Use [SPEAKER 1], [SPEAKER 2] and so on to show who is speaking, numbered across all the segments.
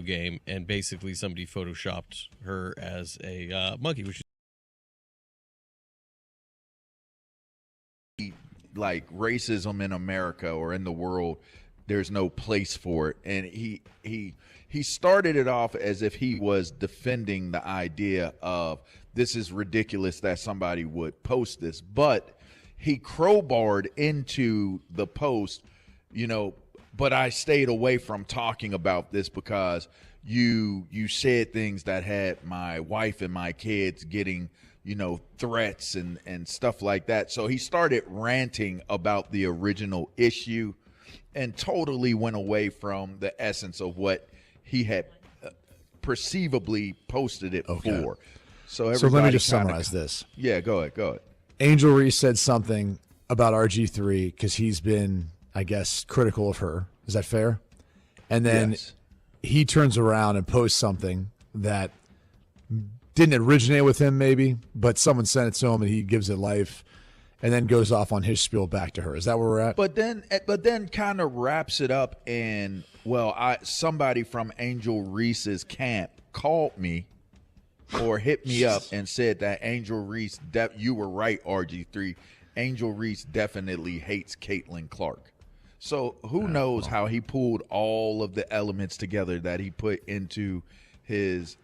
[SPEAKER 1] game, and basically somebody photoshopped her as a monkey, which
[SPEAKER 2] like racism in America or in the world, there's no place for it. And he started it off as if he was defending the idea of this is ridiculous that somebody would post this, but he crowbarred into the post, but I stayed away from talking about this because you said things that had my wife and my kids getting threats and stuff like that. So he started ranting about the original issue and totally went away from the essence of what he had perceivably posted it for. So
[SPEAKER 3] let me just summarize this.
[SPEAKER 2] Yeah, go ahead.
[SPEAKER 3] Angel Reese said something about RG3 because he's been, I guess, critical of her. Is that fair? And then he turns around and posts something that didn't originate with him maybe, but someone sent it to him and he gives it life and then goes off on his spiel back to her. Is that where we're at?
[SPEAKER 2] But then kind of wraps it up and, somebody from Angel Reese's camp called me or hit me up and said that Angel Reese, you were right, RG3. Angel Reese definitely hates Caitlin Clark. So who knows how he pulled all of the elements together that he put into his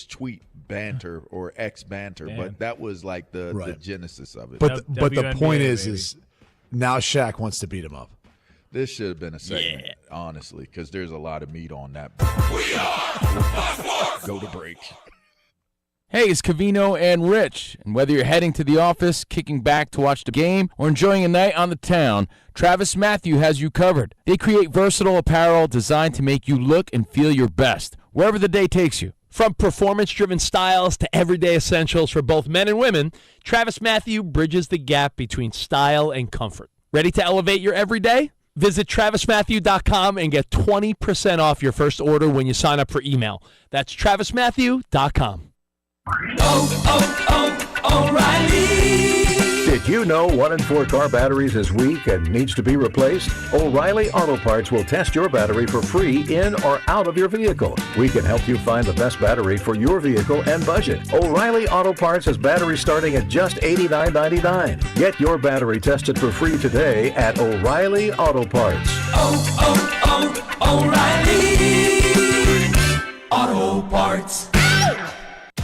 [SPEAKER 2] tweet banter or X banter, but that was like the genesis of it.
[SPEAKER 3] But the point is now Shaq wants to beat him up.
[SPEAKER 2] This should have been a segment, honestly, because there's a lot of meat on that.
[SPEAKER 4] We are
[SPEAKER 2] Go to break.
[SPEAKER 5] Hey, it's Cavino and Rich, and whether you're heading to the office, kicking back to watch the game, or enjoying a night on the town, Travis Matthew has you covered. They create versatile apparel designed to make you look and feel your best, wherever the day takes you.
[SPEAKER 6] From performance-driven styles to everyday essentials for both men and women, Travis Matthew bridges the gap between style and comfort. Ready to elevate your everyday? Visit TravisMatthew.com and get 20% off your first order when you sign up for email. That's TravisMatthew.com.
[SPEAKER 4] O'Reilly.
[SPEAKER 7] Did you know 1 in 4 car batteries is weak and needs to be replaced? O'Reilly Auto Parts will test your battery for free in or out of your vehicle. We can help you find the best battery for your vehicle and budget. O'Reilly Auto Parts has batteries starting at just $89.99. Get your battery tested for free today at O'Reilly Auto Parts.
[SPEAKER 4] O'Reilly Auto Parts.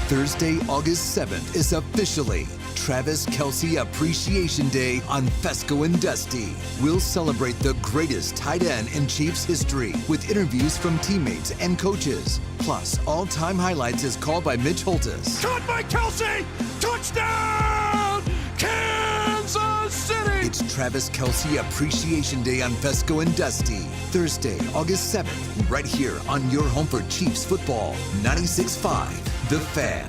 [SPEAKER 8] Thursday, August 7th is officially Travis Kelce Appreciation Day on Fescoe and Dusty. We'll celebrate the greatest tight end in Chiefs history with interviews from teammates and coaches. Plus, all-time highlights as called by Mitch Holtis.
[SPEAKER 4] Caught by Kelce! Touchdown! Kansas City!
[SPEAKER 8] It's Travis Kelce Appreciation Day on Fescoe and Dusty. Thursday, August 7th, right here on your home for Chiefs football. 96.5. The Fan.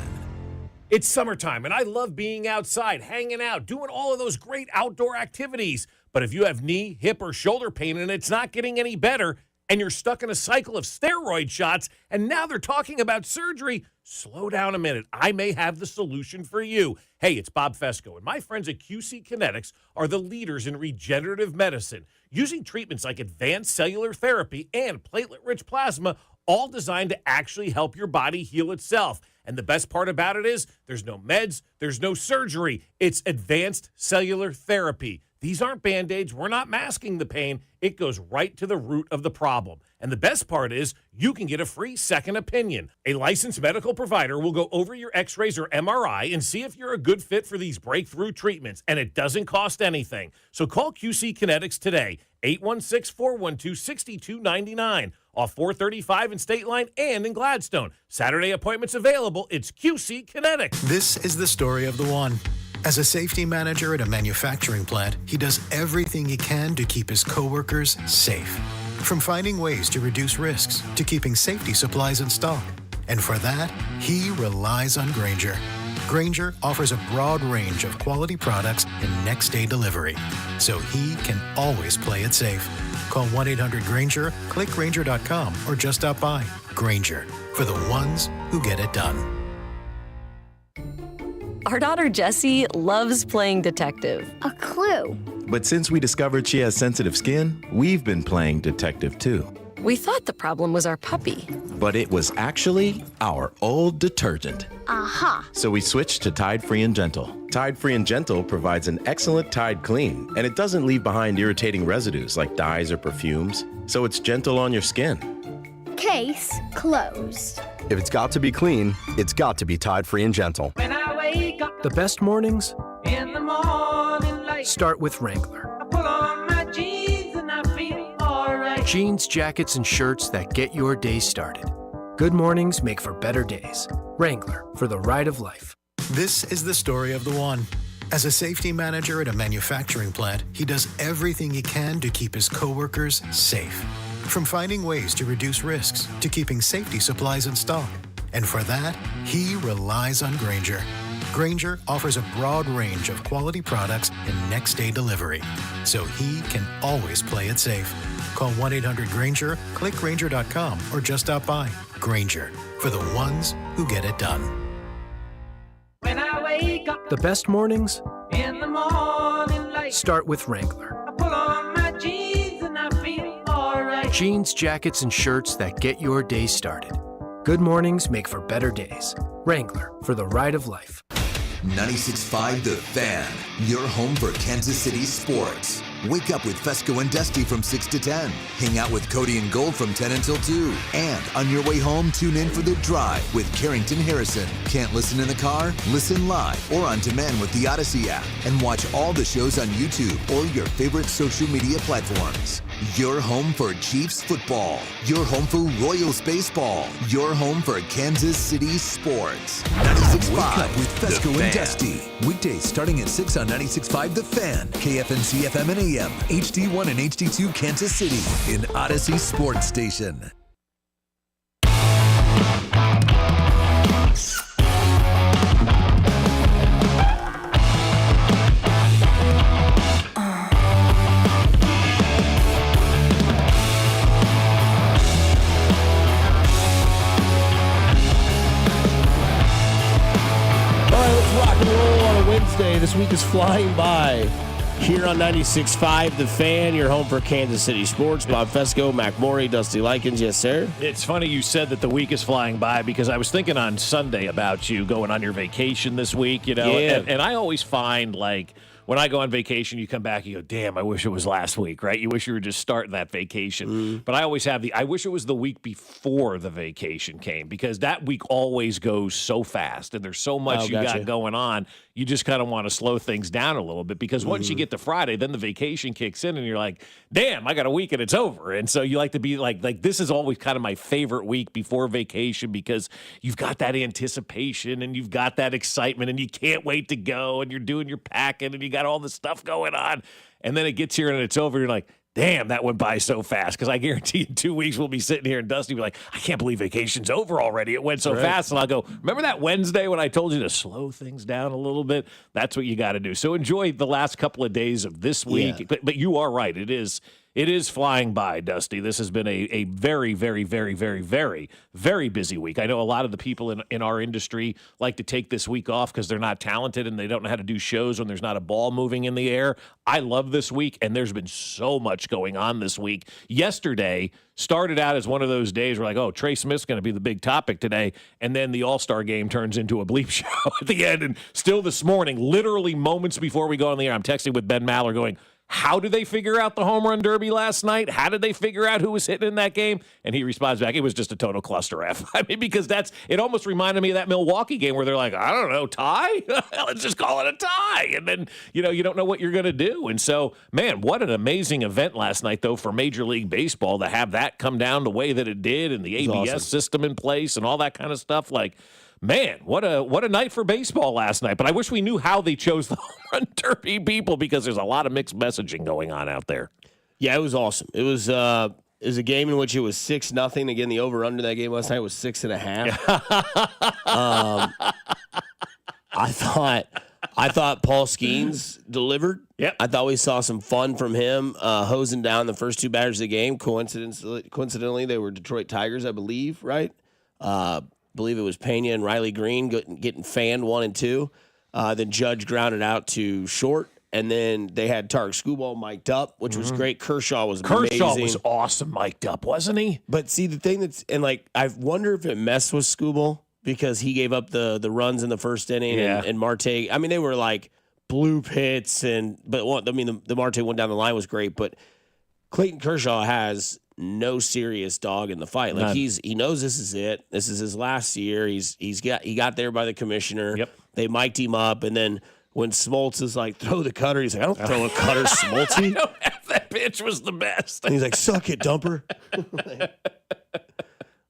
[SPEAKER 6] It's summertime, and I love being outside, hanging out, doing all of those great outdoor activities. But if you have knee, hip, or shoulder pain and it's not getting any better, and you're stuck in a cycle of steroid shots, and now they're talking about surgery, slow down a minute. I may have the solution for you. Hey, it's Bob Fescoe, and my friends at QC Kinetics are the leaders in regenerative medicine, using treatments like advanced cellular therapy and platelet-rich plasma, all designed to actually help your body heal itself. And the best part about it is there's no meds, there's no surgery. It's advanced cellular therapy. These aren't Band-Aids. We're not masking the pain. It goes right to the root of the problem. And the best part is you can get a free second opinion. A licensed medical provider will go over your x-rays or MRI and see if you're a good fit for these breakthrough treatments. And it doesn't cost anything. So call QC Kinetics today, 816-412-6299. Off 435 in State Line and in Gladstone. Saturday appointments available. It's QC Kinetics.
[SPEAKER 9] This is the story of the one. As a safety manager at a manufacturing plant, he does everything he can to keep his coworkers safe. From finding ways to reduce risks to keeping safety supplies in stock. And for that, he relies on Grainger. Grainger offers a broad range of quality products and next-day delivery, so he can always play it safe. Call 1-800-GRAINGER, click Grainger.com, or just stop by. Grainger, for the ones who get it done.
[SPEAKER 10] Our daughter Jessie loves playing detective.
[SPEAKER 11] A clue.
[SPEAKER 12] But since we discovered she has sensitive skin, we've been playing detective too.
[SPEAKER 10] We thought the problem was our puppy.
[SPEAKER 11] But it was actually our old detergent.
[SPEAKER 12] Aha!
[SPEAKER 11] So we switched to Tide Free and Gentle. Tide Free and Gentle provides an excellent Tide clean, and it doesn't leave behind irritating residues like dyes or perfumes, so it's gentle on your skin.
[SPEAKER 12] Case closed.
[SPEAKER 13] If it's got to be clean, it's got to be Tide Free and Gentle.
[SPEAKER 14] When I wake up
[SPEAKER 15] The best mornings
[SPEAKER 14] in the morning light,
[SPEAKER 15] start with Wrangler.
[SPEAKER 14] I pull on my jeans and I feel alright.
[SPEAKER 15] Jeans, jackets, and shirts that get your day started. Good mornings make for better days. Wrangler, for the ride of life.
[SPEAKER 9] This is the story of the one. As a safety manager at a manufacturing plant, he does everything he can to keep his coworkers safe. From finding ways to reduce risks to keeping safety supplies in stock. And for that, he relies on Grainger. Grainger offers a broad range of quality products and next-day delivery, so he can always play it safe. Call 1-800-GRAINGER, click Grainger.com, or just stop by. Grainger, for the ones who get it done.
[SPEAKER 14] When I wake up
[SPEAKER 15] The best mornings
[SPEAKER 14] in the morning light,
[SPEAKER 15] start with Wrangler.
[SPEAKER 14] I pull on my jeans and I feel alright.
[SPEAKER 15] Jeans, jackets, and shirts that get your day started. Good mornings make for better days. Wrangler, for the ride of life.
[SPEAKER 8] 96.5 The Fan, your home for Kansas City sports. Wake up with Fescoe and Dusty from 6 to 10. Hang out with Cody and Gold from 10 until 2. And on your way home, tune in for The Drive with Carrington Harrison. Can't listen in the car? Listen live or on demand with the Odyssey app. And watch all the shows on YouTube or your favorite social media platforms. Your home for Chiefs football. Your home for Royals baseball. Your home for Kansas City sports. 96.5 with Fescoe and Dusty. Weekdays starting at 6 on 96.5 The Fan. KFNC FM and AM. HD1 and HD2 Kansas City. In Odyssey Sports Station.
[SPEAKER 16] Wednesday. This week is flying by here on 96.5 The Fan, your home for Kansas City sports. Bob Fescoe, Mac Morey, Dusty Likens. Yes, sir.
[SPEAKER 6] It's funny you said that the week is flying by because I was thinking on Sunday about you going on your vacation this week, you know,
[SPEAKER 16] Yeah.
[SPEAKER 6] and I always find like when I go on vacation, you come back, you go, damn, I wish it was last week, right? You wish you were just starting that vacation. But I always have I wish it was the week before the vacation came because that week always goes so fast and there's so much got going on. You just kind of want to slow things down a little bit because once you get to Friday, then the vacation kicks in and you're like, damn, I got a week and it's over. And so you like to be like this is always kind of my favorite week before vacation because you've got that anticipation and you've got that excitement and you can't wait to go and you're doing your packing and you got all this stuff going on. And then it gets here and it's over. You're like, damn, that went by so fast. Because I guarantee in 2 weeks we'll be sitting here and Dusty will be like, I can't believe vacation's over already. It went so fast. And I'll go, remember that Wednesday when I told you to slow things down a little bit? That's what you got to do. So enjoy the last couple of days of this week. Yeah. But you are right. It is flying by, Dusty. This has been a very, very, very, very, very, very busy week. I know a lot of the people in our industry like to take this week off because they're not talented and they don't know how to do shows when there's not a ball moving in the air. I love this week, and there's been so much going on this week. Yesterday started out as one of those days where like, oh, Trey Smith's going to be the big topic today, and then the All-Star game turns into a bleep show at the end. And still this morning, literally moments before we go on the air, I'm texting with Ben Maller going, how did they figure out the home run derby last night? How did they figure out who was hitting in that game? And he responds back, it was just a total cluster F. I mean, because it almost reminded me of that Milwaukee game where they're like, I don't know, tie? Let's just call it a tie. And then, you don't know what you're going to do. And so, man, what an amazing event last night, though, for Major League Baseball to have that come down the way that it did and the ABS system in place and all that kind of stuff. Like, man, what a night for baseball last night. But I wish we knew how they chose the home run derby people because there's a lot of mixed messaging going on out there.
[SPEAKER 16] Yeah, it was awesome. It was a game in which it was 6-0. Again, the over-under that game last night was 6.5. I thought Paul Skeens delivered.
[SPEAKER 6] Yep.
[SPEAKER 16] I thought we saw some fun from him, hosing down the first two batters of the game. Coincidentally, they were Detroit Tigers, I believe, right? Believe it was Pena and Riley Green getting fanned 1 and 2. Then Judge grounded out to short, and then they had Tarek Skubal mic'd up, which was great. Kershaw was
[SPEAKER 6] Kershaw
[SPEAKER 16] amazing.
[SPEAKER 6] was awesome mic'd up, wasn't he?
[SPEAKER 16] But see, the thing I wonder if it messed with Skubal because he gave up the runs in the first inning and Marte. I mean, they were like bloop hits, the Marte one down the line was great, but Clayton Kershaw has no serious dog in the fight. Like he knows this is it. This is his last year. He got there by the commissioner.
[SPEAKER 6] Yep.
[SPEAKER 16] They mic'd him up, and then when Smoltz is like, throw the cutter, he's like, I don't throw a cutter, Smoltzy.
[SPEAKER 6] That pitch was the best.
[SPEAKER 16] And he's like, suck it, dumper.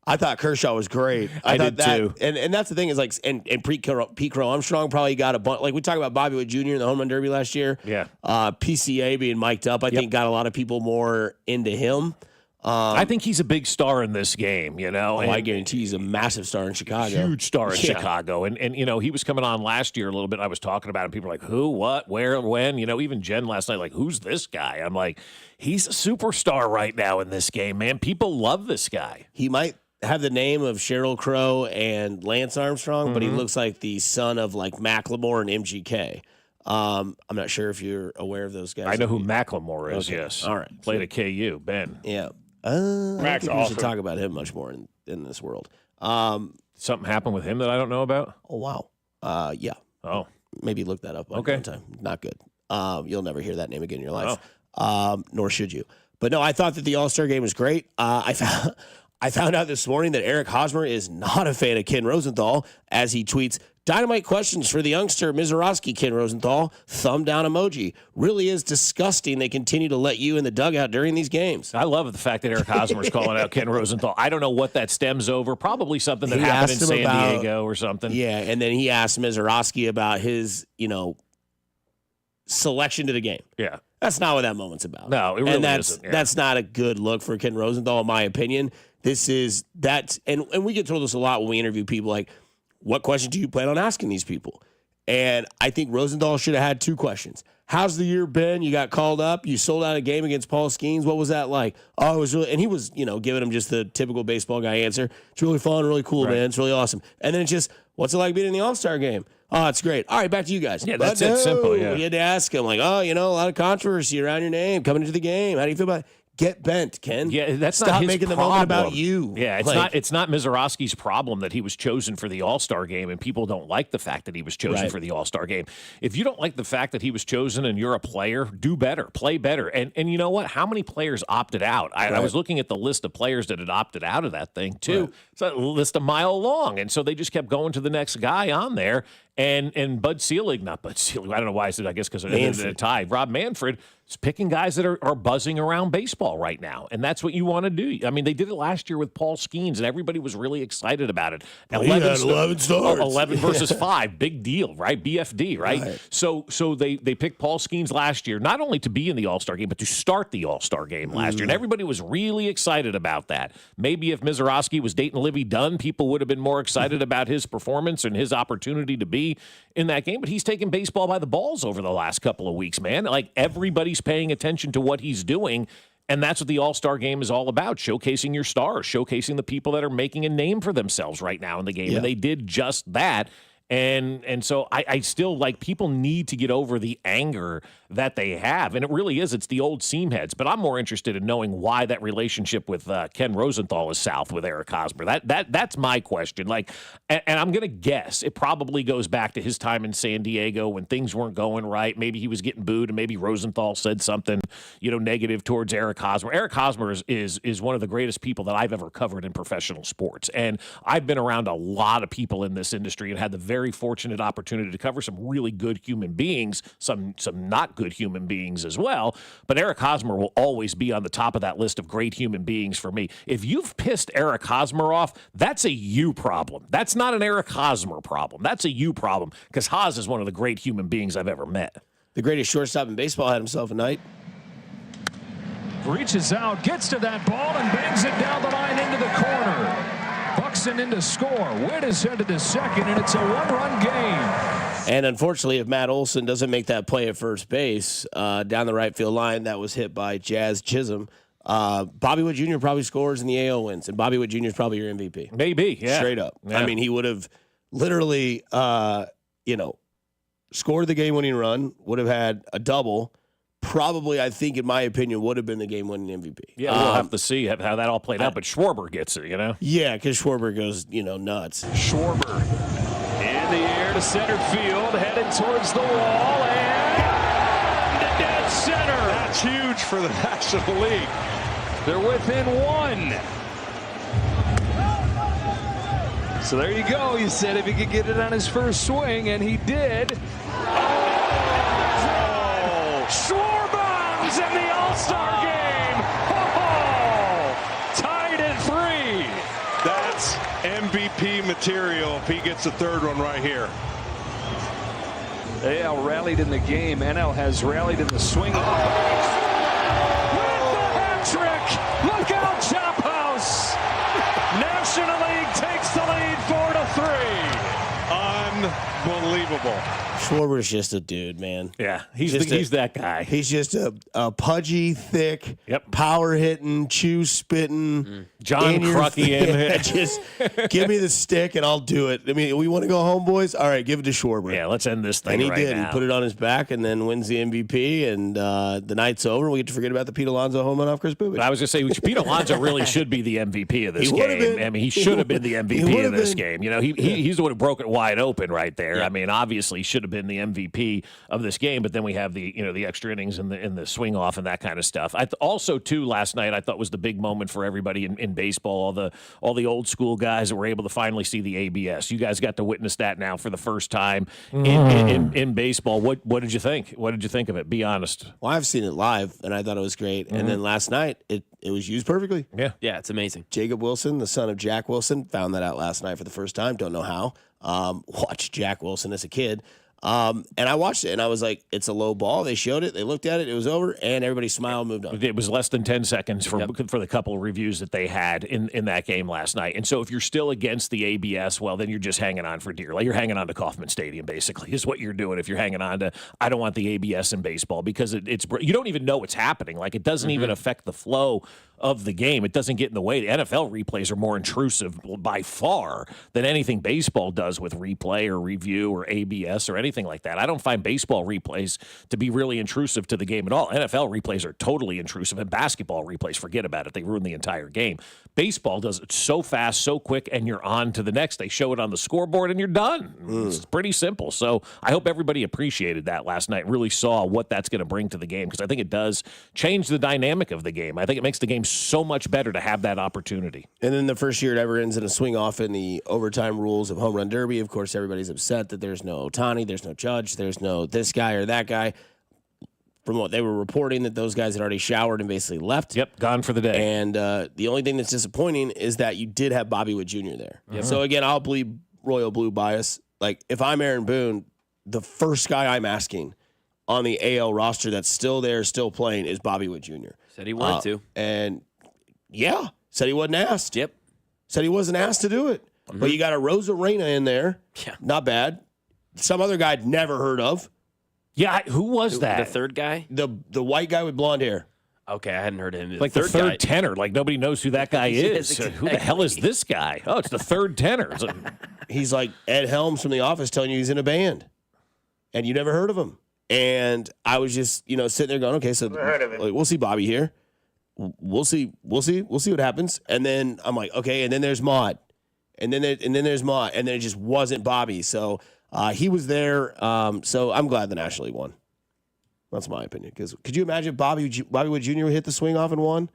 [SPEAKER 16] I thought Kershaw was great.
[SPEAKER 6] I did too.
[SPEAKER 16] And that's the thing is like, and Pete Crow Armstrong probably got a bunch. Like we talked about Bobby Witt Jr. in the Home Run Derby last year.
[SPEAKER 6] Yeah.
[SPEAKER 16] PCA being mic'd up, I think got a lot of people more into him.
[SPEAKER 6] I think he's a big star in this game,
[SPEAKER 16] I guarantee he's a massive star in Chicago.
[SPEAKER 6] Huge star in Chicago. And he was coming on last year a little bit. I was talking about him. People were like, who, what, where, when? Even Jen last night, like, who's this guy? I'm like, he's a superstar right now in this game, man. People love this guy.
[SPEAKER 16] He might have the name of Sheryl Crow and Lance Armstrong, but he looks like the son of like Macklemore and MGK. I'm not sure if you're aware of those guys.
[SPEAKER 6] I know who Macklemore is,
[SPEAKER 16] Okay.
[SPEAKER 6] yes.
[SPEAKER 16] All right.
[SPEAKER 6] Played at KU, Ben.
[SPEAKER 16] Yeah. I don't
[SPEAKER 6] Max
[SPEAKER 16] think we should
[SPEAKER 6] awesome.
[SPEAKER 16] talk about him much more in this world.
[SPEAKER 6] Something happened with him that I don't know about?
[SPEAKER 16] Oh, wow. Yeah.
[SPEAKER 6] Oh.
[SPEAKER 16] Maybe look that up one time. Not good. You'll never hear that name again in your life. Nor should you. But no, I thought that the All-Star game was great. I found out this morning that Eric Hosmer is not a fan of Ken Rosenthal, as he tweets, dynamite questions for the youngster Miseroski, Ken Rosenthal. Thumb down emoji. Really is disgusting they continue to let you in the dugout during these games.
[SPEAKER 6] I love the fact that Eric Hosmer's calling out Ken Rosenthal. I don't know what that stems over. Probably something that happened in San Diego or something.
[SPEAKER 16] Yeah, and then he asked Miseroski about his, selection to the game.
[SPEAKER 6] Yeah.
[SPEAKER 16] That's not what that moment's about.
[SPEAKER 6] No, it really isn't. Yeah.
[SPEAKER 16] That's not a good look for Ken Rosenthal, in my opinion. And we get told this a lot when we interview people, like, what question do you plan on asking these people? And I think Rosenthal should have had two questions. How's the year been? You got called up. You sold out a game against Paul Skeens. What was that like? Oh, it was really, and he was, giving him just the typical baseball guy answer. It's really fun, really cool, man. It's really awesome. And then it's just, what's it like being in the All-Star game? Oh, it's great. All right, back to you guys.
[SPEAKER 6] Yeah, that's it. Simple, yeah.
[SPEAKER 16] You had to ask him, like, a lot of controversy around your name coming into the game. How do you feel about it? Get bent, Ken.
[SPEAKER 6] Yeah, that's
[SPEAKER 16] Stop
[SPEAKER 6] not his
[SPEAKER 16] making the
[SPEAKER 6] problem.
[SPEAKER 16] moment about you.
[SPEAKER 6] Yeah, it's not Miseroski's problem that he was chosen for the All-Star game, and people don't like the fact that he was chosen for the All-Star game. If you don't like the fact that he was chosen and you're a player, do better, play better. And you know what? How many players opted out? I was looking at the list of players that had opted out of that thing too. Right. It's a list a mile long, and so they just kept going to the next guy on there. And Bud Selig, not Bud Selig, I don't know why I said, I guess because it ended in a tie. Rob Manfred is picking guys that are buzzing around baseball right now, and that's what you want to do. I mean, they did it last year with Paul Skeens, and everybody was really excited about it.
[SPEAKER 16] 11 stars.
[SPEAKER 6] 11 versus 5, big deal, right? BFD, right? So they picked Paul Skeens last year, not only to be in the All-Star game, but to start the All-Star game last year, and everybody was really excited about that. Maybe if Miseroski was dating Livy Dunn, people would have been more excited about his performance and his opportunity to be in that game, but he's taken baseball by the balls over the last couple of weeks, man. Like, everybody's paying attention to what he's doing, and that's what the All-Star game is all about, showcasing your stars, showcasing the people that are making a name for themselves right now in the game, and they did just that. And so I still, like, people need to get over the anger that they have. And it really is. It's the old seam heads. But I'm more interested in knowing why that relationship with Ken Rosenthal is south with Eric Hosmer. That's my question. Like, and I'm going to guess it probably goes back to his time in San Diego when things weren't going right. Maybe he was getting booed, and maybe Rosenthal said something, negative towards Eric Hosmer. Eric Hosmer is one of the greatest people that I've ever covered in professional sports. And I've been around a lot of people in this industry and had the very fortunate opportunity to cover some really good human beings, some not good human beings as well. But Eric Hosmer will always be on the top of that list of great human beings for me. If you've pissed Eric Hosmer off, that's a you problem. That's not an Eric Hosmer problem. That's a you problem, because Hos is one of the great human beings I've ever met.
[SPEAKER 16] The greatest shortstop in baseball had himself a night.
[SPEAKER 17] Reaches out, gets to that ball, and bangs it down the line into the corner. Buxton in to score. Witt is headed to second, and it's a one-run game.
[SPEAKER 16] And unfortunately, if Matt Olson doesn't make that play at first base down the right field line, that was hit by Jazz Chisholm. Bobby Witt Jr. probably scores and the AL wins, and Bobby Witt Jr. is probably your MVP.
[SPEAKER 6] Maybe, yeah.
[SPEAKER 16] Straight up. Yeah. I mean, he would have literally, scored the game-winning run, would have had a double. Probably, I think, in my opinion, would have been the game-winning MVP.
[SPEAKER 18] Yeah, we'll have to see how that all played out. But Schwarber gets it,
[SPEAKER 16] Yeah, because Schwarber goes, nuts.
[SPEAKER 17] Schwarber in the air to center field, headed towards the wall, and dead center.
[SPEAKER 19] That's huge for the National League.
[SPEAKER 17] They're within one. So there you go. He said if he could get it on his first swing, and he did. Schwarber's in the All-Star game. Tied at 3.
[SPEAKER 19] That's MVP material if he gets the third one right here.
[SPEAKER 17] AL rallied in the game. NL has rallied in the swing. With the hat trick. Look out, Chop House. National League takes the lead 4-3.
[SPEAKER 19] Unbelievable.
[SPEAKER 16] Schwarber's just a dude, man.
[SPEAKER 18] Yeah, he's that guy.
[SPEAKER 16] He's just a pudgy, thick, power hitting, chew spitting,
[SPEAKER 18] John Cruckian.
[SPEAKER 16] Just give me the stick and I'll do it. I mean, we want to go home, boys. All right, give it to Schwarber.
[SPEAKER 18] Yeah, let's end this thing.
[SPEAKER 16] And he
[SPEAKER 18] right
[SPEAKER 16] did.
[SPEAKER 18] now.
[SPEAKER 16] He put it on his back and then wins the MVP. And the night's over. We get to forget about the Pete Alonso home run off Chris Bubich.
[SPEAKER 18] But I was going to say, Pete Alonso really should be the MVP of this
[SPEAKER 16] He would've
[SPEAKER 18] game.
[SPEAKER 16] been.
[SPEAKER 18] I mean, he should have been the MVP of this
[SPEAKER 16] been.
[SPEAKER 18] game. He's the one who broke it wide open right there. Yeah. I mean, obviously, he should have been the MVP of this game. But then we have the extra innings and the swing off and that kind of stuff. Also, too, last night I thought was the big moment for everybody in baseball. All the old school guys that were able to finally see the ABS. You guys got to witness that now for the first time in baseball. What did you think? What did you think of it? Be honest.
[SPEAKER 16] Well, I've seen it live, and I thought it was great. And then last night, it was used perfectly.
[SPEAKER 18] Yeah,
[SPEAKER 20] it's amazing.
[SPEAKER 16] Jacob Wilson, the son of Jack Wilson, found that out last night for the first time. Don't know how. Watched Jack Wilson as a kid. And I watched it, and I was like, it's a low ball. They showed it. They looked at it. It was over, and everybody smiled and moved on.
[SPEAKER 18] It was less than 10 seconds for the couple of reviews that they had in that game last night. And so if you're still against the ABS, well, then you're just hanging on for dear. Like you're hanging on to Kauffman Stadium, basically, is what you're doing if you're hanging on to, I don't want the ABS in baseball because it's you don't even know what's happening. Like it doesn't even affect the flow of the game. It doesn't get in the way. The NFL replays are more intrusive by far than anything baseball does with replay or review or ABS or anything like that. I don't find baseball replays to be really intrusive to the game at all. NFL replays are totally intrusive, and basketball replays, forget about it. They ruin the entire game. Baseball does it so fast, so quick, and you're on to the next. They show it on the scoreboard, and you're done. It's pretty simple. So I hope everybody appreciated that last night, really saw what that's going to bring to the game, because I think it does change the dynamic of the game. I think it makes the game so much better to have that opportunity.
[SPEAKER 16] And then the first year it ever ends in a swing off in the overtime rules of home run derby. Of course, everybody's upset that there's no Ohtani, there's no Judge, there's no this guy or that guy. From what they were reporting, that those guys had already showered and basically left.
[SPEAKER 18] Yep, gone for the day.
[SPEAKER 16] And the only thing that's disappointing is that you did have Bobby Wood Jr. there. So again, I'll bleed royal blue bias. Like if I'm Aaron Boone, the first guy I'm asking on the AL roster that's still there, still playing, is Bobby Wood Jr.
[SPEAKER 20] Said he wanted to.
[SPEAKER 16] And yeah, said he wasn't asked. Yep. Said he wasn't asked to do it. But you got a Rosarena in there.
[SPEAKER 20] Yeah.
[SPEAKER 16] Not bad. Some other guy I'd never heard of.
[SPEAKER 18] Yeah, who was that?
[SPEAKER 20] The third guy?
[SPEAKER 16] The white guy with blonde hair.
[SPEAKER 20] Okay, I hadn't heard of him.
[SPEAKER 18] Like the third tenor. Like nobody knows who that guy is.
[SPEAKER 20] Exactly.
[SPEAKER 18] Who the hell is this guy? Oh, it's the third tenor. It's like,
[SPEAKER 16] He's like Ed Helms from The Office telling you he's in a band. And you never heard of him. And I was just, sitting there going, okay, so like, we'll see Bobby here. We'll see what happens. And then I'm like, okay, and then there's Maude. And then there's Maude. And then it just wasn't Bobby. So he was there. So I'm glad the National League won. That's my opinion. Because could you imagine Bobby Wood Jr. hit the swing off and won?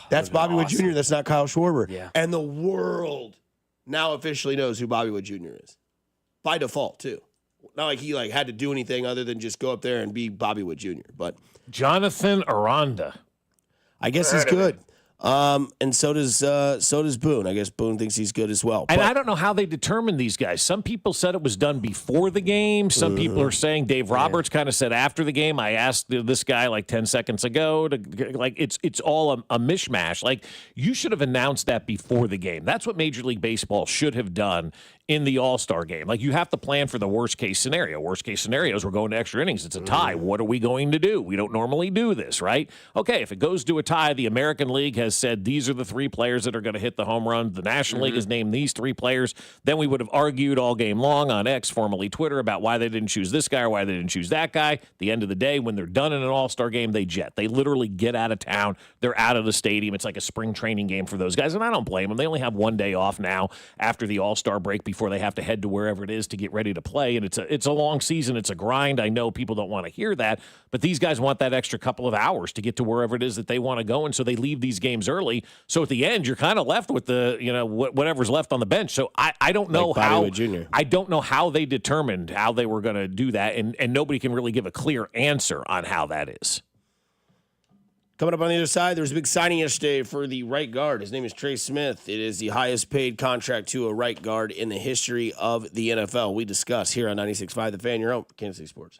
[SPEAKER 16] That's Bobby Wood Jr. That's not Kyle Schwarber.
[SPEAKER 20] Yeah.
[SPEAKER 16] And the world now officially knows who Bobby Wood Jr. is. By default, too. Not like he had to do anything other than just go up there and be Bobby Wood Jr. But
[SPEAKER 18] Jonathan Aranda.
[SPEAKER 16] I guess he's good. And so does Boone. I guess Boone thinks he's good as well.
[SPEAKER 18] And I don't know how they determine these guys. Some people said it was done before the game. Some people are saying Dave Roberts kind of said after the game. I asked this guy like 10 seconds ago. It's all a mishmash. Like you should have announced that before the game. That's what Major League Baseball should have done in the All-Star game. Like you have to plan for the worst case scenario. Worst case scenario is we're going to extra innings. It's a tie. What are we going to do? We don't normally do this, right? Okay, if it goes to a tie, the American League has has said these are the 3 players that are going to hit the home run. The National League has named these 3 players. Then we would have argued all game long on X, formerly Twitter, about why they didn't choose this guy or why they didn't choose that guy. At the end of the day, when they're done in an All-Star game, they jet. They literally get out of town. They're out of the stadium. It's like a spring training game for those guys, and I don't blame them. They only have 1 day off now after the All-Star break before they have to head to wherever it is to get ready to play, and it's a long season. It's a grind. I know people don't want to hear that, but these guys want that extra couple of hours to get to wherever it is that they want to go, and so they leave these games early. So at the end, you're kind of left with the whatever's left on the bench. So I don't know I don't know how they determined how they were going to do that, and nobody can really give a clear answer on how that is.
[SPEAKER 16] Coming up on the other side, there was a big signing yesterday for the right guard. His name is Trey Smith. It is the highest paid contract to a right guard in the history of the NFL. We discuss here on 96.5 The Fan, your own Kansas City Sports.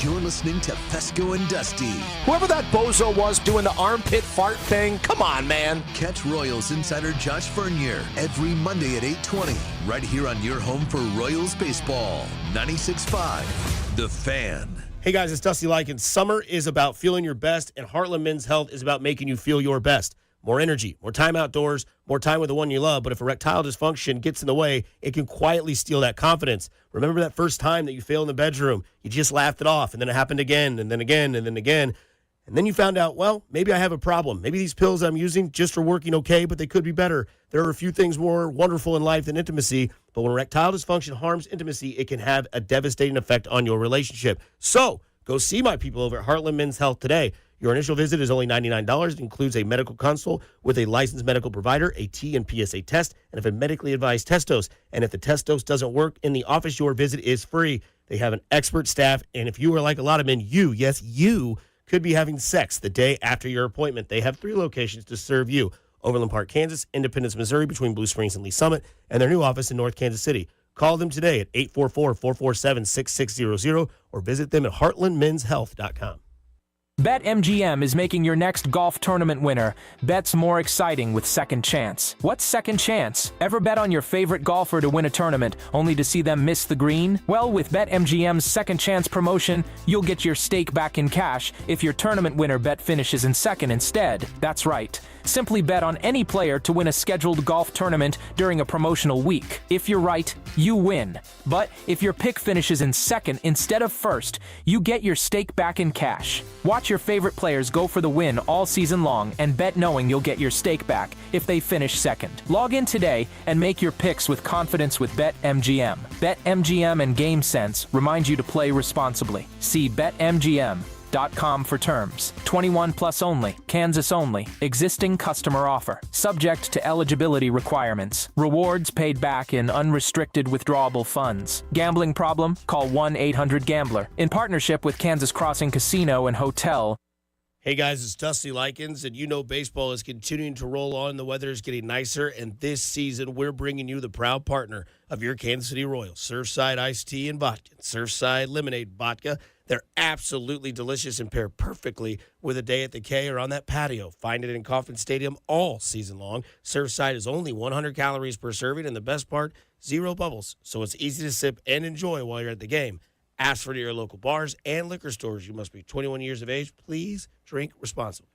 [SPEAKER 8] You're listening to Fescoe and Dusty.
[SPEAKER 15] Whoever that bozo was doing the armpit fart thing, come on, man.
[SPEAKER 8] Catch Royals insider Josh Fernier every Monday at 8:20, right here on your home for Royals baseball. 96.5 The Fan.
[SPEAKER 16] Hey guys, it's Dusty Likens. Summer is about feeling your best, and Heartland Men's Health is about making you feel your best. More energy, more time outdoors, more time with the one you love. But if erectile dysfunction gets in the way, it can quietly steal that confidence. Remember that first time that you failed in the bedroom? You just laughed it off, and then it happened again, and then again, and then again. And then you found out, well, maybe I have a problem. Maybe these pills I'm using just are working okay, but they could be better. There are a few things more wonderful in life than intimacy, but when erectile dysfunction harms intimacy, it can have a devastating effect on your relationship. So go see my people over at Heartland Men's Health today. Your initial visit is only $99. It includes a medical consult with a licensed medical provider, a T and PSA test, and if a medically advised test dose. And if the test dose doesn't work in the office, your visit is free. They have an expert staff, and if you are like a lot of men, you could be having sex the day after your appointment. They have 3 locations to serve you: Overland Park, Kansas; Independence, Missouri, between Blue Springs and Lee Summit; and their new office in North Kansas City. Call them today at 844-447-6600 or visit them at heartlandmenshealth.com.
[SPEAKER 21] BetMGM is making your next golf tournament winner bets more exciting with Second Chance. What's Second Chance? Ever bet on your favorite golfer to win a tournament only to see them miss the green? Well, with BetMGM's Second Chance promotion, you'll get your stake back in cash if your tournament winner bet finishes in second instead. That's right. Simply bet on any player to win a scheduled golf tournament during a promotional week. If you're right, you win. But if your pick finishes in second instead of first, you get your stake back in cash. Watch your favorite players go for the win all season long and bet knowing you'll get your stake back if they finish second. Log in today and make your picks with confidence with BetMGM. BetMGM and GameSense remind you to play responsibly. See BetMGM.com for terms. 21 plus only. Kansas only. Existing customer offer. Subject to eligibility requirements. Rewards paid back in unrestricted withdrawable funds. Gambling problem? Call 1-800-GAMBLER. In partnership with Kansas Crossing Casino and Hotel.
[SPEAKER 16] Hey guys, it's Dusty Likens, and you know baseball is continuing to roll on. The weather is getting nicer, and this season we're bringing you the proud partner of your Kansas City Royals, Surfside Iced Tea and Vodka, Surfside Lemonade Vodka. They're absolutely delicious and pair perfectly with a day at the K or on that patio. Find it in Kauffman Stadium all season long. Surfside is only 100 calories per serving, and the best part, 0 bubbles, so it's easy to sip and enjoy while you're at the game. Ask for it at your local bars and liquor stores. You must be 21 years of age. Please drink responsibly.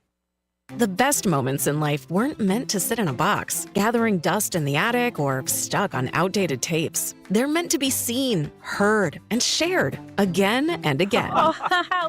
[SPEAKER 10] The best moments in life weren't meant to sit in a box, gathering dust in the attic or stuck on outdated tapes. They're meant to be seen, heard, and shared again and again.
[SPEAKER 22] Oh,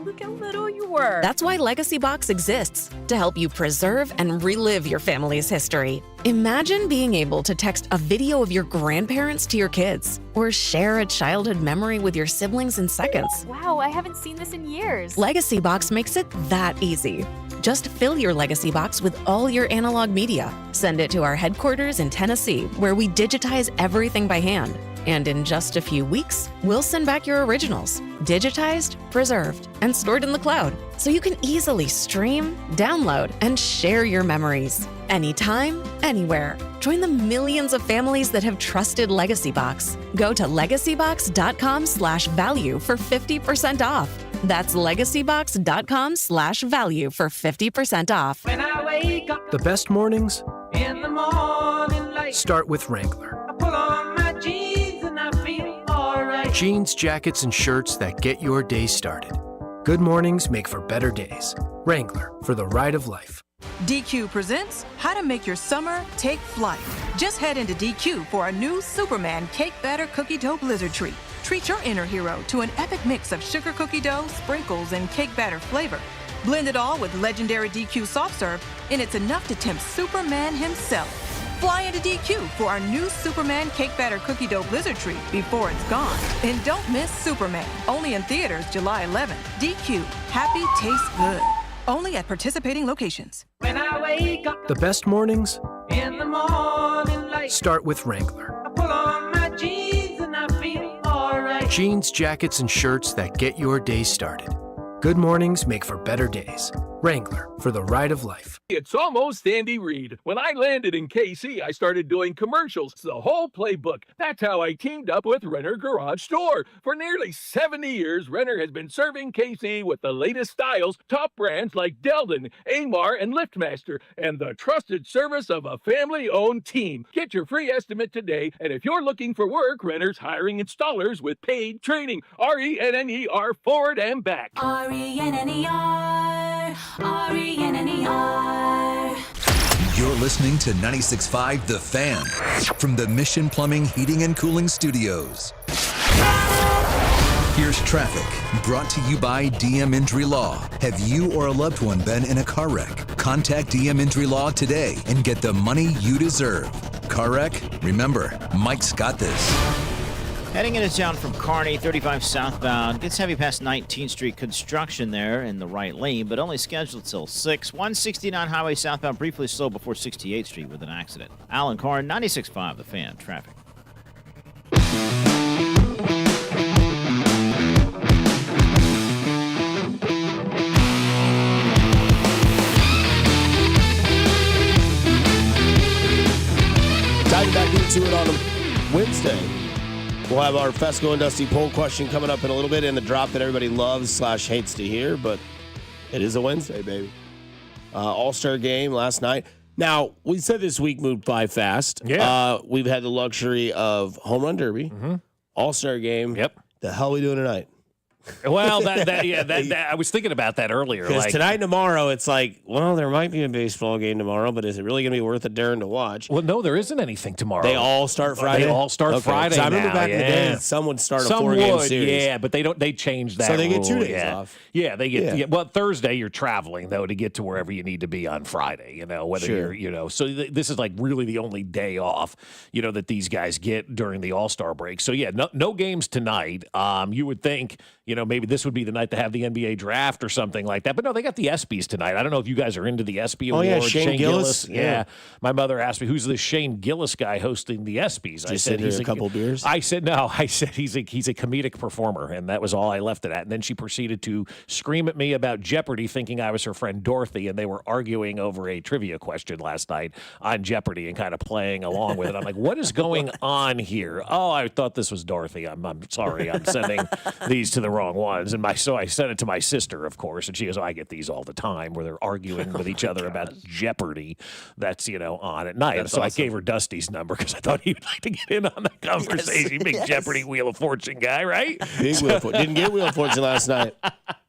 [SPEAKER 22] look how little you were.
[SPEAKER 10] That's why Legacy Box exists, to help you preserve and relive your family's history. Imagine being able to text a video of your grandparents to your kids, or share a childhood memory with your siblings in seconds.
[SPEAKER 22] Wow, I haven't seen this in years.
[SPEAKER 10] Legacy Box makes it that easy. Just fill your Legacy Box with all your analog media. Send it to our headquarters in Tennessee, where we digitize everything by hand. And in just a few weeks, we'll send back your originals, digitized, preserved, and stored in the cloud, so you can easily stream, download, and share your memories. Anytime, anywhere. Join the millions of families that have trusted Legacy Box. Go to legacybox.com/value for 50% off. That's legacybox.com/value for 50% off.
[SPEAKER 14] When I wake up
[SPEAKER 15] The best mornings
[SPEAKER 14] in the morning light,
[SPEAKER 15] start with Wrangler.
[SPEAKER 14] I pull on my jeans and I feel alright.
[SPEAKER 15] Jeans, jackets, and shirts that get your day started. Good mornings make for better days. Wrangler, for the ride of life.
[SPEAKER 1] DQ presents How to Make Your Summer Take Flight. Just head into DQ for our new Superman Cake Batter Cookie Dough Blizzard Treat. Treat your inner hero to an epic mix of sugar cookie dough, sprinkles, and cake batter flavor. Blend it all with legendary DQ soft serve, and it's enough to tempt Superman himself. Fly into DQ for our new Superman Cake Batter Cookie Dough Blizzard Treat before it's gone. And don't miss Superman, only in theaters July 11th. DQ, happy tastes good. Only at participating locations.
[SPEAKER 14] When I wake up
[SPEAKER 15] The best mornings
[SPEAKER 14] in the morning light,
[SPEAKER 15] start with Wrangler.
[SPEAKER 14] I pull on my jeans and I feel alright.
[SPEAKER 15] Jeans, jackets, and shirts that get your day started. Good mornings make for better days. Wrangler, for the ride of life.
[SPEAKER 3] It's almost Andy Reid. When I landed in KC, I started doing commercials, the whole playbook. That's how I teamed up with Renner Garage Store. For nearly 70 years, Renner has been serving KC with the latest styles, top brands like Delden, Amar, and LiftMaster, and the trusted service of a family-owned team. Get your free estimate today, and if you're looking for work, Renner's hiring installers with paid training. RENNER forward and back.
[SPEAKER 4] RENNER. RENNER.
[SPEAKER 8] You're listening to 96.5 The Fan from the Mission Plumbing, Heating, and Cooling Studios. Here's traffic brought to you by DM Injury Law. Have you or a loved one been in a car wreck? Contact DM Injury Law today and get the money you deserve. Car wreck? Remember, Mike's got this.
[SPEAKER 23] Heading into town from Kearney, 35 southbound. Gets heavy past 19th Street. Construction there in the right lane, but only scheduled till 6. 169 highway southbound, briefly slow before 68th Street with an accident. Alan Corn, 96.5 The Fan. Traffic.
[SPEAKER 16] Diving back into it on a Wednesday. We'll have our Fescoe and Dusty poll question coming up in a little bit, and the drop that everybody loves / hates to hear, but it is a Wednesday, baby. All-Star game last night. Now, we said this week moved by fast.
[SPEAKER 18] Yeah.
[SPEAKER 16] We've had the luxury of Home Run Derby, All-Star game.
[SPEAKER 18] Yep.
[SPEAKER 16] The hell are we doing tonight?
[SPEAKER 18] Well, I was thinking about that earlier.
[SPEAKER 16] Because tonight and tomorrow, it's like, well, there might be a baseball game tomorrow, but is it really going to be worth it daring to watch?
[SPEAKER 18] Well, no, there isn't anything tomorrow.
[SPEAKER 16] They all start Friday?
[SPEAKER 18] They all start Friday.
[SPEAKER 16] I remember
[SPEAKER 18] now,
[SPEAKER 16] back in the day, some would start a 4-game series.
[SPEAKER 18] Yeah, but they don't. They changed that.
[SPEAKER 16] So they get 2
[SPEAKER 18] rule,
[SPEAKER 16] days off.
[SPEAKER 18] Yeah, they get. Yeah, well, Thursday you're traveling though to get to wherever you need to be on Friday. Whether you're, so this is like really the only day off, that these guys get during the All-Star break. So yeah, no games tonight. You would think, maybe this would be the night to have the NBA draft or something like that. But no, they got the ESPYs tonight. I don't know if you guys are into the ESPY awards.
[SPEAKER 16] Yeah, Shane Gillis.
[SPEAKER 18] Yeah. My mother asked me, who's this Shane Gillis guy hosting the ESPYs?
[SPEAKER 16] I said he's a couple beers.
[SPEAKER 18] I said no. I said he's a comedic performer, and that was all I left it at. And then she proceeded to scream at me about Jeopardy, thinking I was her friend Dorothy, and they were arguing over a trivia question last night on Jeopardy and kind of playing along with it. I'm like, what is going on here? Oh, I thought this was Dorothy. I'm sorry. I'm sending these to the wrong ones. And so I sent it to my sister, of course, and she goes, I get these all the time where they're arguing with each other about Jeopardy that's, on at night.
[SPEAKER 16] That's
[SPEAKER 18] so
[SPEAKER 16] awesome.
[SPEAKER 18] I gave her Dusty's number because I thought he would like to get in on the conversation. Big Jeopardy Wheel of Fortune guy, right?
[SPEAKER 16] Big Wheel of Fortune. Didn't get Wheel of Fortune last night.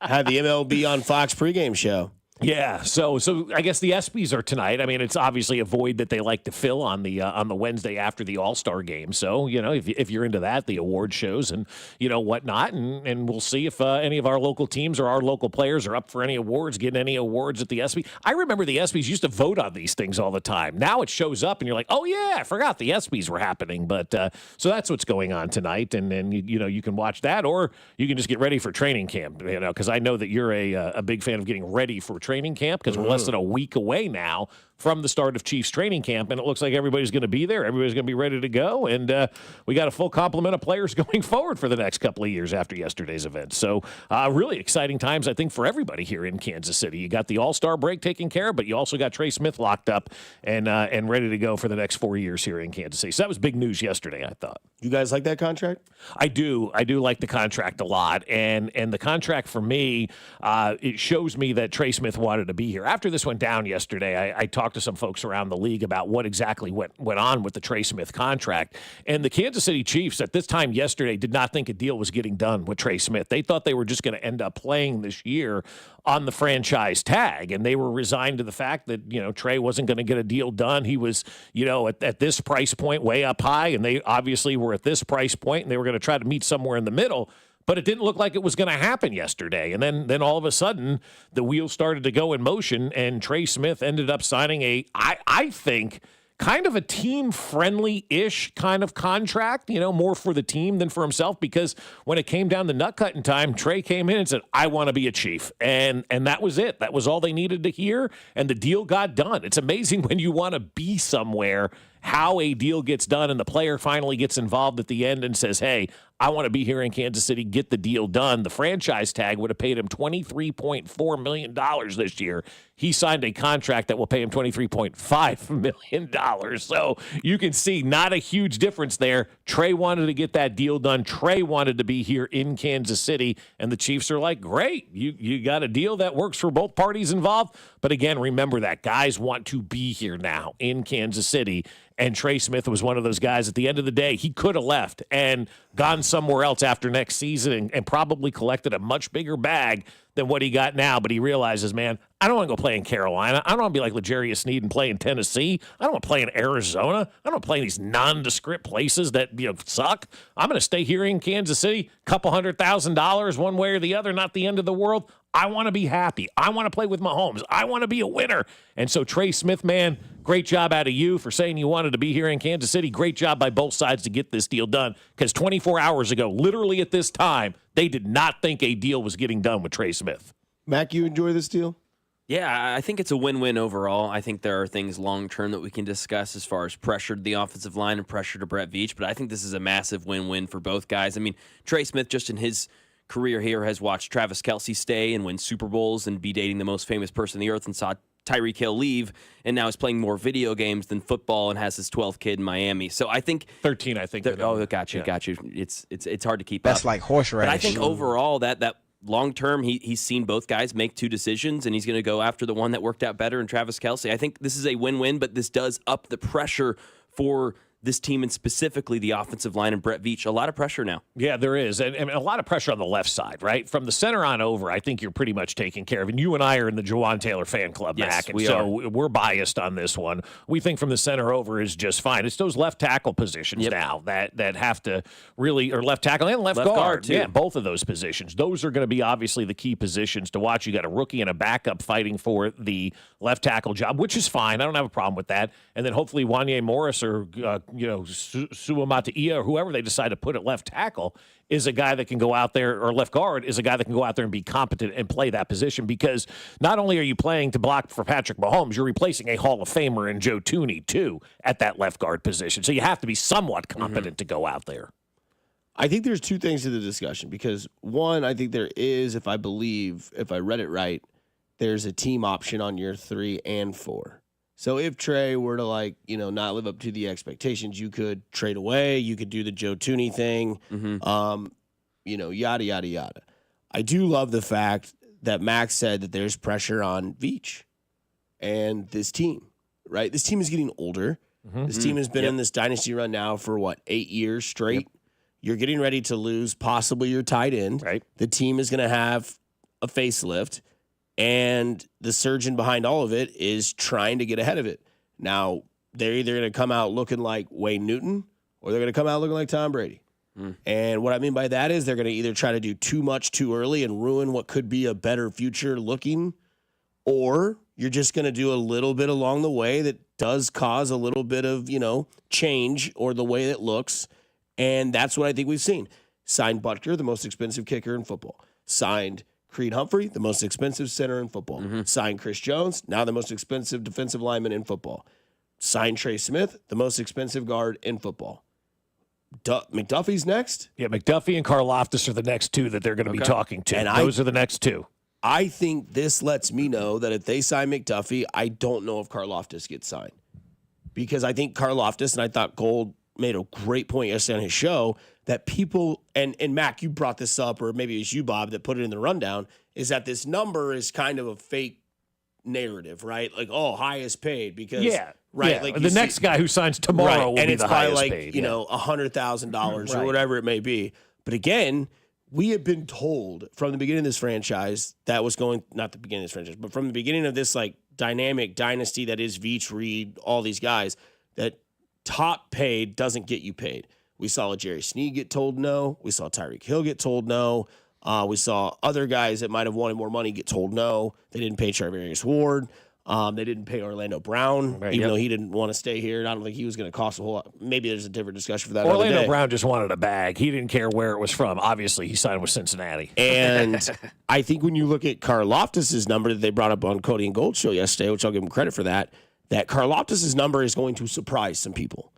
[SPEAKER 16] Had the MLB on Fox pregame show.
[SPEAKER 18] Yeah, so I guess the ESPYs are tonight. I mean, it's obviously a void that they like to fill on the Wednesday after the All-Star game. So if you're into that, the award shows and whatnot, and we'll see if any of our local teams or our local players are up for any awards, getting any awards at the ESPY. I remember the ESPYs used to vote on these things all the time. Now it shows up, and you're like, oh yeah, I forgot the ESPYs were happening. But so that's what's going on tonight, and then you can watch that, or you can just get ready for training camp. Because I know that you're a big fan of getting ready for training camp because we're less than a week away now from the start of Chiefs training camp, and it looks like everybody's going to be there. Everybody's going to be ready to go, and we got a full complement of players going forward for the next couple of years after yesterday's event. So really exciting times, I think, for everybody here in Kansas City. You got the All-Star break taken care of, but you also got Trey Smith locked up and ready to go for the next 4 years here in Kansas City. So that was big news yesterday, I thought.
[SPEAKER 16] You guys like that contract?
[SPEAKER 18] I do like the contract a lot, and the contract for me, it shows me that Trey Smith wanted to be here. After this went down yesterday, I talked talked to some folks around the league about what exactly went on with the Trey Smith contract. And the Kansas City Chiefs at this time yesterday did not think a deal was getting done with Trey Smith. They thought they were just going to end up playing this year on the franchise tag. And they were resigned to the fact that, Trey wasn't going to get a deal done. He was, at this price point way up high. And they obviously were at this price point, and they were going to try to meet somewhere in the middle. But it didn't look like it was going to happen yesterday. And then all of a sudden, the wheels started to go in motion, and Trey Smith ended up signing I think, kind of a team-friendly-ish kind of contract, more for the team than for himself, because when it came down to nut-cutting time, Trey came in and said, I want to be a Chief. And that was it. That was all they needed to hear, and the deal got done. It's amazing when you want to be somewhere how a deal gets done and the player finally gets involved at the end and says, hey, I want to be here in Kansas City, get the deal done. The franchise tag would have paid him $23.4 million this year. He signed a contract that will pay him $23.5 million. So you can see not a huge difference there. Trey wanted to get that deal done. Trey wanted to be here in Kansas City, and the Chiefs are like, great, you got a deal that works for both parties involved. But again, remember that guys want to be here now in Kansas City. And Trey Smith was one of those guys at the end of the day. He could have left and gone somewhere else after next season and probably collected a much bigger bag than what he got now. But he realizes, man, I don't want to go play in Carolina. I don't want to be like L'Jarius Sneed and play in Tennessee. I don't want to play in Arizona. I don't want to play in these nondescript places that suck. I'm going to stay here in Kansas City, couple $100,000 one way or the other, not the end of the world. I want to be happy. I want to play with Mahomes. I want to be a winner. And so Trey Smith, man, great job out of you for saying you wanted to be here in Kansas City. Great job by both sides to get this deal done, because 24 hours ago, literally at this time, they did not think a deal was getting done with Trey Smith.
[SPEAKER 16] Mac, you enjoy this deal?
[SPEAKER 20] Yeah, I think it's a win-win overall. I think there are things long-term that we can discuss as far as pressure to the offensive line and pressure to Brett Veach, but I think this is a massive win-win for both guys. I mean, Trey Smith, just in his career here, has watched Travis Kelce stay and win Super Bowls and be dating the most famous person on the earth, and saw Tyreek Hill leave, and now is playing more video games than football and has his 12th kid in Miami. So I think
[SPEAKER 18] 13, I think.
[SPEAKER 20] Got you. It's hard to keep up.
[SPEAKER 2] That's like horseradish.
[SPEAKER 20] But I think overall that long term, he's seen both guys make two decisions, and he's going to go after the one that worked out better in Travis Kelce. I think this is a win-win, but this does up the pressure for this team, and specifically the offensive line and Brett Veach. A lot of pressure now.
[SPEAKER 18] Yeah, there is. And a lot of pressure on the left side, right? From the center on over, I think you're pretty much taken care of. And you and I are in the Jawan Taylor fan club,
[SPEAKER 20] yes,
[SPEAKER 18] Mac. And so we're biased on this one. We think from the center over is just fine. It's those left tackle positions now that have to really, or left tackle and left guard too. Yeah, both of those positions. Those are going to be obviously the key positions to watch. You got a rookie and a backup fighting for the left tackle job, which is fine. I don't have a problem with that. And then hopefully Wanye Morris or, Suamataia or whoever they decide to put at left tackle is a guy that can go out there, or left guard is a guy that can go out there and be competent and play that position, because not only are you playing to block for Patrick Mahomes, you're replacing a Hall of Famer in Joe Thuney too at that left guard position. So you have to be somewhat competent to go out there.
[SPEAKER 16] I think there's two things to the discussion, because one, I think there is, if I read it right, there's a team option on year 3 and 4. So if Trey were to not live up to the expectations, you could trade away. You could do the Joe Thuney thing, yada, yada, yada. I do love the fact that Max said that there's pressure on Veach and this team, right? This team is getting older. This team has been in this dynasty run now for 8 years straight. You're getting ready to lose possibly your tight end.
[SPEAKER 18] Right.
[SPEAKER 16] The team is going to have a facelift. And the surgeon behind all of it is trying to get ahead of it. Now, they're either going to come out looking like Wayne Newton, or they're going to come out looking like Tom Brady. And what I mean by that is they're going to either try to do too much too early and ruin what could be a better future looking, or you're just going to do a little bit along the way that does cause a little bit of, change or the way it looks. And that's what I think we've seen. Signed Butker, the most expensive kicker in football. Signed Creed Humphrey, the most expensive center in football. Signed Chris Jones, now the most expensive defensive lineman in football. Signed Trey Smith, the most expensive guard in football. McDuffie's next?
[SPEAKER 18] Yeah, McDuffie and Karlaftis are the next two that they're going to be talking to. And those are the next two.
[SPEAKER 16] I think this lets me know that if they sign McDuffie, I don't know if Karlaftis gets signed. Because I think Karlaftis, and I thought Gold made a great point yesterday on his show, that people, and Mac, you brought this up, or maybe it was you, Bob, that put it in the rundown, is that this number is kind of a fake narrative, right? Like, oh, highest paid because
[SPEAKER 18] right.
[SPEAKER 16] Like
[SPEAKER 18] the next guy who signs tomorrow will
[SPEAKER 16] and
[SPEAKER 18] be
[SPEAKER 16] it's
[SPEAKER 18] the
[SPEAKER 16] by
[SPEAKER 18] highest
[SPEAKER 16] like
[SPEAKER 18] paid.
[SPEAKER 16] $100,000 or whatever it may be. But again, we have been told from the beginning of this franchise that was going not the beginning of this franchise, but from the beginning of this like dynamic dynasty that is Veach, Reed, all these guys, that top paid doesn't get you paid. We saw Jerry Sneed get told no. We saw Tyreek Hill get told no. We saw other guys that might have wanted more money get told no. They didn't pay Charvarius Ward. They didn't pay Orlando Brown, even though he didn't want to stay here. And I don't think he was going to cost a whole lot. Maybe there's a different discussion for that.
[SPEAKER 18] Orlando Brown just wanted a bag. He didn't care where it was from. Obviously, he signed with Cincinnati.
[SPEAKER 16] And I think when you look at Karlaftis' number that they brought up on Cody and Gold show yesterday, which I'll give him credit for that Karlaftis' number is going to surprise some people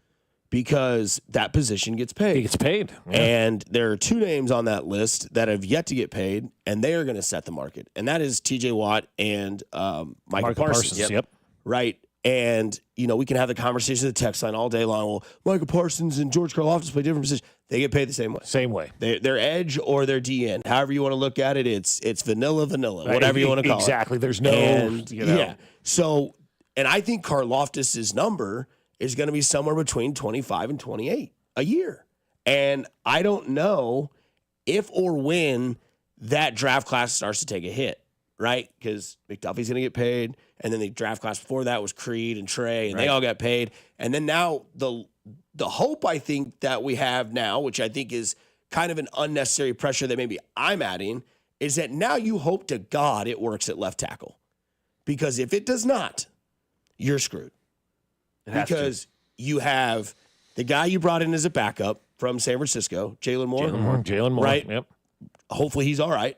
[SPEAKER 16] because that position gets paid.
[SPEAKER 18] He gets paid. Yeah.
[SPEAKER 16] And there are two names on that list that have yet to get paid, and they are going to set the market. And that is TJ Watt and Michael Parsons.
[SPEAKER 18] Yep.
[SPEAKER 16] Right. And, we can have the conversation at the text line all day long. Well, Michael Parsons and George Karlaftis play different positions. They get paid the same way.
[SPEAKER 18] Same way.
[SPEAKER 16] They're edge or they're DN. However you want to look at it, it's vanilla, whatever you want to call it.
[SPEAKER 18] Exactly. There's no,
[SPEAKER 16] Yeah. So, and I think Karlaftis' number is going to be somewhere between 25 and 28 a year. And I don't know if or when that draft class starts to take a hit, right? Because McDuffie's going to get paid. And then the draft class before that was Creed and Trey, and they all got paid. And then now the hope I think that we have now, which I think is kind of an unnecessary pressure that maybe I'm adding, is that now you hope to God it works at left tackle. Because if it does not, you're screwed. Because you have the guy you brought in as a backup from San Francisco, Jalen Moore. Right?
[SPEAKER 18] Yep.
[SPEAKER 16] Hopefully he's all right.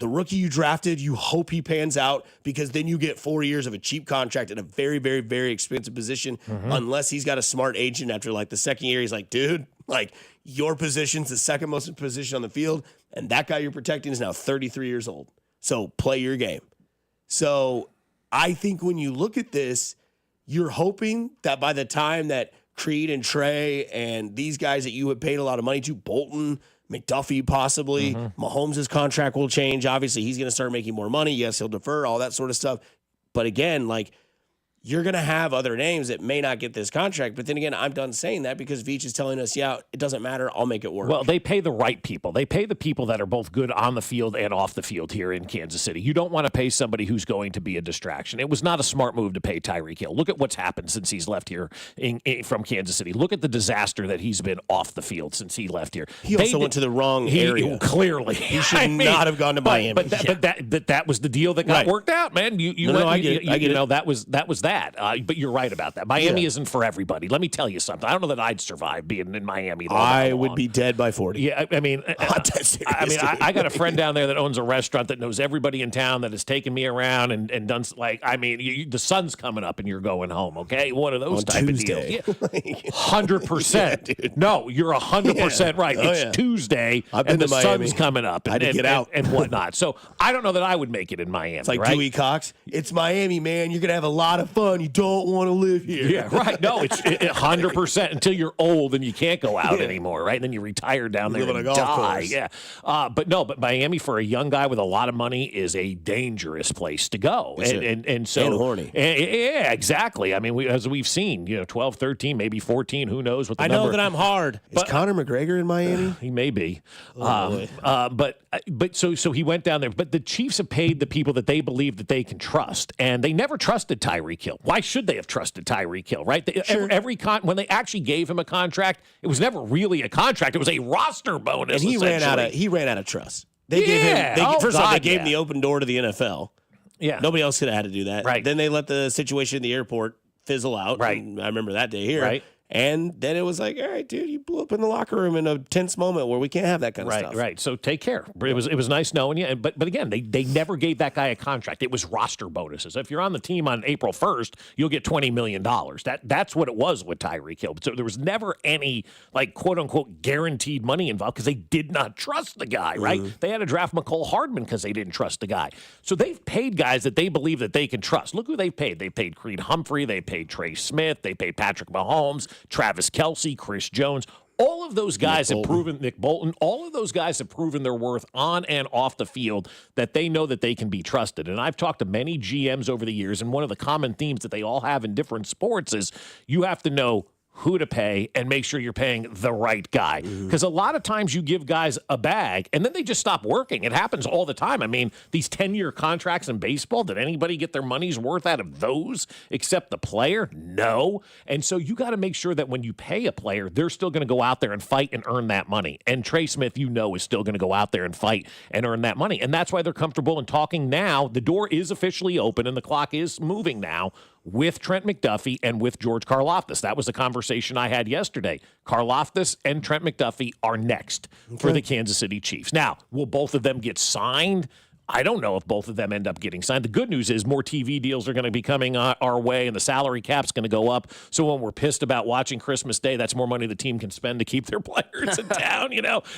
[SPEAKER 16] The rookie you drafted, you hope he pans out because then you get 4 years of a cheap contract at a very, very, very expensive position unless he's got a smart agent after like the second year. He's like, dude, like your position's the second most position on the field, and that guy you're protecting is now 33 years old. So play your game. So I think when you look at this, you're hoping that by the time that Creed and Trey and these guys that you have paid a lot of money to, Bolton, McDuffie possibly, Mahomes' contract will change. Obviously, he's going to start making more money. Yes, he'll defer, all that sort of stuff. But again, like, you're going to have other names that may not get this contract. But then again, I'm done saying that because Veach is telling us, yeah, it doesn't matter. I'll make it work.
[SPEAKER 18] Well, they pay the right people. They pay the people that are both good on the field and off the field here in Kansas City. You don't want to pay somebody who's going to be a distraction. It was not a smart move to pay Tyreek Hill. Look at what's happened since he's left here from Kansas City. Look at the disaster that he's been off the field since he left here.
[SPEAKER 16] He also went to the wrong area.
[SPEAKER 18] Clearly.
[SPEAKER 16] He should not have gone to Miami.
[SPEAKER 18] But that was the deal that got worked out, man.
[SPEAKER 16] I get it.
[SPEAKER 18] That was that. But you're right about that. Miami isn't for everybody. Let me tell you something. I don't know that I'd survive being in Miami.
[SPEAKER 16] I would be dead by 40.
[SPEAKER 18] Yeah, I mean, I got a friend down there that owns a restaurant that knows everybody in town that has taken me around and done the sun's coming up and you're going home. Okay, one of those
[SPEAKER 16] on
[SPEAKER 18] type
[SPEAKER 16] Tuesday.
[SPEAKER 18] of deals. 100%. No, you're 100% right. It's Tuesday and the sun's coming up.
[SPEAKER 16] I had to get out
[SPEAKER 18] and whatnot. So I don't know that I would make it in Miami.
[SPEAKER 16] It's like
[SPEAKER 18] right?
[SPEAKER 16] Dewey Cox. It's Miami, man. You're gonna have a lot of fun. You don't want to live here.
[SPEAKER 18] Yeah, right. No, it's 100% until you're old and you can't go out anymore, right? And then you retire down there and die. Yeah. But Miami for a young guy with a lot of money is a dangerous place to go. And
[SPEAKER 16] horny.
[SPEAKER 18] Yeah, exactly. I mean, as we've seen, 12, 13, maybe 14, who knows what the number.
[SPEAKER 16] I know that I'm hard. Is Conor McGregor in Miami?
[SPEAKER 18] He may be.
[SPEAKER 16] Oh,
[SPEAKER 18] but so he went down there. But the Chiefs have paid the people that they believe that they can trust, and they never trusted Tyreek Hill. Why should they have trusted Tyreek Hill, right? When they actually gave him a contract, it was never really a contract. It was a roster bonus.
[SPEAKER 16] And he ran out of trust. They gave him first of all, they gave him the open door to the NFL.
[SPEAKER 18] Yeah.
[SPEAKER 16] Nobody else could have had to do that.
[SPEAKER 18] Right.
[SPEAKER 16] Then they let the situation in the airport fizzle out.
[SPEAKER 18] Right.
[SPEAKER 16] And I remember that day here.
[SPEAKER 18] Right.
[SPEAKER 16] And then it was like, all right, dude, you blew up in the locker room in a tense moment where we can't have that kind of stuff.
[SPEAKER 18] Right. So take care. It was nice knowing you. But again, they never gave that guy a contract. It was roster bonuses. If you're on the team on April 1st, you'll get $20 million. That's what it was with Tyreek Hill. So there was never any quote unquote guaranteed money involved because they did not trust the guy. Right. They had to draft McCole Hardman because they didn't trust the guy. So they've paid guys that they believe that they can trust. Look who they've paid. They paid Creed Humphrey. They paid Trey Smith. They paid Patrick Mahomes, Travis Kelce, Chris Jones, All of those guys have proven, Nick Bolton, all of those guys have proven their worth on and off the field, that they know that they can be trusted. And I've talked to many GMs over the years, and one of the common themes that they all have in different sports is you have to know who to pay and make sure you're paying the right guy. Because a lot of times you give guys a bag and then they just stop working. It happens all the time. I mean, these 10-year contracts in baseball, did anybody get their money's worth out of those except the player? No. And so you got to make sure that when you pay a player, they're still going to go out there and fight and earn that money. And Trey Smith, is still going to go out there and fight and earn that money. And that's why they're comfortable in talking now. The door is officially open and the clock is moving now with Trent McDuffie and with George Karlaftis. That was the conversation I had yesterday. Karlaftis and Trent McDuffie are next for the Kansas City Chiefs. Now, will both of them get signed? I don't know if both of them end up getting signed. The good news is more TV deals are going to be coming our way, and the salary cap's going to go up. So when we're pissed about watching Christmas Day, that's more money the team can spend to keep their players in town.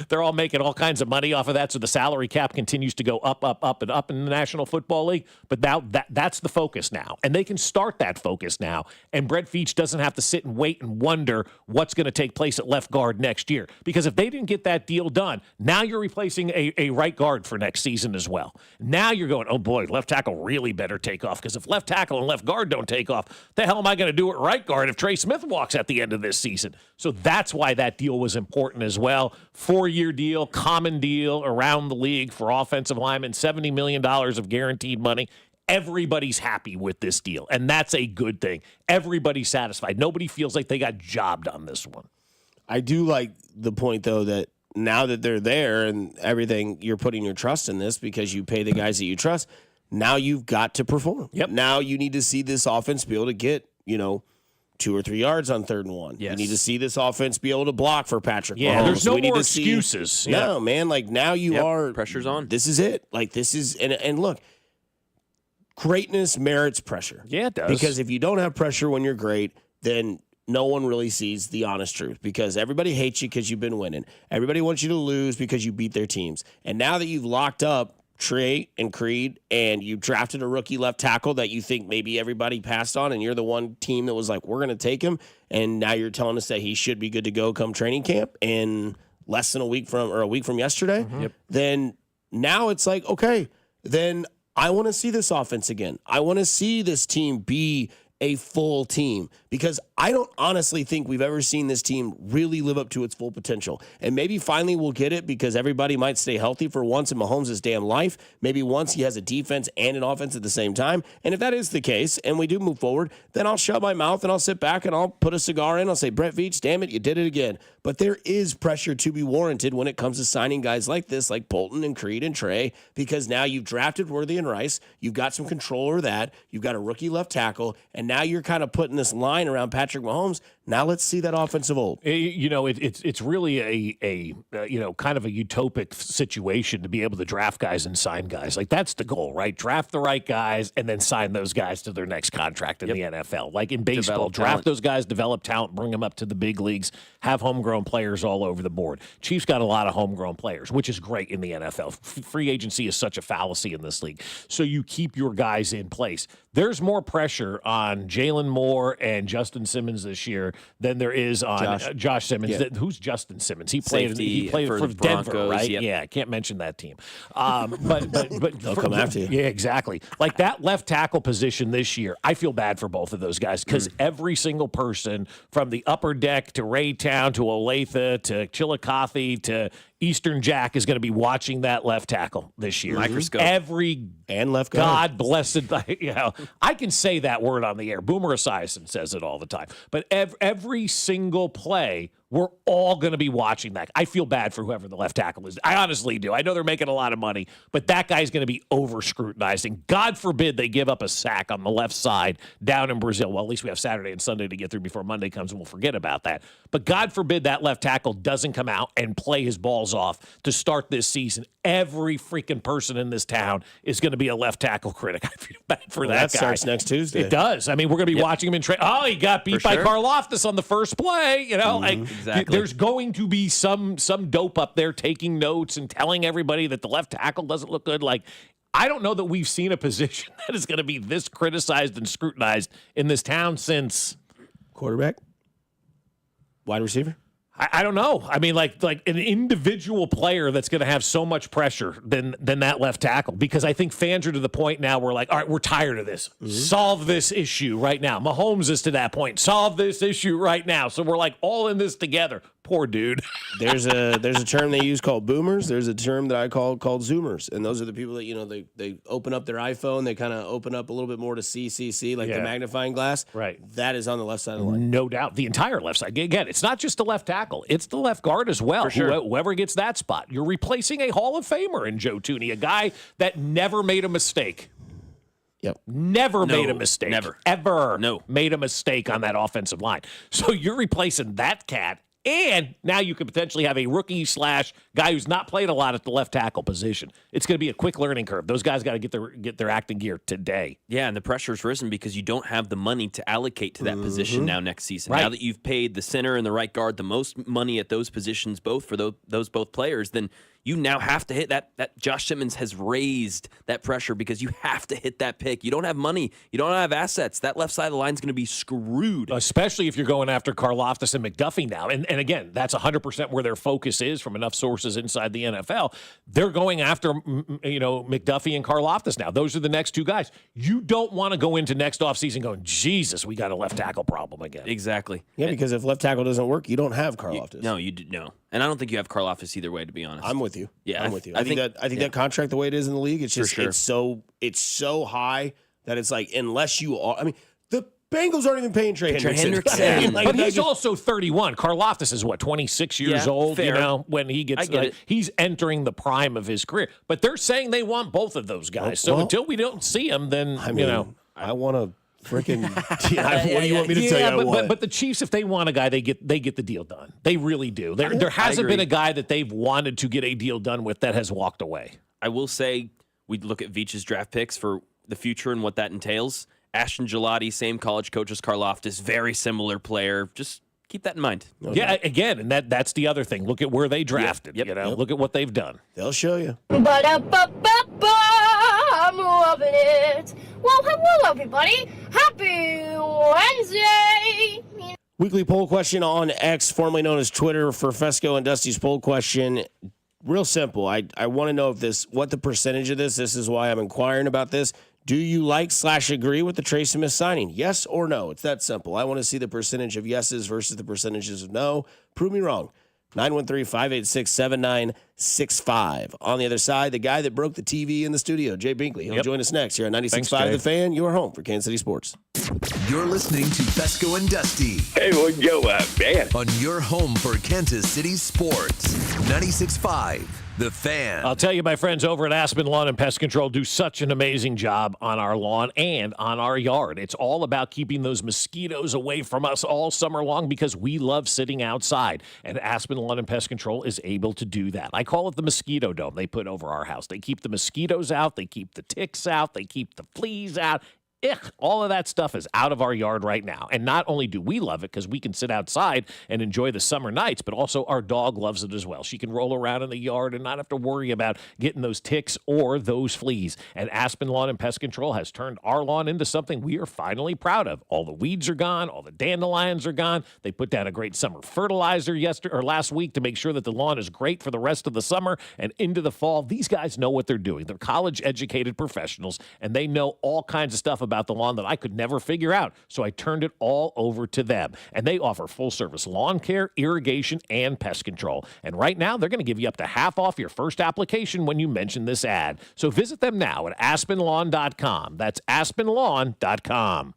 [SPEAKER 18] They're all making all kinds of money off of that. So the salary cap continues to go up, and up in the National Football League. But now that's the focus now, and they can start that focus now. And Brett Veach doesn't have to sit and wait and wonder what's going to take place at left guard next year. Because if they didn't get that deal done, now you're replacing a right guard for next season as well. Now you're going, oh boy, left tackle really better take off, because if left tackle and left guard don't take off, the hell am I going to do at right guard if Trey Smith walks at the end of this season? So that's why that deal was important as well. 4-year deal, common deal around the league for offensive linemen, $70 million of guaranteed money. Everybody's happy with this deal, and that's a good thing. Everybody's satisfied. Nobody feels like they got jobbed on this one.
[SPEAKER 16] I do like the point, though, that now that they're there and everything, you're putting your trust in this because you pay the guys that you trust. Now you've got to perform.
[SPEAKER 18] Yep.
[SPEAKER 16] Now you need to see this offense be able to get, 2 or 3 yards on 3rd and 1.
[SPEAKER 20] Yes.
[SPEAKER 16] You need to see this offense be able to block for Patrick Mahomes.
[SPEAKER 18] Yeah, there's no
[SPEAKER 16] we need
[SPEAKER 18] more
[SPEAKER 16] to see,
[SPEAKER 18] excuses.
[SPEAKER 16] No, man, now you are.
[SPEAKER 20] Pressure's on.
[SPEAKER 16] This is it. This is, and look, greatness merits pressure.
[SPEAKER 18] Yeah, it does.
[SPEAKER 16] Because if you don't have pressure when you're great, then no one really sees the honest truth, because everybody hates you because you've been winning. Everybody wants you to lose because you beat their teams. And now that you've locked up Trey and Creed and you drafted a rookie left tackle that you think maybe everybody passed on, and you're the one team that was like, we're going to take him, and now you're telling us that he should be good to go come training camp in less than a week from yesterday, then now it's like, okay, then I want to see this offense again. I want to see this team be a full team, because I don't honestly think we've ever seen this team really live up to its full potential. And maybe finally we'll get it because everybody might stay healthy for once in Mahomes' damn life. Maybe once he has a defense and an offense at the same time. And if that is the case and we do move forward, then I'll shut my mouth and I'll sit back and I'll put a cigar in. I'll say, Brett Veach, damn it, you did it again. But there is pressure to be warranted when it comes to signing guys like this, like Bolton and Creed and Trey, because now you've drafted Worthy and Rice. You've got some control over that. You've got a rookie left tackle. And now you're kind of putting this line around Patrick Mahomes. Now let's see that offensive old.
[SPEAKER 18] It's really a kind of a utopic situation to be able to draft guys and sign guys. Like, that's the goal, right? Draft the right guys and then sign those guys to their next contract in the NFL. Like in baseball, draft those guys, develop talent, bring them up to the big leagues, have homegrown players all over the board. Chiefs got a lot of homegrown players, which is great in the NFL. Free agency is such a fallacy in this league. So you keep your guys in place. There's more pressure on Jalen Moore and Justin Simmons this year than there is on Josh Simmons.
[SPEAKER 16] Yeah.
[SPEAKER 18] Who's Justin Simmons? He played
[SPEAKER 20] for
[SPEAKER 18] for
[SPEAKER 20] the
[SPEAKER 18] Denver,
[SPEAKER 20] Broncos,
[SPEAKER 18] right?
[SPEAKER 20] yep.
[SPEAKER 18] Yeah, I can't mention that team. But
[SPEAKER 16] they'll come after you.
[SPEAKER 18] Yeah, exactly. Like that left tackle position this year, I feel bad for both of those guys, because every single person from the upper deck to Raytown to Olathe to Chillicothe to Eastern Jack is going to be watching that left tackle this year.
[SPEAKER 20] Microscope.
[SPEAKER 18] Every
[SPEAKER 16] and left guard.
[SPEAKER 18] God blessed, I can say that word on the air. Boomer Esiason says it all the time. But every single play, we're all going to be watching that. I feel bad for whoever the left tackle is. I honestly do. I know they're making a lot of money, but that guy's going to be over-scrutinized. And God forbid they give up a sack on the left side down in Brazil. Well, at least we have Saturday and Sunday to get through before Monday comes, and we'll forget about that. But God forbid that left tackle doesn't come out and play his balls off to start this season. Every freaking person in this town is going to be a left tackle critic. I feel bad for that guy.
[SPEAKER 16] That starts next Tuesday.
[SPEAKER 18] It does. I mean, we're going to be watching him in training. Oh, he got beat by Karlaftis on the first play.
[SPEAKER 20] Exactly.
[SPEAKER 18] There's going to be some dope up there taking notes and telling everybody that the left tackle doesn't look good. Like, I don't know that we've seen a position that is going to be this criticized and scrutinized in this town since
[SPEAKER 16] quarterback, wide receiver.
[SPEAKER 18] I don't know. I mean, like an individual player that's going to have so much pressure than that left tackle, because I think fans are to the point now where like, all right, we're tired of this. Mm-hmm. Solve this issue right now. Mahomes is to that point. Solve this issue right now. So we're like all in this together. Poor dude.
[SPEAKER 16] There's a term they use called boomers. There's a term that I called zoomers, and those are the people that they open up their iPhone, they kind of open up a little bit more to CCC, like the magnifying glass.
[SPEAKER 18] Right.
[SPEAKER 16] That is on the left side of the line.
[SPEAKER 18] No doubt, the entire left side. Again, it's not just the left tackle; it's the left guard as well.
[SPEAKER 20] For sure.
[SPEAKER 18] Whoever gets that spot, you're replacing a Hall of Famer in Joe Thuney, a guy that never made a mistake.
[SPEAKER 16] Yep.
[SPEAKER 18] Never made a mistake.
[SPEAKER 20] Never.
[SPEAKER 18] Ever made a mistake on that offensive line. So you're replacing that cat. And now you could potentially have a rookie / guy who's not played a lot at the left tackle position. It's going to be a quick learning curve. Those guys got to get their acting gear today.
[SPEAKER 20] Yeah, and the pressure's risen because you don't have the money to allocate to that position now next season.
[SPEAKER 18] Right.
[SPEAKER 20] Now that you've paid the center and the right guard the most money at those positions, both for those both players, then you now have to hit that. Josh Simmons has raised that pressure because you have to hit that pick. You don't have money. You don't have assets. That left side of the line is going to be screwed.
[SPEAKER 18] Especially if you're going after Karlaftis and McDuffie now. And again, that's 100% where their focus is from enough sources inside the NFL. They're going after, McDuffie and Karlaftis now. Those are the next two guys. You don't want to go into next offseason going, Jesus, we got a left tackle problem again.
[SPEAKER 20] Exactly.
[SPEAKER 16] Yeah, because if left tackle doesn't work, you don't have Karlaftis.
[SPEAKER 20] No, you do no. And I don't think you have Karlaftis either way, to be honest.
[SPEAKER 16] I'm with you.
[SPEAKER 20] Yeah,
[SPEAKER 16] I'm with you. I think that contract, the way it is in the league, it's just it's so high that it's like, unless you are, I mean, the Bengals aren't even paying Trey Hendrickson.
[SPEAKER 18] But he's also 31. Karlaftis is 26 years old,
[SPEAKER 20] fair.
[SPEAKER 18] When he gets he's entering the prime of his career. But they're saying they want both of those guys. So until we don't see them, then
[SPEAKER 16] I want to freaking what do you want me to tell you?
[SPEAKER 18] But the Chiefs, if they want a guy, they get the deal done. They really do. There hasn't been a guy that they've wanted to get a deal done with that has walked away.
[SPEAKER 20] I will say we look at Veach's draft picks for the future and what that entails. Ashton Gelati, same college coach as Karlaftis, very similar player. Just keep that in mind.
[SPEAKER 18] Okay. Yeah, again, and that's the other thing. Look at where they drafted. Look at what they've done.
[SPEAKER 16] They'll show you.
[SPEAKER 12] I'm loving it. Well, hello, everybody. Happy Wednesday.
[SPEAKER 16] Weekly poll question on X, formerly known as Twitter, for Fescoe and Dusty's poll question. Real simple. I want to know what the percentage of this is why I'm inquiring about this. Do you like / agree with the Trey Smith signing? Yes or no? It's that simple. I want to see the percentage of yeses versus the percentages of no. Prove me wrong. 913-586-7965. On the other side, the guy that broke the TV in the studio, Jay Binkley. He'll join us next here on 96.5 The Fan, your home for Kansas City sports.
[SPEAKER 8] You're listening to Fescoe and Dusty.
[SPEAKER 3] Hey, what go up, man?
[SPEAKER 8] On your home for Kansas City sports. 96.5 The Fan.
[SPEAKER 18] I'll tell you, my friends over at Aspen Lawn and Pest Control do such an amazing job on our lawn and on our yard. It's all about keeping those mosquitoes away from us all summer long because we love sitting outside. And Aspen Lawn and Pest Control is able to do that. I call it the mosquito dome they put over our house. They keep the mosquitoes out. They keep the ticks out. They keep the fleas out. All of that stuff is out of our yard right now. And not only do we love it because we can sit outside and enjoy the summer nights, but also our dog loves it as well. She can roll around in the yard and not have to worry about getting those ticks or those fleas. And Aspen Lawn and Pest Control has turned our lawn into something we are finally proud of. All the weeds are gone. All the dandelions are gone. They put down a great summer fertilizer last week to make sure that the lawn is great for the rest of the summer and into the fall. These guys know what they're doing. They're college-educated professionals, and they know all kinds of stuff about the lawn that I could never figure out. So I turned it all over to them. And they offer full-service lawn care, irrigation, and pest control. And right now, they're going to give you up to half off your first application when you mention this ad. So visit them now at aspenlawn.com. That's aspenlawn.com.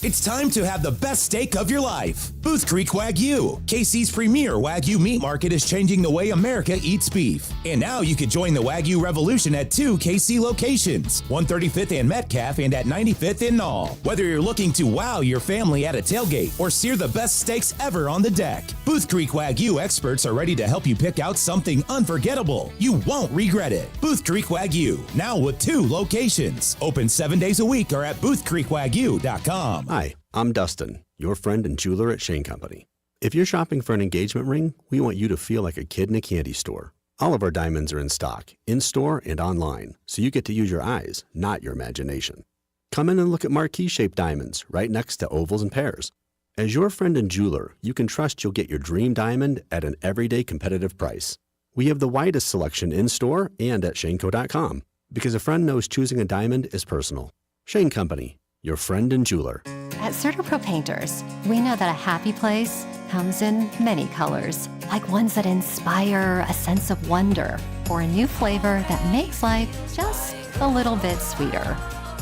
[SPEAKER 2] It's time to have the best steak of your life. Booth Creek Wagyu. KC's premier Wagyu meat market is changing the way America eats beef. And now you can join the Wagyu revolution at 2 KC locations, 135th and Metcalf and at 95th in Knoll. Whether you're looking to wow your family at a tailgate or sear the best steaks ever on the deck, Booth Creek Wagyu experts are ready to help you pick out something unforgettable. You won't regret it. Booth Creek Wagyu, now with 2 locations. Open 7 days a week or at boothcreekwagyu.com.
[SPEAKER 13] Hi, I'm Dustin, your friend and jeweler at Shane Company. If you're shopping for an engagement ring, we want you to feel like a kid in a candy store. All of our diamonds are in stock, in-store and online, so you get to use your eyes, not your imagination. Come in and look at marquee-shaped diamonds right next to ovals and pears. As your friend and jeweler, you can trust you'll get your dream diamond at an everyday competitive price. We have the widest selection in-store and at shaneco.com, because a friend knows choosing a diamond is personal. Shane Company, your friend and jeweler.
[SPEAKER 5] At CertaPro Painters, we know that a happy place comes in many colors, like ones that inspire a sense of wonder, or a new flavor that makes life just a little bit sweeter,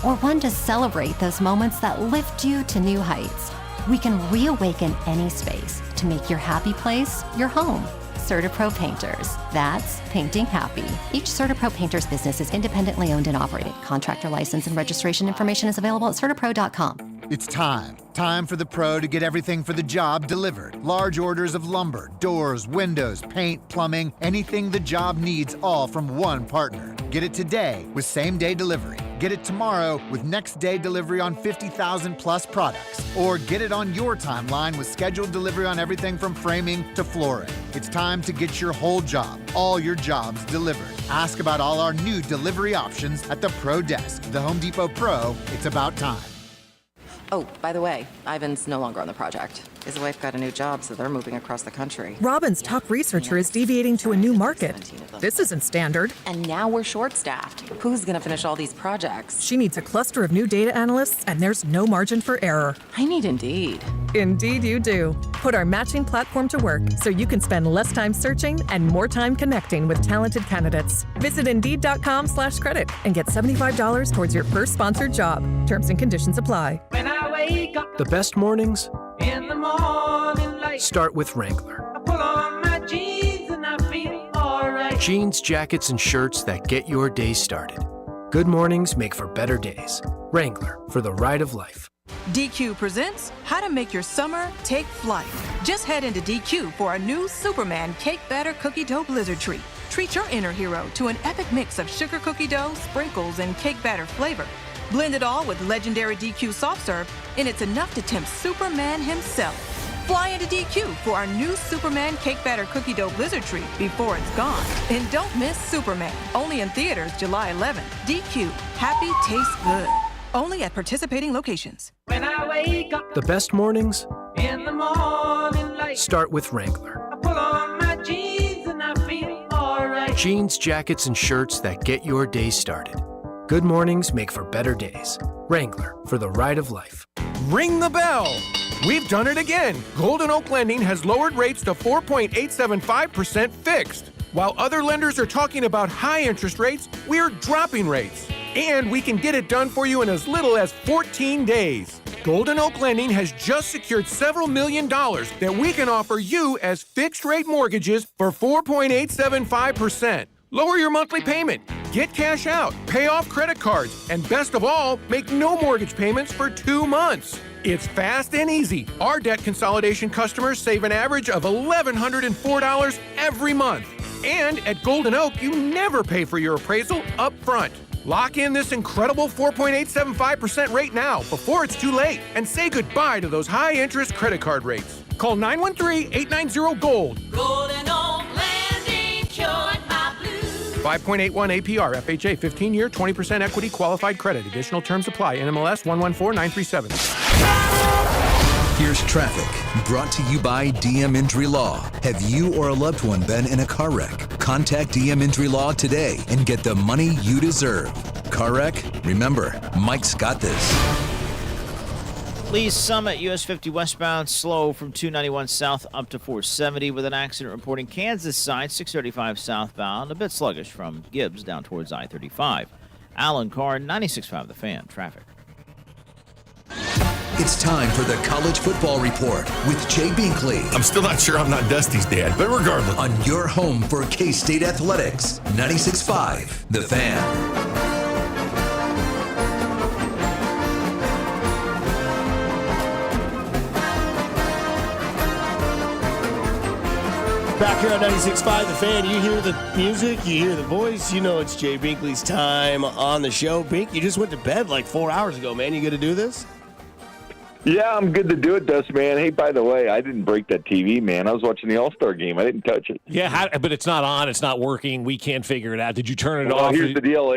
[SPEAKER 5] or one to celebrate those moments that lift you to new heights. We can reawaken any space to make your happy place your home. CertaPro Painters. That's painting happy. Each CertaPro Painters business is independently owned and operated. Contractor license and registration information is available at CertaPro.com.
[SPEAKER 7] It's time. Time for the pro to get everything for the job delivered. Large orders of lumber, doors, windows, paint, plumbing, anything the job needs, all from one partner. Get it today with same-day delivery. Get it tomorrow with next-day delivery on 50,000 plus products. Or get it on your timeline with scheduled delivery on everything from framing to flooring. It's time to get your whole job, all your jobs delivered. Ask about all our new delivery options at the Pro Desk. The Home Depot Pro, it's about time.
[SPEAKER 11] Oh, by the way, Ivan's no longer on the project. His wife got a new job, so they're moving across the country.
[SPEAKER 24] Robin's top researcher is deviating to a new market. This isn't standard.
[SPEAKER 11] And now we're short-staffed. Who's going to finish all these projects?
[SPEAKER 24] She needs a cluster of new data analysts, and there's no margin for error.
[SPEAKER 11] I need Indeed.
[SPEAKER 24] Indeed you do. Put our matching platform to work so you can spend less time searching and more time connecting with talented candidates. Visit Indeed.com/credit and get $75 towards your first sponsored job. Terms and conditions apply.
[SPEAKER 14] When I wake up
[SPEAKER 15] The best mornings
[SPEAKER 14] in the morning light,
[SPEAKER 15] start with Wrangler.
[SPEAKER 14] I pull on my jeans and I feel alright.
[SPEAKER 15] Jeans, jackets, and shirts that get your day started. Good mornings make for better days. Wrangler, for the ride of life.
[SPEAKER 1] DQ presents How to Make Your Summer Take Flight. Just head into DQ for a new Superman Cake Batter Cookie Dough Blizzard Treat. Treat your inner hero to an epic mix of sugar cookie dough, sprinkles, and cake batter flavor. Blend it all with legendary DQ soft serve, and it's enough to tempt Superman himself. Fly into DQ for our new Superman Cake Batter Cookie Dough Blizzard Treat before it's gone. And don't miss Superman, only in theaters July 11th. DQ, happy tastes good. Only at participating locations.
[SPEAKER 14] When I wake up
[SPEAKER 15] The best mornings
[SPEAKER 14] in the morning light,
[SPEAKER 15] start with Wrangler.
[SPEAKER 14] I pull on my jeans and I feel alright.
[SPEAKER 15] Jeans, jackets, and shirts that get your day started. Good mornings make for better days. Wrangler, for the ride of life.
[SPEAKER 25] Ring the bell! We've done it again. Golden Oak Lending has lowered rates to 4.875% fixed. While other lenders are talking about high interest rates, we're dropping rates. And we can get it done for you in as little as 14 days. Golden Oak Lending has just secured several $1 million that we can offer you as fixed-rate mortgages for 4.875%. Lower your monthly payment, get cash out, pay off credit cards, and best of all, make no mortgage payments for 2 months. It's fast and easy. Our debt consolidation customers save an average of $1,104 every month. And at Golden Oak, you never pay for your appraisal up front. Lock in this incredible 4.875% rate now before it's too late and say goodbye to those high-interest credit card rates. Call 913-890-GOLD.
[SPEAKER 14] Golden Oak Landing cured my blues.
[SPEAKER 25] 5.81 APR, FHA, 15-year, 20% equity, qualified credit. Additional terms apply. NMLS 114937.
[SPEAKER 8] Here's traffic, brought to you by DM Injury Law. Have you or a loved one been in a car wreck? Contact DM Injury Law today and get the money you deserve. Car wreck? Remember, Mike's got this.
[SPEAKER 23] Lee's Summit, US 50 westbound, slow from 291 south up to 470 with an accident reporting Kansas side, 635 southbound, a bit sluggish from Gibbs down towards I-35. Alan Carr, 96.5 The Fan, traffic.
[SPEAKER 8] It's time for the College Football Report with Jay Binkley.
[SPEAKER 4] I'm still not sure I'm not Dusty's dad, but regardless.
[SPEAKER 8] On your home for K-State Athletics, 96.5 The Fan.
[SPEAKER 16] Back here on 96.5 The Fan, you hear the music, you hear the voice, you know it's Jay Binkley's time on the show. Bink, you just went to bed like 4 hours ago, man. You going to do this?
[SPEAKER 6] Yeah, I'm good to do it, Dust, man. Hey, by the way, I didn't break that TV, man. I was watching the All-Star game. I didn't touch it.
[SPEAKER 18] Yeah, but it's not on. It's not working. We can't figure it out. Did you turn it off?
[SPEAKER 6] Here's the deal.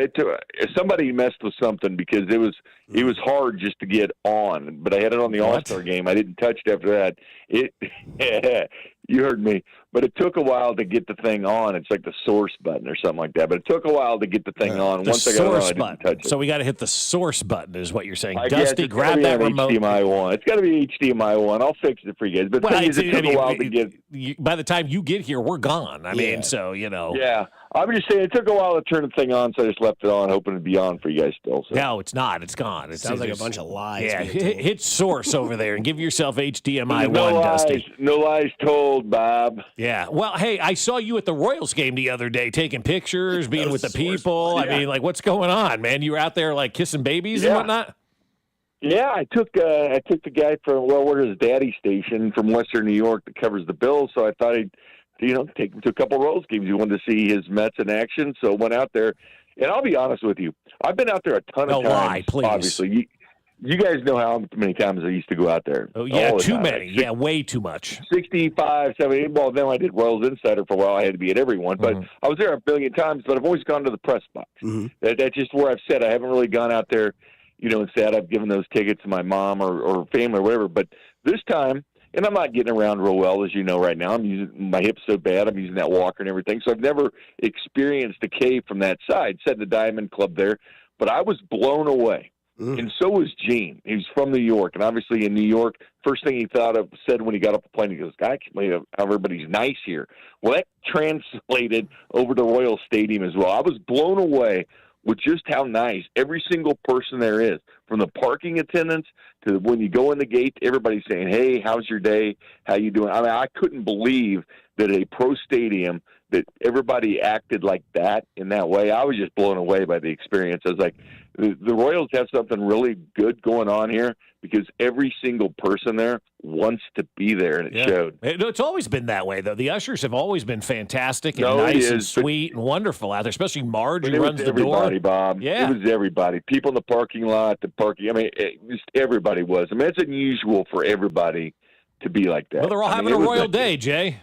[SPEAKER 6] Somebody messed with something because it was hard just to get on. But I had it on the All-Star game. I didn't touch it after that. You heard me. But it took a while to get the thing on. It's like the source button or something like that. But it took a while to get the thing on. Once I got it on, I didn't touch it.
[SPEAKER 18] So we got to hit the source button is what you're saying.
[SPEAKER 6] I
[SPEAKER 18] Dusty, grab that remote.
[SPEAKER 6] HDMI 1. It's got to be HDMI 1. I'll fix it for you guys. But the thing is, it took a while to get.
[SPEAKER 18] By the time you get here, we're gone. I mean, so, you know.
[SPEAKER 6] Yeah. I'm just saying it took a while to turn the thing on, so I just left it on, hoping it'd be on for you guys still. So.
[SPEAKER 18] No, it's not. It's gone. It
[SPEAKER 16] sounds like a bunch of lies.
[SPEAKER 18] Yeah, hit source over there and give yourself HDMI 1,
[SPEAKER 6] lies,
[SPEAKER 18] Dusty.
[SPEAKER 6] No lies told, Bob.
[SPEAKER 18] Yeah. Well, hey, I saw you at the Royals game the other day taking pictures, being with the people. Yeah. I mean, like, what's going on, man? You were out there, like, kissing babies and whatnot?
[SPEAKER 6] Yeah, I took the guy from, where's his daddy station from Western New York that covers the Bills, so I thought I'd take him to a couple of Royals games. He wanted to see his Mets in action, so went out there. And I'll be honest with you, I've been out there a ton of times.
[SPEAKER 18] Lie, please.
[SPEAKER 6] Obviously, you guys know how many times I used to go out there.
[SPEAKER 18] Oh, yeah, too many. Yeah, way too much.
[SPEAKER 6] 65, 70. Well, then I did Royals Insider for a while. I had to be at every one. But I was there a billion times, but I've always gone to the press box. That's just where I've said I haven't really gone out there, and said I've given those tickets to my mom or family or whatever. But this time, and I'm not getting around real well, as you know, right now. I'm using my hips so bad. I'm using that walker and everything. So I've never experienced the cave from that side. Sat in the Diamond Club there, but I was blown away. And so was Gene. He was from New York, and obviously in New York, first thing he said when he got off the plane, he goes, "God, everybody's nice here." Well, that translated over to Royal Stadium as well. I was blown away with just how nice every single person there is, from the parking attendants to when you go in the gate, everybody's saying, "Hey, how's your day? How you doing?" I mean, I couldn't believe that a pro stadium that everybody acted like that in that way. I was just blown away by the experience. I was like, the Royals have something really good going on here because every single person there wants to be there, and it showed.
[SPEAKER 18] It's always been that way, though. The ushers have always been fantastic and nice and sweet and wonderful out there, especially Marge, who runs the door.
[SPEAKER 6] Everybody, Bob.
[SPEAKER 18] Yeah.
[SPEAKER 6] It was everybody. People in the parking lot, I mean, just everybody was. I mean, it's unusual for everybody to be like that.
[SPEAKER 18] Well, they're all having a royal day, Jay.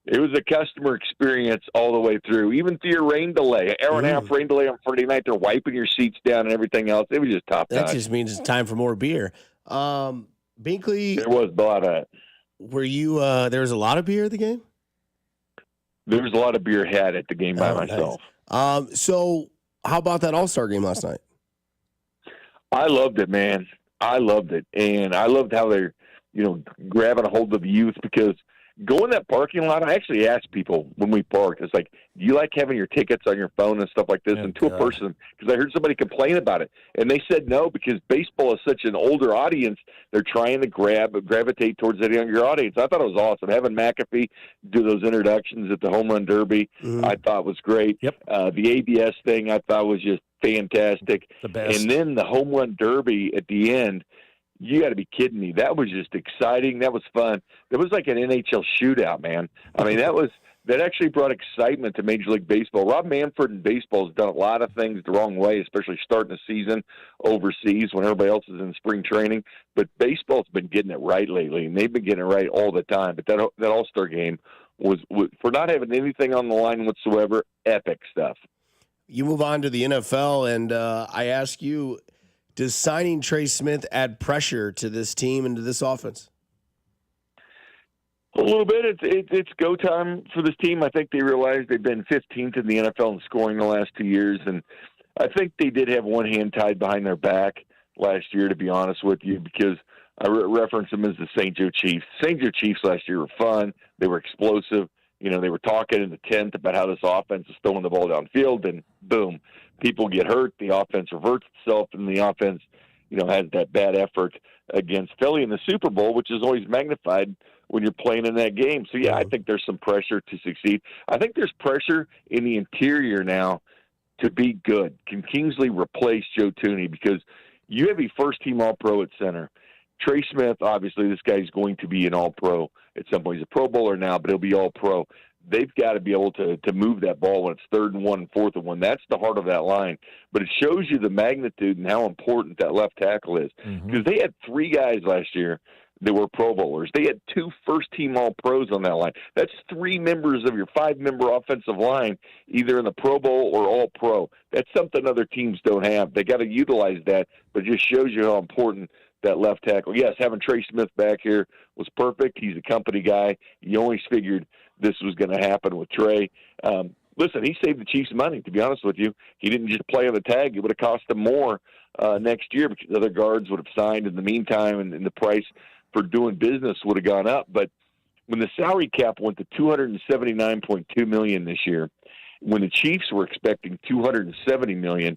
[SPEAKER 6] It was a customer experience all the way through, even through your rain delay. An hour and a half rain delay on Friday night. They're wiping your seats down and everything else. It was just top notch.
[SPEAKER 16] That just means it's time for more beer. Binkley,
[SPEAKER 6] there was a lot of that.
[SPEAKER 16] Were you? There was a lot of beer at the game.
[SPEAKER 6] There was a lot of beer had at the game by myself.
[SPEAKER 16] Nice. So how about that All-Star game last night?
[SPEAKER 6] I loved it, man. I loved it, and I loved how they're grabbing a hold of the youth because. Go in that parking lot. I actually asked people when we parked, it's like, do you like having your tickets on your phone and stuff like this? And to a person, because I heard somebody complain about it. And they said no, because baseball is such an older audience. They're trying to gravitate towards that younger audience. I thought it was awesome. Having McAfee do those introductions at the Home Run Derby, I thought was great.
[SPEAKER 18] Yep.
[SPEAKER 6] The ABS thing I thought was just fantastic.
[SPEAKER 18] The best.
[SPEAKER 6] And then the Home Run Derby at the end, you got to be kidding me. That was just exciting. That was fun. That was like an NHL shootout, man. I mean, that actually brought excitement to Major League Baseball. Rob Manfred in baseball has done a lot of things the wrong way, especially starting the season overseas when everybody else is in spring training. But baseball's been getting it right lately, and they've been getting it right all the time. But that All-Star game was for not having anything on the line whatsoever, epic stuff.
[SPEAKER 16] You move on to the NFL, and I ask you, does signing Trey Smith add pressure to this team and to this offense?
[SPEAKER 6] A little bit. It's go time for this team. I think they realized they've been 15th in the NFL in scoring the last 2 years, and I think they did have one hand tied behind their back last year, to be honest with you, because I reference them as the St. Joe Chiefs. St. Joe Chiefs last year were fun. They were explosive. They were talking in the 10th about how this offense is throwing the ball downfield, and boom, people get hurt. The offense reverts itself, and the offense, has that bad effort against Philly in the Super Bowl, which is always magnified when you're playing in that game. So, yeah, I think there's some pressure to succeed. I think there's pressure in the interior now to be good. Can Kingsley replace Joe Thuney? Because you have a first-team All-Pro at center. Trey Smith, obviously, this guy's going to be an All-Pro at some point. He's a Pro Bowler now, but he'll be All-Pro. they've got to be able to move that ball when it's 3rd and 1 and 4th and 1. That's the heart of that line. But it shows you the magnitude and how important that left tackle is. Because they had 3 guys last year that were Pro Bowlers. They had 2 first-team All-Pros on that line. That's 3 members of your 5-member offensive line, either in the Pro Bowl or All-Pro. That's something other teams don't have. They got to utilize that, but it just shows you how important that left tackle. Yes, having Trey Smith back here was perfect. He's a company guy. You always figured this was going to happen with Trey. Listen, he saved the Chiefs money, to be honest with you. He didn't just play on the tag. It would have cost them more next year because other guards would have signed in the meantime, and the price for doing business would have gone up. But when the salary cap went to $279.2 million this year, when the Chiefs were expecting $270 million,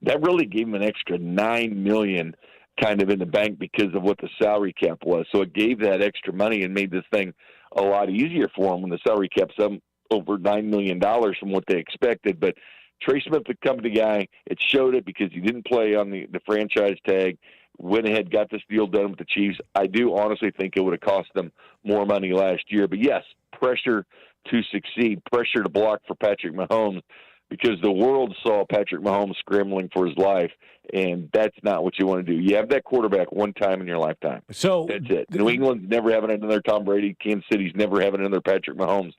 [SPEAKER 6] that really gave them an extra $9 million kind of in the bank because of what the salary cap was. So it gave that extra money and made this thing a lot easier for them when the salary cap's up over $9 million from what they expected. But Trey Smith, the company guy, it showed it because he didn't play on the franchise tag, went ahead, got this deal done with the Chiefs. I do honestly think it would have cost them more money last year. But, yes, pressure to succeed, pressure to block for Patrick Mahomes, because the world saw Patrick Mahomes scrambling for his life, and that's not what you want to do. You have that quarterback one time in your lifetime.
[SPEAKER 18] So
[SPEAKER 6] that's it. New England's never having another Tom Brady. Kansas City's never having another Patrick Mahomes.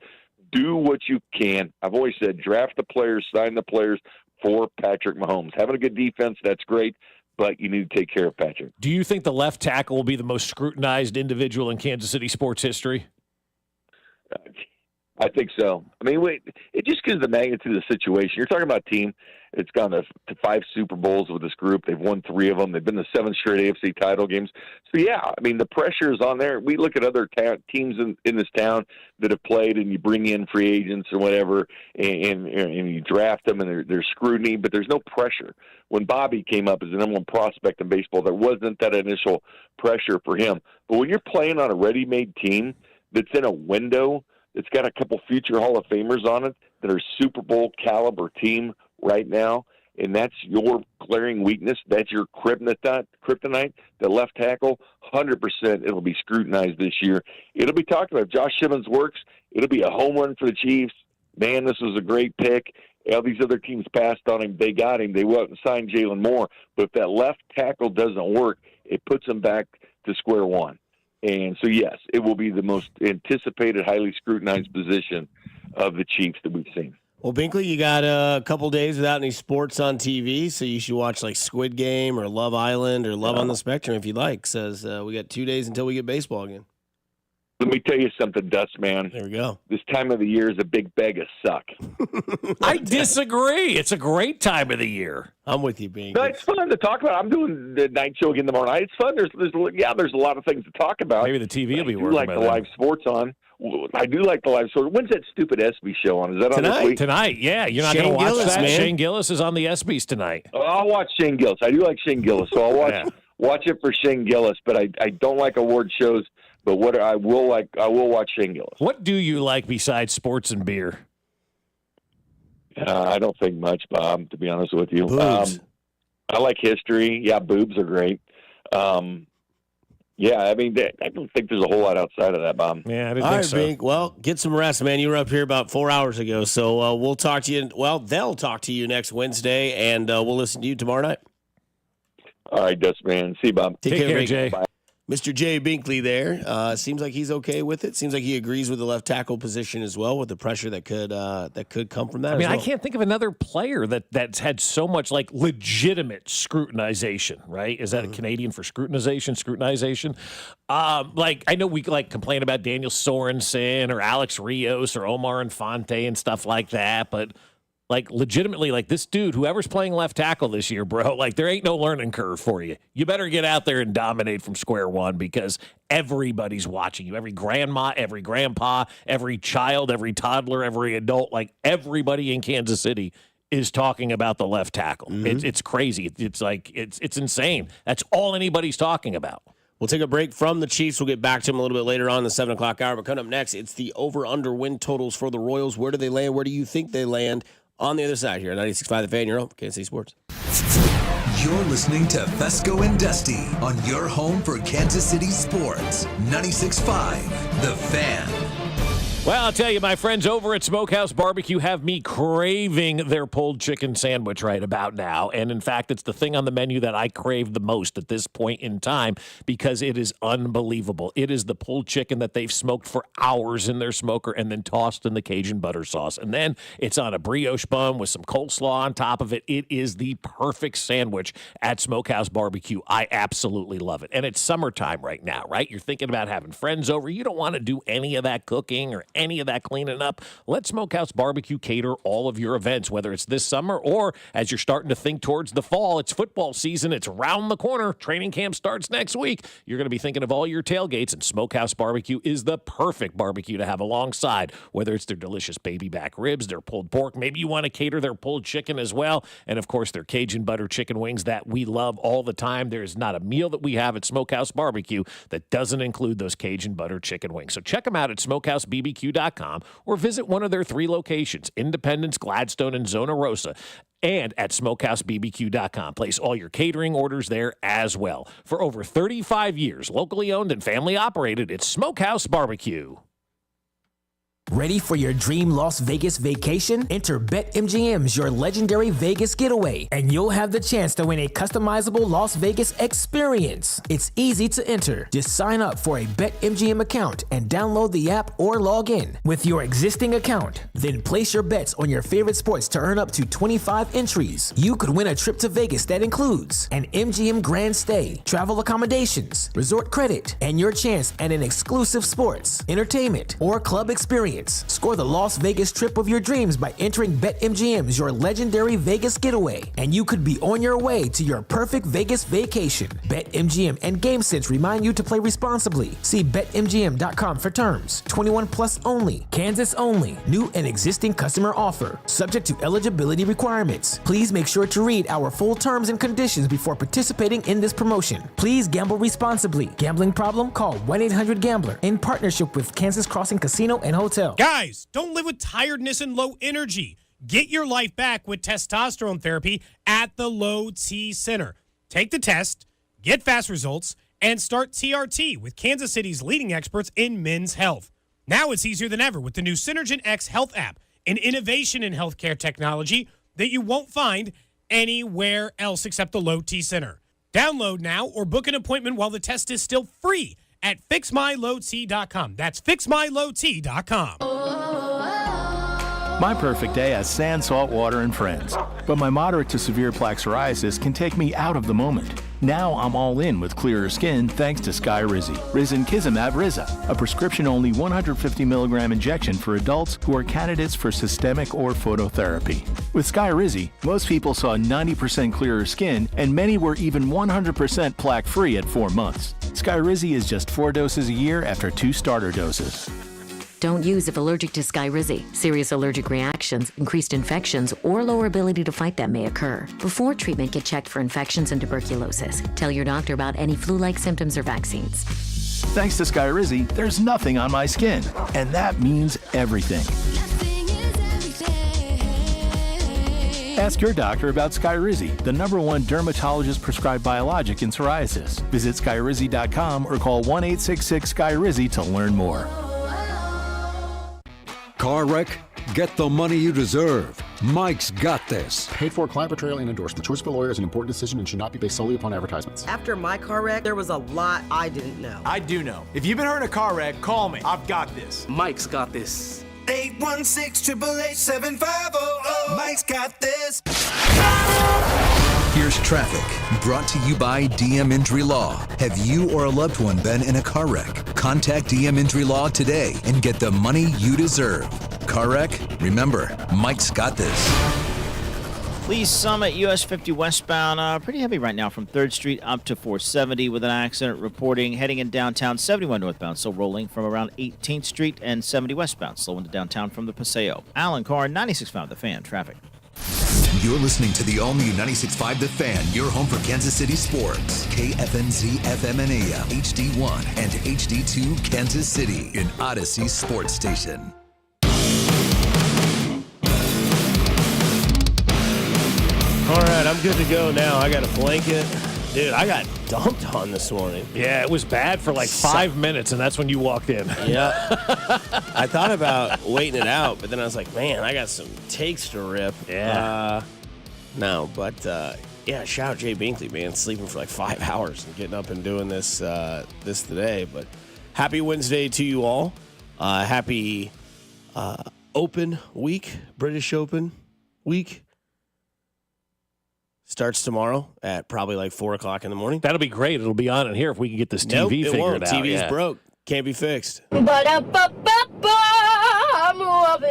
[SPEAKER 6] Do what you can. I've always said draft the players, sign the players for Patrick Mahomes. Having a good defense, that's great, but you need to take care of Patrick.
[SPEAKER 18] Do you think the left tackle will be the most scrutinized individual in Kansas City sports history?
[SPEAKER 6] I think so. I mean, it just gives the magnitude of the situation. You're talking about a team that's gone to 5 Super Bowls with this group. They've won 3 of them. They've been to 7 straight AFC title games. So, yeah, I mean, the pressure is on there. We look at other teams in this town that have played, and you bring in free agents or whatever, and you draft them, and there's scrutiny, but there's no pressure. When Bobby came up as the number 1 prospect in baseball, there wasn't that initial pressure for him. But when you're playing on a ready-made team that's in a window, it's got a couple future Hall of Famers on it that are Super Bowl caliber team right now, and that's your glaring weakness. That's your kryptonite, the left tackle. 100% it'll be scrutinized this year. It'll be talked about. If Josh Simmons works, it'll be a home run for the Chiefs. Man, this was a great pick. All these other teams passed on him. They got him. They went and signed Jalen Moore. But if that left tackle doesn't work, it puts them back to square one. And so, yes, it will be the most anticipated, highly scrutinized position of the Chiefs that we've seen.
[SPEAKER 16] Well, Binkley, you got a couple days without any sports on TV, so you should watch like Squid Game or Love Island or Love on the Spectrum if you'd like. Says we got 2 days until we get baseball again.
[SPEAKER 6] Let me tell you something, Dust Man.
[SPEAKER 16] There we go.
[SPEAKER 6] This time of the year is a big bag of suck.
[SPEAKER 18] I disagree. It's a great time of the year.
[SPEAKER 16] I'm with you, Binkley.
[SPEAKER 6] No, it's fun to talk about. I'm doing the night show again tomorrow night. It's fun. There's a lot of things to talk about.
[SPEAKER 18] Maybe the TV will be working.
[SPEAKER 6] I do like the live sports on. I do like the live sports. When's that stupid ESPY show on? Is that on this week?
[SPEAKER 18] Tonight, yeah. You're not going to watch that? Man. Shane Gillis is on the ESPYs tonight.
[SPEAKER 6] Oh, I'll watch Shane Gillis. I do like Shane Gillis, so I'll watch it for Shane Gillis. But I don't like award shows. But what I will watch Shane Gillis.
[SPEAKER 18] What do you like besides sports and beer?
[SPEAKER 6] I don't think much, Bob, to be honest with you.
[SPEAKER 16] Boobs.
[SPEAKER 6] I like history. Yeah, boobs are great. Yeah, I mean, I don't think there's a whole lot outside of that, Bob.
[SPEAKER 18] Yeah, I didn't
[SPEAKER 16] All
[SPEAKER 18] think
[SPEAKER 16] right,
[SPEAKER 18] so.
[SPEAKER 16] Bink. Well, get some rest, man. You were up here about 4 hours ago, so we'll talk to you. Well, they'll talk to you next Wednesday, and we'll listen to you tomorrow night.
[SPEAKER 6] All right, Dust Man. See you, Bob.
[SPEAKER 16] Take care, Bink.
[SPEAKER 18] Jay.
[SPEAKER 6] Bye.
[SPEAKER 16] Mr. Jay Binkley there. Seems like he's okay with it. Seems like he agrees with the left tackle position as well, with the pressure that could come from that.
[SPEAKER 18] I mean,
[SPEAKER 16] as well.
[SPEAKER 18] I can't think of another player that's had so much like legitimate scrutinization, right? Is that a Canadian for scrutinization? Like I know we like complain about Daniel Sorensen or Alex Rios or Omar Infante and stuff like that, but like legitimately, like this dude, whoever's playing left tackle this year, bro, like there ain't no learning curve for you. You better get out there and dominate from square one because everybody's watching you. Every grandma, every grandpa, every child, every toddler, every adult, like everybody in Kansas City is talking about the left tackle.
[SPEAKER 16] Mm-hmm.
[SPEAKER 18] It's crazy. It's like it's insane. That's all anybody's talking about.
[SPEAKER 16] We'll take a break from the Chiefs. We'll get back to them a little bit later on in the 7 o'clock hour. But coming up next, it's the over-under win totals for the Royals. Where do they land? Where do you think they land? On the other side here, 96.5 The Fan, your home, Kansas City Sports.
[SPEAKER 8] You're listening to Fescoe and Dusty on your home for Kansas City sports. 96.5 The Fan.
[SPEAKER 18] Well, I'll tell you, my friends over at Smokehouse Barbecue have me craving their pulled chicken sandwich right about now. And in fact, it's the thing on the menu that I crave the most at this point in time because it is unbelievable. It is the pulled chicken that they've smoked for hours in their smoker and then tossed in the Cajun butter sauce. And then it's on a brioche bun with some coleslaw on top of it. It is the perfect sandwich at Smokehouse Barbecue. I absolutely love it. And it's summertime right now, right? You're thinking about having friends over. You don't want to do any of that cooking or any of that cleaning up. Let Smokehouse Barbecue cater all of your events, whether it's this summer or as you're starting to think towards the fall. It's football season. It's around the corner. Training camp starts next week. You're going to be thinking of all your tailgates, and Smokehouse Barbecue is the perfect barbecue to have alongside, whether it's their delicious baby back ribs, their pulled pork. Maybe you want to cater their pulled chicken as well, and of course their Cajun butter chicken wings that we love all the time. There is not a meal that we have at Smokehouse Barbecue that doesn't include those Cajun butter chicken wings. So check them out at smokehousebbq.com or visit one of their 3 locations, Independence, Gladstone, and Zona Rosa, and at smokehousebbq.com. Place all your catering orders there as well. For over 35 years, locally owned and family operated, it's Smokehouse Barbecue.
[SPEAKER 9] Ready for your dream Las Vegas vacation? Enter BetMGM's Your Legendary Vegas Getaway, and you'll have the chance to win a customizable Las Vegas experience. It's easy to enter. Just sign up for a BetMGM account and download the app or log in with your existing account. Then place your bets on your favorite sports to earn up to 25 entries. You could win a trip to Vegas that includes an MGM Grand Stay, travel accommodations, resort credit, and your chance at an exclusive sports, entertainment, or club experience. Score the Las Vegas trip of your dreams by entering BetMGM's Your Legendary Vegas Getaway, and you could be on your way to your perfect Vegas vacation. BetMGM and GameSense remind you to play responsibly. See BetMGM.com for terms. 21 plus only. Kansas only. New and existing customer offer. Subject to eligibility requirements. Please make sure to read our full terms and conditions before participating in this promotion. Please gamble responsibly. Gambling problem? Call 1-800-GAMBLER in partnership with Kansas Crossing Casino and Hotel.
[SPEAKER 17] Guys, don't live with tiredness and low energy. Get your life back with testosterone therapy at the Low T Center. Take the test, get fast results, and start TRT with Kansas City's leading experts in men's health. Now it's easier than ever with the new Synergen X Health app, an innovation in healthcare technology that you won't find anywhere else except the Low T Center. Download now or book an appointment while the test is still free at fixmylowt.com. That's fixmylowt.com.
[SPEAKER 19] My perfect day has sand, salt water, and friends. But my moderate to severe plaque psoriasis can take me out of the moment. Now I'm all in with clearer skin thanks to Skyrizi. Risankizumab Riza, a prescription-only 150 milligram injection for adults who are candidates for systemic or phototherapy. With Skyrizi, most people saw 90% clearer skin, and many were even 100% plaque-free at 4 months. Skyrizi is just 4 doses a year after 2 starter doses.
[SPEAKER 21] Don't use if allergic to Skyrizi. Serious allergic reactions, increased infections, or lower ability to fight them may occur. Before treatment, get checked for infections and tuberculosis. Tell your doctor about any flu-like symptoms or vaccines.
[SPEAKER 19] Thanks to Skyrizi, there's nothing on my skin, and that means everything. Ask your doctor about Skyrizi, the #1 dermatologist-prescribed biologic in psoriasis. Visit Skyrizi.com or call 1-866-SKYRIZI to learn more.
[SPEAKER 22] Car wreck? Get the money you deserve. Mike's got this.
[SPEAKER 26] Paid for client portrayal and endorsement. Choice of a lawyer is an important decision and should not be based solely upon advertisements.
[SPEAKER 27] After my car wreck, there was a lot I didn't know.
[SPEAKER 28] I do know. If you've been hurt in a car wreck, call me. I've got this.
[SPEAKER 29] Mike's got this.
[SPEAKER 30] 816-888-7500. Mike's got this.
[SPEAKER 8] Here's traffic, brought to you by DM Injury Law. Have you or a loved one been in a car wreck? Contact DM Injury Law today and get the money you deserve. Car wreck? Remember, Mike's got this.
[SPEAKER 23] Lee Summit, US 50 westbound, pretty heavy right now from 3rd Street up to 470 with an accident reporting. Heading in downtown, 71 northbound, still rolling from around 18th Street, and 70 westbound, slow into downtown from the Paseo. Alan Carr, 96.5 The Fan, traffic.
[SPEAKER 8] You're listening to the all-new 96.5 The Fan, your home for Kansas City sports. KFNZ FM and AM, HD1 and HD2 Kansas City, an Odyssey sports station.
[SPEAKER 16] All right, I'm good to go now. I got a blanket. Dude, I got dumped on this morning.
[SPEAKER 18] Yeah, it was bad for like 5 minutes, and that's when you walked in.
[SPEAKER 16] Yeah. I thought about waiting it out, but then I was like, man, I got some takes to rip.
[SPEAKER 18] Yeah.
[SPEAKER 16] No, but shout out Jay Binkley, man, sleeping for like 5 hours and getting up and doing this today. But happy Wednesday to you all. Happy Open week, British Open week. Starts tomorrow at probably like 4 o'clock in the morning.
[SPEAKER 18] That'll be great. It'll be on in here if we can get this TV figured out.
[SPEAKER 16] TV's broke. Can't be fixed.
[SPEAKER 2] I'm loving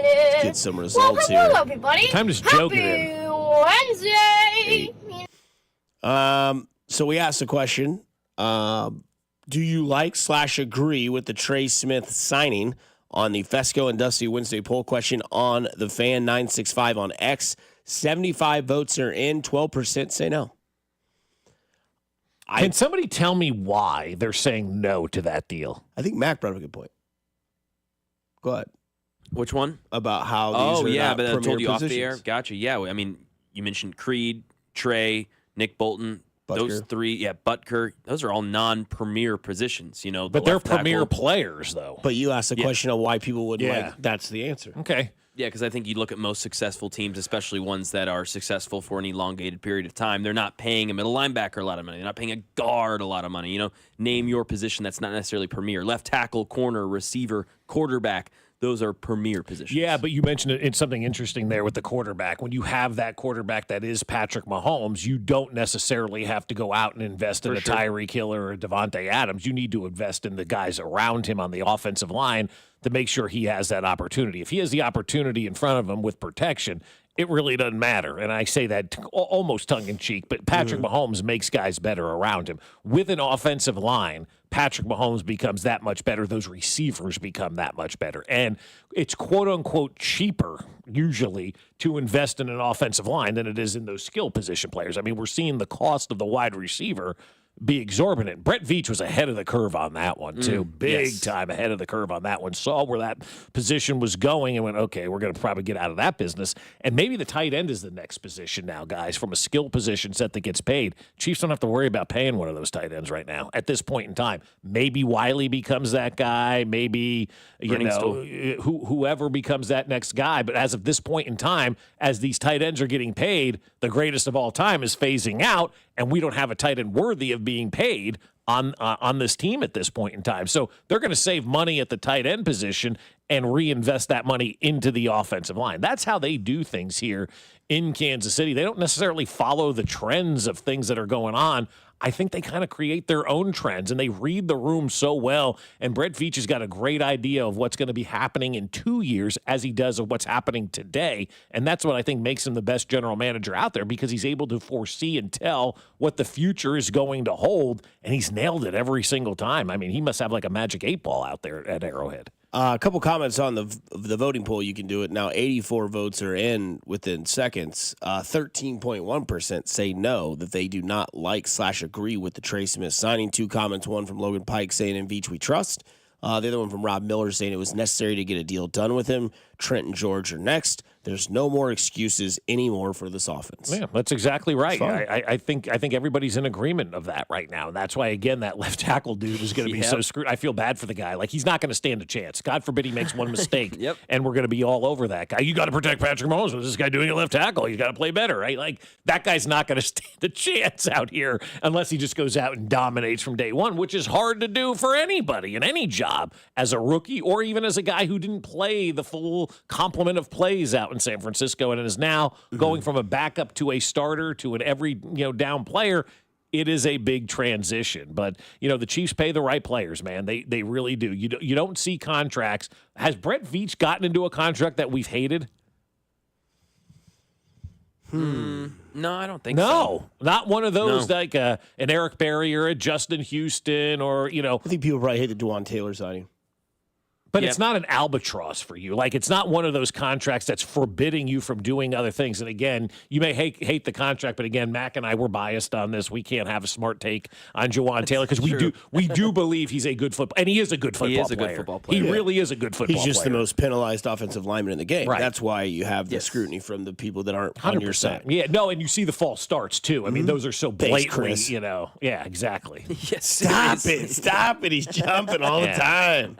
[SPEAKER 2] it.
[SPEAKER 16] Get some results here.
[SPEAKER 2] Hello, everybody.
[SPEAKER 18] Time to joke it in.
[SPEAKER 2] Happy Wednesday.
[SPEAKER 16] So we asked a question. Do you like / agree with the Trey Smith signing on the Fescoe and Dusty Wednesday poll question on the Fan 965 on X? 75 votes are in, 12% say no.
[SPEAKER 18] Can somebody tell me why they're saying no to that deal?
[SPEAKER 16] I think Mac brought up a good point. Go ahead.
[SPEAKER 3] Which one?
[SPEAKER 16] About how these are not
[SPEAKER 3] but I told you
[SPEAKER 16] premier
[SPEAKER 3] off the air.
[SPEAKER 16] positions.
[SPEAKER 3] Gotcha. Yeah, I mean, you mentioned Creed, Trey, Nick Bolton. Those
[SPEAKER 16] Butker.
[SPEAKER 3] three, Butker. Those are all non-premier positions, you know.
[SPEAKER 18] But they're premier players, though.
[SPEAKER 16] But you asked the question of why people would
[SPEAKER 18] Yeah.
[SPEAKER 16] like. That's the answer.
[SPEAKER 18] Okay.
[SPEAKER 3] Yeah, because I think you look at most successful teams, especially ones that are successful for an elongated period of time. They're not paying a middle linebacker a lot of money. They're not paying a guard a lot of money. You know, name your position that's not necessarily premier. Left tackle, corner, receiver, quarterback. Those are premier positions.
[SPEAKER 18] Yeah, but you mentioned it's something interesting there with the quarterback. When you have that quarterback that is Patrick Mahomes, you don't necessarily have to go out and invest in a Tyreek Hill or a Devontae Adams. You need to invest in the guys around him on the offensive line to make sure he has that opportunity. If he has the opportunity in front of him with protection, it really doesn't matter. And I say that almost tongue-in-cheek, but Patrick Mahomes makes guys better around him. With an offensive line, Patrick Mahomes becomes that much better. Those receivers become that much better. And it's quote-unquote cheaper, usually, to invest in an offensive line than it is in those skill position players. I mean, we're seeing the cost of the wide receiver be exorbitant. Brett Veach was ahead of the curve on that one, too. Big time ahead of the curve on that one. Saw where that position was going and went, okay, we're going to probably get out of that business. And maybe the tight end is the next position now, guys, from a skill position set that gets paid. Chiefs don't have to worry about paying one of those tight ends right now at this point in time. Maybe Wiley becomes that guy. Maybe, whoever becomes that next guy. But as of this point in time, as these tight ends are getting paid, the greatest of all time is phasing out, and we don't have a tight end worthy of being paid on this team at this point in time. So they're going to save money at the tight end position and reinvest that money into the offensive line. That's how they do things here in Kansas City. They don't necessarily follow the trends of things that are going on. I think they kind of create their own trends, and they read the room so well. And Brett Veach has got a great idea of what's going to be happening in 2 years as he does of what's happening today. And that's what I think makes him the best general manager out there, because he's able to foresee and tell what the future is going to hold, and he's nailed it every single time. I mean, he must have like a magic 8-ball out there at Arrowhead.
[SPEAKER 16] A couple comments on the voting poll. You can do it now. 84 votes are in within seconds. 13.1% say no, that they do not like / agree with the Trey Smith signing. 2 comments, one from Logan Pike saying, in Veach we trust. The other one from Rob Miller saying it was necessary to get a deal done with him. Trent and George are next. There's no more excuses anymore for this offense.
[SPEAKER 18] Yeah, that's exactly right. I think everybody's in agreement of that right now. And that's why, again, that left tackle dude is going to be so screwed. I feel bad for the guy. Like, he's not going to stand a chance. God forbid he makes one mistake. And we're going to be all over that guy. You got to protect Patrick Mahomes. What's this guy doing at left tackle? He's got to play better, right? Like, that guy's not going to stand a chance out here unless he just goes out and dominates from day one, which is hard to do for anybody in any job, as a rookie or even as a guy who didn't play the full complement of plays out in San Francisco and is now going from a backup to a starter to an every down player. It is a big transition, but the Chiefs pay the right players, man. They really do. You don't see contracts. Has Brett Veach gotten into a contract that we've hated?
[SPEAKER 3] No, I don't think
[SPEAKER 18] so.
[SPEAKER 3] No,
[SPEAKER 18] not one of those like an Eric Berry or a Justin Houston or
[SPEAKER 16] I think people probably hate the Juwan Taylor signing.
[SPEAKER 18] But it's not an albatross for you. Like, it's not one of those contracts that's forbidding you from doing other things. And again, you may hate the contract, but again, Mac and I were biased on this. We can't have a smart take on Jawan Taylor because we do believe he's a good football, and he is a good football player.
[SPEAKER 3] Good football player.
[SPEAKER 18] He really is a good football player.
[SPEAKER 16] He's just the most penalized offensive lineman in the game.
[SPEAKER 18] Right.
[SPEAKER 16] That's why you have the scrutiny from the people that aren't 100%. On your side.
[SPEAKER 18] Yeah, no, and you see the false starts too. I mean, those are so blatantly, Yeah, exactly.
[SPEAKER 3] Yes,
[SPEAKER 16] Stop it. He's jumping all the time.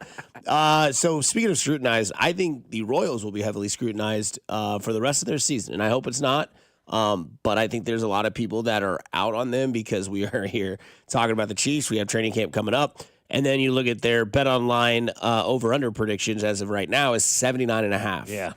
[SPEAKER 16] So speaking of scrutinized, I think the Royals will be heavily scrutinized for the rest of their season, and I hope it's not. But I think there's a lot of people that are out on them because we are here talking about the Chiefs. We have training camp coming up. And then you look at their Bet Online over-under predictions as of right now is 79.5.
[SPEAKER 18] Yeah.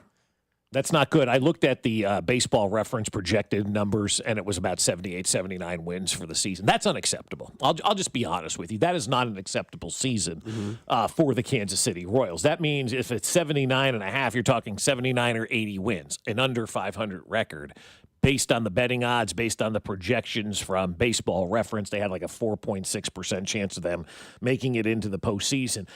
[SPEAKER 18] That's not good. I looked at the baseball reference projected numbers, and it was about 78, 79 wins for the season. That's unacceptable. I'll just be honest with you. That is not an acceptable season for the Kansas City Royals. That means if it's 79.5, you're talking 79 or 80 wins, an under 500 record. Based on the betting odds, based on the projections from Baseball Reference, they had like a 4.6% chance of them making it into the postseason.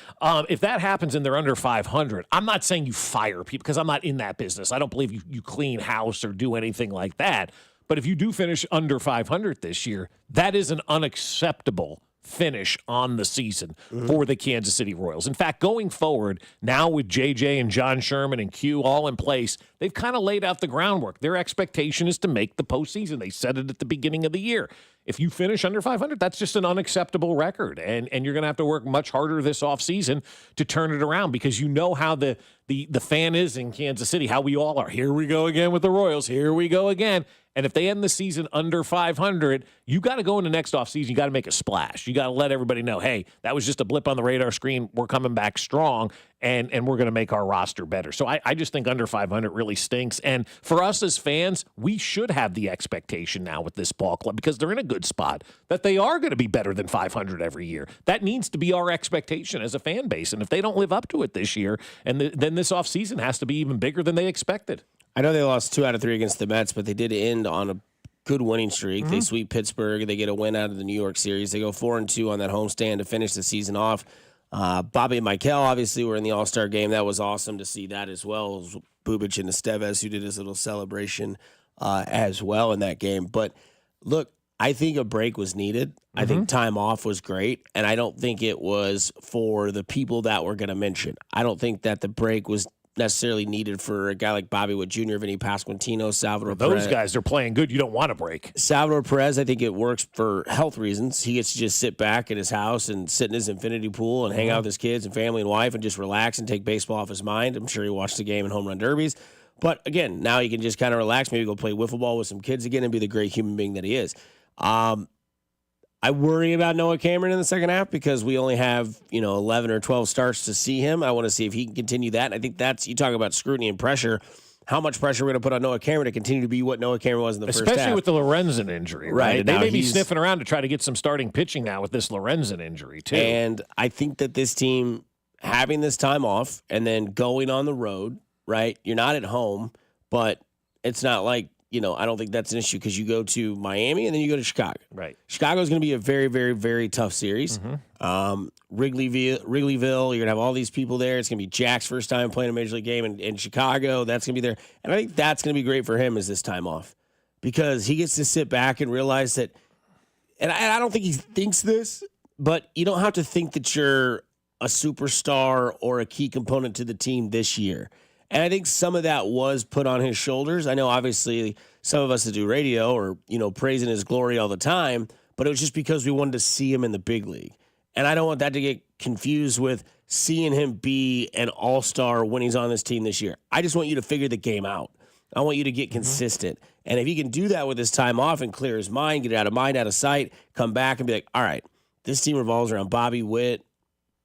[SPEAKER 18] If that happens and they're under 500, I'm not saying you fire people because I'm not in that business. I don't believe you clean house or do anything like that. But if you do finish under 500 this year, that is an unacceptable finish on the season for the Kansas City Royals. In fact, going forward, now with JJ and John Sherman and Q all in place, they've kind of laid out the groundwork. Their expectation is to make the postseason. They said it at the beginning of the year. If you finish under 500, that's just an unacceptable record. And you're going to have to work much harder this offseason to turn it around because you know how the fan is in Kansas City, how we all are. Here we go again with the Royals. Here we go again. And if they end the season under 500, you got to go into next offseason. You got to make a splash. You got to let everybody know, hey, that was just a blip on the radar screen. We're coming back strong, and we're going to make our roster better. So I just think under 500 really stinks. And for us as fans, we should have the expectation now with this ball club because they're in a good spot that they are going to be better than 500 every year. That needs to be our expectation as a fan base. And if they don't live up to it this year, and then this offseason has to be even bigger than they expected.
[SPEAKER 16] I know they lost 2 out of 3 against the Mets, but they did end on a good winning streak. They sweep Pittsburgh. They get a win out of the New York series. They go 4-2 on that homestand to finish the season off. Bobby and Michael obviously were in the All-Star game. That was awesome to see that as well. It was Bubic and Estevez who did his little celebration as well in that game. But look, I think a break was needed. I think time off was great, and I don't think it was for the people that we're going to mention. I don't think that the break was necessarily needed for a guy like Bobby Witt Jr., Vinny Pasquantino, Salvador Perez.
[SPEAKER 18] Those guys are playing good. You don't want to break.
[SPEAKER 16] Salvador Perez, I think it works for health reasons. He gets to just sit back at his house and sit in his infinity pool and hang out with his kids and family and wife and just relax and take baseball off his mind. I'm sure he watched the game and home run derbies. But again, now he can just kind of relax, maybe go play wiffle ball with some kids again and be the great human being that he is. I worry about Noah Cameron in the second half because we only have, 11 or 12 starts to see him. I want to see if he can continue that. And I think that's, you talk about scrutiny and pressure, how much pressure we're going to put on Noah Cameron to continue to be what Noah Cameron was in the first half.
[SPEAKER 18] Especially with the Lorenzen injury, right? They
[SPEAKER 16] now
[SPEAKER 18] may be sniffing around to try to get some starting pitching now with this Lorenzen injury, too.
[SPEAKER 16] And I think that this team having this time off and then going on the road, right? You're not at home, but it's not like, I don't think that's an issue because you go to Miami and then you go to Chicago.
[SPEAKER 18] Right.
[SPEAKER 16] Chicago is going to be a very, very, very tough series. Wrigleyville, you're going to have all these people there. It's going to be Jack's first time playing a Major League game in Chicago. That's going to be there. And I think that's going to be great for him is this time off because he gets to sit back and realize that, and I don't think he thinks this, but you don't have to think that you're a superstar or a key component to the team this year. And I think some of that was put on his shoulders. I know, obviously, some of us that do radio are, praising his glory all the time, but it was just because we wanted to see him in the big league. And I don't want that to get confused with seeing him be an all-star when he's on this team this year. I just want you to figure the game out. I want you to get consistent. And if he can do that with his time off and clear his mind, get it out of mind, out of sight, come back and be like, all right, this team revolves around Bobby Witt,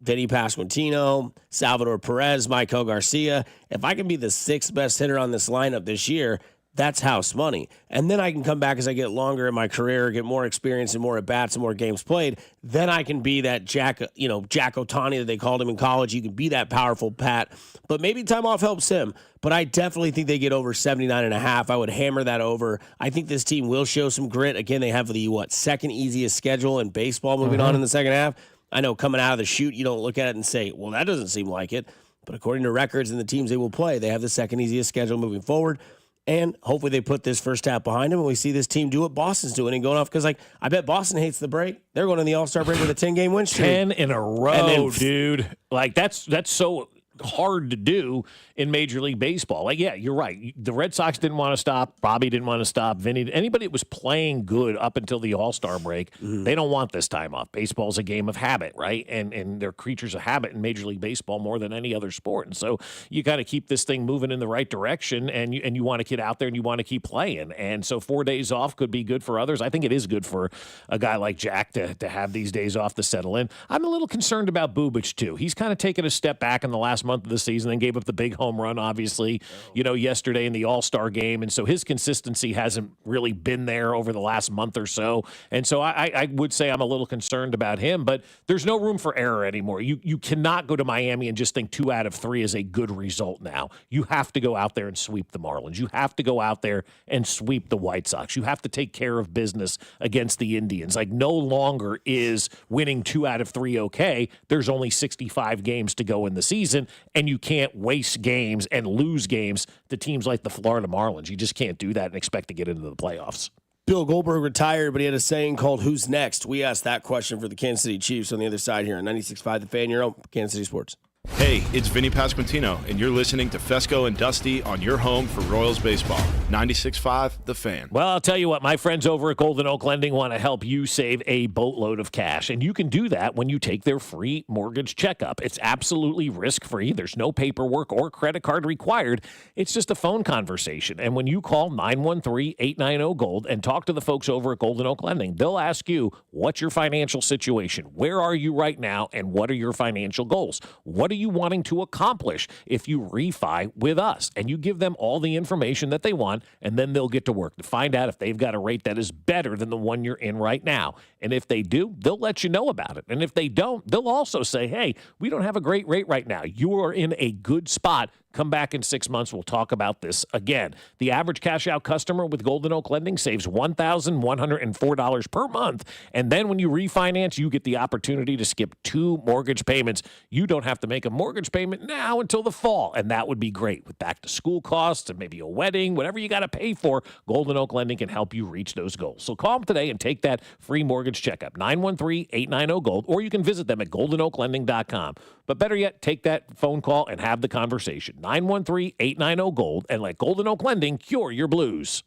[SPEAKER 16] Vinny Pasquantino, Salvador Perez, Michael Garcia. If I can be the 6th best hitter on this lineup this year, that's house money. And then I can come back as I get longer in my career, get more experience and more at-bats and more games played. Then I can be that Jack Ohtani that they called him in college. You can be that powerful Pat. But maybe time off helps him. But I definitely think they get over 79.5. I would hammer that over. I think this team will show some grit. Again, they have the, second easiest schedule in baseball moving on in the second half. I know coming out of the chute, you don't look at it and say, well, that doesn't seem like it. But according to records and the teams they will play, they have the second easiest schedule moving forward. And hopefully they put this first half behind them and we see this team do what Boston's doing and going off. Because, I bet Boston hates the break. They're going to the All-Star break with a 10-game win streak.
[SPEAKER 18] 10 in a row, dude. That's so hard to do in Major League Baseball. You're right. The Red Sox didn't want to stop. Bobby didn't want to stop. Vinny, anybody that was playing good up until the All-Star break, they don't want this time off. Baseball's a game of habit, right? And they're creatures of habit in Major League Baseball more than any other sport. And so you got to keep this thing moving in the right direction, and you want to get out there and you want to keep playing. And so 4 days off could be good for others. I think it is good for a guy like Jack to have these days off to settle in. I'm a little concerned about Bubic, too. He's kind of taken a step back in the last month of the season, then gave up the big home run, obviously, yesterday in the All-Star game. And so his consistency hasn't really been there over the last month or so. And so I would say I'm a little concerned about him, but there's no room for error anymore. You cannot go to Miami and just think 2 out of 3 is a good result now. You have to go out there and sweep the Marlins. You have to go out there and sweep the White Sox. You have to take care of business against the Indians. No longer is winning 2 out of 3 okay. There's only 65 games to go in the season, and you can't waste games and lose games to teams like the Florida Marlins. You just can't do that and expect to get into the playoffs.
[SPEAKER 16] Bill Goldberg retired, but he had a saying called "Who's Next?" We asked that question for the Kansas City Chiefs on the other side here on 96.5 The Fan, your own Kansas City Sports.
[SPEAKER 1] Hey, it's Vinny Pasquantino, and you're listening to Fescoe and Dusty on your home for Royals baseball. 96.5 The Fan.
[SPEAKER 18] Well, I'll tell you what, my friends over at Golden Oak Lending want to help you save a boatload of cash, and you can do that when you take their free mortgage checkup. It's absolutely risk-free. There's no paperwork or credit card required. It's just a phone conversation, and when you call 913-890-GOLD and talk to the folks over at Golden Oak Lending, they'll ask you, what's your financial situation? Where are you right now, and what are your financial goals? What are you wanting to accomplish if you refi with us? And you give them all the information that they want, and then they'll get to work to find out if they've got a rate that is better than the one you're in right now. And if they do, they'll let you know about it. And if they don't, they'll also say, hey, we don't have a great rate right now. You are in a good spot. Come back in 6 months. We'll talk about this again. The average cash-out customer with Golden Oak Lending saves $1,104 per month. And then when you refinance, you get the opportunity to skip 2 mortgage payments. You don't have to make a mortgage payment now until the fall. And that would be great. With back-to-school costs and maybe a wedding, whatever you got to pay for, Golden Oak Lending can help you reach those goals. So call them today and take that free mortgage checkup, 913-890-GOLD, or you can visit them at goldenoaklending.com. But better yet, take that phone call and have the conversation. 913-890-GOLD, and let Golden Oak Lending cure your blues.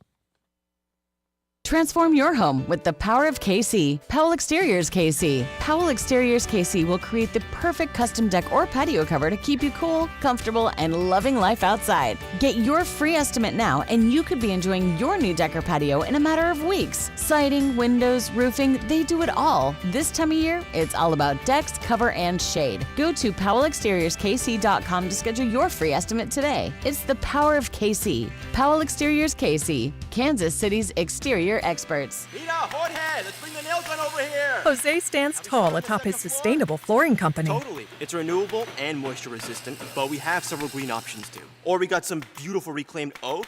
[SPEAKER 5] Transform your home with the power of KC. Powell Exteriors KC. Powell Exteriors KC will create the perfect custom deck or patio cover to keep you cool, comfortable, and loving life outside. Get your free estimate now, and you could be enjoying your new deck or patio in a matter of weeks. Siding, windows, roofing, they do it all. This time of year, it's all about decks, cover, and shade. Go to PowellExteriorsKC.com to schedule your free estimate today. It's the power of KC. Powell Exteriors KC, Kansas City's exterior experts.
[SPEAKER 7] Mira, Jorge, let's bring the nail gun over here.
[SPEAKER 10] Jose stands tall atop his sustainable flooring company.
[SPEAKER 7] Totally. It's renewable and moisture resistant, but we have several green options too. Or we got some beautiful reclaimed oak.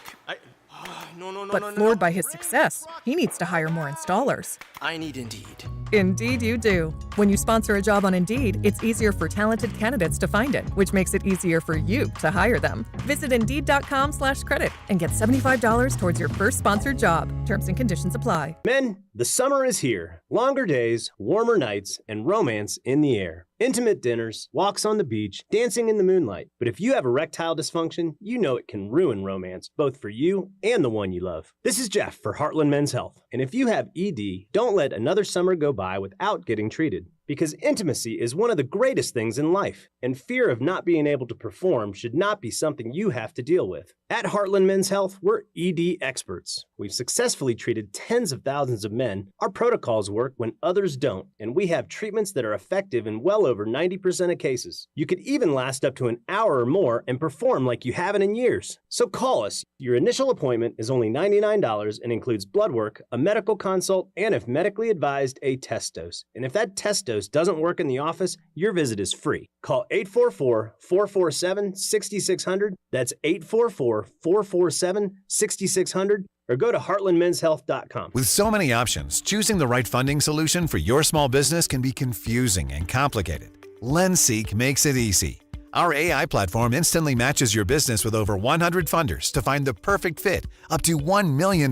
[SPEAKER 10] But floored by his success, he needs to hire more installers.
[SPEAKER 7] I need Indeed.
[SPEAKER 10] Indeed you do. When you sponsor a job on Indeed, it's easier for talented candidates to find it, which makes it easier for you to hire them. Visit Indeed.com/credit and get $75 towards your first sponsored job. Terms and conditions apply.
[SPEAKER 11] Men, the summer is here. Longer days, warmer nights, and romance in the air. Intimate dinners, walks on the beach, dancing in the moonlight. But if you have erectile dysfunction, you know it can ruin romance, both for you and the one you love. This is Jeff for Heartland Men's Health. And if you have ED, don't let another summer go by without getting treated. Because intimacy is one of the greatest things in life, and fear of not being able to perform should not be something you have to deal with. At Heartland Men's Health, we're ED experts. We've successfully treated tens of thousands of men. Our protocols work when others don't, and we have treatments that are effective in well over 90% of cases. You could even last up to an hour or more and perform like you haven't in years. So call us. Your initial appointment is only $99 and includes blood work, a medical consult, and if medically advised, a test dose. And if that test dose doesn't work in the office, your visit is free. Call 844-447-6600. That's 844-447-6600. Or go to heartlandmenshealth.com.
[SPEAKER 12] With so many options, choosing the right funding solution for your small business can be confusing and complicated. LendSeek makes it easy. Our AI platform instantly matches your business with over 100 funders to find the perfect fit up to $1 million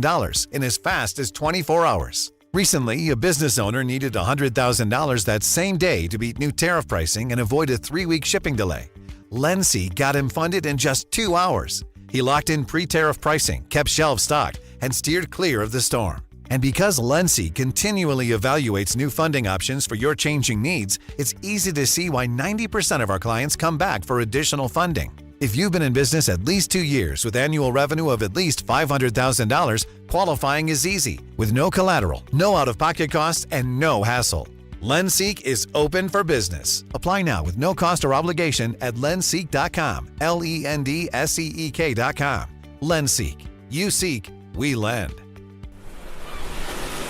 [SPEAKER 12] in as fast as 24 hours. Recently, a business owner needed $100,000 that same day to beat new tariff pricing and avoid a 3-week shipping delay. Lency got him funded in just 2 hours. He locked in pre-tariff pricing, kept shelves stocked, and steered clear of the storm. And because Lency continually evaluates new funding options for your changing needs, it's easy to see why 90% of our clients come back for additional funding. If you've been in business at least 2 years with annual revenue of at least $500,000, qualifying is easy, with no collateral, no out-of-pocket costs, and no hassle. Lenseek is open for business. Apply now with no cost or obligation at lenseek.com, LENDSEEK.com. Lenseek. You seek, we lend.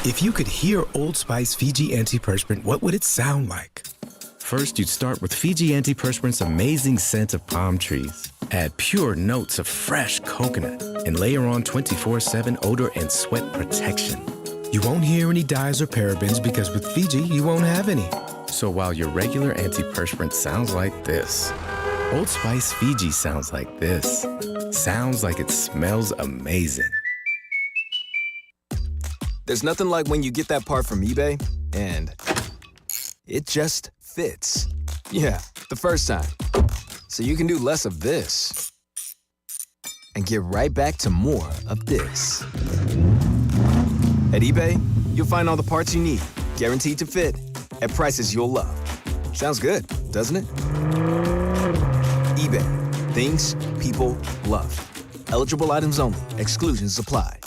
[SPEAKER 4] If you could hear Old Spice Fiji Antiperspirant, what would it sound like? First, you'd start with Fiji Antiperspirant's amazing scent of palm trees. Add pure notes of fresh coconut and layer on 24/7 odor and sweat protection. You won't hear any dyes or parabens because with Fiji, you won't have any. So while your regular antiperspirant sounds like this, Old Spice Fiji sounds like this. Sounds like it smells amazing.
[SPEAKER 6] There's nothing like when you get that part from eBay and it just fits. Yeah, the first time. So you can do less of this and get right back to more of this. At eBay, you'll find all the parts you need, guaranteed to fit, at prices you'll love. Sounds good, doesn't it? eBay, things people love. Eligible items only. Exclusions apply.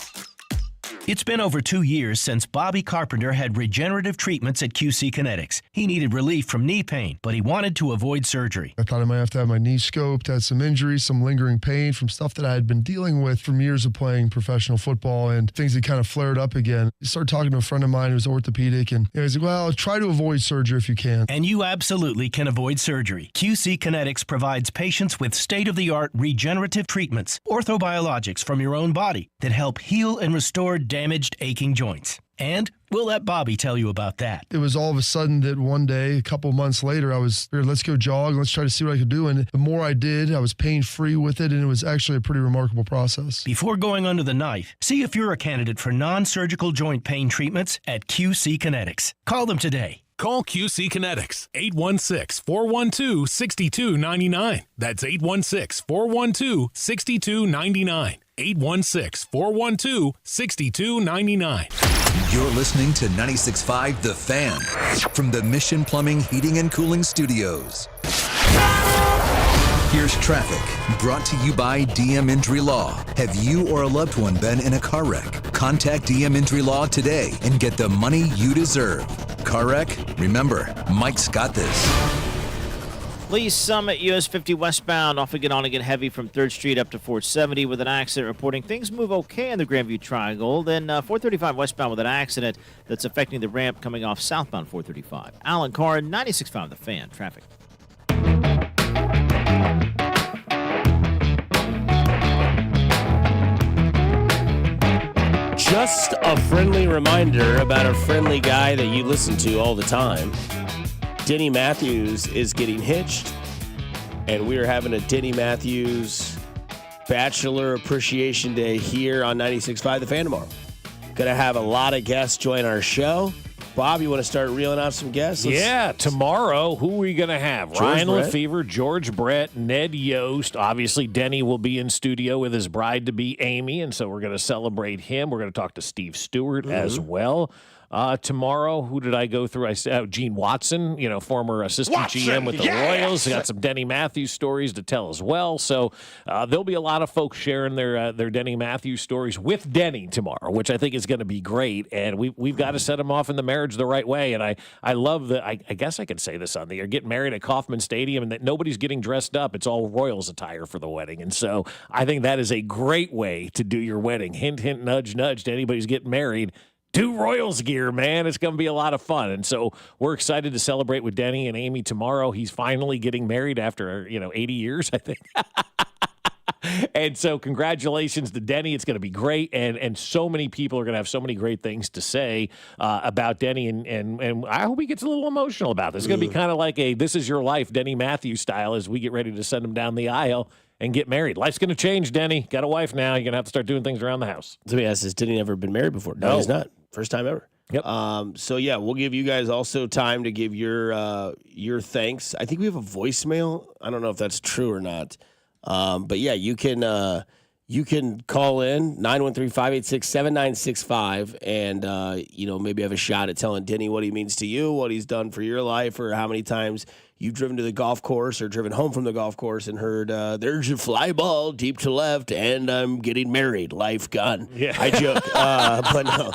[SPEAKER 9] It's been over 2 years since Bobby Carpenter had regenerative treatments at QC Kinetics. He needed relief from knee pain, but he wanted to avoid surgery.
[SPEAKER 13] I thought I might have to have my knee scoped, had some injuries, some lingering pain from stuff that I had been dealing with from years of playing professional football, and things had kind of flared up again. I started talking to a friend of mine who's orthopedic, and he's like, well, try to avoid surgery if you can.
[SPEAKER 9] And you absolutely can avoid surgery. QC Kinetics provides patients with state-of-the-art regenerative treatments, orthobiologics from your own body that help heal and restore damaged, aching joints. And we'll let Bobby tell you about that.
[SPEAKER 13] It was all of a sudden that one day, a couple months later, I was here, let's go jog, let's try to see what I could do. And the more I did, I was pain-free with it, and it was actually a pretty remarkable process.
[SPEAKER 9] Before going under the knife, see if you're a candidate for non-surgical joint pain treatments at QC Kinetics. Call them today.
[SPEAKER 14] Call QC Kinetics, 816-412-6299. That's 816-412-6299. 816-412-6299.
[SPEAKER 8] You're listening to 96.5 The Fan from the Mission Plumbing, Heating, and Cooling Studios. Here's traffic, brought to you by DM Injury Law. Have you or a loved one been in a car wreck? Contact DM Injury Law today and get the money you deserve. Car wreck? Remember, Mike's got this.
[SPEAKER 23] Lee Summit, US 50 westbound, off again on again heavy from 3rd Street up to 470 with an accident reporting. Things move okay in the Grandview Triangle. Then 435 westbound with an accident that's affecting the ramp coming off southbound 435. Alan Carr, 96.5 The Fan. Traffic.
[SPEAKER 16] Just a friendly reminder about a friendly guy that you listen to all the time. Denny Matthews is getting hitched, and we are having a Denny Matthews Bachelor Appreciation Day here on 96.5 The Fan tomorrow. Going to have a lot of guests join our show. Bob, you want to start reeling off some guests?
[SPEAKER 18] Yeah, tomorrow, who are we going to have?
[SPEAKER 16] George
[SPEAKER 18] Ryan
[SPEAKER 16] Brett.
[SPEAKER 18] Lefevre, George Brett, Ned Yost. Obviously, Denny will be in studio with his bride-to-be, Amy, and so we're going to celebrate him. We're going to talk to Steve Stewart as well. Tomorrow, who did I go through? I said Gene Watson, former assistant GM with the Royals. Got some Denny Matthews stories to tell as well. So there'll be a lot of folks sharing their Denny Matthews stories with Denny tomorrow, which I think is going to be great. And we've got to set them off in the marriage the right way. And I love that. I guess I could say this on the air. Get married at Kauffman Stadium, and that nobody's getting dressed up. It's all Royals attire for the wedding. And so I think that is a great way to do your wedding. Hint, hint, nudge, nudge to anybody who's getting married. Do Royals gear, man. It's going to be a lot of fun. And so we're excited to celebrate with Denny and Amy tomorrow. He's finally getting married after, 80 years, I think. And so congratulations to Denny. It's going to be great. And so many people are going to have so many great things to say about Denny. And I hope he gets a little emotional about this. It's going to be kind of like a This Is Your Life, Denny Matthews style, as we get ready to send him down the aisle and get married. Life's going to change, Denny. Got a wife now. You're going to have to start doing things around the house.
[SPEAKER 16] Somebody asked, has Denny ever been married before? No, he's not. First time ever.
[SPEAKER 18] Yep.
[SPEAKER 16] So yeah, we'll give you guys also time to give your thanks. I think we have a voicemail. I don't know if that's true or not. But yeah, you can call in 913-586-7965 and maybe have a shot at telling Denny what he means to you, what he's done for your life, or how many times you've driven to the golf course or driven home from the golf course and heard there's a fly ball deep to left and I'm getting married. Life gone.
[SPEAKER 18] Yeah.
[SPEAKER 16] I joke. But no.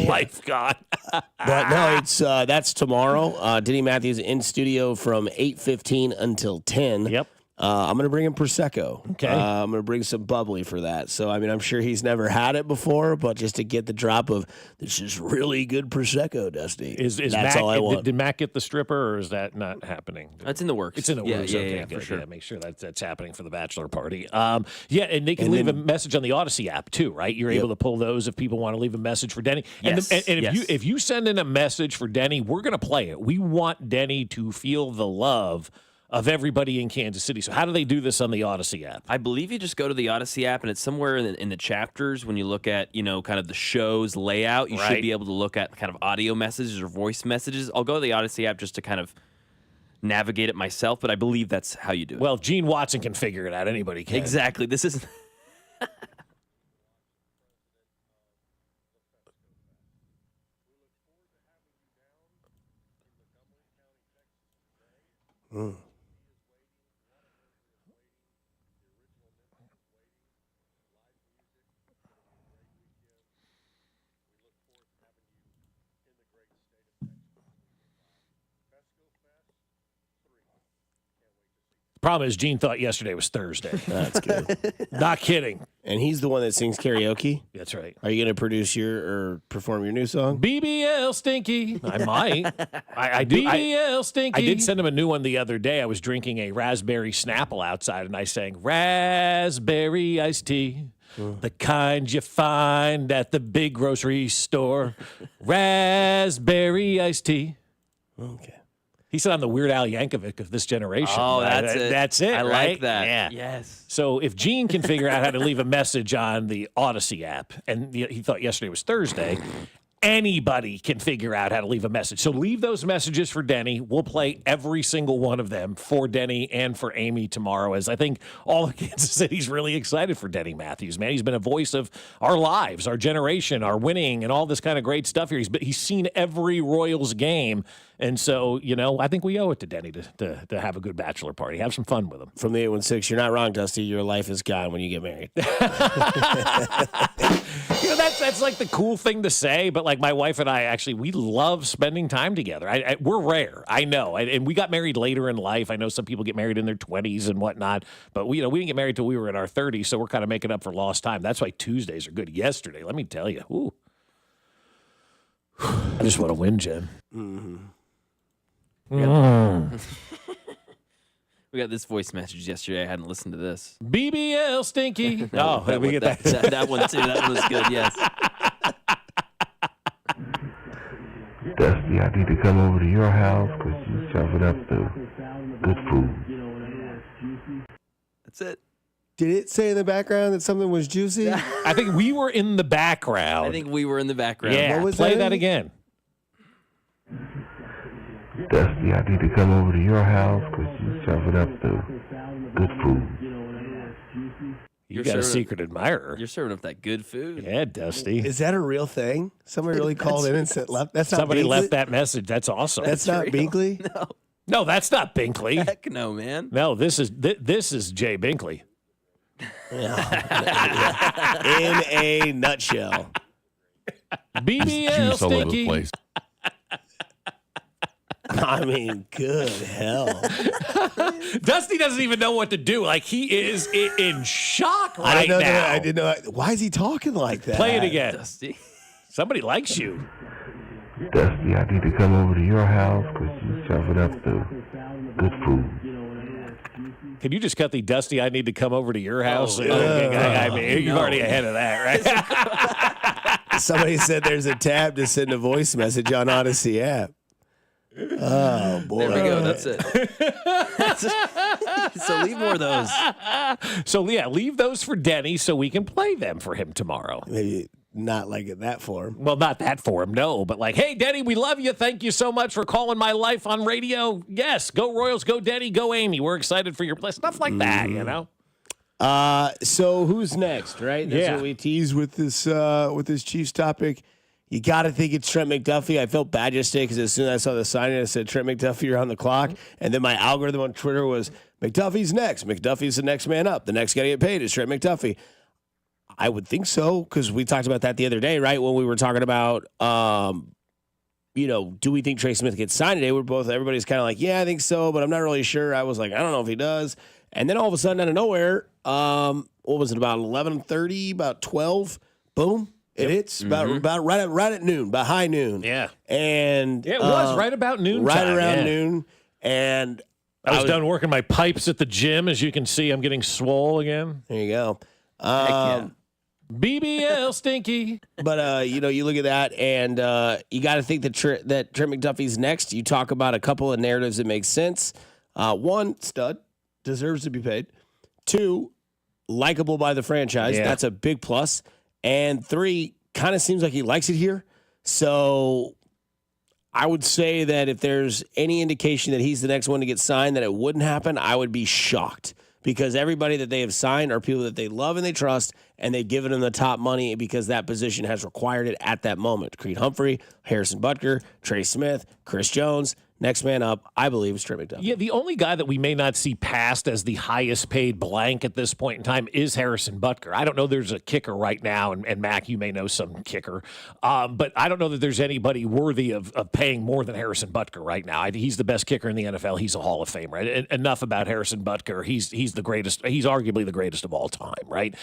[SPEAKER 18] Life gone.
[SPEAKER 16] But no, it's that's tomorrow. Denny Matthews in studio from 8:15 until 10.
[SPEAKER 18] Yep.
[SPEAKER 16] I'm going to bring him Prosecco.
[SPEAKER 18] Okay.
[SPEAKER 16] I'm going to bring some bubbly for that. So, I mean, I'm sure he's never had it before, but just to get the drop of, this is really good Prosecco, Dusty.
[SPEAKER 18] That's
[SPEAKER 16] Matt,
[SPEAKER 18] all I want. Did Matt get the stripper, or is that not happening?
[SPEAKER 3] That's in the works.
[SPEAKER 18] It's in the works. Okay,
[SPEAKER 3] for
[SPEAKER 18] good.
[SPEAKER 3] sure.
[SPEAKER 18] Yeah, make sure that's happening for the bachelor party. And they can leave a message on the Odyssey app, too, right? You're able to pull those if people want to leave a message for Denny.
[SPEAKER 3] Yes.
[SPEAKER 18] And if you send in a message for Denny, we're going to play it. We want Denny to feel the love of everybody in Kansas City. So how do they do this on the Odyssey app?
[SPEAKER 3] I believe you just go to the Odyssey app, and it's somewhere in the chapters when you look at, kind of the show's layout. You should be able to look at kind of audio messages or voice messages. I'll go to the Odyssey app just to kind of navigate it myself, but I believe that's how you do it.
[SPEAKER 18] Well, Gene Watson can figure it out. Anybody can.
[SPEAKER 3] Exactly. This is...
[SPEAKER 18] Problem is, Gene thought yesterday was Thursday.
[SPEAKER 16] That's good.
[SPEAKER 18] Not kidding.
[SPEAKER 16] And he's the one that sings karaoke?
[SPEAKER 18] That's right.
[SPEAKER 16] Are you going to produce or perform your new song?
[SPEAKER 18] BBL Stinky. I might. I do. BBL Stinky. I did send him a new one the other day. I was drinking a raspberry Snapple outside, and I sang raspberry iced tea. The kind you find at the big grocery store. Raspberry iced tea.
[SPEAKER 16] Okay.
[SPEAKER 18] He said I'm the Weird Al Yankovic of this generation.
[SPEAKER 3] Oh, that's it.
[SPEAKER 18] That's it,
[SPEAKER 3] I
[SPEAKER 18] right?
[SPEAKER 3] like that.
[SPEAKER 18] Yeah.
[SPEAKER 3] Yes.
[SPEAKER 18] So if Gene can figure out how to leave a message on the Odyssey app, and he thought yesterday was Thursday, anybody can figure out how to leave a message. So leave those messages for Denny. We'll play every single one of them for Denny and for Amy tomorrow, as I think all of Kansas City's really excited for Denny Matthews, man. He's been a voice of our lives, our generation, our winning, and all this kind of great stuff here. He's seen every Royals game. And so, I think we owe it to Denny to have a good bachelor party. Have some fun with him.
[SPEAKER 16] From the 816, you're not wrong, Dusty. Your life is gone when you get married.
[SPEAKER 18] That's like the cool thing to say, but like my wife and I, we love spending time together. We're rare, I know. And we got married later in life. I know some people get married in their 20s and whatnot, but we didn't get married till we were in our 30s, so we're kind of making up for lost time. That's why Tuesdays are good. Yesterday, let me tell you. Ooh. I just want to win, Jen.
[SPEAKER 16] Mm-hmm.
[SPEAKER 3] We got this voice message yesterday. I hadn't listened to this.
[SPEAKER 18] BBL Stinky.
[SPEAKER 3] Oh,
[SPEAKER 18] we get that.
[SPEAKER 3] That one, too. That one was good, yes.
[SPEAKER 15] Dusty, I need to come over to your house because you serve up the good food.
[SPEAKER 3] That's it.
[SPEAKER 16] Did it say in the background that something was juicy?
[SPEAKER 18] I think we were in the background.
[SPEAKER 3] I think we were in the background.
[SPEAKER 18] Yeah,
[SPEAKER 16] what was
[SPEAKER 18] play
[SPEAKER 16] that
[SPEAKER 18] again.
[SPEAKER 15] Dusty, I need to come over to your house because you serve up the good food.
[SPEAKER 18] You got a secret admirer.
[SPEAKER 3] You're serving up that good food.
[SPEAKER 18] Yeah, Dusty.
[SPEAKER 16] Is that a real thing? Somebody really called in and said, that's not
[SPEAKER 18] Somebody
[SPEAKER 16] Binkley?
[SPEAKER 18] left that message. That's awesome.
[SPEAKER 16] That's not Binkley?
[SPEAKER 18] No, that's not Binkley.
[SPEAKER 3] Heck no, man.
[SPEAKER 18] No, this is Jay Binkley.
[SPEAKER 16] In a nutshell.
[SPEAKER 18] BBL
[SPEAKER 17] Juice all over the
[SPEAKER 18] Stinky.
[SPEAKER 17] place.
[SPEAKER 16] I mean, good hell.
[SPEAKER 18] Dusty doesn't even know what to do. Like, he is in shock right now.
[SPEAKER 16] I didn't know. Why is he talking like that?
[SPEAKER 18] Play it again.
[SPEAKER 3] Dusty.
[SPEAKER 18] Somebody likes you.
[SPEAKER 15] Dusty, I need to come over to your house because you serve up the good food.
[SPEAKER 18] Can you just cut the Dusty? I need to come over to your house.
[SPEAKER 16] I
[SPEAKER 18] mean, you're already ahead of that, right?
[SPEAKER 16] Somebody said there's a tab to send a voice message on Odyssey app. Oh, boy.
[SPEAKER 3] There we go. That's it. So leave more of those.
[SPEAKER 18] So, leave those for Denny so we can play them for him tomorrow.
[SPEAKER 16] Maybe not like in that form.
[SPEAKER 18] Well, not that form, no. But like, hey, Denny, we love you. Thank you so much for calling my life on radio. Yes, go Royals, go Denny, go Amy. We're excited for your play. Stuff like that, you know?
[SPEAKER 16] So who's next, right? That's what we tease with this Chiefs topic. You got to think it's Trent McDuffie. I felt bad yesterday because as soon as I saw the signing, I said, Trent McDuffie, you're on the clock. And then my algorithm on Twitter was, McDuffie's next. McDuffie's the next man up. The next guy to get paid is Trent McDuffie. I would think so because we talked about that the other day, right? When we were talking about, do we think Trey Smith gets signed today? Everybody's kind of like, yeah, I think so, but I'm not really sure. I was like, I don't know if he does. And then all of a sudden, out of nowhere, what was it, about 11:30, about 12, boom. It hits about right at noon, about high noon.
[SPEAKER 18] Yeah.
[SPEAKER 16] And
[SPEAKER 18] it was right about noon.
[SPEAKER 16] Right around noon. And
[SPEAKER 18] I was done working my pipes at the gym. As you can see, I'm getting swole again.
[SPEAKER 16] There you go.
[SPEAKER 18] BBL stinky.
[SPEAKER 16] But you look at that, and you got to think that Trent McDuffie's next. You talk about a couple of narratives that make sense. One, stud, deserves to be paid. Two, likable by the franchise.
[SPEAKER 18] Yeah.
[SPEAKER 16] That's a big plus. And three, kind of seems like he likes it here. So I would say that if there's any indication that he's the next one to get signed, that it wouldn't happen, I would be shocked. Because everybody that they have signed are people that they love and they trust, and they've given them the top money because that position has required it at that moment. Creed Humphrey, Harrison Butker, Trey Smith, Chris Jones. Next man up, I believe, is Trey McDuffie.
[SPEAKER 18] Yeah, the only guy that we may not see passed as the highest paid blank at this point in time is Harrison Butker. I don't know there's a kicker right now, and Mac, you may know some kicker, but I don't know that there's anybody worthy of paying more than Harrison Butker right now. He's the best kicker in the NFL. He's a Hall of Fame, right? Enough about Harrison Butker. He's the greatest. He's arguably the greatest of all time, right?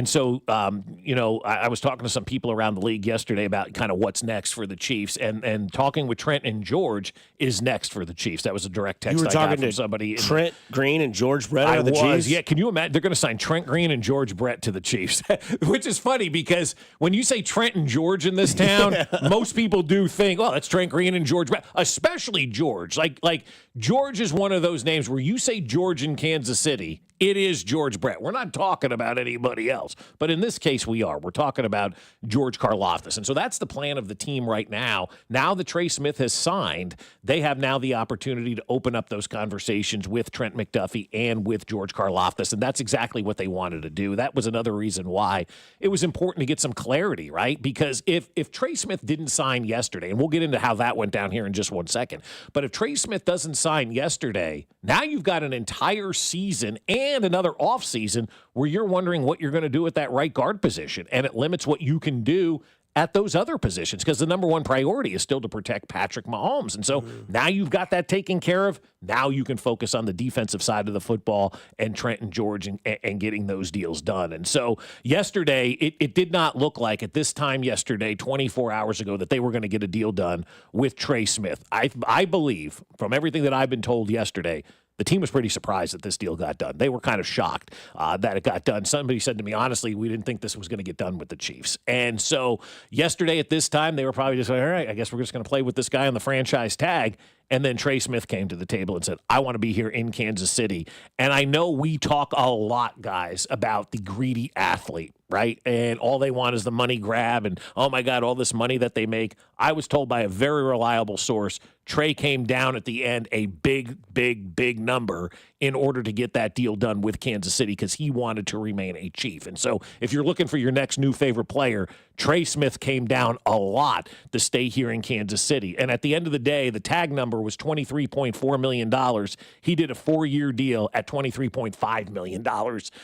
[SPEAKER 18] So I was talking to some people around the league yesterday about kind of what's next for the Chiefs, and talking with Trent and George is next for the Chiefs. That was a direct text
[SPEAKER 16] you were
[SPEAKER 18] I
[SPEAKER 16] talking
[SPEAKER 18] got from
[SPEAKER 16] to
[SPEAKER 18] somebody.
[SPEAKER 16] Trent Green and George Brett
[SPEAKER 18] I
[SPEAKER 16] are the
[SPEAKER 18] was,
[SPEAKER 16] Chiefs?
[SPEAKER 18] yeah. Can you imagine? They're going to sign Trent Green and George Brett to the Chiefs, which is funny because when you say Trent and George in this town, most people do think, oh, that's Trent Green and George Brett, especially George. Like George is one of those names where you say George in Kansas City, it is George Brett. We're not talking about anybody else. But in this case, we are. We're talking about George Karlaftis. And so that's the plan of the team right now. Now that Trey Smith has signed, they have now the opportunity to open up those conversations with Trent McDuffie and with George Karlaftis. And that's exactly what they wanted to do. That was another reason why it was important to get some clarity, right? Because if Trey Smith didn't sign yesterday, and we'll get into how that went down here in just 1 second, but if Trey Smith doesn't sign yesterday, now you've got an entire season and another offseason where you're wondering what you're going to do at that right guard position. And it limits what you can do at those other positions because the number one priority is still to protect Patrick Mahomes. And so now you've got that taken care of. Now you can focus on the defensive side of the football and Trent and George and getting those deals done. And so yesterday, it did not look like at this time yesterday, 24 hours ago, that they were going to get a deal done with Trey Smith. I believe, from everything that I've been told yesterday, the team was pretty surprised that this deal got done. They were kind of shocked that it got done. Somebody said to me, honestly, we didn't think this was going to get done with the Chiefs. And so yesterday at this time, they were probably just like, all right, I guess we're just going to play with this guy on the franchise tag. And then Trey Smith came to the table and said, I want to be here in Kansas City. And I know we talk a lot, guys, about the greedy athlete, right? And all they want is the money grab and, oh, my God, all this money that they make. I was told by a very reliable source, Trey came down at the end a big, big, big number in order to get that deal done with Kansas City because he wanted to remain a Chief. And so if you're looking for your next new favorite player, Trey Smith came down a lot to stay here in Kansas City. And at the end of the day, the tag number was $23.4 million. He did a 4-year deal at $23.5 million.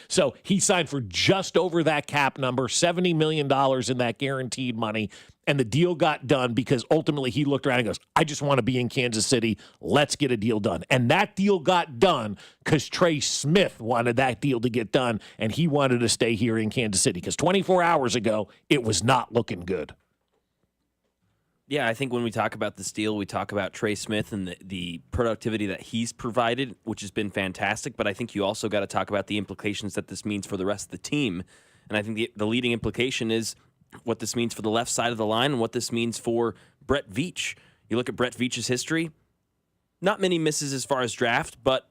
[SPEAKER 18] So he signed for just over that cap number, $70 million in that guaranteed money. And the deal got done because ultimately he looked around and goes, I just want to be in Kansas City. Let's get a deal done. And that deal got done because Trey Smith wanted that deal to get done, and he wanted to stay here in Kansas City because 24 hours ago, it was not looking good.
[SPEAKER 3] Yeah, I think when we talk about this deal, we talk about Trey Smith and the productivity that he's provided, which has been fantastic. But I think you also got to talk about the implications that this means for the rest of the team. And I think the leading implication is what this means for the left side of the line and what this means for Brett Veach. You look at Brett Veach's history, not many misses as far as draft, but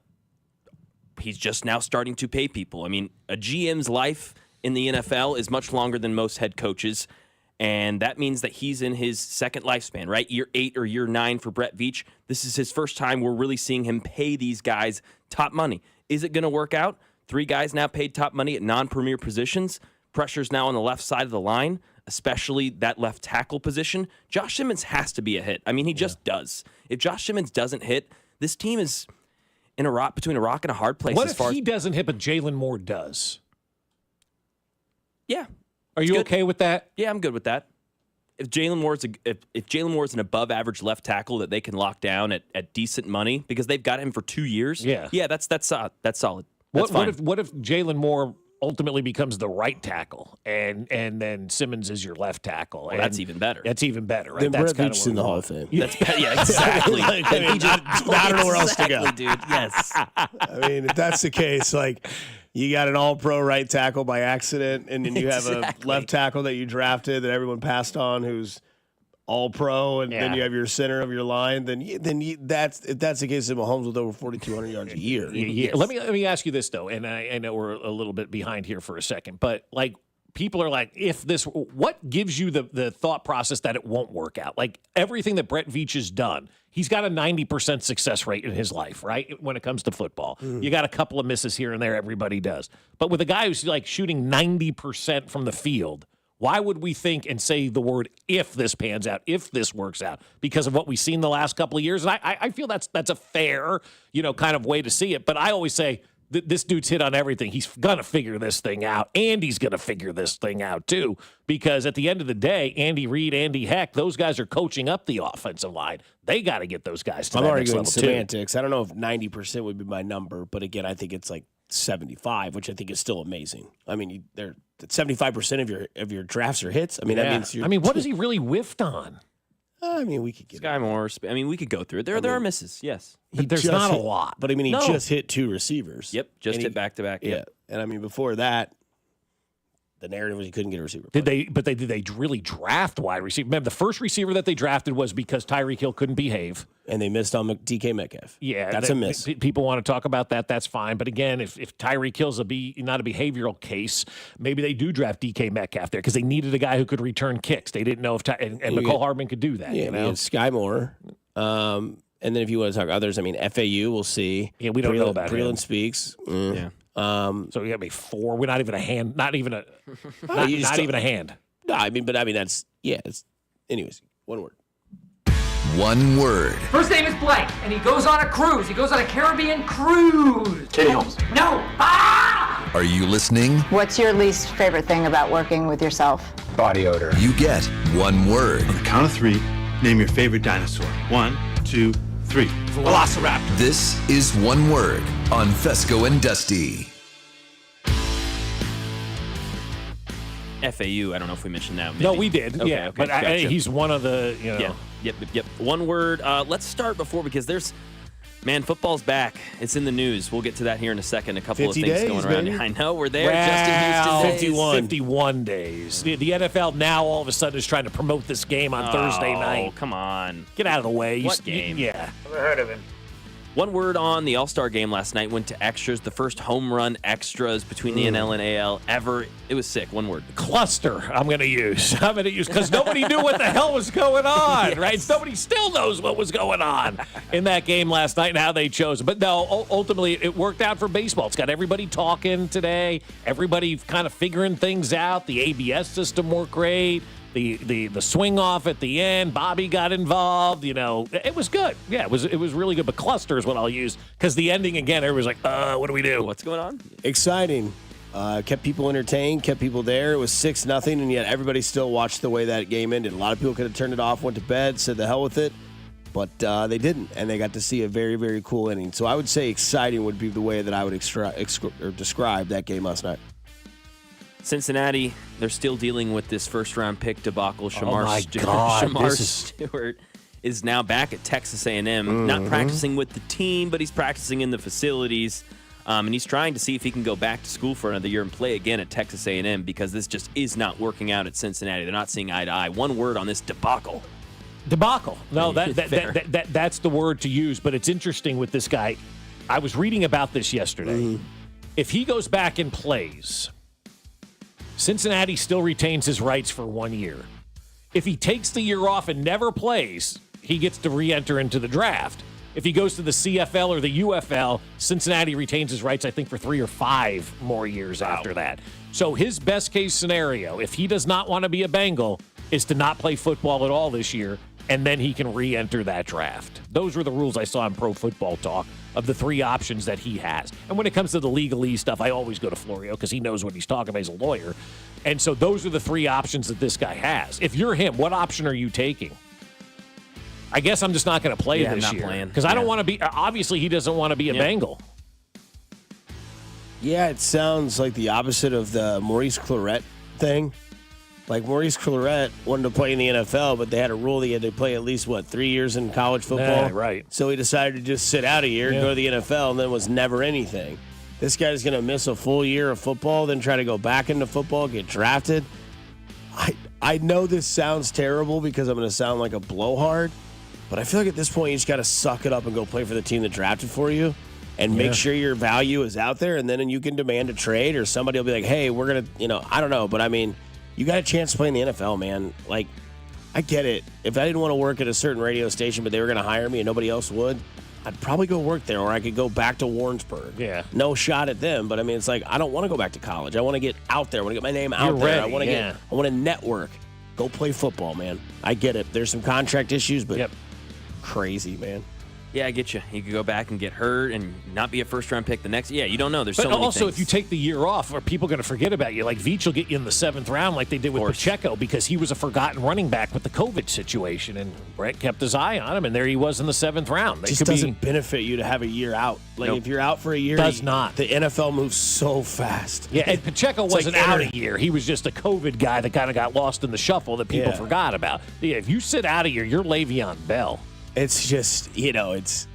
[SPEAKER 3] he's just now starting to pay people. I mean, a GM's life in the NFL is much longer than most head coaches, and that means that he's in his second lifespan, right? Year 8 or year 9 for Brett Veach. This is his first time we're really seeing him pay these guys top money. Is it going to work out? 3 guys now paid top money at non-premier positions. Pressure's now on the left side of the line, especially that left tackle position. Josh Simmons has to be a hit. I mean, he just does. If Josh Simmons doesn't hit, this team is in between a rock and a hard place.
[SPEAKER 18] What if he doesn't hit, but Jalen Moore does?
[SPEAKER 3] Yeah.
[SPEAKER 18] Are you okay with that?
[SPEAKER 3] Yeah, I'm good with that. If Jalen Moore is an above-average left tackle that they can lock down at decent money because they've got him for 2 years, that's solid. That's
[SPEAKER 18] What if Jalen Moore ultimately becomes the right tackle and then Simmons is your left tackle?
[SPEAKER 3] Well, that's even better.
[SPEAKER 18] That's even better, right?
[SPEAKER 16] Then
[SPEAKER 18] That's
[SPEAKER 16] Brett Veach's in the Hall of Fame.
[SPEAKER 3] Yeah, exactly.
[SPEAKER 16] I don't know where else to go.
[SPEAKER 3] Dude. Yes.
[SPEAKER 16] I mean, if that's the case, like you got an all-pro right tackle by accident, and then you have a left tackle that you drafted that everyone passed on who's all-pro, and then you have your center of your line. If that's the case, then Mahomes with over 4,200 yards a year.
[SPEAKER 18] Yeah. Let me ask you this though, and I know we're a little bit behind here for a second, but like people are like, what gives you the thought process that it won't work out? Like everything that Brett Veach has done, he's got a 90% success rate in his life, right? When it comes to football, you got a couple of misses here and there. Everybody does, but with a guy who's like shooting 90% from the field. Why would we think and say the word if this pans out, if this works out, because of what we've seen the last couple of years? And I feel that's a fair, kind of way to see it. But I always say this dude's hit on everything. He's going to figure this thing out, and he's going to figure this thing out too, because at the end of the day, Andy Reid, Andy Heck, those guys are coaching up the offensive line. They got to get those guys to that next level too.
[SPEAKER 16] Semantics. I don't know if 90% would be my number, but again, I think it's like 75, which I think is still amazing. I mean, they're 75% of your drafts are hits. I mean, that means
[SPEAKER 18] what has he really whiffed on?
[SPEAKER 16] I mean, we could get
[SPEAKER 3] Sky Moore. I mean, we could go through it. There are misses, yes.
[SPEAKER 18] There's not a lot.
[SPEAKER 16] But I mean, he just hit 2 receivers.
[SPEAKER 3] Yep, just hit back-to-back.
[SPEAKER 16] Yeah, and I mean, before that, the narrative was he couldn't get a receiver.
[SPEAKER 18] Did they really draft wide receiver? Remember, the first receiver that they drafted was because Tyreek Hill couldn't behave.
[SPEAKER 16] And they missed on DK Metcalf.
[SPEAKER 18] Yeah.
[SPEAKER 16] That's a miss.
[SPEAKER 18] People want to talk about that. That's fine. But again, if Tyreek Hill's not a behavioral case, maybe they do draft DK Metcalf there because they needed a guy who could return kicks. They didn't know if and McCole Hardman could do that.
[SPEAKER 16] Yeah, Sky Moore. And then if you want to talk others, I mean, FAU, we'll see.
[SPEAKER 18] Yeah, we don't know about him.
[SPEAKER 16] Breland Speaks.
[SPEAKER 3] Yeah.
[SPEAKER 18] So we got to be 4. We're not even a hand. Not even a hand.
[SPEAKER 16] No, I mean, that's anyways, one word.
[SPEAKER 8] One word.
[SPEAKER 17] First name is Blake, and he goes on a cruise. He goes on a Caribbean cruise.
[SPEAKER 8] Katie Holmes.
[SPEAKER 17] No. Ah!
[SPEAKER 8] Are you listening?
[SPEAKER 19] What's your least favorite thing about working with yourself?
[SPEAKER 8] Body odor. You get one word.
[SPEAKER 20] On the count of 3, name your favorite dinosaur. 1, 2, 3. Velociraptor.
[SPEAKER 8] This is one word on Fescoe and Dusty.
[SPEAKER 3] FAU, I don't know if we mentioned that. Maybe.
[SPEAKER 18] No, we did.
[SPEAKER 3] Okay,
[SPEAKER 18] yeah,
[SPEAKER 3] okay,
[SPEAKER 18] but
[SPEAKER 3] gotcha.
[SPEAKER 18] He's one of the,
[SPEAKER 3] Yeah. Yep. One word. Let's start because football's back. It's in the news. We'll get to that here in a second. A couple of things
[SPEAKER 16] days,
[SPEAKER 3] going around.
[SPEAKER 16] baby.
[SPEAKER 3] I know, we're there. Justin Houston.
[SPEAKER 18] 51 days. The NFL now all of a sudden is trying to promote this game on Thursday night.
[SPEAKER 3] Oh, come on.
[SPEAKER 18] Get out of the way.
[SPEAKER 3] What game?
[SPEAKER 18] Yeah.
[SPEAKER 17] Never heard of him.
[SPEAKER 3] One word on the All-Star game last night went to extras. The first home run extras between the NL and AL ever. It was sick. One word.
[SPEAKER 18] Cluster. I'm going to use because nobody knew what the hell was going on, right? Nobody still knows what was going on in that game last night and how they chose. But no, ultimately it worked out for baseball. It's got everybody talking today. Everybody kind of figuring things out. The ABS system worked great. The swing off at the end, Bobby got involved. It was good. Yeah, it was really good. But cluster is what I'll use because the ending again, everybody's like, what do we do?
[SPEAKER 3] What's going on?
[SPEAKER 16] Exciting. Kept people entertained, kept people there. It was 6-0, and yet everybody still watched the way that game ended. A lot of people could have turned it off, went to bed, said the hell with it, but they didn't, and they got to see a very, very cool inning. So I would say exciting would be the way that I would describe that game last night.
[SPEAKER 3] Cincinnati, they're still dealing with this first-round pick debacle. Shamar Stewart is now back at Texas A&M, not practicing with the team, but he's practicing in the facilities. And he's trying to see if he can go back to school for another year and play again at Texas A&M because this just is not working out at Cincinnati. They're not seeing eye to eye. One word on this debacle.
[SPEAKER 18] Debacle. No, that's the word to use, but it's interesting with this guy. I was reading about this yesterday. If he goes back and plays, Cincinnati still retains his rights for 1 year. If he takes the year off and never plays, he gets to re-enter into the draft. If he goes to the CFL or the UFL, Cincinnati retains his rights, I think, for 3 or 5 more years after that. So his best case scenario, if he does not want to be a Bengal, is to not play football at all this year, and then he can re-enter that draft. Those were the rules I saw in Pro Football Talk of the 3 options that he has. And when it comes to the legalese stuff, I always go to Florio because he knows what he's talking about. He's a lawyer. And so those are the 3 options that this guy has. If you're him, what option are you taking? I guess I'm just not going to play this year because I don't want to be. Obviously, he doesn't want to be a Bengal.
[SPEAKER 16] Yeah, it sounds like the opposite of the Maurice Clarett thing. Like Maurice Clarett wanted to play in the NFL, but they had a rule that he had to play at least 3 years in college football.
[SPEAKER 18] Right.
[SPEAKER 16] So he decided to just sit out a year and go to the NFL, and then was never anything. This guy's going to miss a full year of football, then try to go back into football, get drafted. I know this sounds terrible because I'm going to sound like a blowhard. But I feel like at this point, you just got to suck it up and go play for the team that drafted for you and make sure your value is out there. And then you can demand a trade or somebody will be like, hey, we're going to, I don't know. But I mean, you got a chance to play in the NFL, man. Like, I get it. If I didn't want to work at a certain radio station, but they were going to hire me and nobody else would, I'd probably go work there, or I could go back to Warrensburg.
[SPEAKER 18] Yeah.
[SPEAKER 16] No shot at them. But I mean, it's like, I don't want to go back to college. I want to get out there. I want to get my name out there.
[SPEAKER 18] Ready,
[SPEAKER 16] I want to network. Go play football, man. I get it. There's some contract issues, but crazy, man.
[SPEAKER 3] Yeah, I get you. You could go back and get hurt and not be a first-round pick the next. Yeah, you don't know. There's so many
[SPEAKER 18] also,
[SPEAKER 3] things.
[SPEAKER 18] if you take the year off, are people going to forget about you? Like Veach will get you in the 7th round like they did with Pacheco because he was a forgotten running back with the COVID situation, and Brett kept his eye on him, and there he was in the 7th round.
[SPEAKER 16] It just doesn't benefit you to have a year out. Like, if you're out for a year,
[SPEAKER 18] does not.
[SPEAKER 16] The NFL moves so fast.
[SPEAKER 18] Yeah, and Pacheco wasn't out a year. He was just a COVID guy that kind of got lost in the shuffle that people forgot about. Yeah, if you sit out a year, you're Le'Veon Bell.
[SPEAKER 16] It's just, it's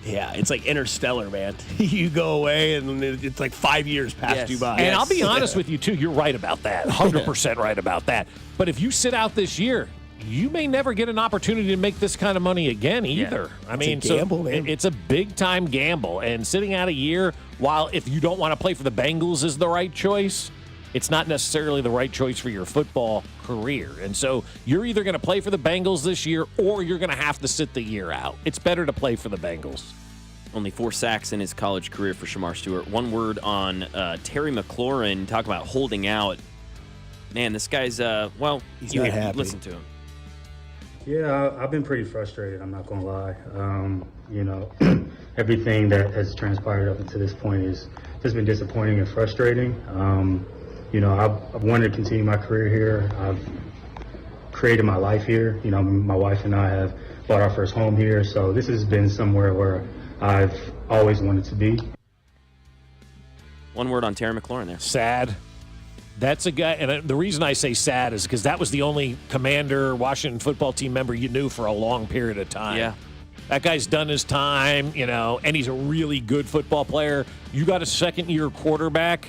[SPEAKER 16] like Interstellar, man. You go away, and it's like 5 years passed you by.
[SPEAKER 18] And I'll be honest with you, too. You're right about that. 100% right about that. But if you sit out this year, you may never get an opportunity to make this kind of money again either. I mean,
[SPEAKER 16] it's a gamble, man.
[SPEAKER 18] It's a big-time gamble. And sitting out a year, while if you don't want to play for the Bengals is the right choice, it's not necessarily the right choice for your football career. And so you're either going to play for the Bengals this year or you're going to have to sit the year out. It's better to play for the Bengals.
[SPEAKER 3] Only 4 sacks in his college career for Shamar Stewart. One word on Terry McLaurin. Talk about holding out. Man, this guy's,
[SPEAKER 16] he's not happy.
[SPEAKER 3] Listen to him.
[SPEAKER 2] Yeah, I've been pretty frustrated. I'm not going to lie. Everything that has transpired up until this point has just been disappointing and frustrating. I've wanted to continue my career here. I've created my life here. My wife and I have bought our first home here. So this has been somewhere where I've always wanted to be.
[SPEAKER 3] One word on Terry McLaurin there.
[SPEAKER 18] Sad. That's a guy, and the reason I say sad is because that was the only Commander, Washington football team member you knew for a long period of time.
[SPEAKER 3] Yeah.
[SPEAKER 18] That guy's done his time, and he's a really good football player. You got a second-year quarterback.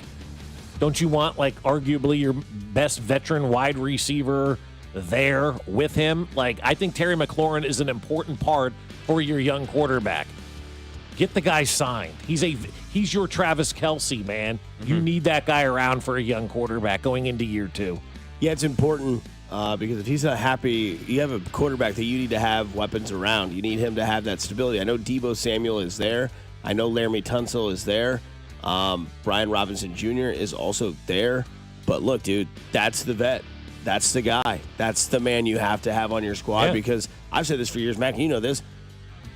[SPEAKER 18] Don't you want, arguably your best veteran wide receiver there with him? I think Terry McLaurin is an important part for your young quarterback. Get the guy signed. He's your Travis Kelce, man. Mm-hmm. You need that guy around for a young quarterback going into year 2.
[SPEAKER 16] Yeah, it's important because if he's not happy, you have a quarterback that you need to have weapons around. You need him to have that stability. I know Deebo Samuel is there. I know Laramie Tunsil is there. Brian Robinson Jr. is also there. But look, dude, that's the vet. That's the guy. That's the man you have to have on your squad because I've said this for years, Mac, and you know this.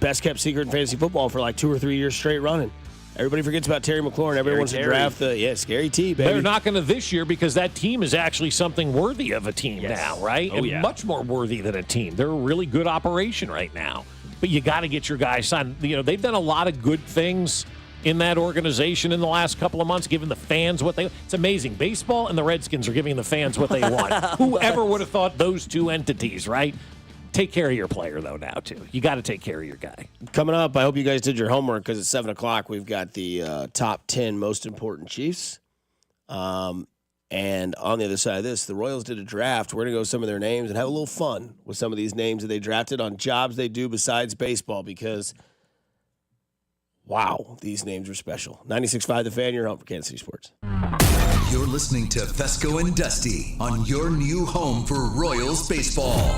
[SPEAKER 16] Best kept secret in fantasy football for 2 or 3 years straight running. Everybody forgets about Terry McLaurin. Everyone wants to draft Scary T, baby.
[SPEAKER 18] They're not going to this year because that team is actually something worthy of a team now, right? Much more worthy than a team. They're a really good operation right now. But you got to get your guys signed. They've done a lot of good things in that organization in the last couple of months, giving the fans what they want. It's amazing. Baseball and the Redskins are giving the fans what they want. Whoever would have thought those two entities, right? Take care of your player, though, now, too. You got to take care of your guy.
[SPEAKER 16] Coming up, I hope you guys did your homework because at 7 o'clock, we've got the top 10 most important Chiefs. And on the other side of this, the Royals did a draft. We're going to go some of their names and have a little fun with some of these names that they drafted on jobs they do besides baseball because, wow, these names are special. 96.5 The Fan, your home for Kansas City Sports.
[SPEAKER 8] You're listening to Fescoe and Dusty on your new home for Royals baseball.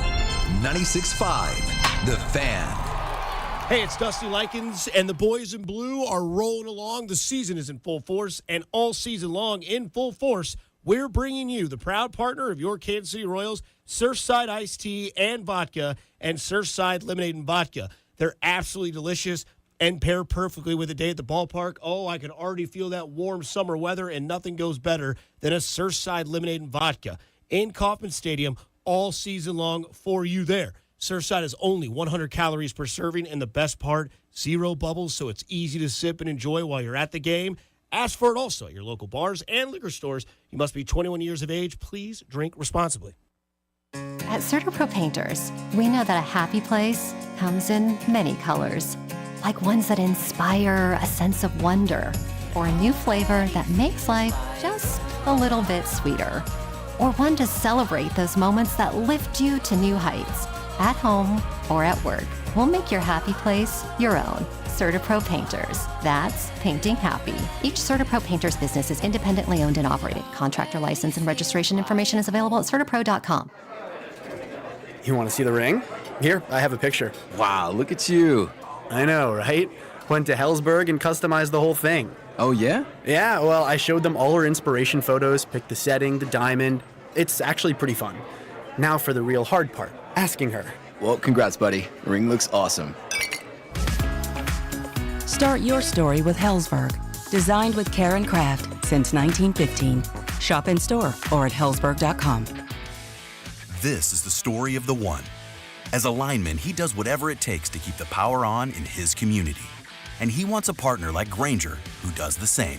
[SPEAKER 8] 96.5 The Fan.
[SPEAKER 16] Hey, it's Dusty Likens, and the boys in blue are rolling along. The season is in full force, and all season long in full force, we're bringing you the proud partner of your Kansas City Royals, Surfside Iced Tea and Vodka, and Surfside Lemonade and Vodka. They're absolutely delicious and pair perfectly with a day at the ballpark. Oh, I can already feel that warm summer weather, and nothing goes better than a Surfside Lemonade and Vodka in Kauffman Stadium all season long for you there. Surfside is only 100 calories per serving, and the best part, 0 bubbles, so it's easy to sip and enjoy while you're at the game. Ask for it also at your local bars and liquor stores. You must be 21 years of age. Please drink responsibly.
[SPEAKER 1] At CertaPro Painters, we know that a happy place comes in many colors, like ones that inspire a sense of wonder, or a new flavor that makes life just a little bit sweeter, or one to celebrate those moments that lift you to new heights, at home or at work. We'll make your happy place your own. CertaPro Painters. That's painting happy. Each CertaPro Painters business is independently owned and operated. Contractor license and registration information is available at CertaPro.com.
[SPEAKER 21] You want to see the ring? Here, I have a picture.
[SPEAKER 22] Wow, look at you.
[SPEAKER 21] I know, right? Went to Hellsberg and customized the whole thing.
[SPEAKER 22] Oh, yeah?
[SPEAKER 21] Yeah, well, I showed them all her inspiration photos, picked the setting, the diamond. It's actually pretty fun. Now for the real hard part, asking her.
[SPEAKER 22] Well, congrats, buddy. The ring looks awesome.
[SPEAKER 24] Start your story with Hellsberg. Designed with care and craft since 1915. Shop in store or at hellsberg.com.
[SPEAKER 25] This is the story of the one. As a lineman, he does whatever it takes to keep the power on in his community. And he wants a partner like Grainger who does the same.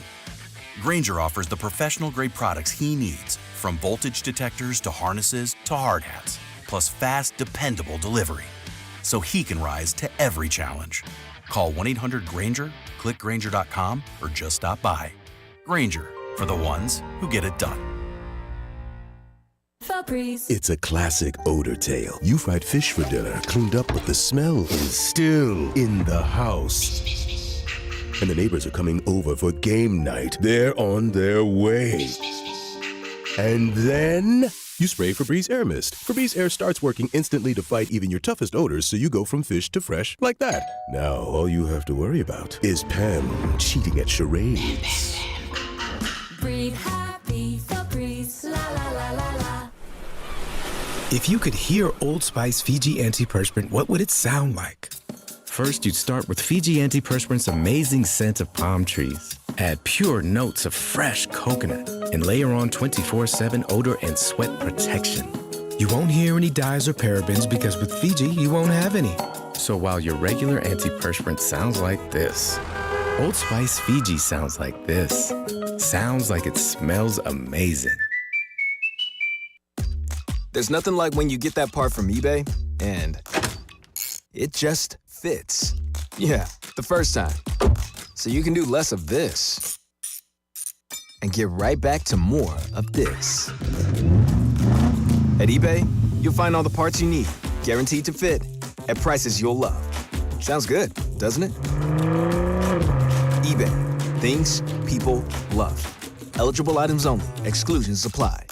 [SPEAKER 25] Grainger offers the professional-grade products he needs, from voltage detectors to harnesses to hard hats, plus fast, dependable delivery, so he can rise to every challenge. Call 1-800-GRAINGER, click Grainger.com, or just stop by. Grainger, for the ones who get it done.
[SPEAKER 26] Febreze. It's a classic odor tale. You fried fish for dinner, cleaned up, but the smell is still in the house. And the neighbors are coming over for game night. They're on their way. And then you spray Febreze Air Mist. Febreze Air starts working instantly to fight even your toughest odors, so you go from fish to fresh like that. Now, all you have to worry about is Pam cheating at charades. Breathe happy, Febreze, la la la la la.
[SPEAKER 4] If you could hear Old Spice Fiji Antiperspirant, what would it sound like? First, you'd start with Fiji Antiperspirant's amazing scent of palm trees. Add pure notes of fresh coconut and layer on 24/7 odor and sweat protection. You won't hear any dyes or parabens because with Fiji, you won't have any. So while your regular antiperspirant sounds like this, Old Spice Fiji sounds like this. Sounds like it smells amazing.
[SPEAKER 6] There's nothing like when you get that part from eBay and it just fits. Yeah, the first time. So you can do less of this and get right back to more of this. At eBay, you'll find all the parts you need, guaranteed to fit, at prices you'll love. Sounds good, doesn't it? eBay, things people love. Eligible items only. Exclusions apply.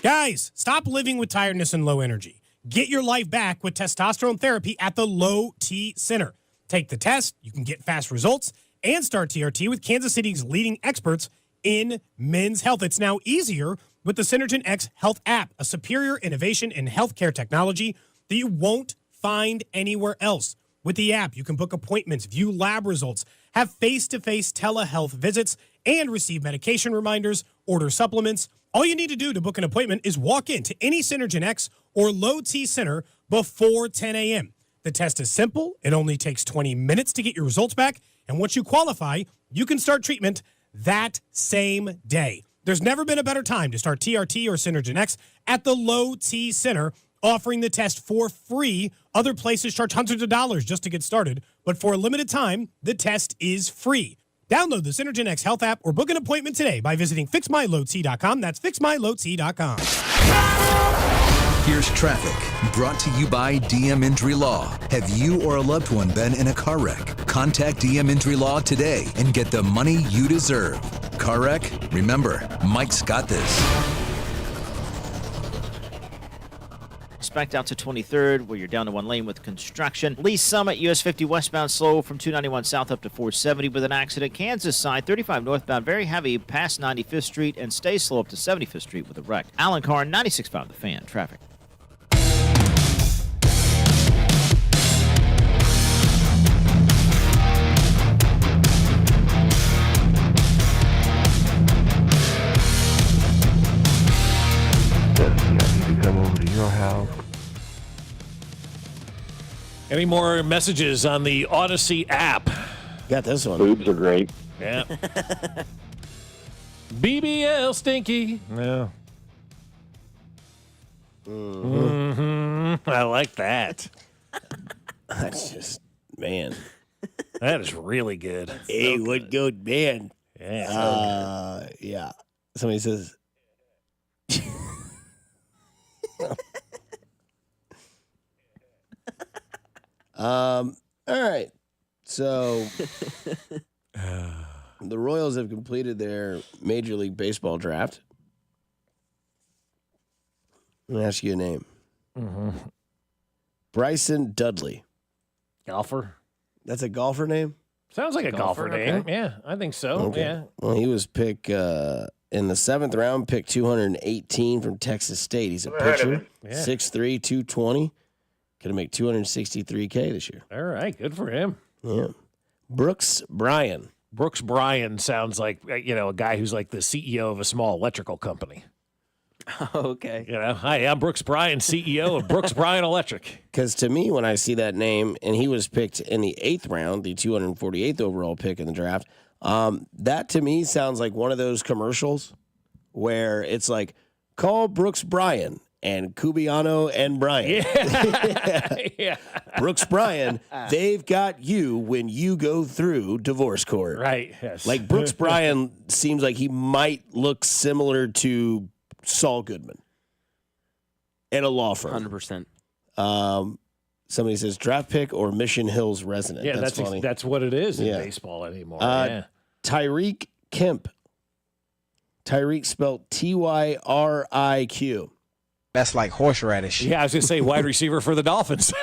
[SPEAKER 27] Guys, stop living with tiredness and low energy. Get your life back with testosterone therapy at the Low T Center. Take the test, you can get fast results, and start TRT with Kansas City's leading experts in men's health. It's now easier with the Synergen X Health app, a superior innovation in healthcare technology that you won't find anywhere else. With the app, you can book appointments, view lab results, have face-to-face telehealth visits, and receive medication reminders, order supplements. All you need to do to book an appointment is walk into any Synergen X or Low T Center before 10 a.m. The test is simple. It only takes 20 minutes to get your results back, And once you qualify, you can start treatment that same day. There's never been a better time to start TRT or Synergen X at the Low T Center, offering the test for free. Other places charge hundreds of dollars just to get started, but for a limited time, the test is free. Download the Synergen X Health app or book an appointment today by visiting fixmylowt.com. That's fixmylowt.com.
[SPEAKER 8] Here's traffic, brought to you by DM Injury Law. Have you or a loved one been in a car wreck? Contact DM Injury Law today and get the money you deserve. Car wreck? Remember, Mike's got this.
[SPEAKER 23] Expect out to 23rd, where you're down to one lane with construction. Lee Summit, US 50 westbound slow from 291 south up to 470 with an accident. Kansas side, 35 northbound, very heavy past 95th Street and stay slow up to 75th Street with a wreck. Alan Carr, 96.5 The Fan. Traffic.
[SPEAKER 15] Dusty, I need to come over to your house.
[SPEAKER 18] Any more messages on the Odyssey app?
[SPEAKER 16] Got this one.
[SPEAKER 5] Boobs are great.
[SPEAKER 18] Yeah. BBL Stinky. Yeah. I like that.
[SPEAKER 16] That's just, man.
[SPEAKER 18] That is really good.
[SPEAKER 16] Hey, what good, man?
[SPEAKER 18] Yeah.
[SPEAKER 16] Yeah. Somebody says, all right. So the Royals have completed their Major League Baseball draft. I'm going to ask you a name. Bryson Dudley.
[SPEAKER 18] Golfer?
[SPEAKER 16] That's a golfer name?
[SPEAKER 18] Sounds like a golfer name.
[SPEAKER 16] okay.
[SPEAKER 18] Yeah, I think so.
[SPEAKER 16] Okay.
[SPEAKER 18] Yeah.
[SPEAKER 16] Well, he was picked in the 7th round, pick 218 from Texas State. He's a pitcher,
[SPEAKER 18] Yeah.
[SPEAKER 16] 6'3", 220. Going to make $263K this year.
[SPEAKER 18] All right, good for him.
[SPEAKER 16] Yeah. Brooks Bryan.
[SPEAKER 18] Brooks Bryan sounds like, a guy who's like the CEO of a small electrical company.
[SPEAKER 3] Okay.
[SPEAKER 18] Hi, I'm Brooks Bryan, CEO of Brooks Bryan Electric.
[SPEAKER 16] Because to me, when I see that name, and he was picked in the 8th round, the 248th overall pick in the draft, that to me sounds like one of those commercials where it's like, call Brooks Bryan and Cubiano and Bryan.
[SPEAKER 18] Yeah.
[SPEAKER 16] Brooks Bryan, they've got you when you go through divorce court.
[SPEAKER 18] Right, yes.
[SPEAKER 16] Like Brooks Bryan seems like he might look similar to Saul Goodman at a law firm.
[SPEAKER 3] 100%.
[SPEAKER 16] Somebody says draft pick or Mission Hills resident.
[SPEAKER 18] Yeah,
[SPEAKER 16] that's funny.
[SPEAKER 18] That's what it is in
[SPEAKER 16] Yeah.
[SPEAKER 18] baseball anymore. Yeah.
[SPEAKER 16] Tyreek Kemp. Tyreek spelled Tyriq.
[SPEAKER 7] That's like horseradish.
[SPEAKER 18] Yeah, I was going to say wide receiver for the Dolphins.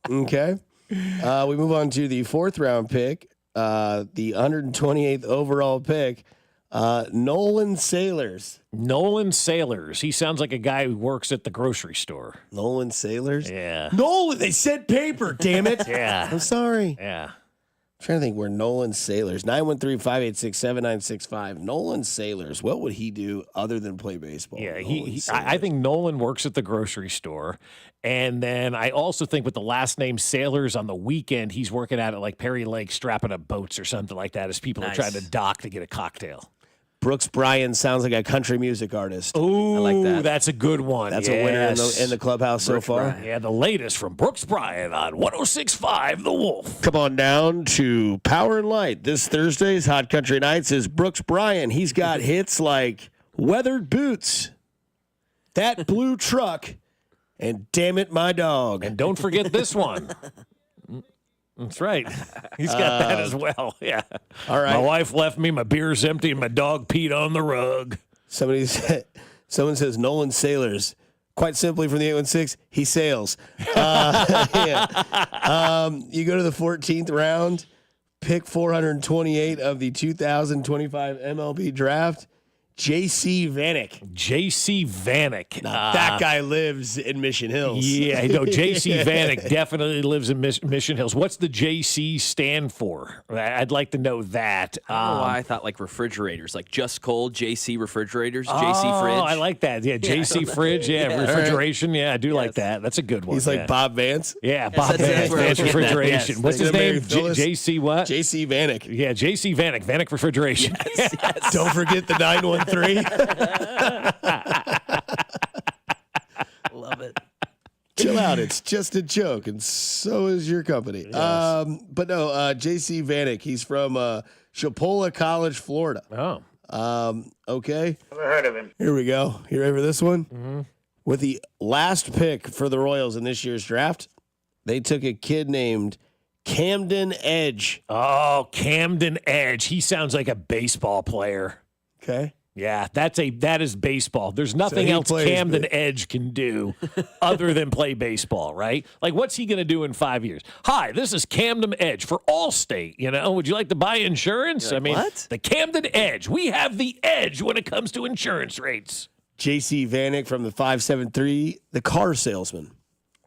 [SPEAKER 16] Okay. We move on to the 4th round pick, the 128th overall pick, Nolan Sailors.
[SPEAKER 18] Nolan Sailors. He sounds like a guy who works at the grocery store.
[SPEAKER 16] Nolan Sailors?
[SPEAKER 18] Yeah.
[SPEAKER 16] Nolan, they said paper, damn it.
[SPEAKER 18] Yeah.
[SPEAKER 16] I'm sorry.
[SPEAKER 18] Yeah.
[SPEAKER 16] I'm trying to think where Nolan Sailors, 913-586-7965. Nolan Sailors, what would he do other than play baseball?
[SPEAKER 18] Yeah, I think Nolan works at the grocery store. And then I also think with the last name Sailors on the weekend, he's working out at like Perry Lake, strapping up boats or something like that as people are trying to dock to get a cocktail.
[SPEAKER 16] Brooks Bryan sounds like a country music artist.
[SPEAKER 18] Ooh,
[SPEAKER 16] I like that.
[SPEAKER 18] That's a good one.
[SPEAKER 16] That's a winner in the clubhouse so far.
[SPEAKER 18] Bryan. Yeah, the latest from Brooks Bryan on 106.5 The Wolf.
[SPEAKER 16] Come on down to Power and Light. This Thursday's Hot Country Nights is Brooks Bryan. He's got hits like Weathered Boots, That Blue Truck, and Damn It, My Dog.
[SPEAKER 18] And don't forget this one. That's right. He's got that as well. Yeah.
[SPEAKER 16] All right.
[SPEAKER 18] My wife left me, my beer's empty, and my dog peed on the rug.
[SPEAKER 16] Someone says Nolan Sailors. Quite simply from the 816, he sails. Yeah. You go to the 14th round, pick 428 of the 2025 MLB draft. J.C. Vanek.
[SPEAKER 18] J.C. Vanek.
[SPEAKER 16] That guy lives in Mission Hills.
[SPEAKER 18] Yeah, I know. J.C. Vanek definitely lives in Mission Hills. What's the J.C. stand for? I'd like to know that.
[SPEAKER 3] I don't know why I thought like refrigerators, like Just Cold, J.C. refrigerators, J.C. fridge.
[SPEAKER 18] I like that. Yeah, J.C. fridge. Yeah, refrigeration. Yeah, I do like that. That's a good one.
[SPEAKER 16] He's like Bob Vance.
[SPEAKER 18] Yeah, Bob Vance. Vance refrigeration. What's his name? J.C. what?
[SPEAKER 16] J.C. Vanek.
[SPEAKER 18] Yeah, J.C. Vanek. Vanek refrigeration.
[SPEAKER 3] Yes.
[SPEAKER 16] Don't forget the 913.
[SPEAKER 3] Love it.
[SPEAKER 16] Chill out. It's just a joke, and so is your company.
[SPEAKER 18] Yes.
[SPEAKER 16] But no, J.C. Vanek. He's from Chipola College, Florida. Okay.
[SPEAKER 5] Never heard of him.
[SPEAKER 16] Here we go. You ready for this one? Mm-hmm. With the last pick for the Royals in this year's draft, they took a kid named Camden Edge.
[SPEAKER 18] Oh, Camden Edge. He sounds like a baseball player.
[SPEAKER 16] Okay.
[SPEAKER 18] Yeah, that is baseball. There's nothing else Camden Edge can do other than play baseball, right? Like, what's he going to do in 5 years? Hi, this is Camden Edge for Allstate. Would you like to buy insurance?
[SPEAKER 3] Like, what?
[SPEAKER 18] The Camden Edge. We have the edge when it comes to insurance rates.
[SPEAKER 16] J.C. Vanek from the 573, the car salesman.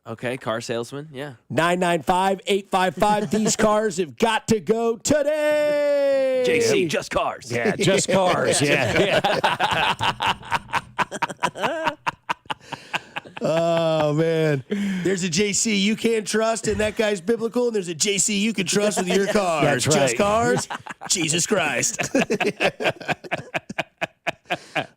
[SPEAKER 3] Okay, car salesman, yeah.
[SPEAKER 16] 995-855. These cars have got to go today.
[SPEAKER 3] JC, just cars.
[SPEAKER 18] Yeah, just cars. Yeah.
[SPEAKER 16] Oh, man. There's a JC you can't trust, and that guy's biblical, and there's a JC you can trust with your cars.
[SPEAKER 18] That's right.
[SPEAKER 16] Just cars? Jesus Christ.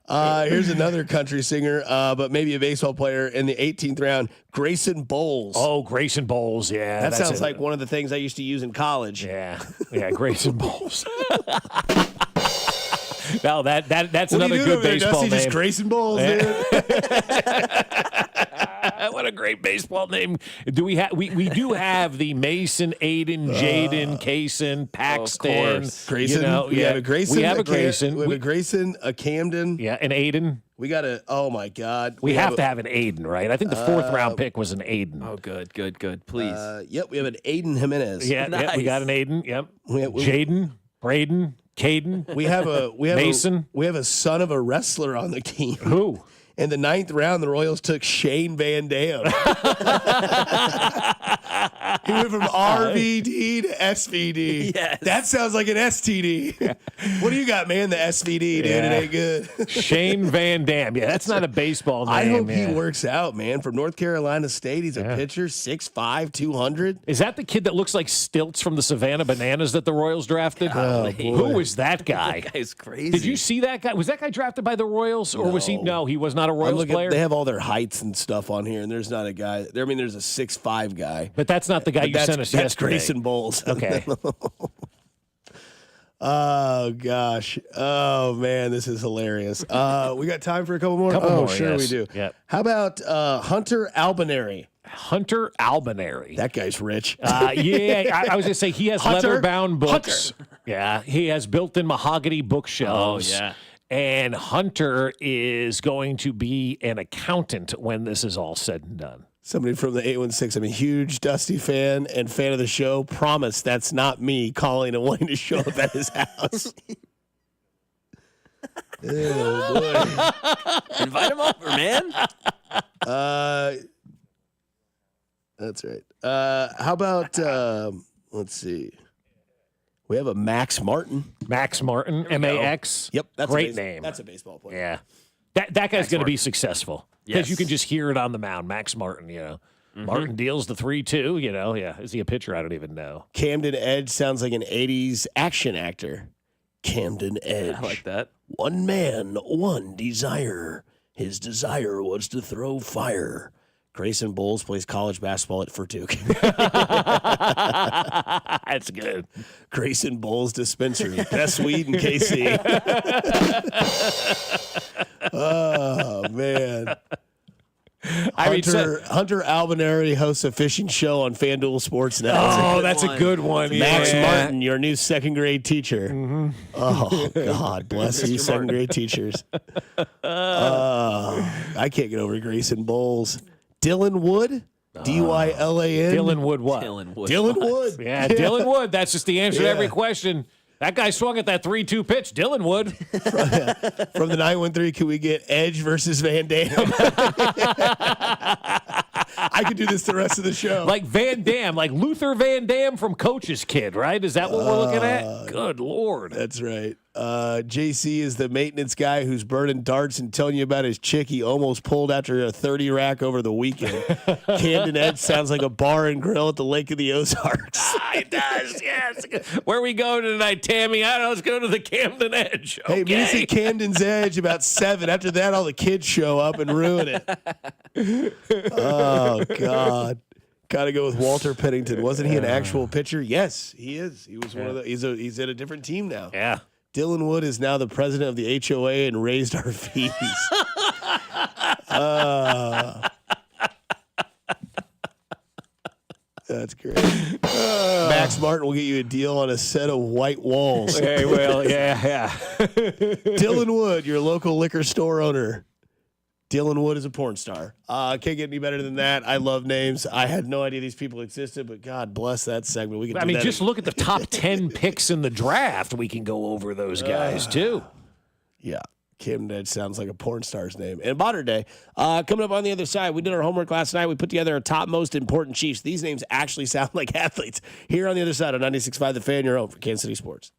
[SPEAKER 16] Here's another country singer, but maybe a baseball player in the 18th round, Grayson Bowles.
[SPEAKER 18] Oh, Grayson Bowles, yeah.
[SPEAKER 16] That sounds like one of the things I used to use in college.
[SPEAKER 18] Yeah, Grayson Bowles. No, that's another good baseball name.
[SPEAKER 16] Just Grayson Bowles, dude.
[SPEAKER 18] What a great baseball name. Do we have? We do have the Mason, Aiden, Jaden, Kaysen, Paxton.
[SPEAKER 16] Grayson. We have a Grayson.
[SPEAKER 18] We have a Grayson.
[SPEAKER 16] We have a Grayson, a Camden.
[SPEAKER 18] Yeah, an Aiden.
[SPEAKER 16] We got a. Oh my God.
[SPEAKER 18] We have to have an Aiden, right? I think the fourth round pick was an Aiden.
[SPEAKER 3] Oh, good. Please.
[SPEAKER 16] Yep, we have an Aiden Jimenez.
[SPEAKER 18] Yeah,
[SPEAKER 3] Nice.
[SPEAKER 18] we got an Aiden. Yep. Jaden, Braden, Caden.
[SPEAKER 16] We have
[SPEAKER 18] Mason.
[SPEAKER 16] We have a son of a wrestler on the team.
[SPEAKER 18] Who?
[SPEAKER 16] In the 9th round, the Royals took Shane Van Dam. He went from RVD to SVD.
[SPEAKER 3] Yes.
[SPEAKER 16] That sounds like an STD. What do you got, man? The SVD, dude. It ain't good.
[SPEAKER 18] Shane Van Dam. Yeah, that's not a baseball name.
[SPEAKER 16] I hope he works out, man. From North Carolina State, he's a pitcher, 6'5", 200.
[SPEAKER 18] Is that the kid that looks like Stilts from the Savannah Bananas that the Royals drafted?
[SPEAKER 3] Oh,
[SPEAKER 18] who was that guy?
[SPEAKER 3] That guy's crazy.
[SPEAKER 18] Did you see that guy? Was that guy drafted by the Royals, or was he? No, he was not a Royals player.
[SPEAKER 16] They have all their heights and stuff on here, and there's not a guy. I mean, there's a 6'5" guy.
[SPEAKER 18] But that's not the guy you sent us
[SPEAKER 16] yesterday.
[SPEAKER 18] That's
[SPEAKER 16] Grayson Bowles.
[SPEAKER 18] Okay.
[SPEAKER 16] Oh, gosh. Oh, man, this is hilarious. We got time for a couple more?
[SPEAKER 18] Couple more,
[SPEAKER 16] sure
[SPEAKER 18] yes.
[SPEAKER 16] we do.
[SPEAKER 18] Yep.
[SPEAKER 16] How about Hunter Albaneri?
[SPEAKER 18] Hunter Albaneri.
[SPEAKER 16] That guy's rich.
[SPEAKER 18] Yeah, I was going to say he has
[SPEAKER 16] Hunter?
[SPEAKER 18] leather-bound books.
[SPEAKER 16] Hunter.
[SPEAKER 18] Yeah, he has built-in mahogany bookshelves.
[SPEAKER 3] Oh, yeah.
[SPEAKER 18] And Hunter is going to be an accountant when this is all said and done.
[SPEAKER 16] Somebody from the 816. I'm a huge Dusty fan and fan of the show. Promise that's not me calling and wanting to show up at his house. Oh, boy.
[SPEAKER 3] Invite him over, man.
[SPEAKER 16] That's right. How about, let's see. We have a Max Martin.
[SPEAKER 18] Max Martin, M-A-X.
[SPEAKER 16] Yep. That's
[SPEAKER 18] great name.
[SPEAKER 16] That's a baseball player.
[SPEAKER 18] Yeah. That guy's going to be successful. Because
[SPEAKER 3] Yes.
[SPEAKER 18] you can just hear it on the mound. Max Martin, Martin deals the 3-2, Yeah. Is he a pitcher? I don't even know.
[SPEAKER 16] Camden Edge sounds like an 80s action actor. Camden Edge.
[SPEAKER 3] I like that.
[SPEAKER 16] One man, one desire. His desire was to throw fire. Grayson Bowles plays college basketball at Furtuke.
[SPEAKER 18] That's good.
[SPEAKER 16] Grayson Bowles Dispensary. Best weed in KC. Oh, man. Hunter Albaneri hosts a fishing show on FanDuel Sports now.
[SPEAKER 18] Oh, that's a good one.
[SPEAKER 16] Max
[SPEAKER 18] Yeah.
[SPEAKER 16] Martin, your new second grade teacher.
[SPEAKER 18] Mm-hmm.
[SPEAKER 16] Oh, God bless you, second grade teachers. I can't get over Grayson Bowles. Dylan Wood, D-Y-L-A-N.
[SPEAKER 18] Dylan Wood what?
[SPEAKER 3] Dylan Wood.
[SPEAKER 16] Dylan Wood.
[SPEAKER 18] Yeah, Dylan Wood. That's just the answer to every question. That guy swung at that 3-2 pitch. Dylan would.
[SPEAKER 16] From the 913, can we get Edge versus Van Dam? I could do this the rest of the show.
[SPEAKER 18] Like Van Dam, like Luther Van Dam from Coach's Kid, right? Is that what we're looking at? Good Lord.
[SPEAKER 16] That's right. JC is the maintenance guy who's burning darts and telling you about his chick he almost pulled after a 30 rack over the weekend. Camden Edge sounds like a bar and grill at the Lake of the Ozarks.
[SPEAKER 18] It does, yes. Where we going tonight, Tammy? I don't know. Let's go to the Camden Edge. Okay.
[SPEAKER 16] Hey, meet us at Camden's Edge about 7. After that, all the kids show up and ruin it. Oh, God. Got to go with Walter Pennington. Wasn't he an actual pitcher? Yes, he is. He was one of the. He's at a different team now.
[SPEAKER 18] Yeah.
[SPEAKER 16] Dylan Wood is now the president of the HOA and raised our fees. That's great. Max Martin will get you a deal on a set of white walls.
[SPEAKER 18] Hey, well, yeah.
[SPEAKER 16] Dylan Wood, your local liquor store owner. Dylan Wood is a porn star. Can't get any better than that. I love names. I had no idea these people existed, but God bless that segment. We can.
[SPEAKER 18] Just look at the top 10 picks in the draft. We can go over those guys too.
[SPEAKER 16] Yeah. Camden Edge sounds like a porn star's name. And modern day, coming up on the other side, we did our homework last night. We put together our top most important Chiefs. These names actually sound like athletes. Here on the other side of 96.5 The Fan, your home for Kansas City Sports.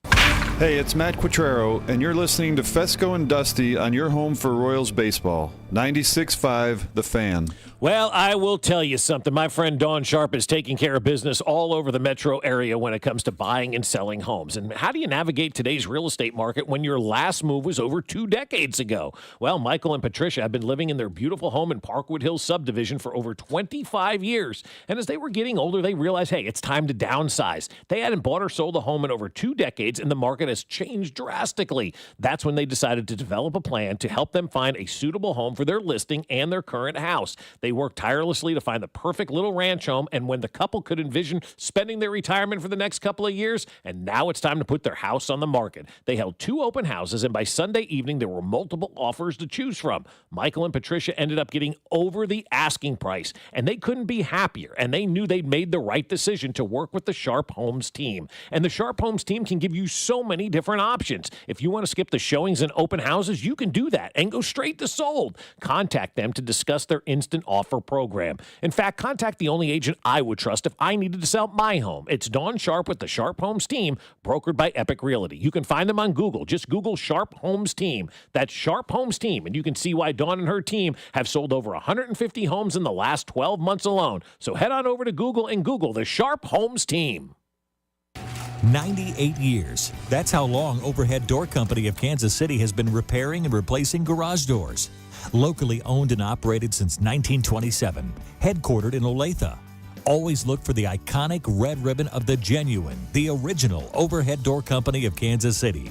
[SPEAKER 5] Hey, it's Matt Quattrero, and you're listening to Fescoe and Dusty on your home for Royals baseball. 96.5 The Fan.
[SPEAKER 18] Well, I will tell you something. My friend Dawn Sharp is taking care of business all over the metro area when it comes to buying and selling homes. And how do you navigate today's real estate market when your last move was over 2 decades ago? Well, Michael and Patricia have been living in their beautiful home in Parkwood Hills subdivision for over 25 years. And as they were getting older, they realized, hey, it's time to downsize. They hadn't bought or sold a home in over 2 decades, and the market has changed drastically. That's when they decided to develop a plan to help them find a suitable home for their listing and their current house. They worked tirelessly to find the perfect little ranch home, and when the couple could envision spending their retirement for the next couple of years, and now it's time to put their house on the market. They held 2 open houses, and by Sunday evening, there were multiple offers to choose from. Michael and Patricia ended up getting over the asking price, and they couldn't be happier, and they knew they'd made the right decision to work with the Sharp Homes team. And the Sharp Homes team can give you so many different options. If you want to skip the showings and open houses, you can do that and go straight to sold. Contact them to discuss their instant offer program. In fact, contact the only agent I would trust if I needed to sell my home. It's Dawn Sharp with the Sharp Homes team, brokered by Epic Realty. You can find them on Google. Just Google Sharp Homes team. That's Sharp Homes team, and you can see why Dawn and her team have sold over 150 homes in the last 12 months alone. So head on over to Google and Google the Sharp Homes team.
[SPEAKER 9] 98 years. That's how long Overhead Door Company of Kansas City has been repairing and replacing garage doors. Locally owned and operated since 1927. Headquartered in Olathe. Always look for the iconic red ribbon of the genuine, the original Overhead Door Company of Kansas City.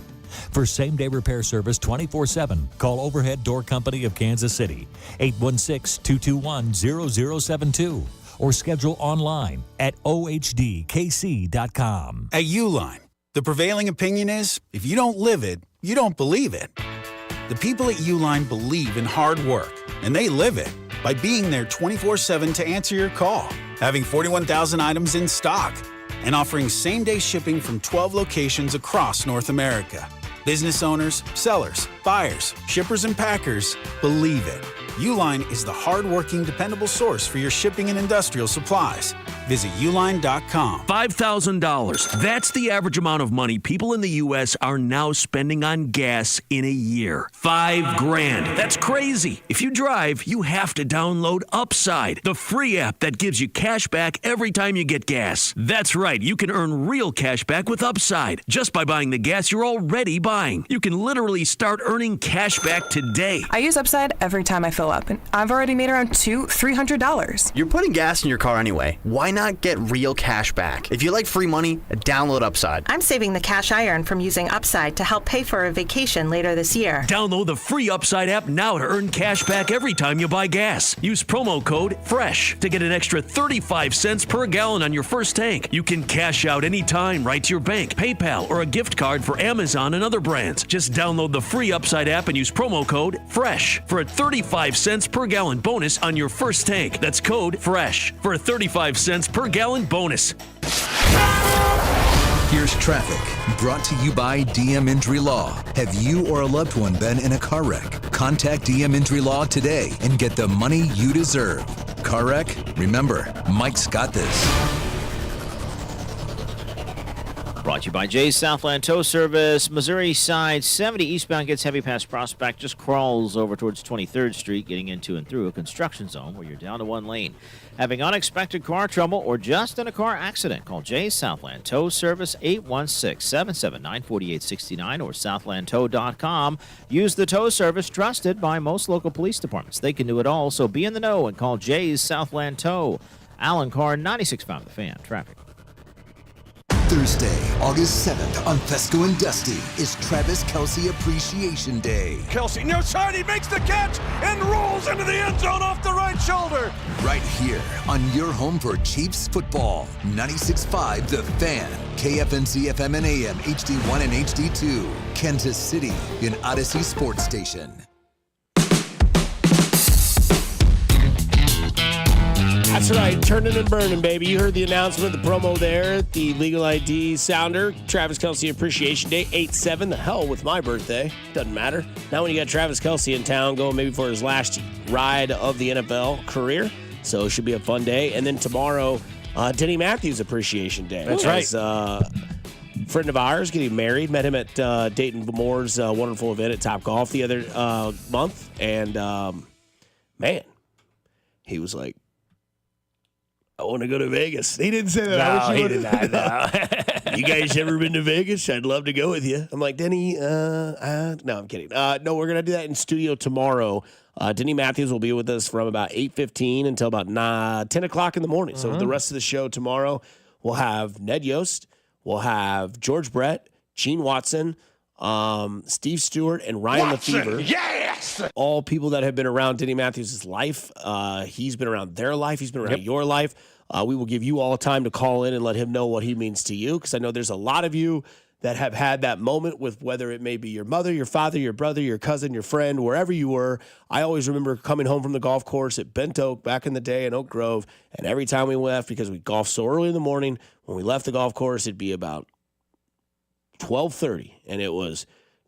[SPEAKER 9] For same-day repair service 24/7, call Overhead Door Company of Kansas City, 816-221-0072. Or schedule online at ohdkc.com.
[SPEAKER 10] At Uline, the prevailing opinion is, if you don't live it, you don't believe it. The people at Uline believe in hard work, and they live it by being there 24/7 to answer your call, having 41,000 items in stock, and offering same-day shipping from 12 locations across North America. Business owners, sellers, buyers, shippers, and packers believe it. Uline is the hard-working, dependable source for your shipping and industrial supplies. Visit uline.com.
[SPEAKER 11] $5,000. That's the average amount of money people in the U.S. are now spending on gas in a year. $5,000. That's crazy. If you drive, you have to download Upside, the free app that gives you cash back every time you get gas. That's right. You can earn real cash back with Upside just by buying the gas you're already buying. You can literally start earning cash back today.
[SPEAKER 12] I use Upside every time I fill up, and I've already made around $300.
[SPEAKER 13] You're putting gas in your car anyway. Why not get real cash back? If you like free money, download Upside.
[SPEAKER 14] I'm saving the cash I earn from using Upside to help pay for a vacation later this year.
[SPEAKER 11] Download the free Upside app now to earn cash back every time you buy gas. Use promo code FRESH to get an extra 35 cents per gallon on your first tank. You can cash out anytime right to your bank, PayPal, or a gift card for Amazon and other brands. Just download the free Upside app and use promo code FRESH for a 35 cents per gallon bonus on your first tank. That's code FRESH for a 35 cents per gallon bonus.
[SPEAKER 8] Here's traffic, brought to you by DM Injury Law. Have you or a loved one been in a car wreck? Contact DM Injury Law today and get the money you deserve. Car wreck? Remember, Mike's got this.
[SPEAKER 23] Brought to you by Jay's Southland Tow Service. Missouri side 70 eastbound gets heavy past Prospect, just crawls over towards 23rd Street, getting into and through a construction zone where you're down to one lane. Having unexpected car trouble or just in a car accident, call Jay's Southland Tow Service 816-779-4869 or southlandtow.com. Use the tow service trusted by most local police departments. They can do it all, so be in the know and call Jay's Southland Tow. Alan Carr, 96.5 The Fan. Traffic.
[SPEAKER 8] Thursday, August 7th on Fescoe and Dusty is Travis Kelce Appreciation Day.
[SPEAKER 1] Kelce, no side, he makes the catch and rolls into the end zone off the right shoulder.
[SPEAKER 8] Right here on your home for Chiefs football. 96.5 The Fan, KFNC FM and AM, HD1 and HD2. Kansas City, an Odyssey sports station.
[SPEAKER 16] That's right, turning and burning, baby. You heard the announcement, the promo there, the Legal ID sounder, Travis Kelce Appreciation Day, 8/7, the hell with my birthday. Doesn't matter. Now when you got Travis Kelce in town going maybe for his last ride of the NFL career, so it should be a fun day. And then tomorrow, Denny Matthews Appreciation Day.
[SPEAKER 18] That's right.
[SPEAKER 16] Friend of ours getting married. Met him at Dayton Moore's wonderful event at Top Golf the other month. And, man, he was like, I want to go to Vegas. He didn't say that.
[SPEAKER 18] No, he did not. No.
[SPEAKER 16] You guys ever been to Vegas? I'd love to go with you. I'm like, Denny, no, I'm kidding. No, we're going to do that in studio tomorrow. Denny Matthews will be with us from about 8:15 until about 10 o'clock in the morning. So the rest of the show tomorrow, we'll have Ned Yost, we'll have George Brett, Gene Watson, Steve Stewart, and Ryan Lefevre.
[SPEAKER 1] Yes!
[SPEAKER 16] All people that have been around Denny Matthews' life. He's been around their life. He's been around your life. We will give you all time to call in and let him know what he means to you, because I know there's a lot of you that have had that moment with whether it may be your mother, your father, your brother, your cousin, your friend, wherever you were. I always remember coming home from the golf course at Bent Oak back in the day in Oak Grove, and every time we left, because we golfed so early in the morning, when we left the golf course, it'd be about 12:30, and it's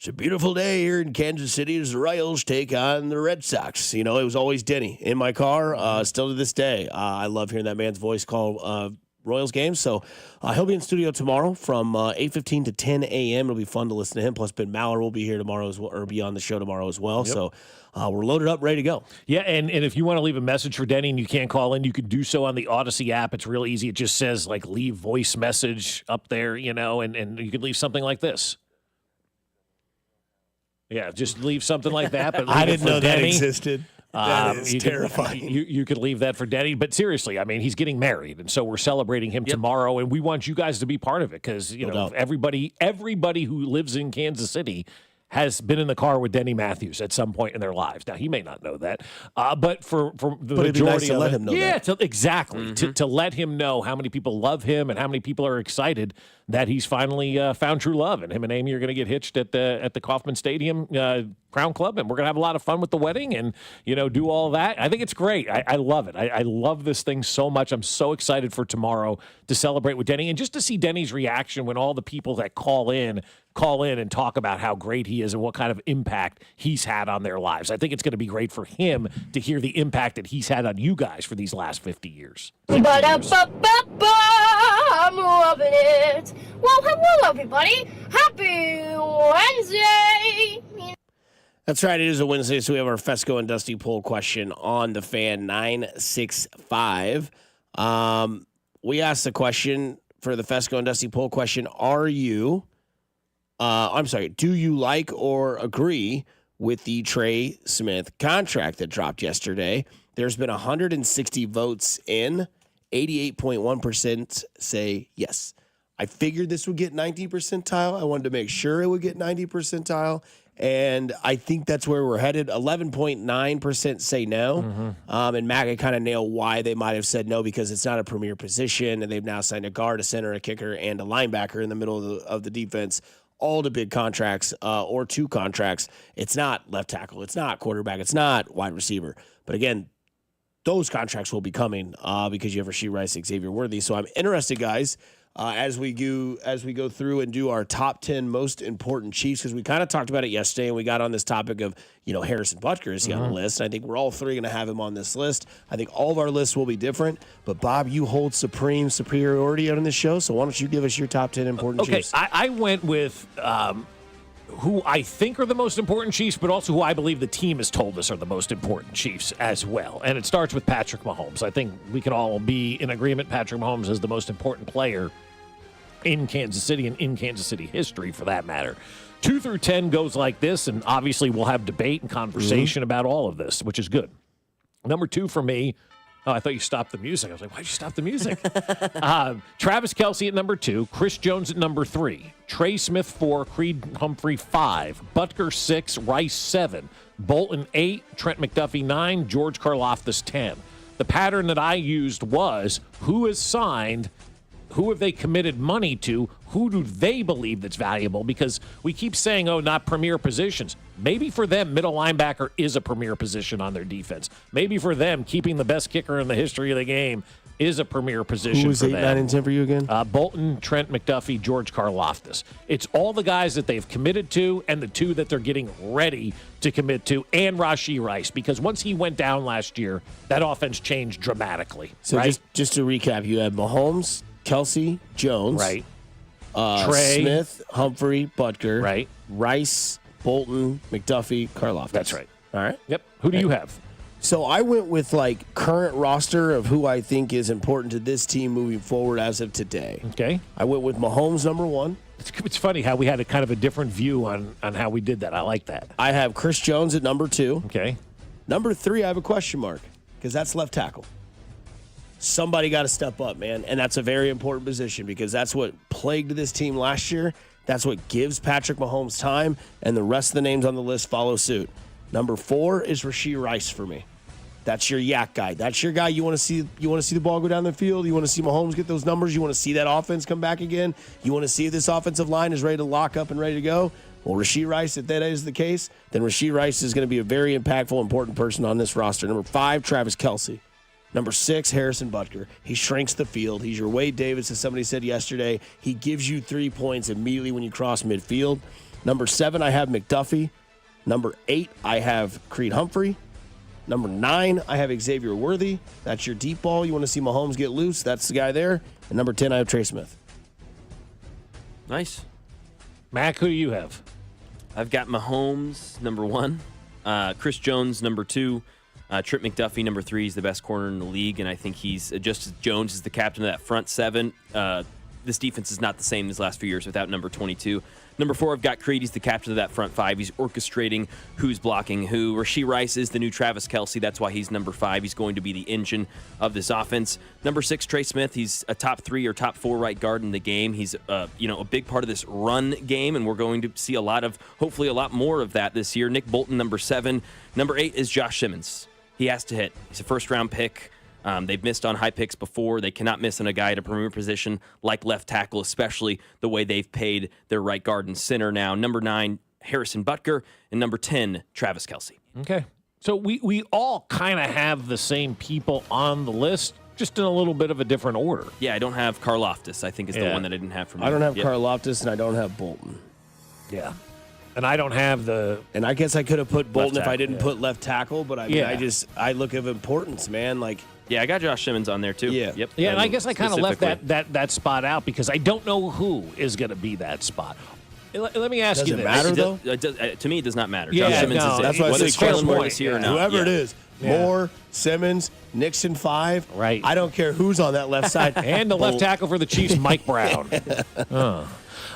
[SPEAKER 16] a beautiful day here in Kansas City as the Royals take on the Red Sox. You know, it was always Denny in my car, still to this day. I love hearing that man's voice call Royals games. So he'll be in studio tomorrow from 8:15 to 10 a.m. It'll be fun to listen to him. Plus, Ben Maller will be here tomorrow as well, or be on the show tomorrow as well. Yep. So we're loaded up, ready to go.
[SPEAKER 18] Yeah, and if you want to leave a message for Denny and you can't call in, you can do so on the Odyssey app. It's real easy. It just says, like, leave voice message up there, you know, and you could leave something like this. Yeah, just leave something like that. But
[SPEAKER 16] I didn't know
[SPEAKER 18] Denny.
[SPEAKER 16] that existed. That is terrifying.
[SPEAKER 18] You could leave that for Denny. But seriously, I mean, he's getting married, and so we're celebrating him tomorrow, and we want you guys to be part of it because, you know, everybody who lives in Kansas City has been in the car with Denny Matthews at some point in their lives. Now, he may not know that, but for the majority of
[SPEAKER 16] let him know that.
[SPEAKER 18] Exactly. To let him know how many people love him and how many people are excited that he's finally found true love. And him and Amy are going to get hitched at the Kauffman Stadium Crown Club, and we're going to have a lot of fun with the wedding and, you know, do all that. I think it's great. I love it. I love this thing so much. I'm so excited for tomorrow to celebrate with Denny and just to see Denny's reaction when all the people that call in and talk about how great he is and what kind of impact he's had on their lives. I think it's going to be great for him to hear the impact that he's had on you guys for these last 50 years.
[SPEAKER 2] I'm loving it. Well, hello, everybody. Happy Wednesday.
[SPEAKER 16] That's right. It is a Wednesday, so we have our Fescoe and Dusty poll question on the Fan 965. We asked the question for the Fescoe and Dusty poll question, do you like or agree with the Trey Smith contract that dropped yesterday? There's been 160 votes in. 88.1% say yes. I figured this would get 90 percentile. I wanted to make sure it would get 90 percentile. And I think that's where we're headed. 11.9% say no. And Matt can kind of nail why they might have said no, because it's not a premier position, and they've now signed a guard, a center, a kicker, and a linebacker in the middle of the defense. All the big contracts or two contracts. It's not left tackle. It's not quarterback. It's not wide receiver. But again, those contracts will be coming because you have Rashee Rice, Xavier Worthy. So I'm interested, guys. as we go through and do our top 10 most important Chiefs, because we kind of talked about it yesterday, and we got on this topic of, Harrison Butker is on the list. And I think we're all three going to have him on this list. I think all of our lists will be different. But, Bob, you hold supreme superiority on this show, so why don't you give us your top 10 important Chiefs?
[SPEAKER 18] Okay, I went with who I think are the most important Chiefs, but also who I believe the team has told us are the most important Chiefs as well. And it starts with Patrick Mahomes. I think we can all be in agreement Patrick Mahomes is the most important player in Kansas City and in Kansas City history, for that matter. 2 through 10 goes like this, and obviously we'll have debate and conversation about all of this, which is good. Number 2 for me, I thought you stopped the music. I was like, why'd you stop the music? Travis Kelce at number 2, Chris Jones at number 3, Trey Smith 4, Creed Humphrey 5, Butker 6, Rice 7, Bolton 8, Trent McDuffie 9, George Karlaftis 10. The pattern that I used was who is signed, who have they committed money to, who do they believe that's valuable? Because we keep saying, not premier positions. Maybe for them, middle linebacker is a premier position on their defense. Maybe for them, keeping the best kicker in the history of the game is a premier position.
[SPEAKER 16] Who was
[SPEAKER 18] for
[SPEAKER 16] 8,
[SPEAKER 18] them.
[SPEAKER 16] 9, and 10 for you again?
[SPEAKER 18] Bolton, Trent McDuffie, George Karlaftis. It's all the guys that they've committed to and the 2 that they're getting ready to commit to, and Rashee Rice, because once he went down last year, that offense changed dramatically.
[SPEAKER 16] So
[SPEAKER 18] right?
[SPEAKER 16] just to recap, you had Mahomes, Kelce, Jones,
[SPEAKER 18] right?
[SPEAKER 16] Trey Smith, Humphrey, Butker,
[SPEAKER 18] right?
[SPEAKER 16] Rice, Bolton, McDuffie, Karlaftis.
[SPEAKER 18] That's right.
[SPEAKER 16] All right.
[SPEAKER 18] Yep. Who do you have?
[SPEAKER 16] So I went with current roster of who I think is important to this team moving forward as of today.
[SPEAKER 18] Okay.
[SPEAKER 16] I went with Mahomes number 1.
[SPEAKER 18] It's funny how we had a kind of a different view on how we did that. I like that.
[SPEAKER 16] I have Chris Jones at number 2.
[SPEAKER 18] Okay.
[SPEAKER 16] Number 3, I have a question mark because that's left tackle. Somebody got to step up, man. And that's a very important position because that's what plagued this team last year. That's what gives Patrick Mahomes time, and the rest of the names on the list follow suit. Number 4 is Rashee Rice for me. That's your yak guy. That's your guy. You want to see the ball go down the field. You want to see Mahomes get those numbers. You want to see that offense come back again. You want to see if this offensive line is ready to lock up and ready to go. Well, Rashee Rice, if that is the case, then Rashee Rice is going to be a very impactful, important person on this roster. Number 5, Travis Kelce. Number 6, Harrison Butker. He shrinks the field. He's your Wade Davis, as somebody said yesterday. He gives you 3 points immediately when you cross midfield. Number 7, I have McDuffie. Number 8, I have Creed Humphrey. Number 9, I have Xavier Worthy. That's your deep ball. You want to see Mahomes get loose. That's the guy there. And number 10, I have Trey Smith.
[SPEAKER 3] Nice.
[SPEAKER 18] Mac, who do you have?
[SPEAKER 3] I've got Mahomes, number 1. Chris Jones, number 2. Trent McDuffie, number 3, is the best corner in the league, and I think he's just as Jones is the captain of that front 7. This defense is not the same these last few years without number 22. Number 4, I've got Creed. He's the captain of that front 5. He's orchestrating who's blocking who. Rashee Rice is the new Travis Kelce. That's why he's number 5. He's going to be the engine of this offense. Number 6, Trey Smith. He's a top 3 or top 4 right guard in the game. He's a big part of this run game, and we're going to see hopefully a lot more of that this year. Nick Bolton, number 7. Number 8 is Josh Simmons. He has to hit. He's a first-round pick. They've missed on high picks before. They cannot miss on a guy at a premier position like left tackle, especially the way they've paid their right guard and center now. Number 9, Harrison Butker, and number 10, Travis Kelce.
[SPEAKER 18] Okay. So we all kind of have the same people on the list, just in a little bit of a different order.
[SPEAKER 3] Yeah, I don't have Karlaftis, I think is the one that I didn't have from you.
[SPEAKER 16] I don't have Karlaftis, and I don't have Bolton.
[SPEAKER 18] Yeah. And I don't have
[SPEAKER 16] And I guess I could have put Bolton if I didn't
[SPEAKER 3] yeah.
[SPEAKER 16] put left tackle, but I look at importance, man.
[SPEAKER 3] Yeah, I got Josh Simmons on there too.
[SPEAKER 16] Yeah.
[SPEAKER 3] Yep.
[SPEAKER 18] Yeah, and I guess I kind of left that spot out because I don't know who is going to be that spot. Let me ask you this.
[SPEAKER 16] Does it matter, though?
[SPEAKER 3] To me, it does not matter.
[SPEAKER 18] Yeah,
[SPEAKER 3] Josh Simmons is
[SPEAKER 16] that's why
[SPEAKER 3] whether
[SPEAKER 16] I say
[SPEAKER 3] Kellen Moore
[SPEAKER 16] point.
[SPEAKER 3] is here or not.
[SPEAKER 16] Whoever
[SPEAKER 3] Yeah.
[SPEAKER 16] it is.
[SPEAKER 18] Yeah.
[SPEAKER 16] Moore, Simmons, Nixon 5.
[SPEAKER 18] Right.
[SPEAKER 16] I don't care who's on that left side.
[SPEAKER 18] And the left tackle for the Chiefs, Mike Brown.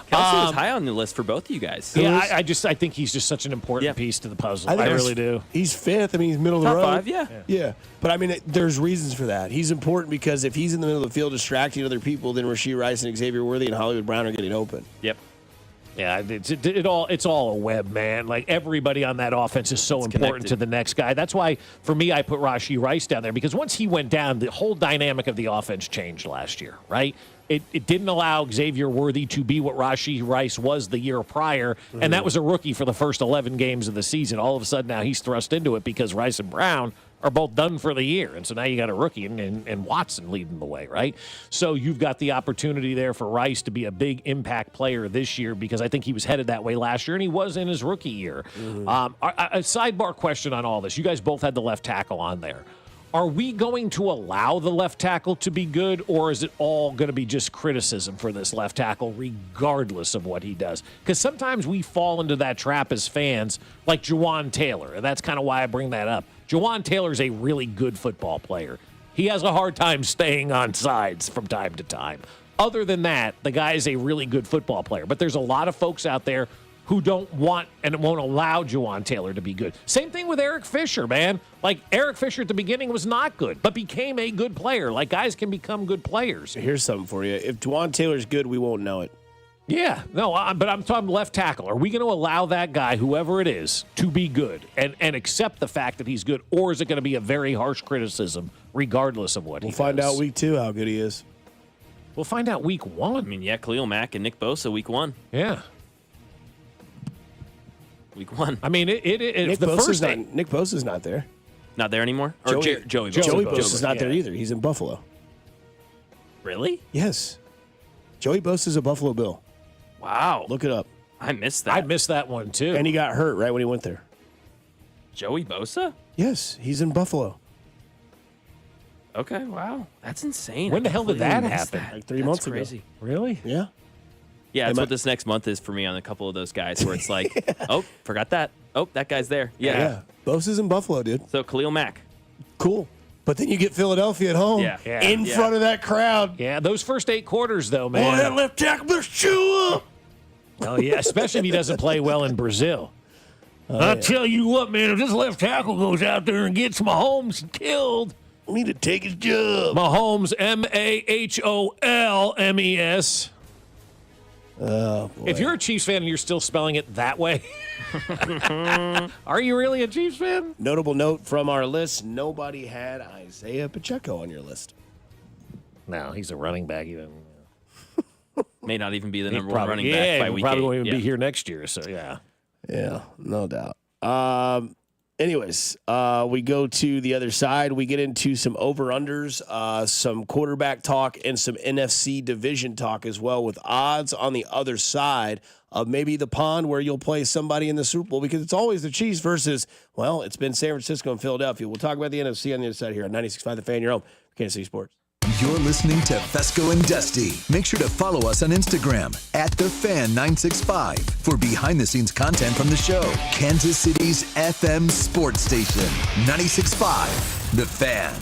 [SPEAKER 3] Kelce was high on the list for both of you guys.
[SPEAKER 18] Yeah, I think he's just such an important piece to the puzzle. I really do.
[SPEAKER 16] He's 5th. I mean, he's middle of the
[SPEAKER 3] Top
[SPEAKER 16] road.
[SPEAKER 3] 5, yeah.
[SPEAKER 16] Yeah. But, I mean, there's reasons for that. He's important because if he's in the middle of the field distracting other people, then Rashee Rice and Xavier Worthy and Hollywood Brown are getting open.
[SPEAKER 3] Yep.
[SPEAKER 18] Yeah, it's all a web, man. Like, everybody on that offense is so important to the next guy. That's why, for me, I put Rashee Rice down there because once he went down, the whole dynamic of the offense changed last year, right? It didn't allow Xavier Worthy to be what Rashee Rice was the year prior, and that was a rookie for the first 11 games of the season. All of a sudden, now he's thrust into it because Rice and Brown are both done for the year. And so now you got a rookie and Watson leading the way, right? So you've got the opportunity there for Rice to be a big impact player this year because I think he was headed that way last year, and he was in his rookie year. A sidebar question on all this. You guys both had the left tackle on there. Are we going to allow the left tackle to be good, or is it all going to be just criticism for this left tackle regardless of what he does? Because sometimes we fall into that trap as fans, like Jawan Taylor, and that's kind of why I bring that up. Jawan Taylor is a really good football player. He has a hard time staying on sides from time to time. Other than that, the guy is a really good football player. But there's a lot of folks out there who don't want and won't allow Jawan Taylor to be good. Same thing with Eric Fisher, man. Like, Eric Fisher at the beginning was not good, but became a good player. Like, guys can become good players.
[SPEAKER 16] Here's something for you. If Jawan Taylor's good, we won't know it.
[SPEAKER 18] Yeah, no, but I'm talking left tackle. Are we going to allow that guy, whoever it is, to be good and accept the fact that he's good, or is it going to be a very harsh criticism regardless of what he does?
[SPEAKER 16] We'll find out week 2 how good he is.
[SPEAKER 18] We'll find out week 1.
[SPEAKER 3] I mean, yeah, Khalil Mack and Nick Bosa week 1.
[SPEAKER 18] Yeah.
[SPEAKER 3] Week 1.
[SPEAKER 18] I mean,
[SPEAKER 16] Nick Bosa's not there.
[SPEAKER 3] Not there anymore? Or Joey Bosa.
[SPEAKER 16] Joey Bosa's not there either. He's in Buffalo.
[SPEAKER 3] Really?
[SPEAKER 16] Yes. Joey Bosa's a Buffalo Bill.
[SPEAKER 3] Wow.
[SPEAKER 16] Look it up.
[SPEAKER 3] I missed that.
[SPEAKER 18] I missed that one, too.
[SPEAKER 16] And he got hurt right when he went there.
[SPEAKER 3] Joey Bosa?
[SPEAKER 16] Yes, he's in Buffalo.
[SPEAKER 3] Okay, wow. That's insane.
[SPEAKER 18] When the hell did that happen?
[SPEAKER 16] Like 3 months
[SPEAKER 3] crazy.
[SPEAKER 16] ago.
[SPEAKER 18] Really?
[SPEAKER 16] Yeah.
[SPEAKER 3] Yeah, that's what this next month is for me on a couple of those guys where it's like, oh, forgot that. Oh, that guy's there. Yeah.
[SPEAKER 16] Bosa's in Buffalo, dude.
[SPEAKER 3] So Khalil Mack.
[SPEAKER 16] Cool. But then you get Philadelphia at home in front of that crowd.
[SPEAKER 18] Yeah, those first 8 quarters, though, man.
[SPEAKER 16] Boy, that left tackle better chew up.
[SPEAKER 18] Oh, yeah, especially if he doesn't play well in Brazil. I tell you what, man, if this left tackle goes out there and gets Mahomes killed,
[SPEAKER 16] we need to take his job.
[SPEAKER 18] Mahomes, Maholmes.
[SPEAKER 16] Oh, boy.
[SPEAKER 18] If you're a Chiefs fan and you're still spelling it that way, are you really a Chiefs fan?
[SPEAKER 16] Notable note from our list, nobody had Isaiah Pacheco on your list.
[SPEAKER 18] No, he's a running back.
[SPEAKER 3] May not even be the number 1 running back by week 8.
[SPEAKER 18] Probably won't even be here next year, so yeah.
[SPEAKER 16] Yeah, no doubt. Anyways, we go to the other side. We get into some over-unders, some quarterback talk, and some NFC division talk as well, with odds on the other side of maybe the pond where you'll play somebody in the Super Bowl, because it's always the Chiefs versus, well, it's been San Francisco and Philadelphia. We'll talk about the NFC on the other side here on 96.5 The Fan, your home, Kansas City Sports.
[SPEAKER 8] You're listening to Fescoe and Dusty. Make sure to follow us on Instagram @TheFan965 for behind-the-scenes content from the show. Kansas City's FM sports station, 96.5 The Fan.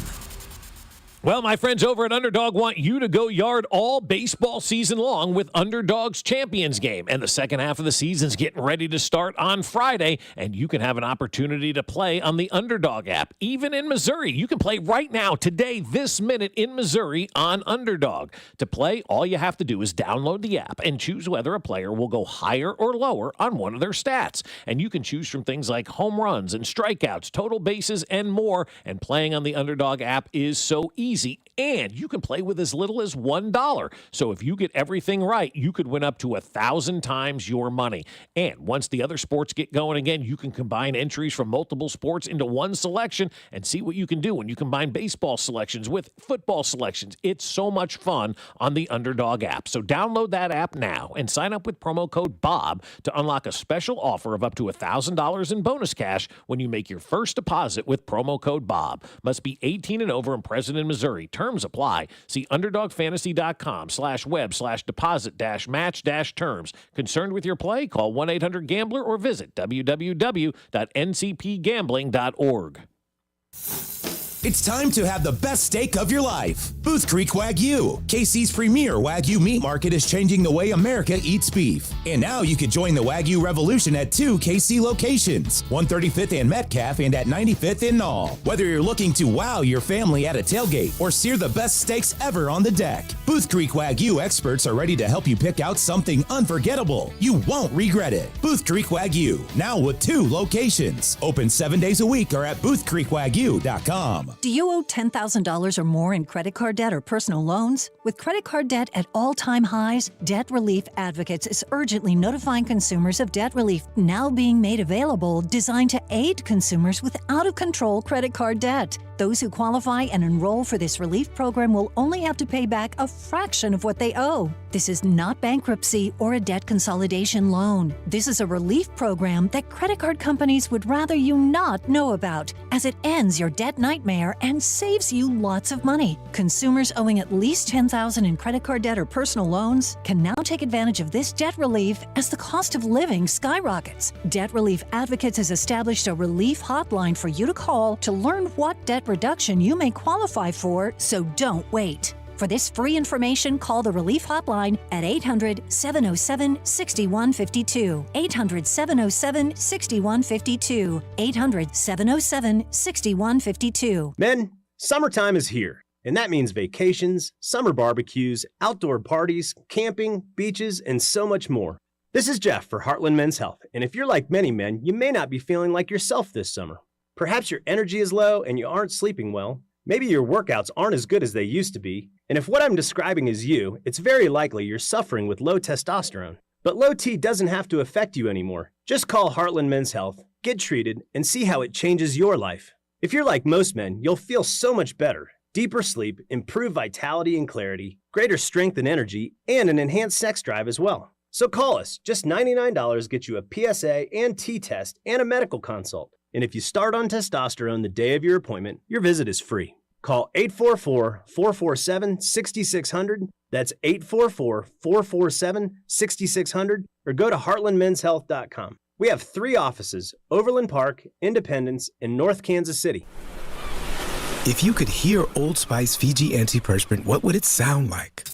[SPEAKER 18] Well, my friends over at Underdog want you to go yard all baseball season long with Underdog's Champions Game. And the second half of the season's getting ready to start on Friday, and you can have an opportunity to play on the Underdog app. Even in Missouri, you can play right now, today, this minute in Missouri on Underdog. To play, all you have to do is download the app and choose whether a player will go higher or lower on one of their stats. And you can choose from things like home runs and strikeouts, total bases, and more. And playing on the Underdog app is so easy. And you can play with as little as $1. So if you get everything right, you could win up to 1,000 times your money. And once the other sports get going again, you can combine entries from multiple sports into one selection and see what you can do when you combine baseball selections with football selections. It's so much fun on the Underdog app. So download that app now and sign up with promo code BOB to unlock a special offer of up to $1,000 in bonus cash when you make your first deposit with promo code BOB. Must be 18 and over and present in Missouri. Terms apply. See underdogfantasy.com/web/deposit-match-terms. Concerned with your play? Call 1-800-GAMBLER or visit www.ncpgambling.org.
[SPEAKER 17] It's time to have the best steak of your life. Booth Creek Wagyu, KC's premier Wagyu meat market, is changing the way America eats beef. And now you can join the Wagyu revolution at 2 KC locations, 135th and Metcalf and at 95th in Knoll. Whether you're looking to wow your family at a tailgate or sear the best steaks ever on the deck, Booth Creek Wagyu experts are ready to help you pick out something unforgettable. You won't regret it. Booth Creek Wagyu, now with 2 locations. Open 7 days a week or at boothcreekwagyu.com.
[SPEAKER 19] Do you owe $10,000 or more in credit card debt or personal loans? With credit card debt at all-time highs, Debt Relief Advocates is urgently notifying consumers of debt relief now being made available, designed to aid consumers with out-of-control credit card debt. Those who qualify and enroll for this relief program will only have to pay back a fraction of what they owe. This is not bankruptcy or a debt consolidation loan. This is a relief program that credit card companies would rather you not know about, as it ends your debt nightmare and saves you lots of money. Consumers owing at least $10,000 in credit card debt or personal loans can now take advantage of this debt relief as the cost of living skyrockets. Debt Relief Advocates has established a relief hotline for you to call to learn what debt reduction you may qualify for, so don't wait. For this free information, call the Relief Hotline at 800-707-6152. 800-707-6152. 800-707-6152.
[SPEAKER 20] Men, summertime is here, and that means vacations, summer barbecues, outdoor parties, camping, beaches, and so much more. This is Jeff for Heartland Men's Health, and if you're like many men, you may not be feeling like yourself this summer. Perhaps your energy is low and you aren't sleeping well. Maybe your workouts aren't as good as they used to be. And if what I'm describing is you, it's very likely you're suffering with low testosterone. But low T doesn't have to affect you anymore. Just call Heartland Men's Health, get treated, and see how it changes your life. If you're like most men, you'll feel so much better. Deeper sleep, improved vitality and clarity, greater strength and energy, and an enhanced sex drive as well. So call us. Just $99 gets you a PSA and T test and a medical consult. And if you start on testosterone the day of your appointment, your visit is free. Call 844-447-6600. That's 844-447-6600. Or go to heartlandmenshealth.com. We have 3 offices: Overland Park, Independence, and North Kansas City.
[SPEAKER 4] If you could hear Old Spice Fiji Antiperspirant, what would it sound like?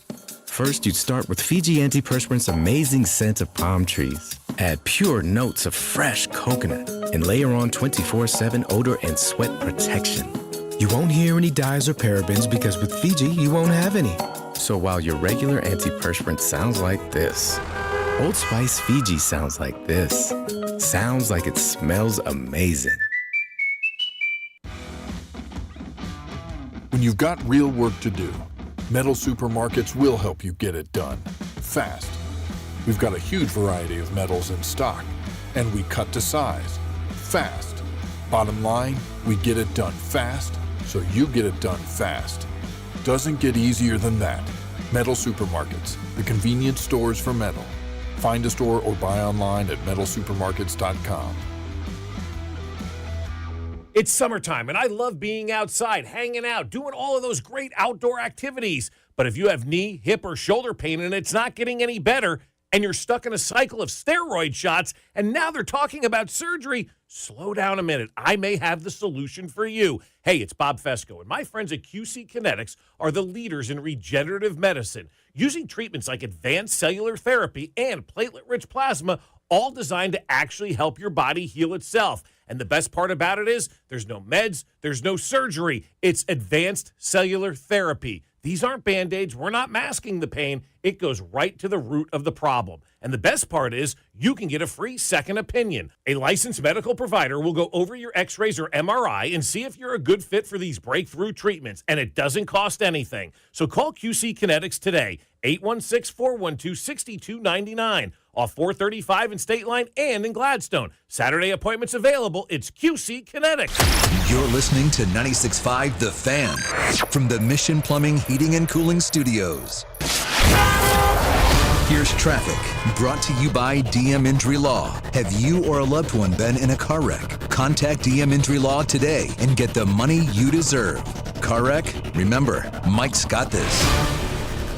[SPEAKER 4] First, you'd start with Fiji Antiperspirant's amazing scent of palm trees. Add pure notes of fresh coconut and layer on 24/7 odor and sweat protection. You won't hear any dyes or parabens because with Fiji, you won't have any. So while your regular antiperspirant sounds like this, Old Spice Fiji sounds like this. Sounds like it smells amazing.
[SPEAKER 21] When you've got real work to do, Metal Supermarkets will help you get it done, fast. We've got a huge variety of metals in stock, and we cut to size, fast. Bottom line, we get it done fast, so you get it done fast. Doesn't get easier than that. Metal Supermarkets, the convenience stores for metal. Find a store or buy online at metalsupermarkets.com.
[SPEAKER 18] It's summertime, and I love being outside, hanging out, doing all of those great outdoor activities. But if you have knee, hip, or shoulder pain and it's not getting any better, and you're stuck in a cycle of steroid shots, and now they're talking about surgery, slow down a minute. I may have the solution for you. Hey, it's Bob Fescoe, and my friends at QC Kinetics are the leaders in regenerative medicine, using treatments like advanced cellular therapy and platelet-rich plasma, all designed to actually help your body heal itself. And the best part about it is there's no meds, there's no surgery. It's advanced cellular therapy. These aren't Band-Aids. We're not masking the pain. It goes right to the root of the problem. And the best part is you can get a free second opinion. A licensed medical provider will go over your x-rays or MRI and see if you're a good fit for these breakthrough treatments. And it doesn't cost anything. So call QC Kinetics today, 816-412-6299. Off 435 in State Line and in Gladstone. Saturday appointments available. It's QC Kinetics.
[SPEAKER 8] You're listening to 96.5 The Fan from the Mission Plumbing, Heating, and Cooling Studios. Here's traffic brought to you by DM Injury Law. Have you or a loved one been in a car wreck? Contact DM Injury Law today and get the money you deserve. Car wreck? Remember, Mike's got this.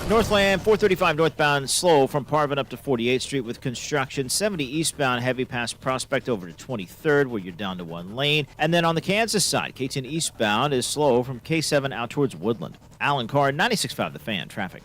[SPEAKER 23] Northland, 435 northbound, slow from Parvin up to 48th Street with construction. 70 eastbound, heavy past Prospect over to 23rd, where you're down to 1 lane. And then on the Kansas side, K10 eastbound is slow from K7 out towards Woodland. Alan Carr, 96.5 The Fan, traffic.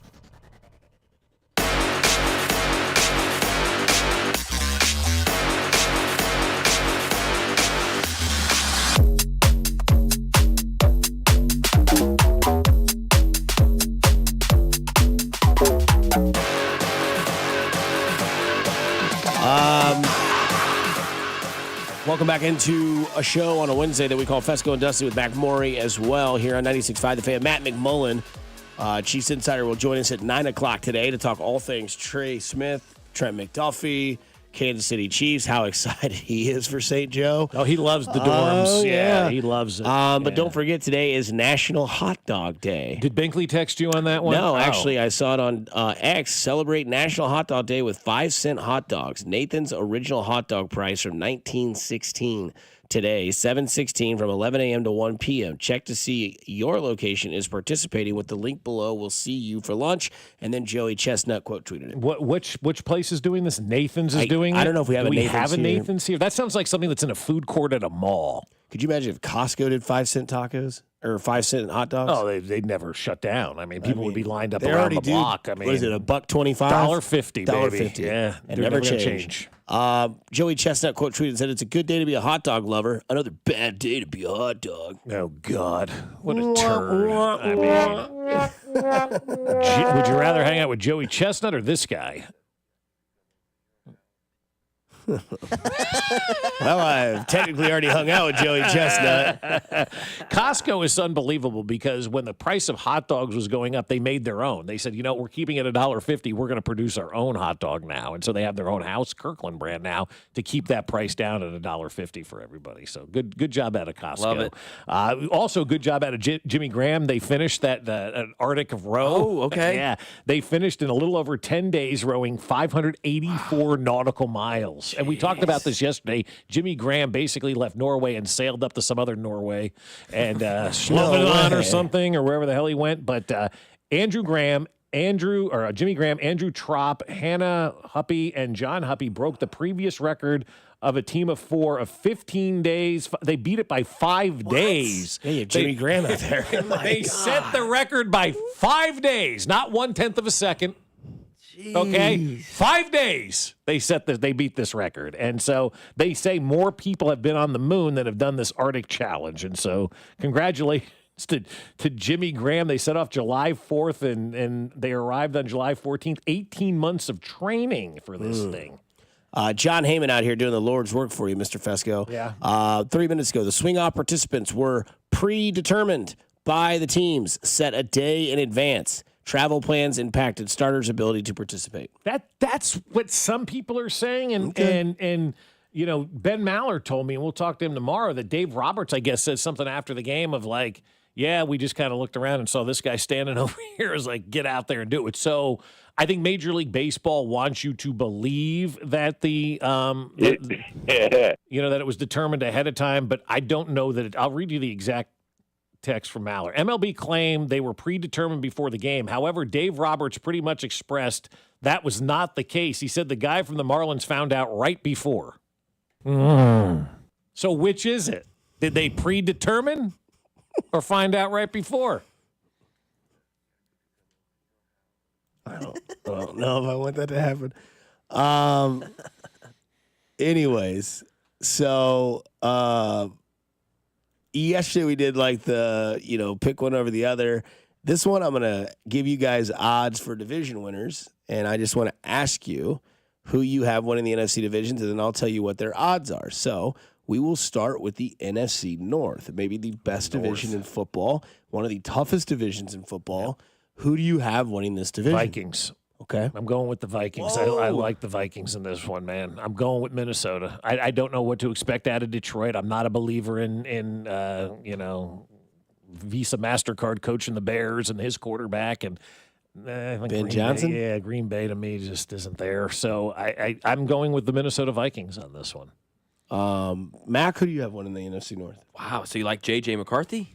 [SPEAKER 16] Welcome Welcome back into a show on a Wednesday that we call Fescoe and Dusty with Mac Maury as well here on 96.5 The Fan. Matt McMullen, Chiefs Insider, will join us at 9 o'clock today to talk all things Trey Smith, Trent McDuffie, Kansas City Chiefs, how excited he is for St. Joe.
[SPEAKER 18] Oh, he loves the dorms. Yeah, he loves it.
[SPEAKER 16] But don't forget, today is National Hot Dog Day.
[SPEAKER 18] Did Binkley text you on that one?
[SPEAKER 16] No, actually, I saw it on X. Celebrate National Hot Dog Day with 5-cent hot dogs. Nathan's original hot dog price from 1916. Today, 7/16 from 11 a.m. to 1 p.m. Check to see your location is participating with the link below. We'll see you for lunch. And then Joey Chestnut quote tweeted it.
[SPEAKER 18] Which place is doing this? Nathan's is doing it?
[SPEAKER 16] I don't know if we have
[SPEAKER 18] a Nathan's here. That sounds like something that's in a food court at a mall.
[SPEAKER 16] Could you imagine if Costco did 5-cent tacos or 5-cent hot dogs?
[SPEAKER 18] Oh, they'd never shut down. I mean, people would be lined up around the block. I mean,
[SPEAKER 16] what is it, $1.25?
[SPEAKER 18] $1.50, baby.
[SPEAKER 16] $1.50.
[SPEAKER 18] Yeah,
[SPEAKER 16] and never change. Joey Chestnut quote tweeted and said, "It's a good day to be a hot dog lover. Another bad day to be a hot dog."
[SPEAKER 18] Oh, God. What a turd. I mean, would you rather hang out with Joey Chestnut or this guy?
[SPEAKER 16] Well, I've technically already hung out with Joey Chestnut.
[SPEAKER 18] Costco is unbelievable because when the price of hot dogs was going up, they made their own. They said, we're keeping it $1.50. We're going to produce our own hot dog now. And so they have their own House Kirkland brand now to keep that price down at $1.50 for everybody. So good job out of Costco.
[SPEAKER 3] Love it.
[SPEAKER 18] Also, good job out of Jimmy Graham. They finished that Arctic of row.
[SPEAKER 3] Oh, okay.
[SPEAKER 18] Yeah. They finished in a little over 10 days rowing 584 nautical miles. And we talked about this yesterday. Jimmy Graham basically left Norway and sailed up to some other Norway and Slovenland or something or wherever the hell he went. But Jimmy Graham, Andrew Tropp, Hannah Huppy, and John Huppy broke the previous record of a team of 4 of 15 days. They beat it by 5 days.
[SPEAKER 16] Yeah, you have Jimmy Graham out there.
[SPEAKER 18] They set the record by 5 days, not 1/10 of a second. Okay, 5 days they beat this record, and so they say more people have been on the moon than have done this Arctic challenge, and so congratulations to Jimmy Graham. They set off July 4th, and they arrived on July 14th. 18 months of training for this thing.
[SPEAKER 16] John Heyman out here doing the Lord's work for you, Mr. Fescoe.
[SPEAKER 18] Yeah.
[SPEAKER 16] 3 minutes ago, the swing off participants were predetermined by the teams, set a day in advance. Travel plans impacted starters' ability to participate.
[SPEAKER 18] That's what some people are saying, and Ben Maller told me, and we'll talk to him tomorrow, that Dave Roberts, I guess, said something after the game of like, yeah, we just kind of looked around and saw this guy standing over here. Is like, get out there and do it. So I think Major League Baseball wants you to believe that that it was determined ahead of time, but I don't know that I'll read you the exact text from Maller. MLB claimed they were predetermined before the game. However, Dave Roberts pretty much expressed that was not the case. He said the guy from the Marlins found out right before. So which is it? Did they predetermine or find out right before?
[SPEAKER 16] I don't know if I want that to happen. Anyways, so yesterday we did like the, pick one over the other. This one I'm going to give you guys odds for division winners, and I just want to ask you who you have winning the NFC divisions, and then I'll tell you what their odds are. So we will start with the NFC North, maybe the best division in football, one of the toughest divisions in football. Yep. Who do you have winning this division?
[SPEAKER 18] Vikings.
[SPEAKER 16] Okay.
[SPEAKER 18] I'm going with the Vikings. I like the Vikings in this one, man. I'm going with Minnesota. I don't know what to expect out of Detroit. I'm not a believer in Visa MasterCard coaching the Bears and his quarterback and
[SPEAKER 16] Ben Johnson.
[SPEAKER 18] Green Bay to me just isn't there. So I'm going with the Minnesota Vikings on this one.
[SPEAKER 16] Mac, who do you have winning the NFC North?
[SPEAKER 3] Wow. So you like J.J. McCarthy?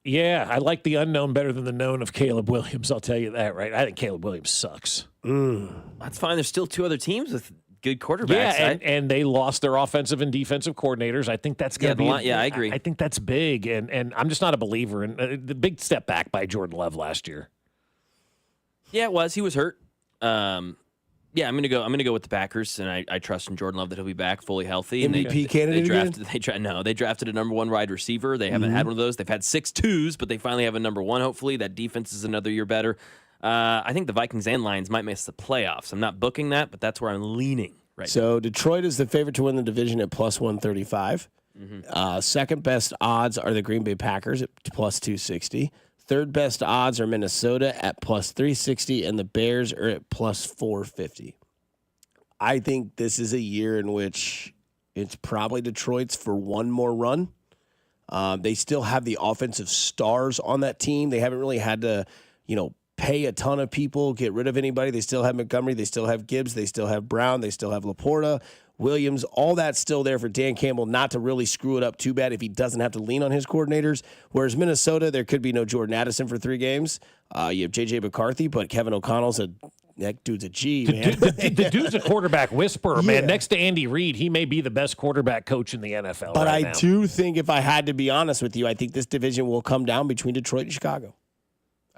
[SPEAKER 18] Yeah, I like the unknown better than the known of Caleb Williams. I'll tell you that, right? I think Caleb Williams sucks.
[SPEAKER 3] That's fine. There's still 2 other teams with good quarterbacks.
[SPEAKER 18] Yeah, and they lost their offensive and defensive coordinators. I think that's going to be.
[SPEAKER 3] I agree.
[SPEAKER 18] I think that's big, and I'm just not a believer in the big step back by Jordan Love last year.
[SPEAKER 3] Yeah, it was. He was hurt. Yeah, I'm gonna go with the Packers, and I trust in Jordan Love that he'll be back fully healthy.
[SPEAKER 16] MVP candidate.
[SPEAKER 3] They drafted a number 1 wide receiver. They haven't had one of those. They've had 6 twos, but they finally have a number 1. Hopefully, that defense is another year better. I think the Vikings and Lions might miss the playoffs. I'm not booking that, but that's where I'm leaning. Right.
[SPEAKER 16] So Detroit is the favorite to win the division at plus 135. Second best odds are the Green Bay Packers at plus 260. Third best odds are Minnesota at plus 360, and the Bears are at plus 450. I think this is a year in which it's probably Detroit's for one more run. They still have the offensive stars on that team. They haven't really had to, pay a ton of people, get rid of anybody. They still have Montgomery. They still have Gibbs. They still have Brown. They still have Laporta, Williams. All that's still there for Dan Campbell not to really screw it up too bad if he doesn't have to lean on his coordinators. Whereas Minnesota, there could be no Jordan Addison for 3 games. You have J.J. McCarthy, but Kevin O'Connell's that dude's a G, man.
[SPEAKER 18] The dude's a quarterback whisperer, man. Next to Andy Reid, he may be the best quarterback coach in the NFL.
[SPEAKER 16] But
[SPEAKER 18] right
[SPEAKER 16] I
[SPEAKER 18] now.
[SPEAKER 16] do think, if I had to be honest with you, I think this division will come down between Detroit and Chicago.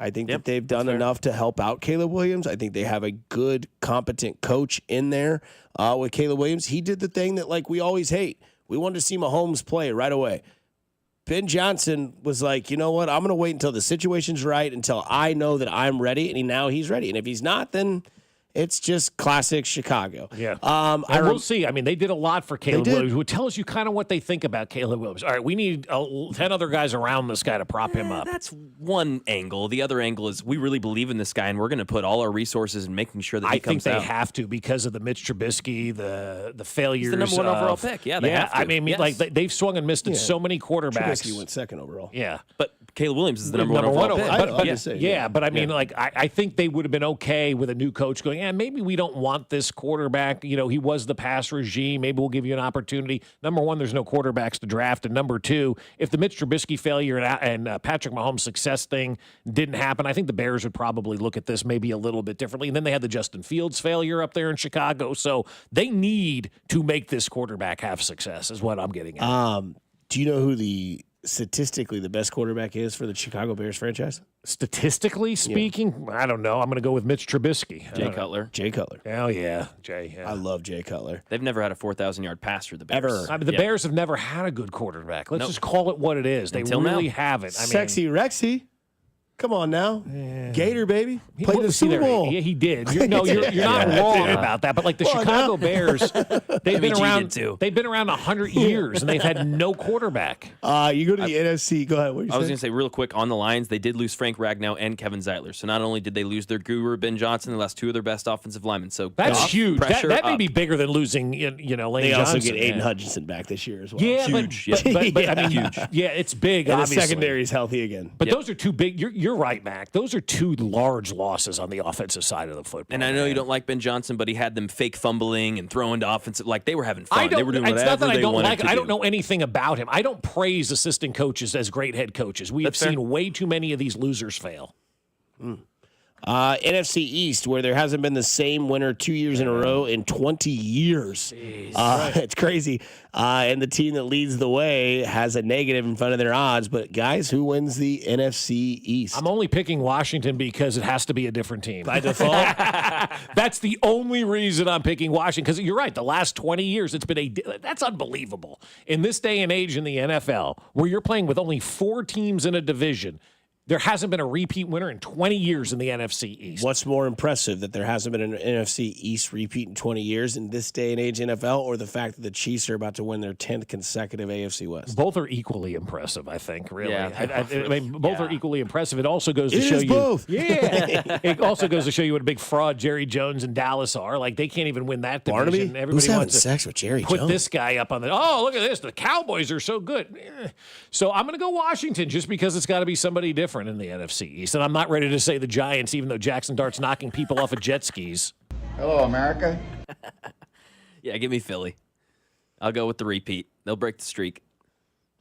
[SPEAKER 16] I think that they've done enough to help out Caleb Williams. I think they have a good, competent coach in there with Caleb Williams. He did the thing that, we always hate. We wanted to see Mahomes play right away. Ben Johnson was like, you know what? I'm going to wait until the situation's right, until I know that I'm ready, and now he's ready. And if he's not, then it's just classic Chicago.
[SPEAKER 18] Yeah. We'll see. I mean, they did a lot for Caleb Williams, which tells you kind of what they think about Caleb Williams. All right, we need 10 other guys around this guy to prop him up.
[SPEAKER 3] That's one angle. The other angle is we really believe in this guy, and we're going to put all our resources in making sure that he comes out.
[SPEAKER 18] I think they have to because of the Mitch Trubisky, the failures.
[SPEAKER 3] He's the number 1 overall pick. Yeah, they have to.
[SPEAKER 18] I mean, they've swung and missed at so many quarterbacks.
[SPEAKER 16] Trubisky went 2nd overall.
[SPEAKER 18] Yeah.
[SPEAKER 3] But Caleb Williams is the number 1 overall pick.
[SPEAKER 18] But I mean, I think they would have been okay with a new coach going, maybe we don't want this quarterback. He was the pass regime. Maybe we'll give you an opportunity. Number 1, there's no quarterbacks to draft. And number 2, if the Mitch Trubisky failure and Patrick Mahomes' success thing didn't happen, I think the Bears would probably look at this maybe a little bit differently. And then they had the Justin Fields failure up there in Chicago. So they need to make this quarterback have success is what I'm getting at.
[SPEAKER 16] Do you know who statistically the best quarterback is for the Chicago Bears franchise?
[SPEAKER 18] Statistically speaking, I don't know. I'm going to go with Mitch Trubisky.
[SPEAKER 3] Jay Cutler.
[SPEAKER 16] Jay Cutler.
[SPEAKER 18] Hell yeah, Jay. Yeah.
[SPEAKER 16] I love Jay Cutler.
[SPEAKER 3] They've never had a 4,000-yard passer, the Bears.
[SPEAKER 16] Ever.
[SPEAKER 18] The Bears have never had a good quarterback. Let's just call it what it is. They really haven't.
[SPEAKER 16] Sexy Rexy. Come on now. Gator, baby. Played the Super Bowl.
[SPEAKER 18] Yeah, he did. You're not wrong about that. But the Chicago Bears, they've been around. They've been around 100 years, and they've had no quarterback.
[SPEAKER 16] You go to the NFC. Go ahead.
[SPEAKER 3] I was going to say real quick on the Lions, they did lose Frank Ragnow and Kevin Zeitler. So not only did they lose their guru Ben Johnson, they lost 2 of their best offensive linemen. So
[SPEAKER 18] that's huge. That may be bigger than losing. Lane
[SPEAKER 16] they
[SPEAKER 18] Johnson.
[SPEAKER 16] Also get Aiden Hutchinson back this year as well.
[SPEAKER 18] Yeah,
[SPEAKER 3] huge.
[SPEAKER 18] But I mean, huge. Yeah, it's big.
[SPEAKER 16] And
[SPEAKER 18] obviously.
[SPEAKER 16] the secondary is healthy again.
[SPEAKER 18] But those are 2 big. You're right, Mac. Those are 2 large losses on the offensive side of the football.
[SPEAKER 3] And I know you don't like Ben Johnson, but he had them fake fumbling and throwing to offensive. They were having fun. They were doing whatever
[SPEAKER 18] it's not that
[SPEAKER 3] they
[SPEAKER 18] I don't
[SPEAKER 3] wanted
[SPEAKER 18] like.
[SPEAKER 3] to
[SPEAKER 18] I
[SPEAKER 3] do.
[SPEAKER 18] don't know anything about him. I don't praise assistant coaches as great head coaches. We have seen way too many of these losers fail.
[SPEAKER 16] NFC East, where there hasn't been the same winner 2 years in a row in 20 years. It's crazy. And the team that leads the way has a negative in front of their odds. But, guys, who wins the NFC East?
[SPEAKER 18] I'm only picking Washington because it has to be a different team.
[SPEAKER 16] By default?
[SPEAKER 18] That's the only reason I'm picking Washington. Because you're right, the last 20 years, it's been that's unbelievable. In this day and age in the NFL, where you're playing with only 4 teams in a division, there hasn't been a repeat winner in 20 years in the NFC East.
[SPEAKER 16] What's more impressive, that there hasn't been an NFC East repeat in 20 years in this day and age NFL, or the fact that the Chiefs are about to win their 10th consecutive AFC West?
[SPEAKER 18] Both are equally impressive, I think, really.
[SPEAKER 3] Yeah.
[SPEAKER 18] I mean, both are equally impressive. It also goes to show you.
[SPEAKER 16] Both.
[SPEAKER 18] Yeah. It also goes to show you what a big fraud Jerry Jones and Dallas are. They can't even win that division.
[SPEAKER 16] Barnaby?
[SPEAKER 18] Everybody
[SPEAKER 16] Who's having
[SPEAKER 18] wants
[SPEAKER 16] sex with Jerry
[SPEAKER 18] put
[SPEAKER 16] Jones?
[SPEAKER 18] this guy up on the. Oh, look at this. The Cowboys are so good. So I'm going to go Washington just because it's got to be somebody different in the NFC East. And I'm not ready to say the Giants, even though Jackson Dart's knocking people off of jet skis.
[SPEAKER 6] Hello, America.
[SPEAKER 3] Yeah, give me Philly. I'll go with the repeat. They'll break the streak.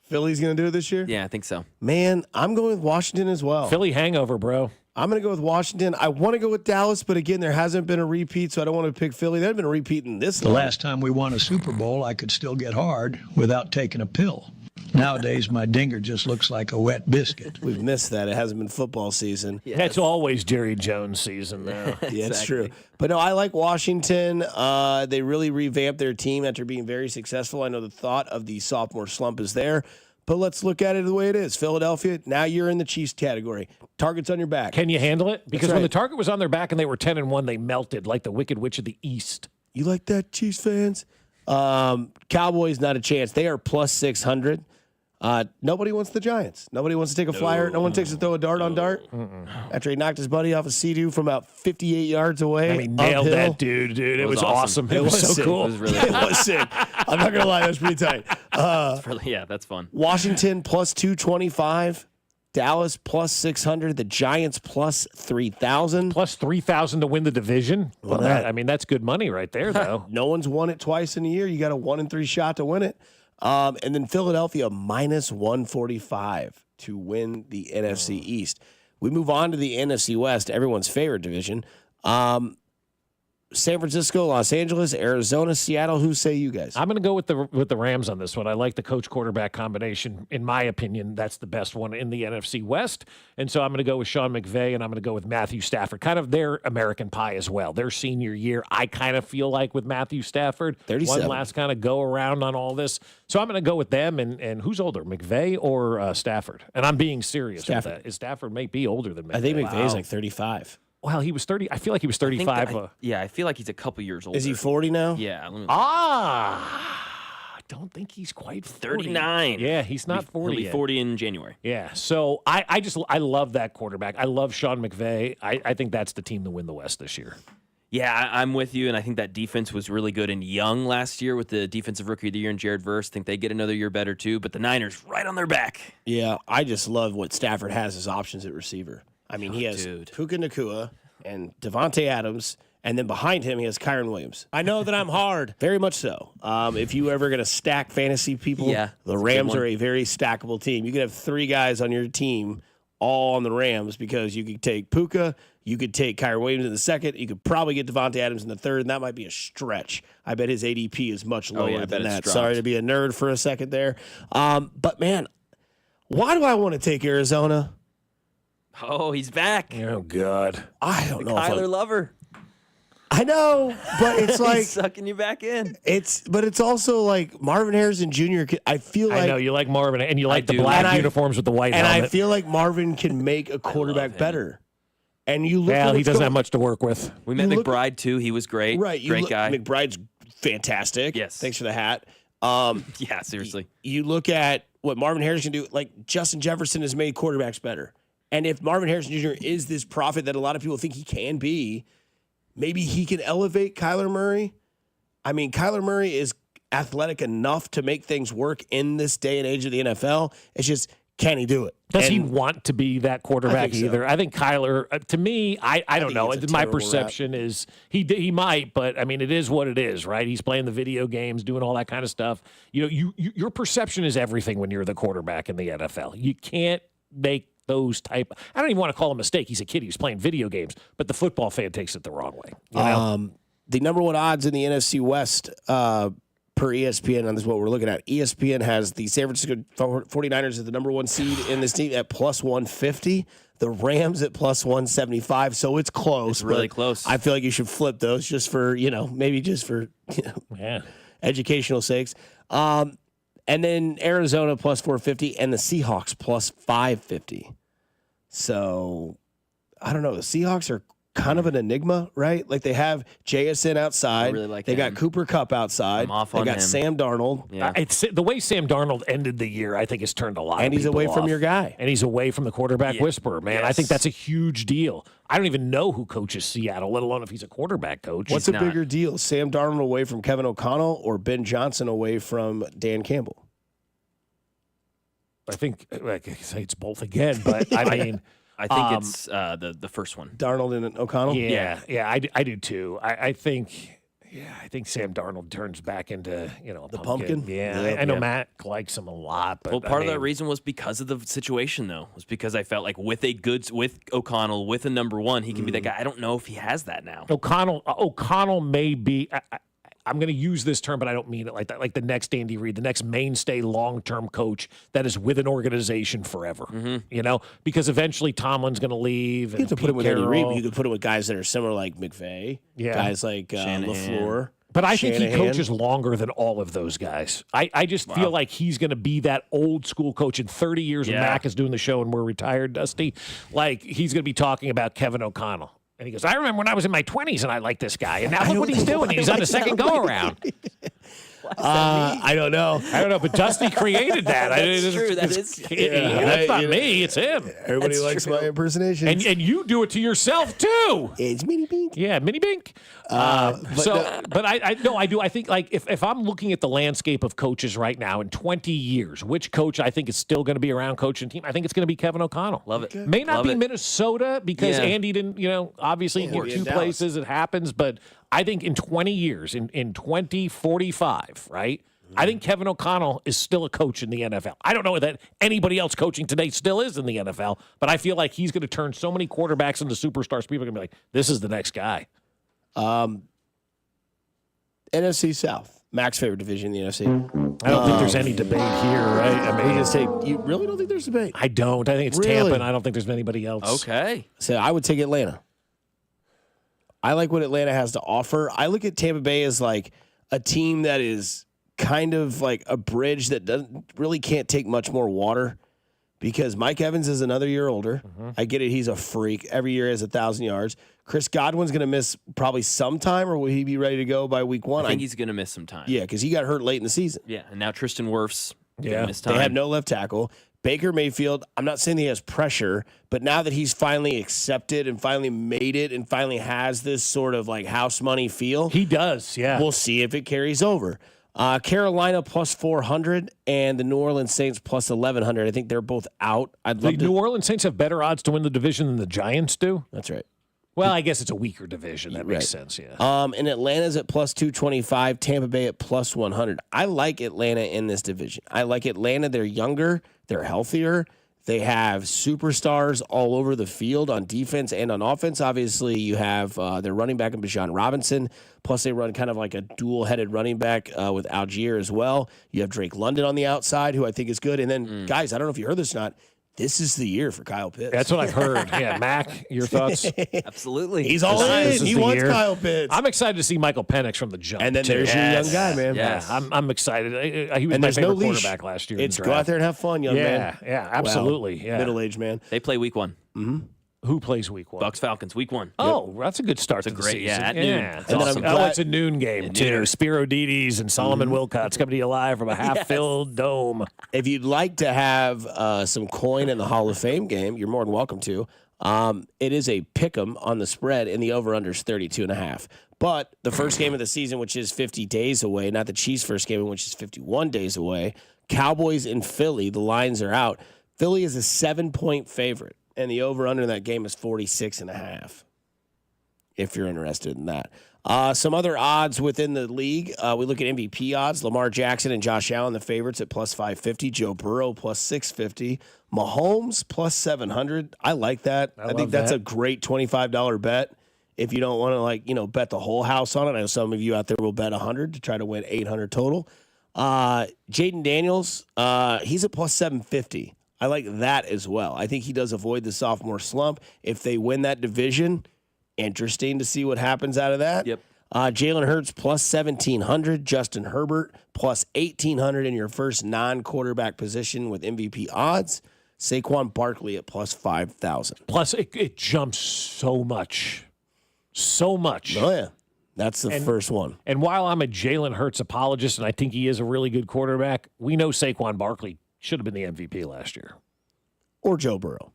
[SPEAKER 16] Philly's going to do it this year?
[SPEAKER 3] Yeah, I think so.
[SPEAKER 16] Man, I'm going with Washington as well.
[SPEAKER 18] Philly hangover, bro.
[SPEAKER 16] I'm going to go with Washington. I want to go with Dallas, but again, there hasn't been a repeat, so I don't want to pick Philly. There hasn't been a repeat in this
[SPEAKER 6] The last time we won a Super Bowl, I could still get hard without taking a pill. Nowadays, my dinger just looks like a wet biscuit.
[SPEAKER 16] We've missed that. It hasn't been football season.
[SPEAKER 18] Yes. That's always Jerry Jones season, though.
[SPEAKER 16] Yeah, it's true. But no, I like Washington. They really revamped their team after being very successful. I know the thought of the sophomore slump is there, but let's look at it the way it is. Philadelphia, now you're in the Chiefs category. Target's on your back.
[SPEAKER 18] Can you handle it? Because when the target was on their back and they were 10-1, they melted like the Wicked Witch of the East.
[SPEAKER 16] You like that, Chiefs fans? Cowboys, not a chance. They are plus 600. Nobody wants the Giants. Nobody wants to take a flyer. No one takes to throw a dart on dart. After he knocked his buddy off a sea-doo from about 58 yards away.
[SPEAKER 18] I mean, nailed
[SPEAKER 16] uphill.
[SPEAKER 18] that dude. It was awesome.
[SPEAKER 16] It was so
[SPEAKER 3] sick.
[SPEAKER 16] cool.
[SPEAKER 3] It was really cool.
[SPEAKER 16] It was sick. I'm not going to lie. That was pretty tight.
[SPEAKER 3] Yeah, that's fun.
[SPEAKER 16] Washington plus 225. Dallas plus 600. The Giants plus 3,000.
[SPEAKER 18] Plus 3,000 to win the division. Well, that's good money right there, though.
[SPEAKER 16] No one's won it twice in a year. You got a 1-3 shot to win it. And then Philadelphia minus 145 to win the NFC East. We move on to the NFC West, everyone's favorite division. San Francisco, Los Angeles, Arizona, Seattle. Who say you guys?
[SPEAKER 18] I'm going to go with the Rams on this one. I like the coach-quarterback combination. In my opinion, that's the best one in the NFC West. And so I'm going to go with Sean McVay, and I'm going to go with Matthew Stafford. Kind of their American Pie as well. Their senior year, I kind of feel like with Matthew Stafford.
[SPEAKER 16] 37.
[SPEAKER 18] One last kind of go around on all this. So I'm going to go with them. And who's older, McVay or Stafford? And I'm being serious with that. Stafford may be older than McVay.
[SPEAKER 16] I think McVay is like 35.
[SPEAKER 18] Well, he was 30. I feel like he was 35.
[SPEAKER 3] I feel like he's a couple years older.
[SPEAKER 16] Is he 40 now?
[SPEAKER 3] Yeah.
[SPEAKER 18] I don't think he's quite 40.
[SPEAKER 3] 39.
[SPEAKER 18] Yeah, he's not 40
[SPEAKER 3] He'll be
[SPEAKER 18] yet.
[SPEAKER 3] 40 in January.
[SPEAKER 18] Yeah, so I love that quarterback. I love Sean McVay. I think that's the team to win the West this year.
[SPEAKER 3] Yeah, I'm with you, and I think that defense was really good and young last year with the defensive rookie of the year and Jared Verse. I think they get another year better too, but the Niners right on their back.
[SPEAKER 16] Yeah, I just love what Stafford has as options at receiver. I mean, he has Puka Nacua and Devontae Adams, and then behind him he has Kyron Williams. I know that I'm hard, very much so. If you ever going to stack fantasy people, the Rams are a very stackable team. You could have 3 guys on your team all on the Rams because you could take Puka, you could take Kyron Williams in the second, you could probably get Devontae Adams in the third, and that might be a stretch. I bet his ADP is much lower than that. Sorry to be a nerd for a second there. But, man, why do I want to take Arizona?
[SPEAKER 3] Oh, he's back.
[SPEAKER 18] Oh, God.
[SPEAKER 16] I don't know.
[SPEAKER 3] Kyler Lover.
[SPEAKER 16] I know, but it's like
[SPEAKER 3] he's sucking you back in.
[SPEAKER 16] But it's also like Marvin Harrison Jr. I feel like
[SPEAKER 18] I know you like Marvin, and you like the black uniforms with the white
[SPEAKER 16] and
[SPEAKER 18] helmet.
[SPEAKER 16] I feel like Marvin can make a quarterback better. And you look.
[SPEAKER 18] Well, he doesn't have much to work with.
[SPEAKER 3] We met McBride too. He was great.
[SPEAKER 16] Right,
[SPEAKER 3] great guy.
[SPEAKER 16] McBride's fantastic.
[SPEAKER 3] Yes,
[SPEAKER 16] thanks for the hat.
[SPEAKER 3] Yeah, seriously.
[SPEAKER 16] You look at what Marvin Harrison can do. Like Justin Jefferson has made quarterbacks better. And if Marvin Harrison Jr. is this prophet that a lot of people think he can be, maybe he can elevate Kyler Murray. I mean, Kyler Murray is athletic enough to make things work in this day and age of the NFL. It's just, can he do it?
[SPEAKER 18] Does he want to be that quarterback either? I think Kyler, to me, I don't know. My perception is he might, but I mean, it is what it is, right? He's playing the video games, doing all that kind of stuff. You know, your perception is everything when you're the quarterback in the NFL. You can't make those type. I don't even want to call him a mistake. He's a kid. He was playing video games, but the football fan takes it the wrong way. You know?
[SPEAKER 16] The number one odds in the NFC West per ESPN, and this is what we're looking at. ESPN has the San Francisco 49ers as the number one seed in this team at plus 150. The Rams at plus 175. So it's close.
[SPEAKER 3] It's really close.
[SPEAKER 16] I feel like you should flip those just for, maybe just for educational sakes. And then Arizona plus 450 and the Seahawks plus 550. So, I don't know. The Seahawks are kind of an enigma, right? Like they have JSN outside.
[SPEAKER 3] I really like
[SPEAKER 16] they
[SPEAKER 3] him.
[SPEAKER 16] got Cooper Kupp outside.
[SPEAKER 3] I'm off
[SPEAKER 16] they
[SPEAKER 3] on
[SPEAKER 16] got
[SPEAKER 3] him.
[SPEAKER 16] Sam Darnold.
[SPEAKER 3] Yeah.
[SPEAKER 18] It's the way Sam Darnold ended the year, I think, has turned a lot
[SPEAKER 16] And
[SPEAKER 18] of
[SPEAKER 16] he's
[SPEAKER 18] people
[SPEAKER 16] away from
[SPEAKER 18] off.
[SPEAKER 16] your guy.
[SPEAKER 18] And he's away from the quarterback whisperer, man. I think that's a huge deal. I don't even know who coaches Seattle, let alone if he's a quarterback coach.
[SPEAKER 16] What's a bigger deal? Sam Darnold away from Kevin O'Connell or Ben Johnson away from Dan Campbell?
[SPEAKER 18] I think it's both again, but I mean,
[SPEAKER 3] I think it's the first one.
[SPEAKER 16] Darnold and O'Connell.
[SPEAKER 18] Yeah, I do too. I think Sam Darnold turns back into
[SPEAKER 16] the pumpkin.
[SPEAKER 18] Yeah, I know Matt likes him a lot, but
[SPEAKER 3] Well, part of that reason was because of the situation, though. Was because I felt like with O'Connell, with a number one, he can be that guy. I don't know if he has that now.
[SPEAKER 18] O'Connell may be. I'm going to use this term, but I don't mean it like that. Like the next Andy Reid, the next mainstay long-term coach that is with an organization forever.
[SPEAKER 3] Mm-hmm.
[SPEAKER 18] Because eventually Tomlin's going to leave.
[SPEAKER 16] You have to put him with Andy Reid, but you could put him with guys that are similar, like McVay. Guys like LaFleur.
[SPEAKER 18] But I think he coaches longer than all of those guys. I just feel like he's going to be that old school coach in 30 years when Mac is doing the show and we're retired, Dusty. Like he's going to be talking about Kevin O'Connell. And he goes, I remember when I was in my 20s and I liked this guy. And now look what he's doing. He's on the second go-around.
[SPEAKER 16] I don't know.
[SPEAKER 18] But Dusty created that.
[SPEAKER 3] That's true.
[SPEAKER 18] That's not me. It's him.
[SPEAKER 16] Everybody likes my impersonation.
[SPEAKER 18] And you do it to yourself, too.
[SPEAKER 16] It's Mini Bink.
[SPEAKER 18] Yeah, Mini Bink. But I do. I think, like, if I'm looking at the landscape of coaches right now in 20 years, which coach I think is still going to be around coaching team, I think it's going to be Kevin O'Connell.
[SPEAKER 3] Love it.
[SPEAKER 18] May not be Minnesota because Andy didn't, obviously in two
[SPEAKER 16] Dallas.
[SPEAKER 18] places it happens, but I think in 20 years, in 2045, right? I think Kevin O'Connell is still a coach in the NFL. I don't know that anybody else coaching today still is in the NFL, but I feel like he's going to turn so many quarterbacks into superstars. People are going to be like, this is the next guy.
[SPEAKER 16] NFC South. Mac's favorite division in the NFC.
[SPEAKER 18] I don't think there's any debate here, right? I mean,
[SPEAKER 16] you really don't think there's debate?
[SPEAKER 18] I don't. I think it's Tampa, and I don't think there's anybody else.
[SPEAKER 3] Okay.
[SPEAKER 16] So I would take Atlanta. I like what Atlanta has to offer. I look at Tampa Bay as like a team that is kind of like a bridge that can't take much more water because Mike Evans is another year older. Mm-hmm. I get it. He's a freak. Every year he has 1,000 yards. Chris Godwin's going to miss probably some time, or will he be ready to go by week 1?
[SPEAKER 3] I think he's going to miss some time.
[SPEAKER 16] Yeah, because he got hurt late in the season.
[SPEAKER 3] Yeah, and now Tristan Wirfs miss time.
[SPEAKER 16] They have no left tackle. Baker Mayfield, I'm not saying he has pressure, but now that he's finally accepted and finally made it and finally has this sort of like house money feel.
[SPEAKER 18] He does, yeah.
[SPEAKER 16] We'll see if it carries over. Carolina plus 400 and the New Orleans Saints plus 1,100. I think they're both out.
[SPEAKER 18] New Orleans Saints have better odds to win the division than the Giants do?
[SPEAKER 16] That's right.
[SPEAKER 18] Well, I guess it's a weaker division. That makes sense, yeah.
[SPEAKER 16] And Atlanta's at plus 225, Tampa Bay at plus 100. I like Atlanta in this division. I like Atlanta. They're younger. They're healthier. They have superstars all over the field on defense and on offense. Obviously, you have their running back in Bijan Robinson. Plus, they run kind of like a dual-headed running back with Algier as well. You have Drake London on the outside, who I think is good. And then, guys, I don't know if you heard this or not, this is the year for Kyle Pitts.
[SPEAKER 18] That's what I've heard. Yeah, Mac, your thoughts?
[SPEAKER 3] Absolutely.
[SPEAKER 16] He's all in. He wants Kyle Pitts.
[SPEAKER 18] I'm excited to see Michael Penix from the jump.
[SPEAKER 16] And then there's your young guy, man.
[SPEAKER 18] Yes. Yeah, I'm excited. He was my favorite quarterback last year.
[SPEAKER 16] It's go out there and have fun, young man.
[SPEAKER 18] Yeah, absolutely.
[SPEAKER 16] Wow.
[SPEAKER 18] Yeah.
[SPEAKER 16] Middle-aged man.
[SPEAKER 3] They play week 1.
[SPEAKER 16] Mm-hmm.
[SPEAKER 18] Who plays week 1?
[SPEAKER 3] Bucks Falcons, week 1.
[SPEAKER 18] Oh, that's a good start to the
[SPEAKER 3] great,
[SPEAKER 18] season.
[SPEAKER 3] at noon.
[SPEAKER 18] It's
[SPEAKER 3] And
[SPEAKER 18] awesome. It's a noon game, too. Spiro Dides and Solomon Wilcott's coming to you live from a half-filled dome.
[SPEAKER 16] If you'd like to have some coin in the Hall of Fame game, you're more than welcome to. It is a pick'em on the spread, and the over-under is 32.5. But the first game of the season, which is 50 days away, not the Chiefs' first game, which is 51 days away, Cowboys in Philly, the lines are out. Philly is a 7-point favorite. And the over-under in that game is 46.5, if you're interested in that. Some other odds within the league. We look at MVP odds. Lamar Jackson and Josh Allen, the favorites at plus 550. Joe Burrow, plus 650. Mahomes, plus 700. I like that. I think that's a great $25 bet. If you don't want to, bet the whole house on it. I know some of you out there will bet 100 to try to win 800 total. Jaden Daniels, he's at plus 750. I like that as well. I think he does avoid the sophomore slump. If they win that division, interesting to see what happens out of that.
[SPEAKER 3] Yep.
[SPEAKER 16] Jalen Hurts plus 1,700. Justin Herbert plus 1,800 in your first non-quarterback position with MVP odds. Saquon Barkley at plus 5,000.
[SPEAKER 18] Plus, it jumps so much. So much.
[SPEAKER 16] Oh, yeah. That's the first one.
[SPEAKER 18] And while I'm a Jalen Hurts apologist, and I think he is a really good quarterback, we know Saquon Barkley should have been the MVP last year.
[SPEAKER 16] Or Joe Burrow.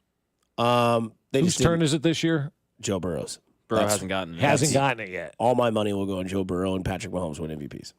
[SPEAKER 18] Whose turn is it this year?
[SPEAKER 16] Joe Burrow's.
[SPEAKER 3] Burrow hasn't gotten it.
[SPEAKER 18] Hasn't gotten it yet.
[SPEAKER 16] All my money will go on Joe Burrow and Patrick Mahomes win MVPs.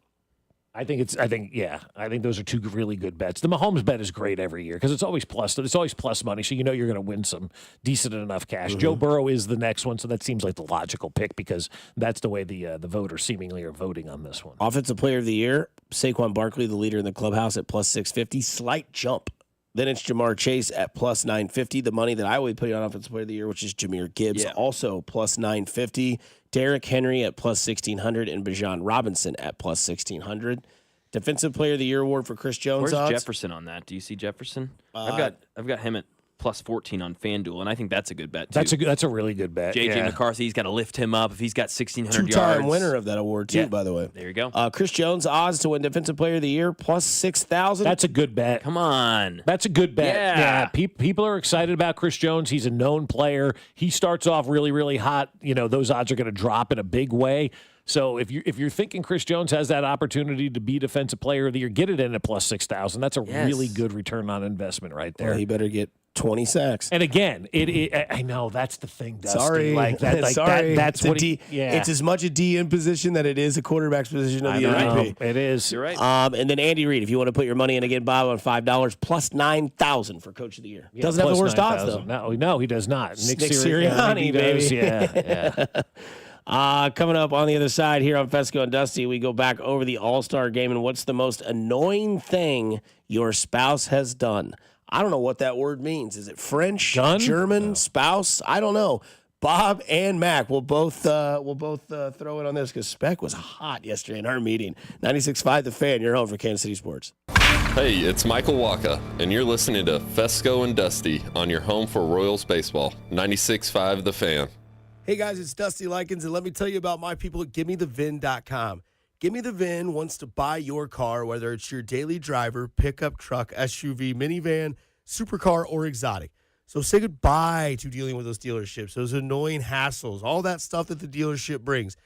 [SPEAKER 18] I think those are two really good bets. The Mahomes bet is great every year because it's always plus money, so you know you're going to win some decent enough cash. Mm-hmm. Joe Burrow is the next one, so that seems like the logical pick because that's the way the voters seemingly are voting on this one.
[SPEAKER 16] Offensive Player of the Year, Saquon Barkley, the leader in the clubhouse at plus 650, slight jump. Then it's Jamar Chase at plus 950. The money that I would put on Offensive Player of the Year, which is Jahmyr Gibbs, also plus 950. Derrick Henry at plus 1,600 and Bijan Robinson at plus 1,600. Defensive Player of the Year award for Chris Jones.
[SPEAKER 3] Where's
[SPEAKER 16] odds?
[SPEAKER 3] Jefferson on that? Do you see Jefferson? I've got him at plus 14 on FanDuel, and I think that's a good bet, too.
[SPEAKER 18] That's a really good bet.
[SPEAKER 3] J.J. McCarthy's got to lift him up if he's got 1,600 yards.
[SPEAKER 16] Two-time winner of that award, too, by the way.
[SPEAKER 3] There you go.
[SPEAKER 16] Chris Jones, odds to win Defensive Player of the Year, plus 6,000.
[SPEAKER 18] That's a good bet.
[SPEAKER 3] Come on.
[SPEAKER 18] That's a good bet.
[SPEAKER 3] Yeah.
[SPEAKER 18] People are excited about Chris Jones. He's a known player. He starts off really, really hot. Those odds are going to drop in a big way. So if you're thinking Chris Jones has that opportunity to be Defensive Player of the Year, get it in at plus 6,000. That's a really good return on investment right there.
[SPEAKER 16] Well, he better get 20 sacks.
[SPEAKER 18] And again, I know that's the thing, Dusty.
[SPEAKER 16] Sorry.
[SPEAKER 18] Like that,
[SPEAKER 16] Sorry.
[SPEAKER 18] That's what
[SPEAKER 16] It's as much a DN position that it is a quarterback's position of the MVP.
[SPEAKER 18] It is.
[SPEAKER 3] You're right.
[SPEAKER 16] And then Andy Reid, if you want to put your money in again, Bob, on $5, plus 9,000 for Coach of the Year. Doesn't have the worst odds, though.
[SPEAKER 18] No, he does not.
[SPEAKER 16] Nick Sirianni, baby.
[SPEAKER 18] Yeah.
[SPEAKER 16] Coming up on the other side here on Fescoe and Dusty, we go back over the All-Star game and what's the most annoying thing your spouse has done. I don't know what that word means. Is it French, German, spouse? I don't know. Bob and Mac will both throw it on this because Speck was hot yesterday in our meeting. 96.5 The Fan, you're home for Kansas City Sports.
[SPEAKER 7] Hey, it's Michael Waka, and you're listening to Fescoe and Dusty on your home for Royals baseball. 96.5 The Fan.
[SPEAKER 16] Hey guys, it's Dusty Likens, and let me tell you about my people at GimmeTheVin.com. Gimme the Vin wants to buy your car, whether it's your daily driver, pickup truck, SUV, minivan, supercar, or exotic. So say goodbye to dealing with those dealerships, those annoying hassles, all that stuff that the dealership brings,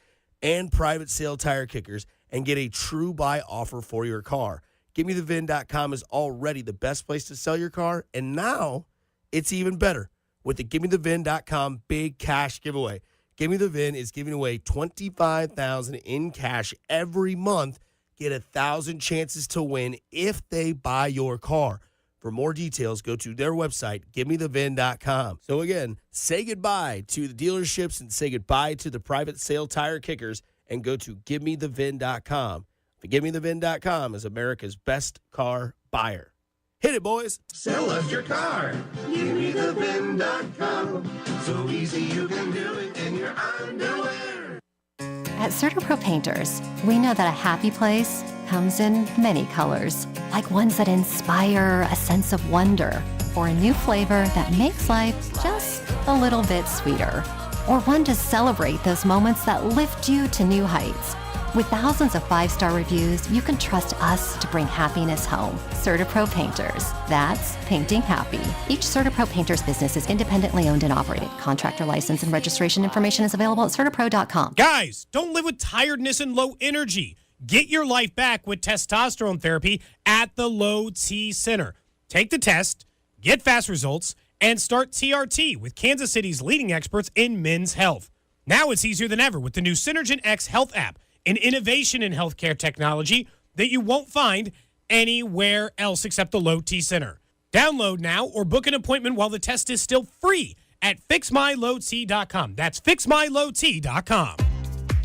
[SPEAKER 16] and private sale tire kickers, and get a true buy offer for your car. GimmeTheVin.com is already the best place to sell your car, and now it's even better with the GimmeTheVin.com big cash giveaway. Gimme the Vin is giving away $25,000 in cash every month. Get 1,000 chances to win if they buy your car. For more details, go to their website, GimmeTheVin.com. So again, say goodbye to the dealerships and say goodbye to the private sale tire kickers and go to GimmeTheVin.com. GimmeTheVin.com is America's best car buyer. Hit it, boys.
[SPEAKER 1] Sell us your car. GimmeTheVin.com. So easy you can do it in your underwear.
[SPEAKER 15] At CertaPro Painters, we know that a happy place comes in many colors, like ones that inspire a sense of wonder, or a new flavor that makes life just a little bit sweeter, or one to celebrate those moments that lift you to new heights. With thousands of 5-star reviews, you can trust us to bring happiness home. CertaPro Painters. That's painting happy. Each CertaPro Painters business is independently owned and operated. Contractor license and registration information is available at CertaPro.com.
[SPEAKER 22] Guys, don't live with tiredness and low energy. Get your life back with testosterone therapy at the Low T Center. Take the test, get fast results, and start TRT with Kansas City's leading experts in men's health. Now it's easier than ever with the new Synergen X Health app, an innovation in healthcare technology that you won't find anywhere else except the Low T Center. Download now or book an appointment while the test is still free at fixmylowt.com. That's fixmylowt.com.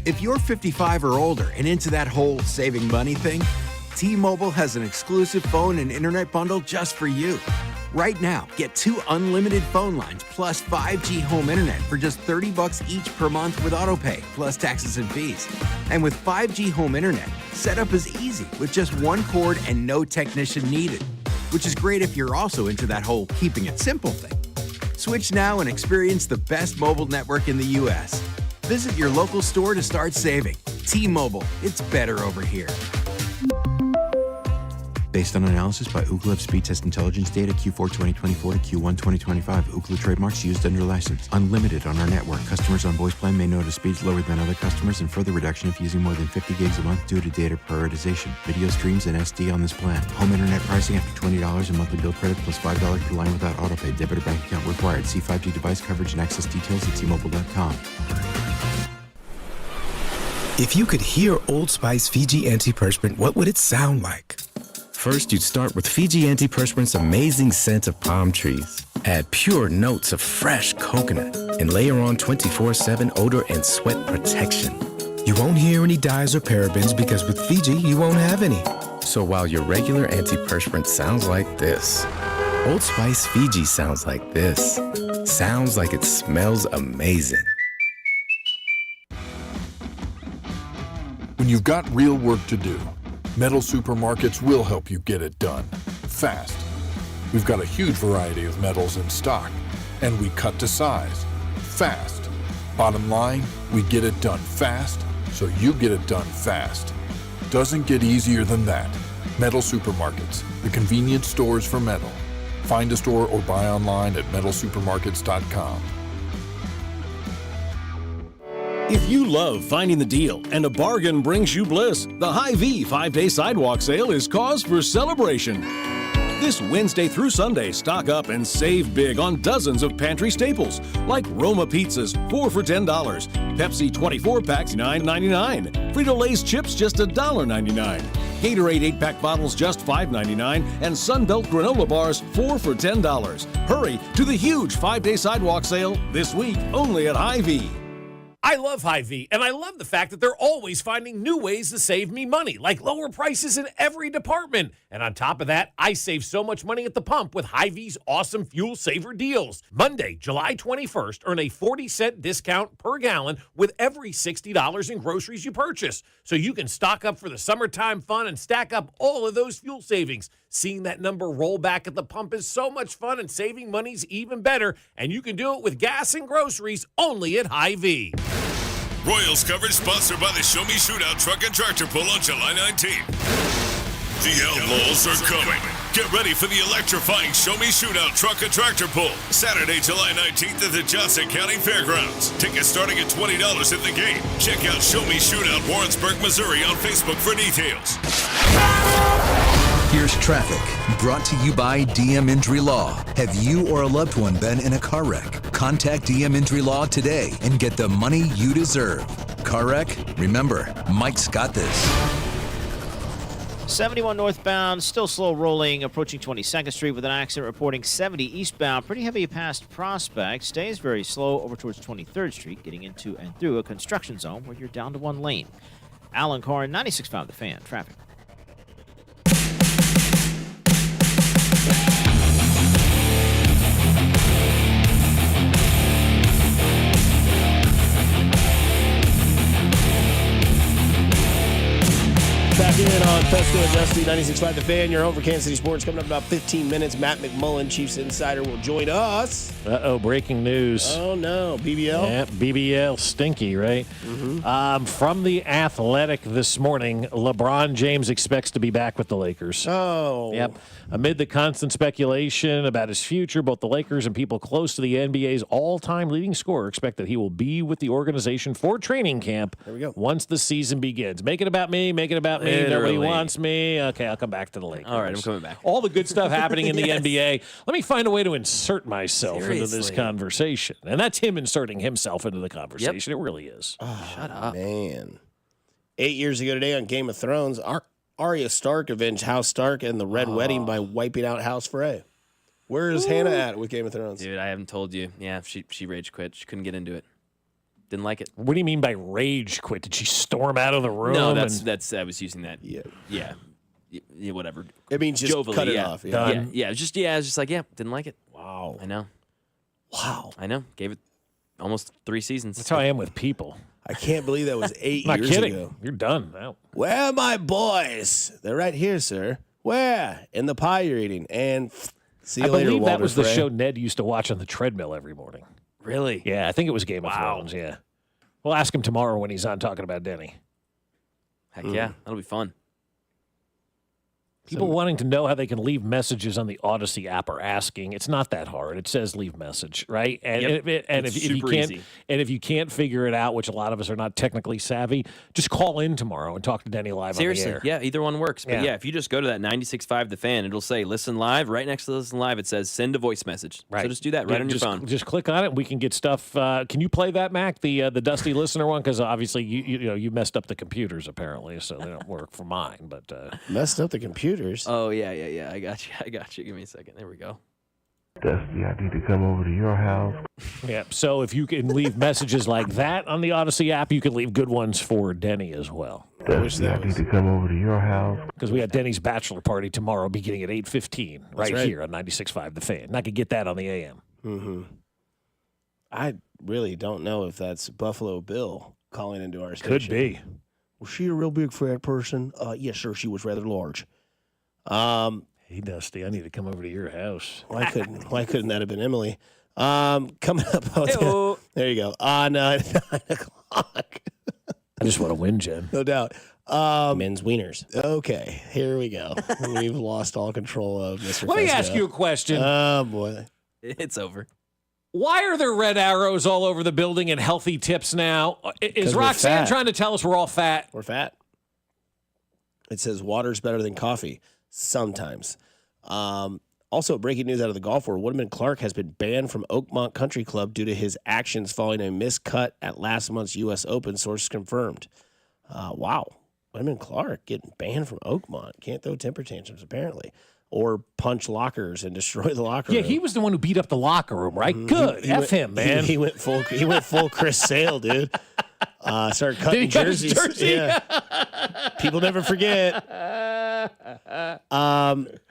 [SPEAKER 24] If you're 55 or older and into that whole saving money thing, T-Mobile has an exclusive phone and internet bundle just for you. Right now, get 2 unlimited phone lines plus 5G home internet for just $30 each per month with autopay, plus taxes and fees. And with 5G home internet, setup is easy with just one cord and no technician needed, which is great if you're also into that whole keeping it simple thing. Switch now and experience the best mobile network in the U.S. Visit your local store to start saving. T-Mobile, it's better over here.
[SPEAKER 25] Based on analysis by Ookla of speed test intelligence data Q4 2024 to Q1 2025. Ookla trademarks used under license. Unlimited on our network. Customers on voice plan may notice speeds lower than other customers and further reduction if using more than 50 gigs a month due to data prioritization. Video streams and SD on this plan. Home internet pricing after $20 in monthly bill credit plus $5 per line without autopay. Debit or bank account required. See 5G device coverage and access details at T-Mobile.com.
[SPEAKER 4] If you could hear Old Spice Fiji antiperspirant, what would it sound like? First, you'd start with Fiji antiperspirant's amazing scent of palm trees. Add pure notes of fresh coconut and layer on 24/7 odor and sweat protection. You won't hear any dyes or parabens because with Fiji, you won't have any. So while your regular antiperspirant sounds like this, Old Spice Fiji sounds like this. Sounds like it smells amazing.
[SPEAKER 21] When you've got real work to do, Metal Supermarkets will help you get it done, fast. We've got a huge variety of metals in stock, and we cut to size, fast. Bottom line, we get it done fast, so you get it done fast. Doesn't get easier than that. Metal Supermarkets, the convenience stores for metal. Find a store or buy online at metalsupermarkets.com.
[SPEAKER 5] If you love finding the deal and a bargain brings you bliss, the Hy-Vee 5-day sidewalk sale is cause for celebration. This Wednesday through Sunday, stock up and save big on dozens of pantry staples, like Roma pizzas, 4 for $10, Pepsi 24 packs, $9.99, Frito-Lay's chips, just $1.99, Gatorade 8-pack bottles, just $5.99, and Sunbelt granola bars, 4 for $10. Hurry to the huge 5-day sidewalk sale this week, only at Hy-Vee.
[SPEAKER 18] I love Hy-Vee, and I love the fact that they're always finding new ways to save me money, like lower prices in every department. And on top of that, I save so much money at the pump with Hy-Vee's awesome fuel saver deals. Monday, July 21st, earn a 40-cent discount per gallon with every $60 in groceries you purchase. So you can stock up for the summertime fun and stack up all of those fuel savings. Seeing that number roll back at the pump is so much fun, and saving money's even better. And you can do it with gas and groceries only at Hy-Vee.
[SPEAKER 1] Royals coverage sponsored by the Show Me Shootout Truck and Tractor Pull on July 19th. The Outlaws are coming. Get ready for the electrifying Show Me Shootout Truck and Tractor Pull, Saturday, July 19th at the Johnson County Fairgrounds. Tickets starting at $20 at the gate. Check out Show Me Shootout Warrensburg, Missouri on Facebook for details.
[SPEAKER 8] Here's traffic, brought to you by DM Injury Law. Have you or a loved one been in a car wreck? Contact DM Injury Law today and get the money you deserve. Car wreck? Remember, Mike's got this.
[SPEAKER 23] 71 northbound, still slow rolling, approaching 22nd Street with an accident reporting 70 eastbound. Pretty heavy past Prospect. Stays very slow over towards 23rd Street, getting into and through a construction zone where you're down to one lane. Alan Corrin, 96.5 The Fan. Traffic.
[SPEAKER 16] Back in on Fescoe and Dusty, 96.5 The Fan. Your home for Kansas City sports. Coming up in about 15 minutes, Matt McMullen, Chiefs Insider, will join us.
[SPEAKER 18] Uh-oh, breaking news.
[SPEAKER 16] Oh, no. BBL?
[SPEAKER 18] Yeah, BBL. Stinky, right?
[SPEAKER 16] Mm-hmm.
[SPEAKER 18] From The Athletic this morning, LeBron James expects to be back with the Lakers.
[SPEAKER 16] Oh.
[SPEAKER 18] Yep. Amid the constant speculation about his future, both the Lakers and people close to the NBA's all-time leading scorer expect that he will be with the organization for training camp
[SPEAKER 16] there we go.
[SPEAKER 18] once the season begins. Make it about me. Make it about me. Nobody wants me. Okay, I'll come back to the Lakers.
[SPEAKER 3] All right, I'm coming back.
[SPEAKER 18] All the good stuff happening in the
[SPEAKER 3] Yes.
[SPEAKER 18] NBA. Let me find a way to insert myself into this
[SPEAKER 3] Seriously.
[SPEAKER 18] conversation. And that's him inserting himself into the conversation. It really is.
[SPEAKER 3] Shut up.
[SPEAKER 16] Man. 8 years ago today on Game of Thrones, Arya Stark avenged House Stark and the Red Wedding by wiping out House Frey. Where is Hannah at with Game of Thrones?
[SPEAKER 3] Dude, I haven't told you. Yeah, she rage quit. She couldn't get into it. Didn't like it.
[SPEAKER 18] What do you mean by rage quit? Did she storm out of the room?
[SPEAKER 3] No, that's I was using that. Yeah, whatever.
[SPEAKER 16] It means just
[SPEAKER 3] Jovially,
[SPEAKER 16] cut it
[SPEAKER 3] yeah.
[SPEAKER 16] off.
[SPEAKER 3] Yeah, it's just like didn't like it.
[SPEAKER 16] Wow.
[SPEAKER 3] I know.
[SPEAKER 16] Wow.
[SPEAKER 3] I know. Gave it almost 3 seasons.
[SPEAKER 18] That's how I am with people.
[SPEAKER 16] I can't believe that was 8
[SPEAKER 18] Not
[SPEAKER 16] years
[SPEAKER 18] kidding.
[SPEAKER 16] ago.
[SPEAKER 18] You're done now.
[SPEAKER 16] Where are my boys? They're right here, sir. Where? In the pie you're eating. And see you
[SPEAKER 18] I
[SPEAKER 16] later,
[SPEAKER 18] believe that
[SPEAKER 16] Walter
[SPEAKER 18] was the
[SPEAKER 16] Frey.
[SPEAKER 18] show Ned used to watch on the treadmill every morning.
[SPEAKER 3] Really?
[SPEAKER 18] Yeah, I think it was Game of Thrones, yeah. We'll ask him tomorrow when he's on talking about Denny.
[SPEAKER 3] Heck yeah, that'll be fun.
[SPEAKER 18] People wanting to know how they can leave messages on the Odyssey app are asking. It's not that hard. It says leave message, right? And,
[SPEAKER 3] It's
[SPEAKER 18] if you
[SPEAKER 3] super
[SPEAKER 18] can't,
[SPEAKER 3] easy.
[SPEAKER 18] and if you can't figure it out, which a lot of us are not technically savvy, just call in tomorrow and talk to Denny live
[SPEAKER 3] Seriously,
[SPEAKER 18] on the air.
[SPEAKER 3] yeah, either one works. But
[SPEAKER 18] Yeah.
[SPEAKER 3] yeah, if you just go to that 96.5 The Fan, it'll say listen live. Right next to listen live, it says send a voice message.
[SPEAKER 18] Right.
[SPEAKER 3] So just do that right on your phone.
[SPEAKER 18] Just click on it. And we can get stuff. Can you play that, Mac? The Dusty listener one, because obviously you messed up the computers apparently, so they don't work for mine. But
[SPEAKER 16] messed up the computers.
[SPEAKER 3] Oh yeah. I got you. Give me a second. There we go.
[SPEAKER 9] Dusty, I need to come over to your house.
[SPEAKER 18] yeah. So if you can leave messages like that on the Odyssey app, you can leave good ones for Denny as well.
[SPEAKER 9] Dusty, I need to come over to your house.
[SPEAKER 18] Because we got Denny's bachelor party tomorrow, beginning at 8:15, right here on 96.5 The Fan. And I could get that on the AM.
[SPEAKER 16] Mm-hmm. I really don't know if that's Buffalo Bill calling into our station.
[SPEAKER 18] Could be.
[SPEAKER 16] Was she a real big fat person? Yes, sir. She was rather large.
[SPEAKER 18] Hey, Dusty, I need to come over to your house.
[SPEAKER 16] Why couldn't that have been Emily? Coming up. There you go. On 9 o'clock.
[SPEAKER 18] I just want to win, Jen.
[SPEAKER 16] No doubt. Men's wieners. Okay, here we go. We've lost all control of Mr.
[SPEAKER 18] Let me
[SPEAKER 16] Fescoe.
[SPEAKER 18] ask you a question.
[SPEAKER 16] Oh, boy.
[SPEAKER 3] It's over.
[SPEAKER 18] Why are there red arrows all over the building and healthy tips now? Is Roxanne trying to tell us we're all fat?
[SPEAKER 16] We're fat. It says water's better than coffee. Sometimes. Also, breaking news out of the golf world, Woodman Clark has been banned from Oakmont Country Club due to his actions following a missed cut at last month's U.S. Open, sources confirmed. Wow. Woodman Clark getting banned from Oakmont. Can't throw temper tantrums, apparently. Or punch lockers and destroy the locker room.
[SPEAKER 18] Yeah, he was the one who beat up the locker room, right? Good. F him, man.
[SPEAKER 16] He went full Chris Sale, dude. Started cutting jerseys. Yeah. People never forget.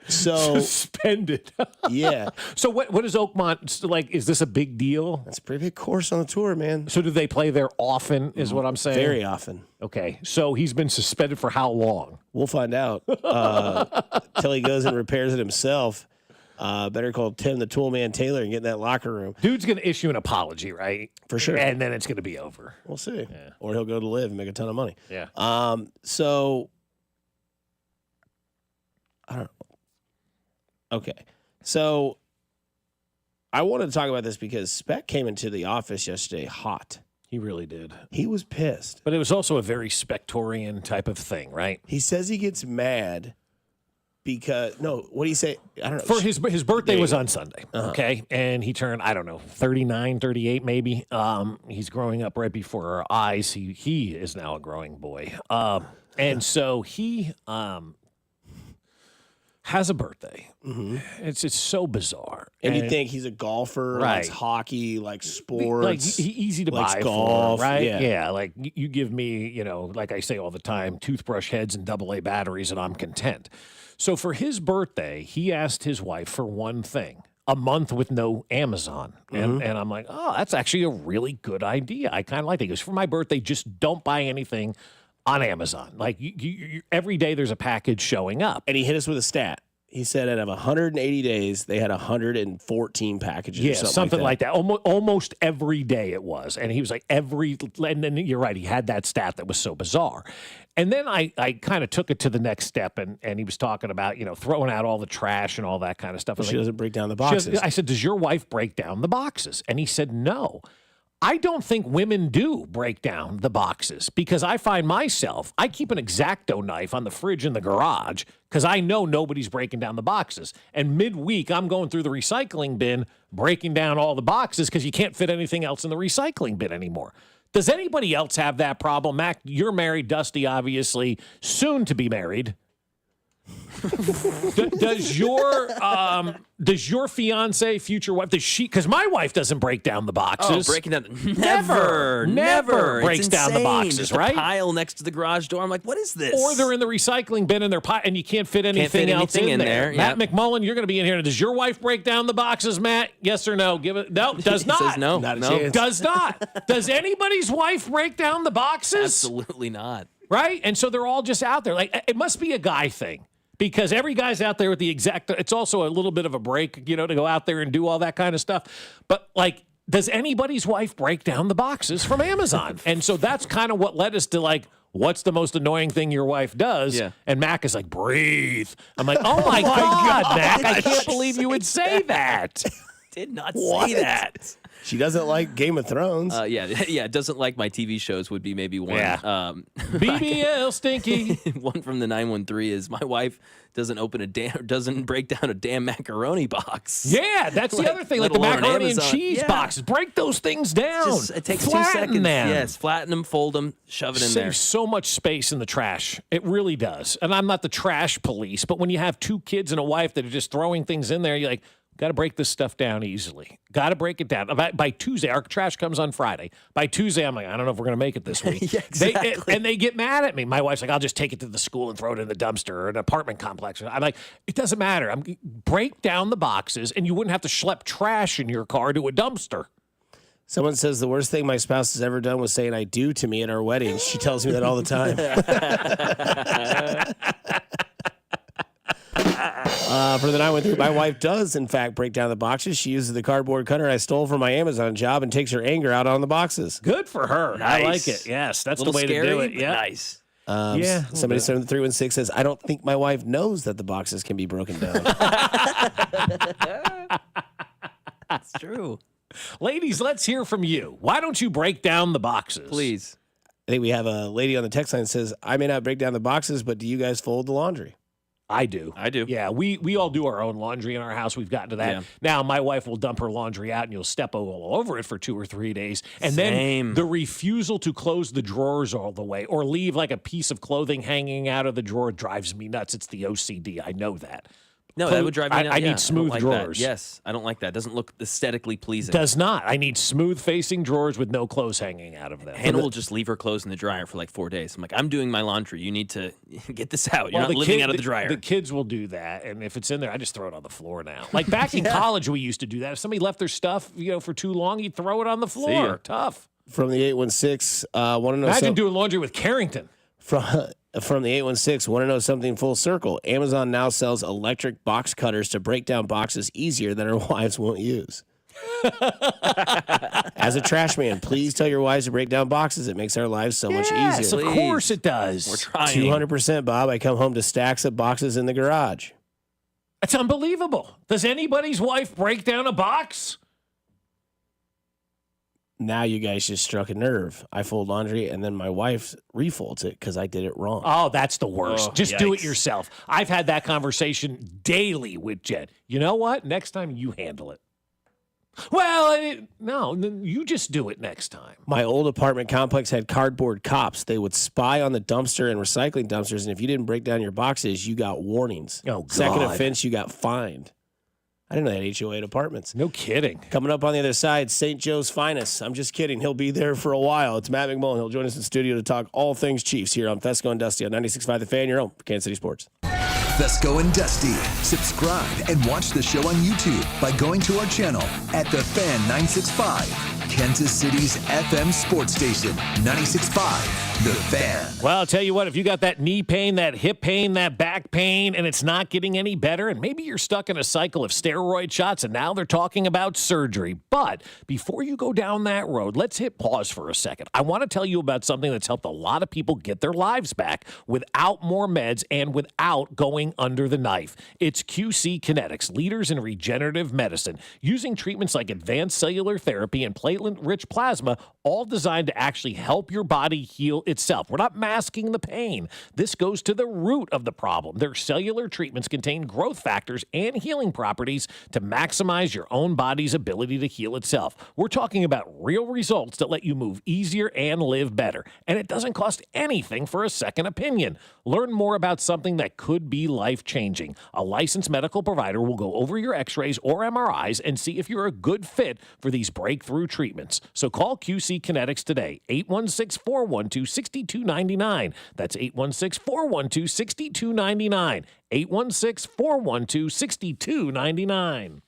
[SPEAKER 16] So
[SPEAKER 18] suspended.
[SPEAKER 16] Yeah.
[SPEAKER 18] So what is Oakmont like? Is this a big deal?
[SPEAKER 16] That's a pretty big course on the tour, man.
[SPEAKER 18] So do they play there often? Is what I'm saying.
[SPEAKER 16] Very often.
[SPEAKER 18] Okay. So he's been suspended for how long?
[SPEAKER 16] We'll find out. Till he goes and repairs it himself. Better call Tim the Toolman Taylor and get in that locker room.
[SPEAKER 18] Dude's going to issue an apology, right?
[SPEAKER 16] For sure.
[SPEAKER 18] And then it's going to be over.
[SPEAKER 16] We'll see. Yeah. Or he'll go to live and make a ton of money.
[SPEAKER 18] Yeah.
[SPEAKER 16] So I don't know. Okay. So I wanted to talk about this because Speck came into the office yesterday hot.
[SPEAKER 18] He really did.
[SPEAKER 16] He was pissed.
[SPEAKER 18] But it was also a very Spectorian type of thing, right?
[SPEAKER 16] He says he gets mad because what do you say? I don't know.
[SPEAKER 18] For his birthday was on Sunday, okay? And he turned, I don't know, 39, 38 maybe. He's growing up right before our eyes. He is now a growing boy. And so he has a birthday.
[SPEAKER 16] Mm-hmm.
[SPEAKER 18] It's so bizarre.
[SPEAKER 16] And you think he's a golfer,
[SPEAKER 18] right?
[SPEAKER 16] Likes hockey, likes sports,
[SPEAKER 18] like easy to
[SPEAKER 16] likes
[SPEAKER 18] buy
[SPEAKER 16] golf,
[SPEAKER 18] for, right?
[SPEAKER 16] Yeah.
[SPEAKER 18] Like you give me, like I say all the time, toothbrush heads and AA batteries, and I'm content. So for his birthday, he asked his wife for one thing: a month with no Amazon. And I'm like, oh, that's actually a really good idea. I kind of like it. He goes, for my birthday, just don't buy anything on Amazon. Like you, every day there's a package showing up.
[SPEAKER 16] And he hit us with a stat. He said out of 180 days, they had 114 packages.
[SPEAKER 18] Yeah,
[SPEAKER 16] or something
[SPEAKER 18] like that. Almost every day it was. And he was like, and then you're right, he had that stat that was so bizarre. And then I kind of took it to the next step, and he was talking about, throwing out all the trash and all that kind of stuff.
[SPEAKER 16] Well, she doesn't break down the boxes.
[SPEAKER 18] I said, does your wife break down the boxes? And he said, no. I don't think women do break down the boxes because I find myself, I keep an X-Acto knife on the fridge in the garage because I know nobody's breaking down the boxes. And midweek, I'm going through the recycling bin, breaking down all the boxes because you can't fit anything else in the recycling bin anymore. Does anybody else have that problem? Mac, you're married. Dusty, obviously, soon to be married. Does your fiance, future wife, does she? Because my wife doesn't break down the boxes.
[SPEAKER 3] Oh, breaking down, never
[SPEAKER 18] breaks down the boxes.
[SPEAKER 3] Just
[SPEAKER 18] right?
[SPEAKER 3] A pile next to the garage door. I'm like, what is this?
[SPEAKER 18] Or they're in the recycling bin and and you can't fit anything else in there. Matt McMullen, you're going to be in here. Does your wife break down the boxes, Matt? Yes or no? Give it. No, does not.
[SPEAKER 3] He says no.
[SPEAKER 16] Not a chance.
[SPEAKER 18] Does not. Does anybody's wife break down the boxes?
[SPEAKER 3] Absolutely not.
[SPEAKER 18] Right? And so they're all just out there. Like, it must be a guy thing. Because every guy's out there with the it's also a little bit of a break, to go out there and do all that kind of stuff. But, does anybody's wife break down the boxes from Amazon? And so that's kind of what led us to, what's the most annoying thing your wife does?
[SPEAKER 3] Yeah.
[SPEAKER 18] And Mac is like, breathe. I'm like, oh, my God, Mac, I can't believe you would say that.
[SPEAKER 3] Did not say that.
[SPEAKER 16] She doesn't like Game of Thrones.
[SPEAKER 3] Yeah, doesn't like my TV shows would be maybe one.
[SPEAKER 18] Yeah. BBL stinky.
[SPEAKER 3] One from the 913 is my wife doesn't break down a damn macaroni box.
[SPEAKER 18] Yeah, that's the other thing. Like the macaroni and cheese boxes. Break those things down.
[SPEAKER 3] It takes
[SPEAKER 18] flatten
[SPEAKER 3] 2 seconds.
[SPEAKER 18] them.
[SPEAKER 3] Yes, flatten them, fold them, shove it in there.
[SPEAKER 18] Saves so much space in the trash. It really does. And I'm not the trash police, but when you have 2 kids and a wife that are just throwing things in there, you're like, got to break this stuff down easily. Got to break it down. By Tuesday, our trash comes on Friday. By Tuesday, I'm like, I don't know if we're going to make it this week.
[SPEAKER 3] Yeah, exactly.
[SPEAKER 18] They get mad at me. My wife's like, I'll just take it to the school and throw it in the dumpster or an apartment complex. I'm like, it doesn't matter. Break down the boxes, and you wouldn't have to schlep trash in your car to a dumpster.
[SPEAKER 16] Someone says the worst thing my spouse has ever done was saying I do to me at our wedding. She tells me that all the time. For the 913, my wife does, in fact, break down the boxes. She uses the cardboard cutter I stole from my Amazon job and takes her anger out on the boxes.
[SPEAKER 18] Good for her.
[SPEAKER 3] Nice.
[SPEAKER 18] I like it. Yes, that's the way
[SPEAKER 3] scary,
[SPEAKER 18] to do it.
[SPEAKER 3] but
[SPEAKER 18] Yeah.
[SPEAKER 3] Nice.
[SPEAKER 16] Somebody sent the 316 says, I don't think my wife knows that the boxes can be broken down.
[SPEAKER 3] That's true.
[SPEAKER 18] Ladies, let's hear from you. Why don't you break down the boxes?
[SPEAKER 3] Please.
[SPEAKER 16] I think we have a lady on the text line that says, I may not break down the boxes, but do you guys fold the laundry?
[SPEAKER 18] I do. Yeah, we all do our own laundry in our house. We've gotten to that.
[SPEAKER 3] Yeah.
[SPEAKER 18] Now, my wife will dump her laundry out and you'll step all over it for 2 or 3 days. And
[SPEAKER 3] Same.
[SPEAKER 18] then the refusal to close the drawers all the way or leave like a piece of clothing hanging out of the drawer drives me nuts. It's the OCD. I know that.
[SPEAKER 3] No, that would drive me nuts.
[SPEAKER 18] I
[SPEAKER 3] Yeah,
[SPEAKER 18] need smooth
[SPEAKER 3] don't like
[SPEAKER 18] drawers.
[SPEAKER 3] That. Yes, I don't like that. It doesn't look aesthetically pleasing.
[SPEAKER 18] Does not. I need smooth facing drawers with no clothes hanging out of them.
[SPEAKER 3] Hannah will just leave her clothes in the dryer for like 4 days. I'm like, I'm doing my laundry. You need to get this out. You're not living out of the dryer.
[SPEAKER 18] The kids will do that, and if it's in there, I just throw it on the floor now. Like back in college, we used to do that. If somebody left their stuff, for too long, you'd throw it on the floor. Tough.
[SPEAKER 16] From the 816, want to know
[SPEAKER 18] Imagine doing laundry with Carrington.
[SPEAKER 16] From the 816, want to know something full circle? Amazon now sells electric box cutters to break down boxes easier than our wives won't use. As a trash man, please tell your wives to break down boxes. It makes our lives so much easier.
[SPEAKER 18] Yes, of course it does.
[SPEAKER 3] We're trying.
[SPEAKER 16] 200%, Bob. I come home to stacks of boxes in the garage.
[SPEAKER 18] That's unbelievable. Does anybody's wife break down a box?
[SPEAKER 16] Now you guys just struck a nerve. I fold laundry and then my wife refolds it because I did it wrong.
[SPEAKER 18] Oh, that's the worst.
[SPEAKER 3] Oh,
[SPEAKER 18] Just do it
[SPEAKER 3] yikes.
[SPEAKER 18] yourself. I've had that conversation daily with Jen. You know what? Next time you handle it. Well, no, you just do it next time.
[SPEAKER 16] My old apartment complex had cardboard cops. They would spy on the dumpster and recycling dumpsters, and if you didn't break down your boxes, you got warnings.
[SPEAKER 18] Oh, God.
[SPEAKER 16] Second offense, you got fined. I didn't know they had HOA at apartments.
[SPEAKER 18] No kidding.
[SPEAKER 16] Coming up on the other side, St. Joe's finest. I'm just kidding. He'll be there for a while. It's Matt McMullen. He'll join us in the studio to talk all things Chiefs here on Fescoe and Dusty on 96.5 The Fan, your own Kansas City Sports.
[SPEAKER 8] Fescoe and Dusty. Subscribe and watch the show on YouTube by going to our channel at The Fan 965, Kansas City's FM sports station, 96.5 The Fan.
[SPEAKER 18] Well, I'll tell you what, if you got that knee pain, that hip pain, that back pain, and it's not getting any better, and maybe you're stuck in a cycle of steroid shots, and now they're talking about surgery. But before you go down that road, let's hit pause for a second. I want to tell you about something that's helped a lot of people get their lives back without more meds and without going under the knife. It's QC Kinetics, leaders in regenerative medicine, using treatments like advanced cellular therapy and platelet-rich plasma, all designed to actually help your body heal itself. We're not masking the pain. This goes to the root of the problem. Their cellular treatments contain growth factors and healing properties to maximize your own body's ability to heal itself. We're talking about real results that let you move easier and live better. And it doesn't cost anything for a second opinion. Learn more about something that could be life-changing. A licensed medical provider will go over your x-rays or MRIs and see if you're a good fit for these breakthrough treatments. So call QC Kinetics today, 816-412-6299. That's 816-412-6299. 816-412-6299.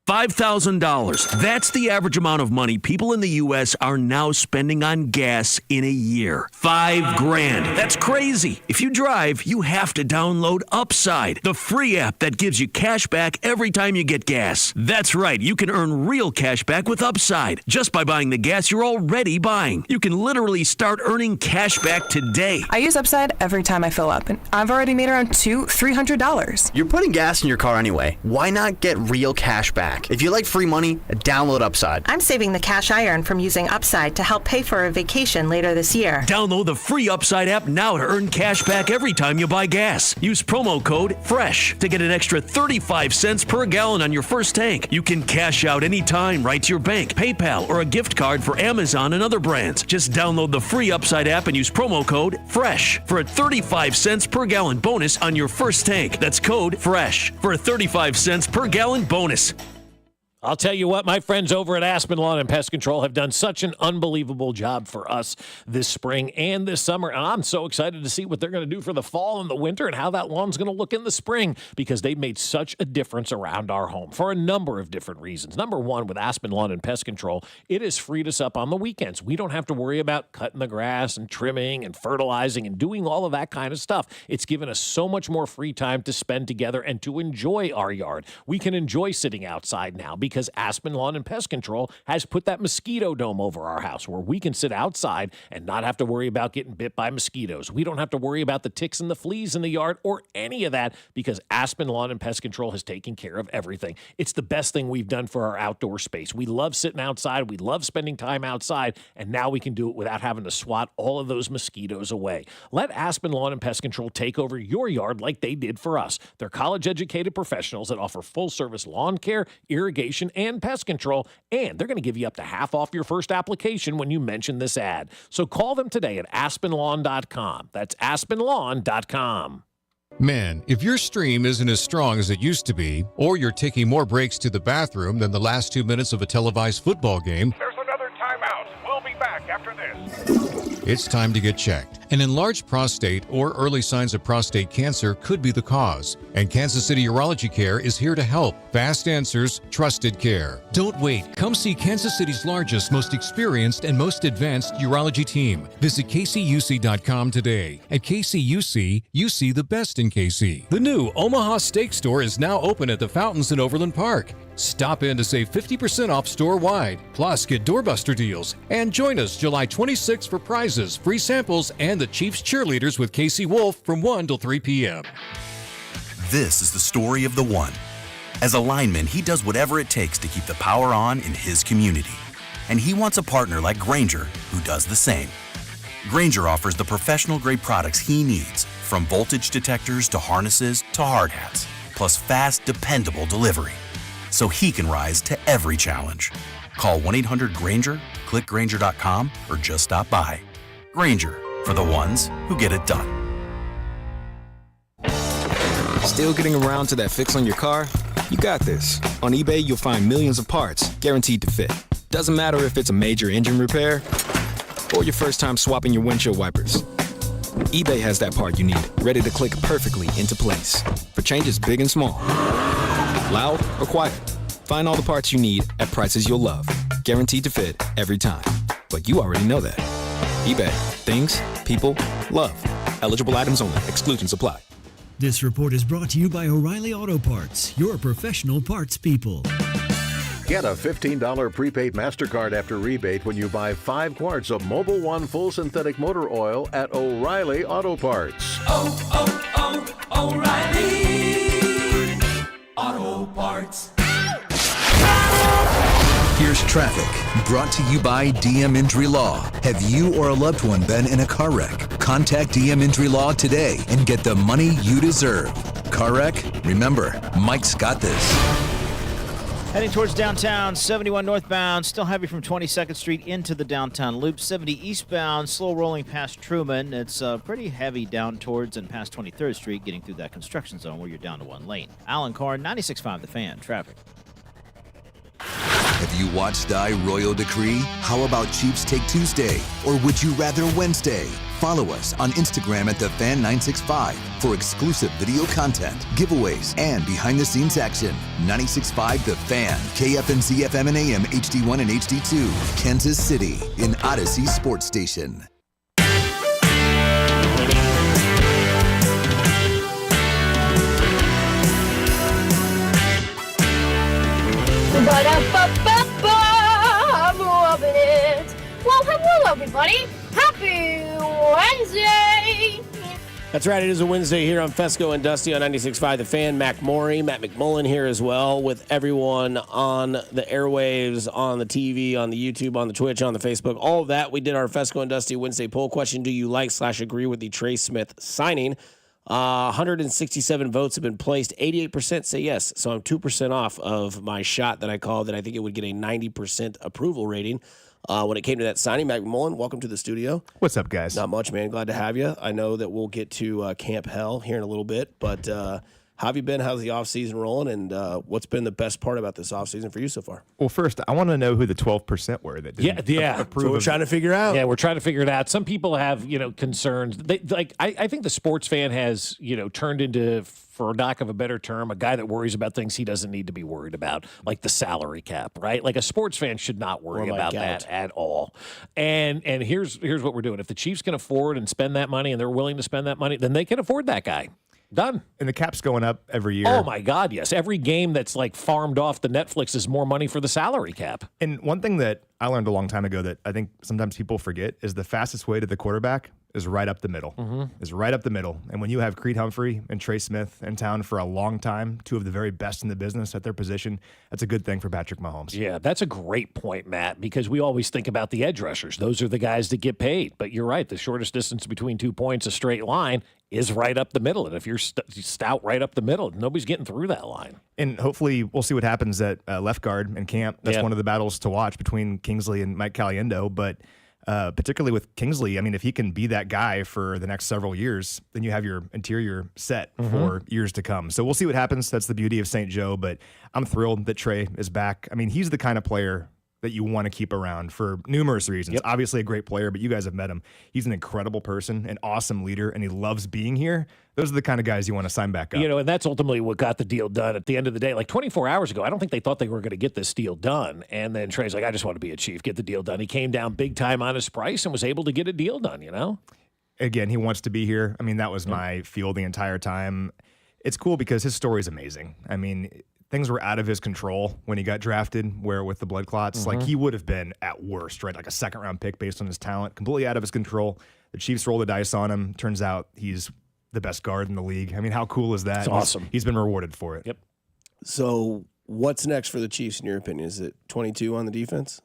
[SPEAKER 10] $5,000. That's the average amount of money people in the U.S. are now spending on gas in a year. $5,000. That's crazy. If you drive, you have to download Upside, the free app that gives you cash back every time you get gas. That's right. You can earn real cash back with Upside just by buying the gas you're already buying. You can literally start earning cash back today.
[SPEAKER 11] I use Upside every time I fill up, and I've already made around $300.
[SPEAKER 12] You're putting gas in your car anyway. Why not get real cash back? If you like free money, download Upside.
[SPEAKER 11] I'm saving the cash I earn from using Upside to help pay for a vacation later this year.
[SPEAKER 10] Download the free Upside app now to earn cash back every time you buy gas. Use promo code FRESH to get an extra 35 cents per gallon on your first tank. You can cash out anytime right to your bank, PayPal, or a gift card for Amazon and other brands. Just download the free Upside app and use promo code FRESH for a 35 cents per gallon bonus on your first tank. That's code FRESH for a 35 cents per gallon bonus.
[SPEAKER 18] I'll tell you what, my friends over at Aspen Lawn and Pest Control have done such an unbelievable job for us this spring and this summer. And I'm so excited to see what they're going to do for the fall and the winter and how that lawn's going to look in the spring, because they've made such a difference around our home for a number of different reasons. Number one, with Aspen Lawn and Pest Control, it has freed us up on the weekends. We don't have to worry about cutting the grass and trimming and fertilizing and doing all of that kind of stuff. It's given us so much more free time to spend together and to enjoy our yard. We can enjoy sitting outside now because Aspen Lawn and Pest Control has put that mosquito dome over our house where we can sit outside and not have to worry about getting bit by mosquitoes. We don't have to worry about the ticks and the fleas in the yard or any of that because Aspen Lawn and Pest Control has taken care of everything. It's the best thing we've done for our outdoor space. We love sitting outside. We love spending time outside, and now we can do it without having to swat all of those mosquitoes away. Let Aspen Lawn and Pest Control take over your yard like they did for us. They're college-educated professionals that offer full-service lawn care, irrigation, and pest control, and they're going to give you up to half off your first application when you mention this ad. So call them today at aspenlawn.com. That's aspenlawn.com.
[SPEAKER 2] Man, if your stream isn't as strong as it used to be, or you're taking more breaks to the bathroom than the last 2 minutes of a televised football game,
[SPEAKER 13] there's another timeout. We'll be back after this.
[SPEAKER 2] it's time to get checked. An enlarged prostate or early signs of prostate cancer could be the cause, and Kansas City Urology Care is here to help. Fast answers, trusted care. Don't wait. Come see Kansas City's largest, most experienced, and most advanced urology team. Visit kcuc.com today. At KCUC, you see the best in KC. The new Omaha Steak Store is now open at the Fountains in Overland Park. Stop in to save 50% off store-wide. Plus, get doorbuster deals. And join us July 26th for prizes, free samples, and the Chiefs cheerleaders with Casey Wolf from 1 till 3 p.m.
[SPEAKER 14] This is the story of the one. As a lineman, he does whatever it takes to keep the power on in his community. And he wants a partner like Grainger who does the same. Grainger offers the professional-grade products he needs, from voltage detectors to harnesses to hard hats, plus fast, dependable delivery, so he can rise to every challenge. Call 1-800-GRAINGER, click Grainger.com, or just stop by. Grainger, for the ones who get it done.
[SPEAKER 17] Still getting around to that fix on your car? You got this. On eBay, you'll find millions of parts guaranteed to fit. Doesn't matter if it's a major engine repair or your first time swapping your windshield wipers. eBay has that part you need, ready to click perfectly into place for changes big and small. Loud or quiet, find all the parts you need at prices you'll love. Guaranteed to fit every time. But you already know that. eBay. Things, people, love. Eligible items only. Exclusions apply.
[SPEAKER 19] This report is brought to you by O'Reilly Auto Parts, your professional parts people.
[SPEAKER 26] Get a $15 prepaid MasterCard after rebate when you buy 5 quarts of Mobil 1 full synthetic motor oil at O'Reilly Auto Parts.
[SPEAKER 27] O'Reilly Auto Parts.
[SPEAKER 8] Here's traffic, brought to you by DM Injury Law. Have you or a loved one been in a car wreck? Contact DM Injury Law today and get the money you deserve. Car wreck? Remember, Mike's got this.
[SPEAKER 23] Heading towards downtown, 71 northbound, still heavy from 22nd Street into the downtown loop. 70 eastbound, slow rolling past Truman. It's pretty heavy down towards and past 23rd Street, getting through that construction zone where you're down to one lane. Alan Corn, 96.5 The Fan, traffic.
[SPEAKER 8] Have you watched Die Royal Decree? How about Chiefs Take Tuesday? Or would you rather Wednesday? Follow us on Instagram at TheFan965 for exclusive video content, giveaways, and behind-the-scenes action. 96.5 The Fan, KFNC FM and AM, HD1 and HD2, Kansas City, in Odyssey Sports Station.
[SPEAKER 28] I'm loving it. Well, hello, everybody. Happy Wednesday.
[SPEAKER 16] That's right. It is a Wednesday here on Fescoe and Dusty on 96.5 The Fan. Matt McMullen here as well with everyone on the airwaves, on the TV, on the YouTube, on the Twitch, on the Facebook. All of that. We did our Fescoe and Dusty Wednesday poll question. Do you like/agree with the Trey Smith signing? 167 votes have been placed. 88% say yes. So I'm 2% off of my shot that I called that I think it would get a 90% approval rating. When it came to that signing, Matt McMullen, welcome to the studio.
[SPEAKER 29] What's up, guys?
[SPEAKER 16] Not much, man. Glad to have you. I know that we'll get to Camp Hell here in a little bit, but How have you been? How's the offseason rolling? And what's been the best part about this offseason for you so far?
[SPEAKER 4] Well, first, I want to know who the 12% were that didn't approve.
[SPEAKER 16] So we're trying to figure out.
[SPEAKER 18] Yeah, we're trying to figure it out. Some people have, concerns. I think the sports fan has, turned into, for lack of a better term, a guy that worries about things he doesn't need to be worried about, like the salary cap, right? Like a sports fan should not worry about that at all. And here's what we're doing. If the Chiefs can afford and spend that money and they're willing to spend that money, then they can afford that guy. Done.
[SPEAKER 4] And the cap's going up every year.
[SPEAKER 18] Oh, my God, yes. Every game that's like farmed off the Netflix is more money for the salary cap.
[SPEAKER 4] And one thing that I learned a long time ago that I think sometimes people forget is the fastest way to the quarterback is right up the middle. Is right up the middle. And when you have Creed Humphrey and Trey Smith in town for a long time, two of the very best in the business at their position, that's a good thing for Patrick Mahomes.
[SPEAKER 18] Yeah, that's a great point, Matt, because we always think about the edge rushers. Those are the guys that get paid. But you're right. The shortest distance between 2 points, a straight line, is right up the middle. And if you're stout right up the middle, nobody's getting through that line.
[SPEAKER 4] And hopefully we'll see what happens at left guard and camp. That's one of the battles to watch between Kingsley and Mike Caliendo. But particularly with Kingsley, I mean, if he can be that guy for the next several years, then you have your interior set for years to come. So we'll see what happens. That's the beauty of St. Joe. But I'm thrilled that Trey is back. I mean, he's the kind of player that you want to keep around for numerous reasons. Obviously a great player, but you guys have met him. He's an incredible person, an awesome leader, and he loves being here. Those are the kind of guys you want to sign back up.
[SPEAKER 18] And that's ultimately what got the deal done at the end of the day. Like 24 hours ago, I don't think they thought they were going to get this deal done. And then Trey's like, I just want to be a Chief, get the deal done. He came down big time on his price and was able to get a deal done,
[SPEAKER 4] Again, he wants to be here. I mean, that was my feel the entire time. It's cool because his story is amazing. I mean, things were out of his control when he got drafted, where with the blood clots, like he would have been at worst, right? Like a second-round pick based on his talent, completely out of his control. The Chiefs roll the dice on him. Turns out he's the best guard in the league. I mean, how cool is that?
[SPEAKER 18] It's awesome.
[SPEAKER 4] He's been rewarded for it.
[SPEAKER 18] Yep.
[SPEAKER 16] So what's next for the Chiefs, in your opinion? Is it 22 on the defense?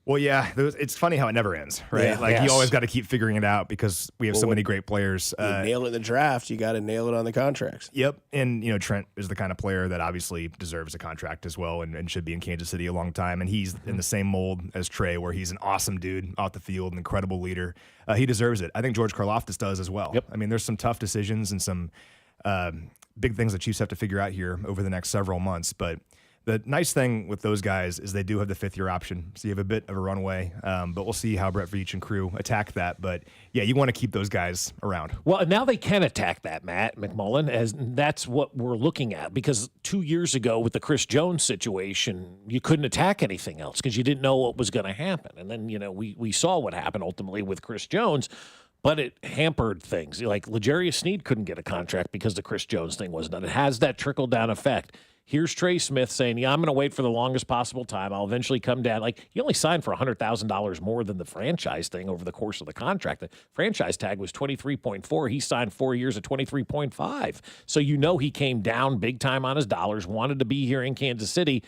[SPEAKER 4] Well, yeah, it's funny how it never ends, right?
[SPEAKER 16] Yeah.
[SPEAKER 4] You always got to keep figuring it out because we have so many great players.
[SPEAKER 16] You nail it in the draft, you got to nail it on the contracts.
[SPEAKER 4] Yep, and Trent is the kind of player that obviously deserves a contract as well and should be in Kansas City a long time. And he's in the same mold as Trey, where he's an awesome dude off the field, an incredible leader. He deserves it. I think George Karlaftis does as well.
[SPEAKER 18] Yep.
[SPEAKER 4] I mean, there's some tough decisions and some big things the Chiefs have to figure out here over the next several months, but the nice thing with those guys is they do have the fifth-year option, so you have a bit of a runway. But we'll see how Brett Veach and crew attack that. But, yeah, you want to keep those guys around.
[SPEAKER 18] Well, now they can attack that, Matt McMullen, as that's what we're looking at. Because 2 years ago with the Chris Jones situation, you couldn't attack anything else because you didn't know what was going to happen. And then, we saw what happened ultimately with Chris Jones. But it hampered things. Like L'Jarius Sneed couldn't get a contract because the Chris Jones thing wasn't done. It has that trickle-down effect. Here's Trey Smith saying, I'm going to wait for the longest possible time. I'll eventually come down. Like, he only signed for $100,000 more than the franchise thing over the course of the contract. The franchise tag was $23.4. He signed 4 years at $23.5. So he came down big time on his dollars, wanted to be here in Kansas City.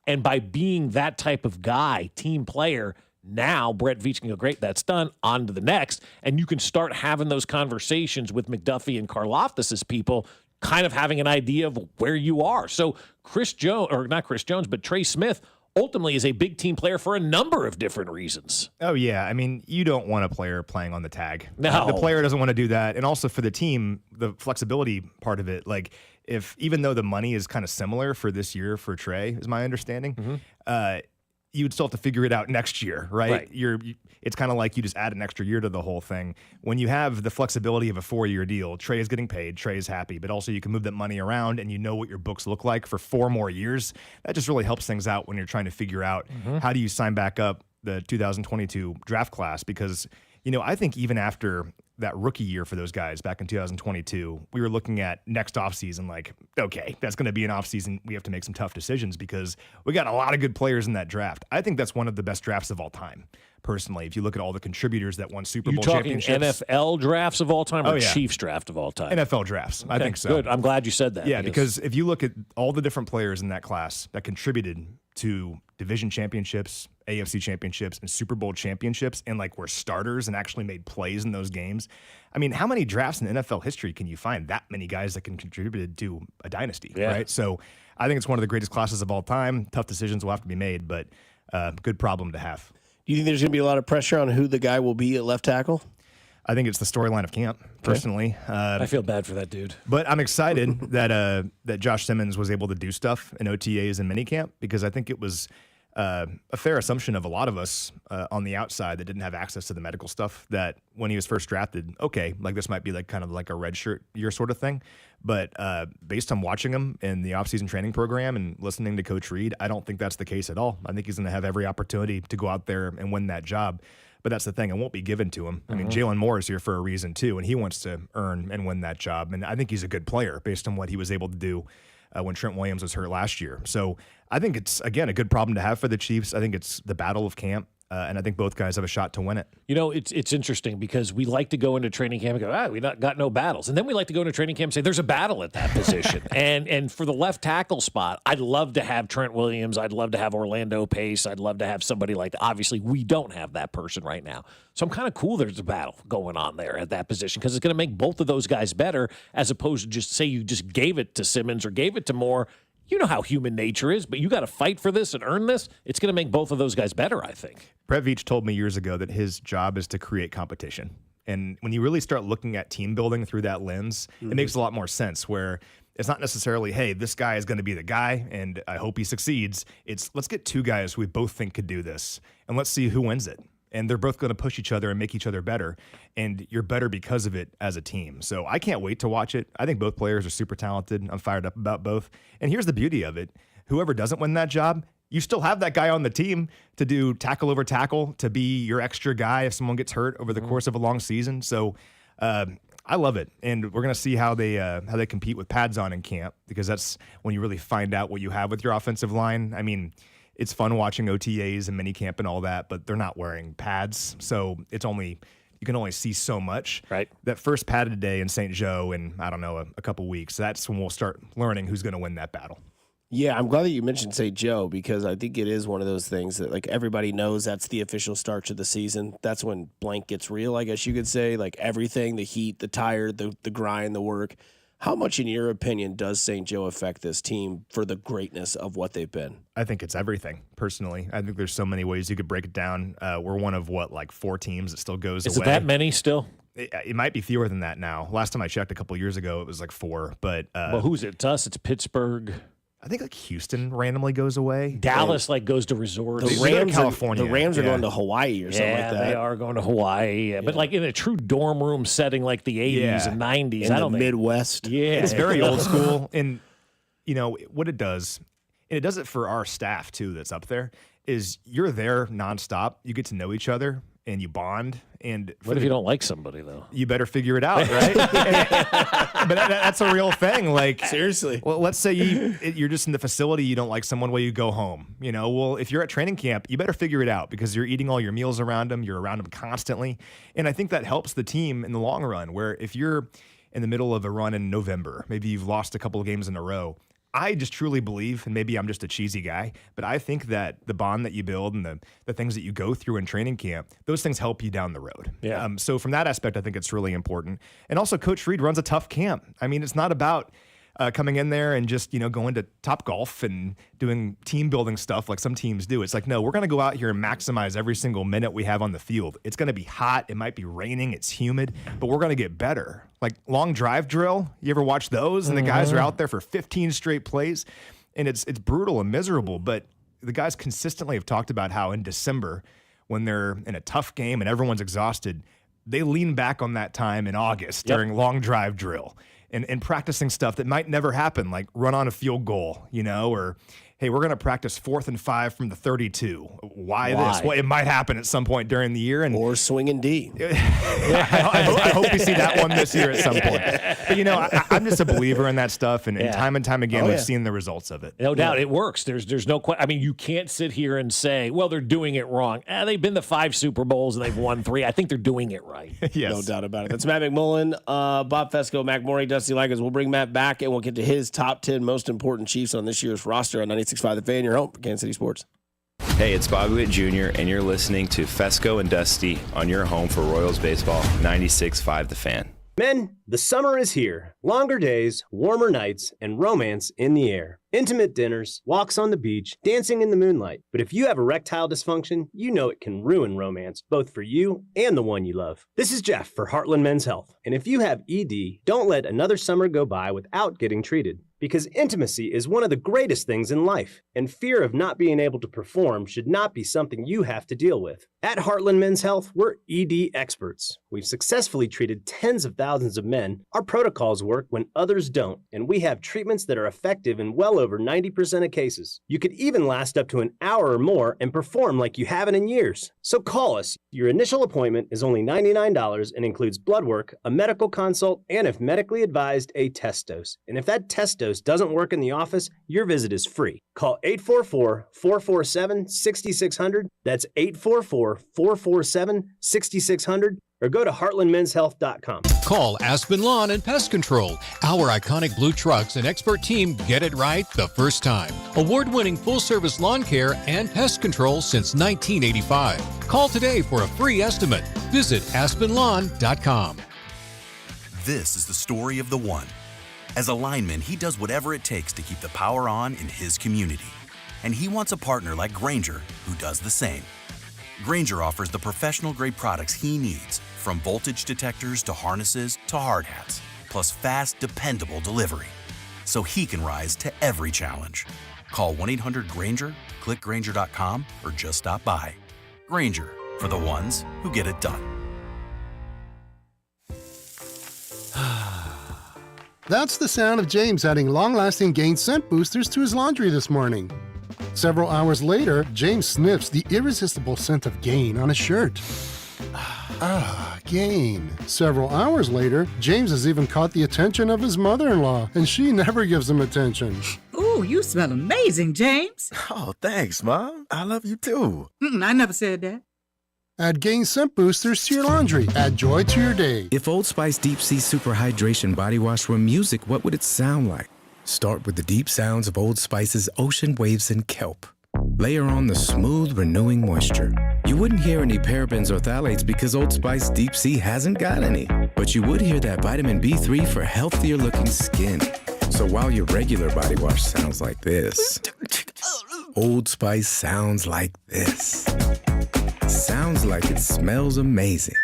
[SPEAKER 18] And by being that type of guy, team player, now Brett Veach can go, great, that's done, on to the next. And you can start having those conversations with McDuffie and Karlaftis' people, kind of having an idea of where you are. So Trey Smith ultimately is a big team player for a number of different reasons.
[SPEAKER 4] Oh, yeah. I mean, you don't want a player playing on the tag.
[SPEAKER 18] No.
[SPEAKER 4] The player doesn't want to do that. And also for the team, the flexibility part of it, like even though the money is kind of similar for this year for Trey, is my understanding, you'd still have to figure it out next year, right? It's kind of like you just add an extra year to the whole thing. When you have the flexibility of a 4-year deal, Trey is getting paid, Trey is happy, but also you can move that money around and you know what your books look like for 4 more years. That just really helps things out when you're trying to figure out how do you sign back up the 2022 draft class, because I think even after that rookie year for those guys back in 2022, we were looking at next offseason like, okay, that's going to be an offseason. We have to make some tough decisions because we got a lot of good players in that draft. I think that's one of the best drafts of all time, personally. If you look at all the contributors that won Super Bowl championships.
[SPEAKER 18] You talking NFL drafts of all time or Chiefs draft of all time?
[SPEAKER 4] NFL drafts. Okay, I think so.
[SPEAKER 18] Good. I'm glad you said that.
[SPEAKER 4] Yeah, because if you look at all the different players in that class that contributed to division championships, AFC championships, and Super Bowl championships, and were starters and actually made plays in those games. I mean, how many drafts in NFL history can you find that many guys that can contribute to a dynasty, right? So I think it's one of the greatest classes of all time. Tough decisions will have to be made, but good problem to have.
[SPEAKER 16] Do you think there's going to be a lot of pressure on who the guy will be at left tackle?
[SPEAKER 4] I think it's the storyline of camp, personally.
[SPEAKER 18] I feel bad for that dude.
[SPEAKER 4] But I'm excited that Josh Simmons was able to do stuff in OTAs and minicamp, because I think it was a fair assumption of a lot of us on the outside that didn't have access to the medical stuff, that when he was first drafted, okay, like this might be like kind of like a redshirt year sort of thing. But based on watching him in the offseason training program and listening to Coach Reed, I don't think that's the case at all. I think he's going to have every opportunity to go out there and win that job. But that's the thing. It won't be given to him. I mean, Jalen Moore is here for a reason, too, and he wants to earn and win that job. And I think he's a good player based on what he was able to do when Trent Williams was hurt last year. So I think it's, again, a good problem to have for the Chiefs. I think it's the battle of camp. And I think both guys have a shot to win it.
[SPEAKER 18] You know, it's interesting because we like to go into training camp and go, we got no battles. And then we like to go into training camp and say, there's a battle at that position. and for the left tackle spot, I'd love to have Trent Williams. I'd love to have Orlando Pace. I'd love to have somebody like that. Obviously, we don't have that person right now. So I'm kind of cool there's a battle going on there at that position, because it's going to make both of those guys better, as opposed to just say you just gave it to Simmons or gave it to Moore. You know how human nature is, but you got to fight for this and earn this. It's going to make both of those guys better, I think.
[SPEAKER 4] Brett Veach told me years ago that his job is to create competition. And when you really start looking at team building through that lens, it makes a lot more sense, where it's not necessarily, hey, this guy is going to be the guy and I hope he succeeds. It's, let's get two guys who we both think could do this and let's see who wins it. And they're both going to push each other and make each other better. And you're better because of it as a team. So I can't wait to watch it. I think both players are super talented. I'm fired up about both. And here's the beauty of it. Whoever doesn't win that job, you still have that guy on the team to do tackle over tackle, to be your extra guy if someone gets hurt over the course of a long season. So I love it. And we're going to see how they compete with pads on in camp, because that's when you really find out what you have with your offensive line. I mean, it's fun watching OTAs and minicamp and all that, but they're not wearing pads. So you can only see so much.
[SPEAKER 18] Right.
[SPEAKER 4] That first padded day in St. Joe in, I don't know, a couple weeks, that's when we'll start learning who's going to win that battle.
[SPEAKER 16] Yeah, I'm glad that you mentioned St. Joe, because I think it is one of those things that, like, everybody knows that's the official start to the season. That's when blank gets real, I guess you could say. Like, everything, the heat, the tire, the grind, the work. How much, in your opinion, does St. Joe affect this team for the greatness of what they've been?
[SPEAKER 4] I think it's everything, personally. I think there's so many ways you could break it down. We're one of, 4 teams that still goes away.
[SPEAKER 18] Is it that many still?
[SPEAKER 4] It might be fewer than that now. Last time I checked a couple years ago, it was 4. But
[SPEAKER 18] well, who's it? It's us. It's Pittsburgh.
[SPEAKER 4] I think Houston randomly goes away.
[SPEAKER 18] Dallas goes to resorts.
[SPEAKER 4] The Rams, California.
[SPEAKER 16] The Rams are going to Hawaii or something like that.
[SPEAKER 18] They are going to Hawaii. Yeah. But like in a true dorm room setting, like the 80s and 90s.
[SPEAKER 16] In the Midwest.
[SPEAKER 18] Yeah.
[SPEAKER 4] It's very old school. And, what it does, and it does it for our staff too that's up there, is you're there nonstop. You get to know each other and you bond. And
[SPEAKER 18] what if you don't like somebody, though?
[SPEAKER 4] You better figure it out, right? But that's a real thing. Like,
[SPEAKER 16] seriously.
[SPEAKER 4] Well, let's say you're just in the facility, you don't like someone, well, you go home. Well, if you're at training camp, you better figure it out, because you're eating all your meals around them. You're around them constantly. And I think that helps the team in the long run, where if you're in the middle of a run in November, maybe you've lost a couple of games in a row, I just truly believe, and maybe I'm just a cheesy guy, but I think that the bond that you build and the things that you go through in training camp, those things help you down the road.
[SPEAKER 18] Yeah.
[SPEAKER 4] So from that aspect, I think it's really important. And also, Coach Reed runs a tough camp. I mean, it's not about coming in there and just, going to Topgolf and doing team building stuff like some teams do. It's like, no, we're going to go out here and maximize every single minute we have on the field. It's going to be hot. It might be raining. It's humid, but we're going to get better. Like long drive drill. You ever watch those? And the guys are out there for 15 straight plays, and it's brutal and miserable. But the guys consistently have talked about how in December, when they're in a tough game and everyone's exhausted, they lean back on that time in August during long drive drill. And practicing stuff that might never happen, like run on a field goal, or, hey, we're going to practice 4th and 5 from the 32. Why this? Well, it might happen at some point during the year.
[SPEAKER 16] Or swing and D.
[SPEAKER 4] I hope we see that one this year at some point. But, I'm just a believer in that stuff. And time again, we've seen the results of it.
[SPEAKER 18] No doubt. It works. There's no question. I mean, you can't sit here and say, well, they're doing it wrong. They've been to 5 Super Bowls and they've won 3. I think they're doing it right.
[SPEAKER 4] Yes.
[SPEAKER 16] No doubt about it. That's Matt McMullen, Bob Fescoe, Mac Morey, Dusty Likers. We'll bring Matt back and we'll get to his top 10 most important Chiefs on this year's roster on 96.5 The Fan, your home for Kansas City Sports.
[SPEAKER 6] Hey, it's Bobby Witt Jr., and you're listening to Fescoe and Dusty on your home for Royals baseball, 96.5 The Fan.
[SPEAKER 16] Men,
[SPEAKER 5] The summer is here. Longer days, warmer nights, and romance in the air. Intimate dinners, walks on the beach, dancing in the moonlight. But if you have erectile dysfunction, you know it can ruin romance, both for you and the one you love. This is Jeff for Heartland Men's Health. And if you have ED, don't let another summer go by without getting treated. Because intimacy is one of the greatest things in life, and fear of not being able to perform should not be something you have to deal with. At Heartland Men's Health, we're ED experts. We've successfully treated tens of thousands of men. Our protocols work when others don't, and we have treatments that are effective in well over 90% of cases. You could even last up to an hour or more and perform like you haven't in years. So call us. Your initial appointment is only $99 and includes blood work, a medical consult, and if medically advised, a test dose. And if that test dose doesn't work in the office, your visit is free. Call 844-447-6600. That's 844-447-6600. Or go to heartlandmenshealth.com.
[SPEAKER 2] Call Aspen Lawn and Pest Control. Our iconic blue trucks and expert team get it right the first time. Award-winning full-service lawn care and pest control since 1985. Call today for a free estimate. Visit aspenlawn.com.
[SPEAKER 14] This is the story of the one. As a lineman, he does whatever it takes to keep the power on in his community. And he wants a partner like Grainger who does the same. Grainger offers the professional-grade products he needs, from voltage detectors to harnesses to hard hats, plus fast, dependable delivery, so he can rise to every challenge. Call 1-800-GRAINGER, click Grainger.com, or just stop by. Grainger, for the ones who get it done.
[SPEAKER 7] That's the sound of James adding long-lasting Gain scent boosters to his laundry this morning. Several hours later, James sniffs the irresistible scent of Gain on his shirt. Gain. Several hours later, James has even caught the attention of his mother-in-law, and she never gives him attention.
[SPEAKER 15] Ooh, you smell amazing, James.
[SPEAKER 20] Oh, thanks, Mom. I love you too.
[SPEAKER 15] I never said that.
[SPEAKER 7] Add Gain scent boosters to your laundry. Add joy to your day.
[SPEAKER 21] If Old Spice Deep Sea Super Hydration Body Wash were music, what would it sound like? Start with the deep sounds of Old Spice's ocean waves and kelp. Layer on the smooth, renewing moisture. You wouldn't hear any parabens or phthalates because Old Spice Deep Sea hasn't got any. But you would hear that vitamin B3 for healthier looking skin. So while your regular body wash sounds like this, Old Spice sounds like this. Sounds like it smells amazing.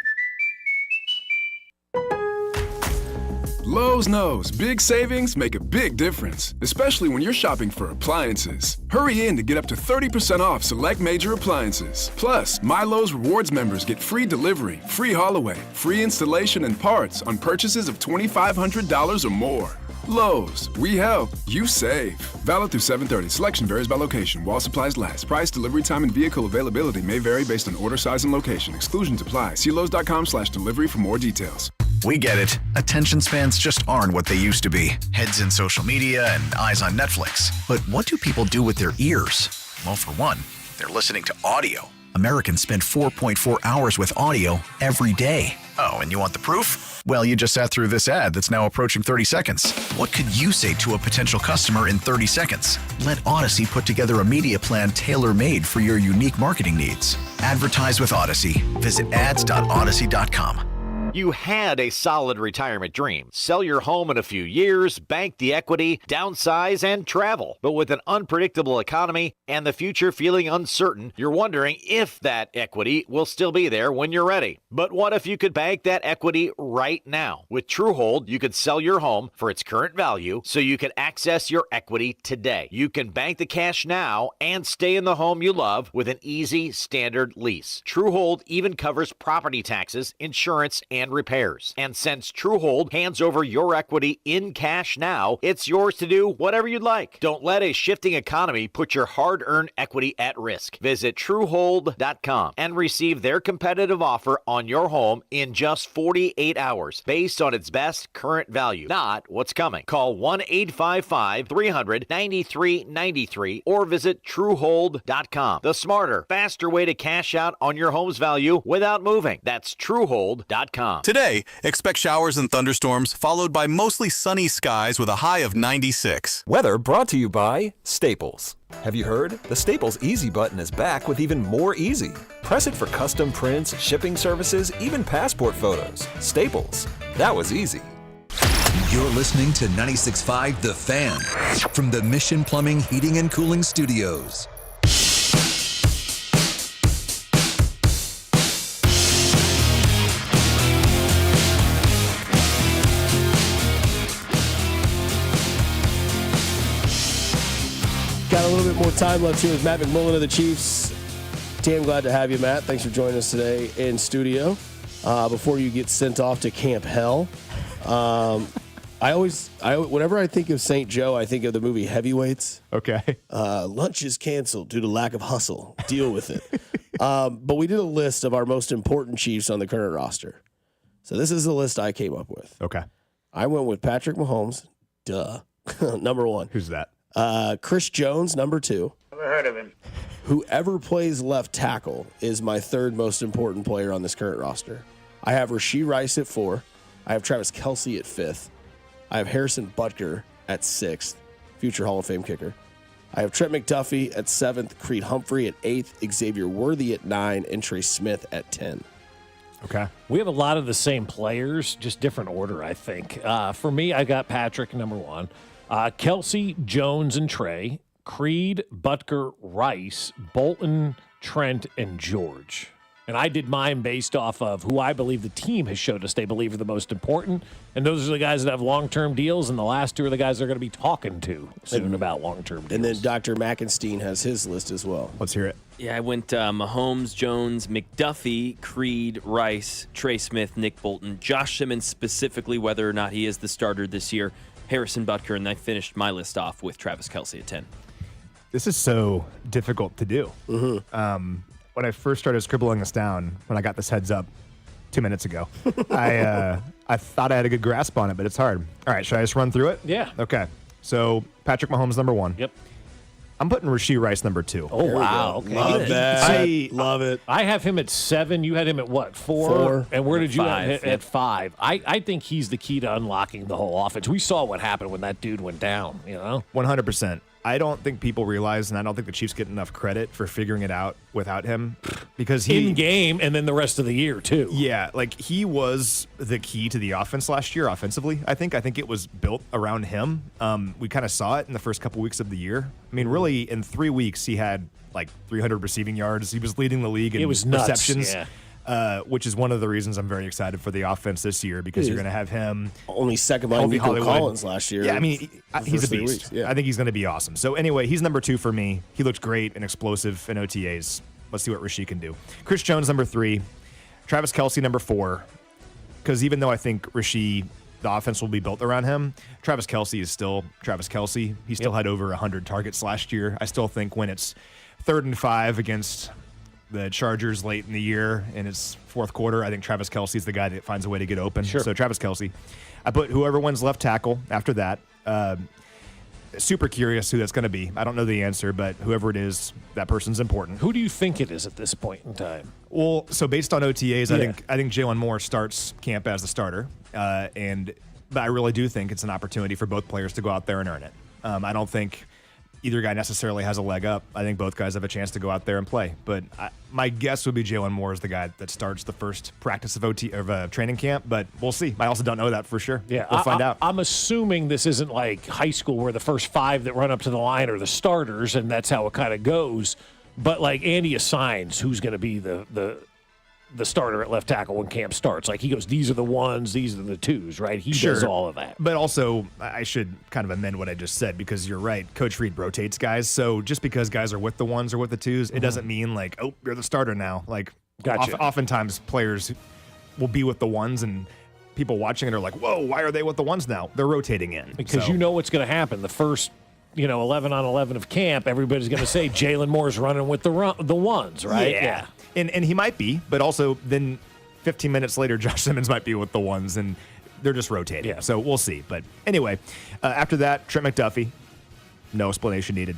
[SPEAKER 22] Lowe's knows big savings make a big difference, especially when you're shopping for appliances. Hurry in to get up to 30% off select major appliances. Plus, My Lowe's Rewards members get free delivery, free haul away, free installation and parts on purchases of $2,500 or more. Lowe's, we help, you save. Valid through 7/30. Selection varies by location. While supplies last. Price, delivery time, and vehicle availability may vary based on order size and location. Exclusions apply. See Lowes.com/delivery for more details.
[SPEAKER 24] We get it. Attention spans just aren't what they used to be. Heads in social media and eyes on Netflix. But what do people do with their ears? Well, for one, they're listening to audio. Americans spend 4.4 hours with audio every day. Oh, and you want the proof? Well, you just sat through this ad that's now approaching 30 seconds. What could you say to a potential customer in 30 seconds? Let Odyssey put together a media plan tailor-made for your unique marketing needs. Advertise with Odyssey. Visit ads.odyssey.com.
[SPEAKER 25] You had a solid retirement dream. Sell your home in a few years, bank the equity, downsize, and travel. But with an unpredictable economy and the future feeling uncertain, you're wondering if that equity will still be there when you're ready. But what if you could bank that equity right now? With TrueHold, you could sell your home for its current value so you can access your equity today. You can bank the cash now and stay in the home you love with an easy standard lease. TrueHold even covers property taxes, insurance, and repairs. And since TrueHold hands over your equity in cash now, it's yours to do whatever you'd like. Don't let a shifting economy put your hard-earned equity at risk. Visit TrueHold.com and receive their competitive offer on your home in just 48 hours based on its best current value, not what's coming. Call 1-855-300-9393 or visit TrueHold.com. The smarter, faster way to cash out on your home's value without moving. That's TrueHold.com.
[SPEAKER 29] Today, expect showers and thunderstorms followed by mostly sunny skies with a high of 96.
[SPEAKER 30] Weather brought to you by Staples. Have you heard? The Staples Easy button is back with even more easy. Press it for custom prints, shipping services, even passport photos. Staples. That was easy.
[SPEAKER 8] You're listening to 96.5 The Fan from the Mission Plumbing, Heating, and Cooling Studios.
[SPEAKER 16] Got a little bit more time left here with Matt McMullen of the Chiefs. Damn glad to have you, Matt. Thanks for joining us today in studio. Before you get sent off to Camp Hell, whenever I think of St. Joe, I think of the movie Heavyweights.
[SPEAKER 4] Okay.
[SPEAKER 16] Lunch is canceled due to lack of hustle. Deal with it. But we did a list of our most important Chiefs on the current roster. So this is the list I came up with.
[SPEAKER 4] Okay.
[SPEAKER 16] I went with Patrick Mahomes. Duh. Number one.
[SPEAKER 4] Who's that?
[SPEAKER 16] Chris Jones, number two.
[SPEAKER 1] Never heard of him.
[SPEAKER 16] Whoever plays left tackle is my third most important player on this current roster. I have Rashee Rice at 4. I have Travis Kelce at 5th. I have Harrison Butker at 6th, future Hall of Fame kicker. I have Trent McDuffie at 7th, Creed Humphrey at 8th, Xavier Worthy at 9, and Trey Smith at 10.
[SPEAKER 4] Okay.
[SPEAKER 18] We have a lot of the same players, just different order, I think. For me, I got Patrick, number 1. Kelce, Jones, and Trey. Creed, Butker, Rice, Bolton, Trent, and George. And I did mine based off of who I believe the team has showed us they believe are the most important. And those are the guys that have long-term deals, and the last two are the guys they're going to be talking to soon about long-term deals.
[SPEAKER 16] And then Dr. Mackenstein has his list as well.
[SPEAKER 4] Let's hear it.
[SPEAKER 3] Yeah, I went Mahomes, Jones, McDuffie, Creed, Rice, Trey Smith, Nick Bolton, Josh Simmons specifically, whether or not he is the starter this year, Harrison Butker, and I finished my list off with Travis Kelce at 10.
[SPEAKER 4] This is so difficult to do.
[SPEAKER 16] Mm-hmm.
[SPEAKER 4] When I first started scribbling this down, when I got this heads up 2 minutes ago, I thought I had a good grasp on it, but it's hard. All right, should I just run through it?
[SPEAKER 18] Yeah.
[SPEAKER 4] Okay. So Patrick Mahomes, number 1.
[SPEAKER 18] Yep.
[SPEAKER 4] I'm putting Rashee Rice, number 2.
[SPEAKER 18] Oh, wow. Okay.
[SPEAKER 16] Love that.
[SPEAKER 4] I
[SPEAKER 16] love it.
[SPEAKER 18] I have him at 7. You had him at what, 4?
[SPEAKER 16] 4.
[SPEAKER 18] And where did you have
[SPEAKER 3] 5,
[SPEAKER 18] him at 5? I think he's the key to unlocking the whole offense. We saw what happened when that dude went down,
[SPEAKER 4] 100%. I don't think people realize, and I don't think the Chiefs get enough credit for figuring it out without him, because
[SPEAKER 18] in game and then the rest of the year too.
[SPEAKER 4] Yeah, like he was the key to the offense last year offensively. I think it was built around him. We kind of saw it in the first couple weeks of the year. I mean, really, in 3 weeks he had like 300 receiving yards. He was leading the league in receptions.
[SPEAKER 18] Yeah.
[SPEAKER 4] Which is one of the reasons I'm very excited for the offense this year, because you're going to have him.
[SPEAKER 16] Only second behind Nico Collins last year.
[SPEAKER 4] Yeah, I mean, he's a beast.
[SPEAKER 16] Yeah.
[SPEAKER 4] I think he's going to be awesome. So anyway, he's number 2 for me. He looked great and explosive in OTAs. Let's see what Rashee can do. Chris Jones, number 3. Travis Kelce, number 4. Because even though I think Rashee, the offense will be built around him, Travis Kelce is still Travis Kelce. He still had over 100 targets last year. I still think when it's 3rd and 5 against the Chargers late in the year in its fourth quarter, I think Travis Kelce is the guy that finds a way to get open.
[SPEAKER 18] Sure.
[SPEAKER 4] So Travis Kelce. I put whoever wins left tackle after that. Super curious who that's going to be. I don't know the answer, but whoever it is, that person's important.
[SPEAKER 18] Who do you think it is at this point in time?
[SPEAKER 4] Well, so based on OTAs, I think Jalen Moore starts camp as the starter, but I really do think it's an opportunity for both players to go out there and earn it. I don't think either guy necessarily has a leg up. I think both guys have a chance to go out there and play. But my guess would be Jalen Moore is the guy that starts the first practice of training camp. But we'll see. I also don't know that for sure.
[SPEAKER 18] Yeah,
[SPEAKER 4] we'll find out.
[SPEAKER 18] I'm assuming this isn't like high school where the first 5 that run up to the line are the starters, and that's how it kind of goes. But like Andy assigns who's going to be the starter at left tackle when camp starts. Like he goes, these are the 1s, these are the 2s, right? He does all of that.
[SPEAKER 4] But also, I should kind of amend what I just said, because you're right. Coach Reed rotates guys. So just because guys are with the 1s or with the 2s, it doesn't mean like, oh, you're the starter now. Like,
[SPEAKER 18] gotcha.
[SPEAKER 4] Oftentimes players will be with the 1s, and people watching it are like, whoa, why are they with the 1s now? They're rotating in.
[SPEAKER 18] Because you know what's going to happen. The first 11 on 11 of camp, everybody's going to say Jalen Moore's running with the 1s, right?
[SPEAKER 4] Yeah. And he might be, but also then 15 minutes later, Josh Simmons might be with the 1s, and they're just rotating.
[SPEAKER 18] Yeah.
[SPEAKER 4] So we'll see. But anyway, after that, Trent McDuffie. No explanation needed.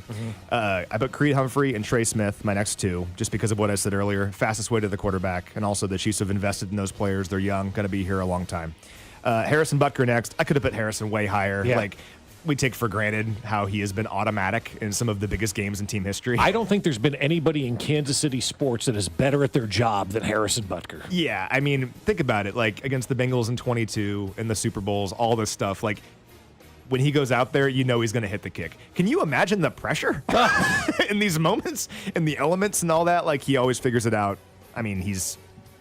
[SPEAKER 4] I put Creed Humphrey and Trey Smith, my next 2, just because of what I said earlier. Fastest way to the quarterback, and also the Chiefs have invested in those players. They're young, going to be here a long time. Harrison Butker next. I could have put Harrison way higher.
[SPEAKER 18] Yeah.
[SPEAKER 4] Like we take for granted how he has been automatic in some of the biggest games in team history.
[SPEAKER 18] I don't think there's been anybody in Kansas City sports that is better at their job than Harrison Butker.
[SPEAKER 4] Yeah, I mean, think about it. Like, against the Bengals in 22, in the Super Bowls, all this stuff. Like, when he goes out there, you know he's going to hit the kick. Can you imagine the pressure in these moments and the elements and all that? Like, he always figures it out. I mean,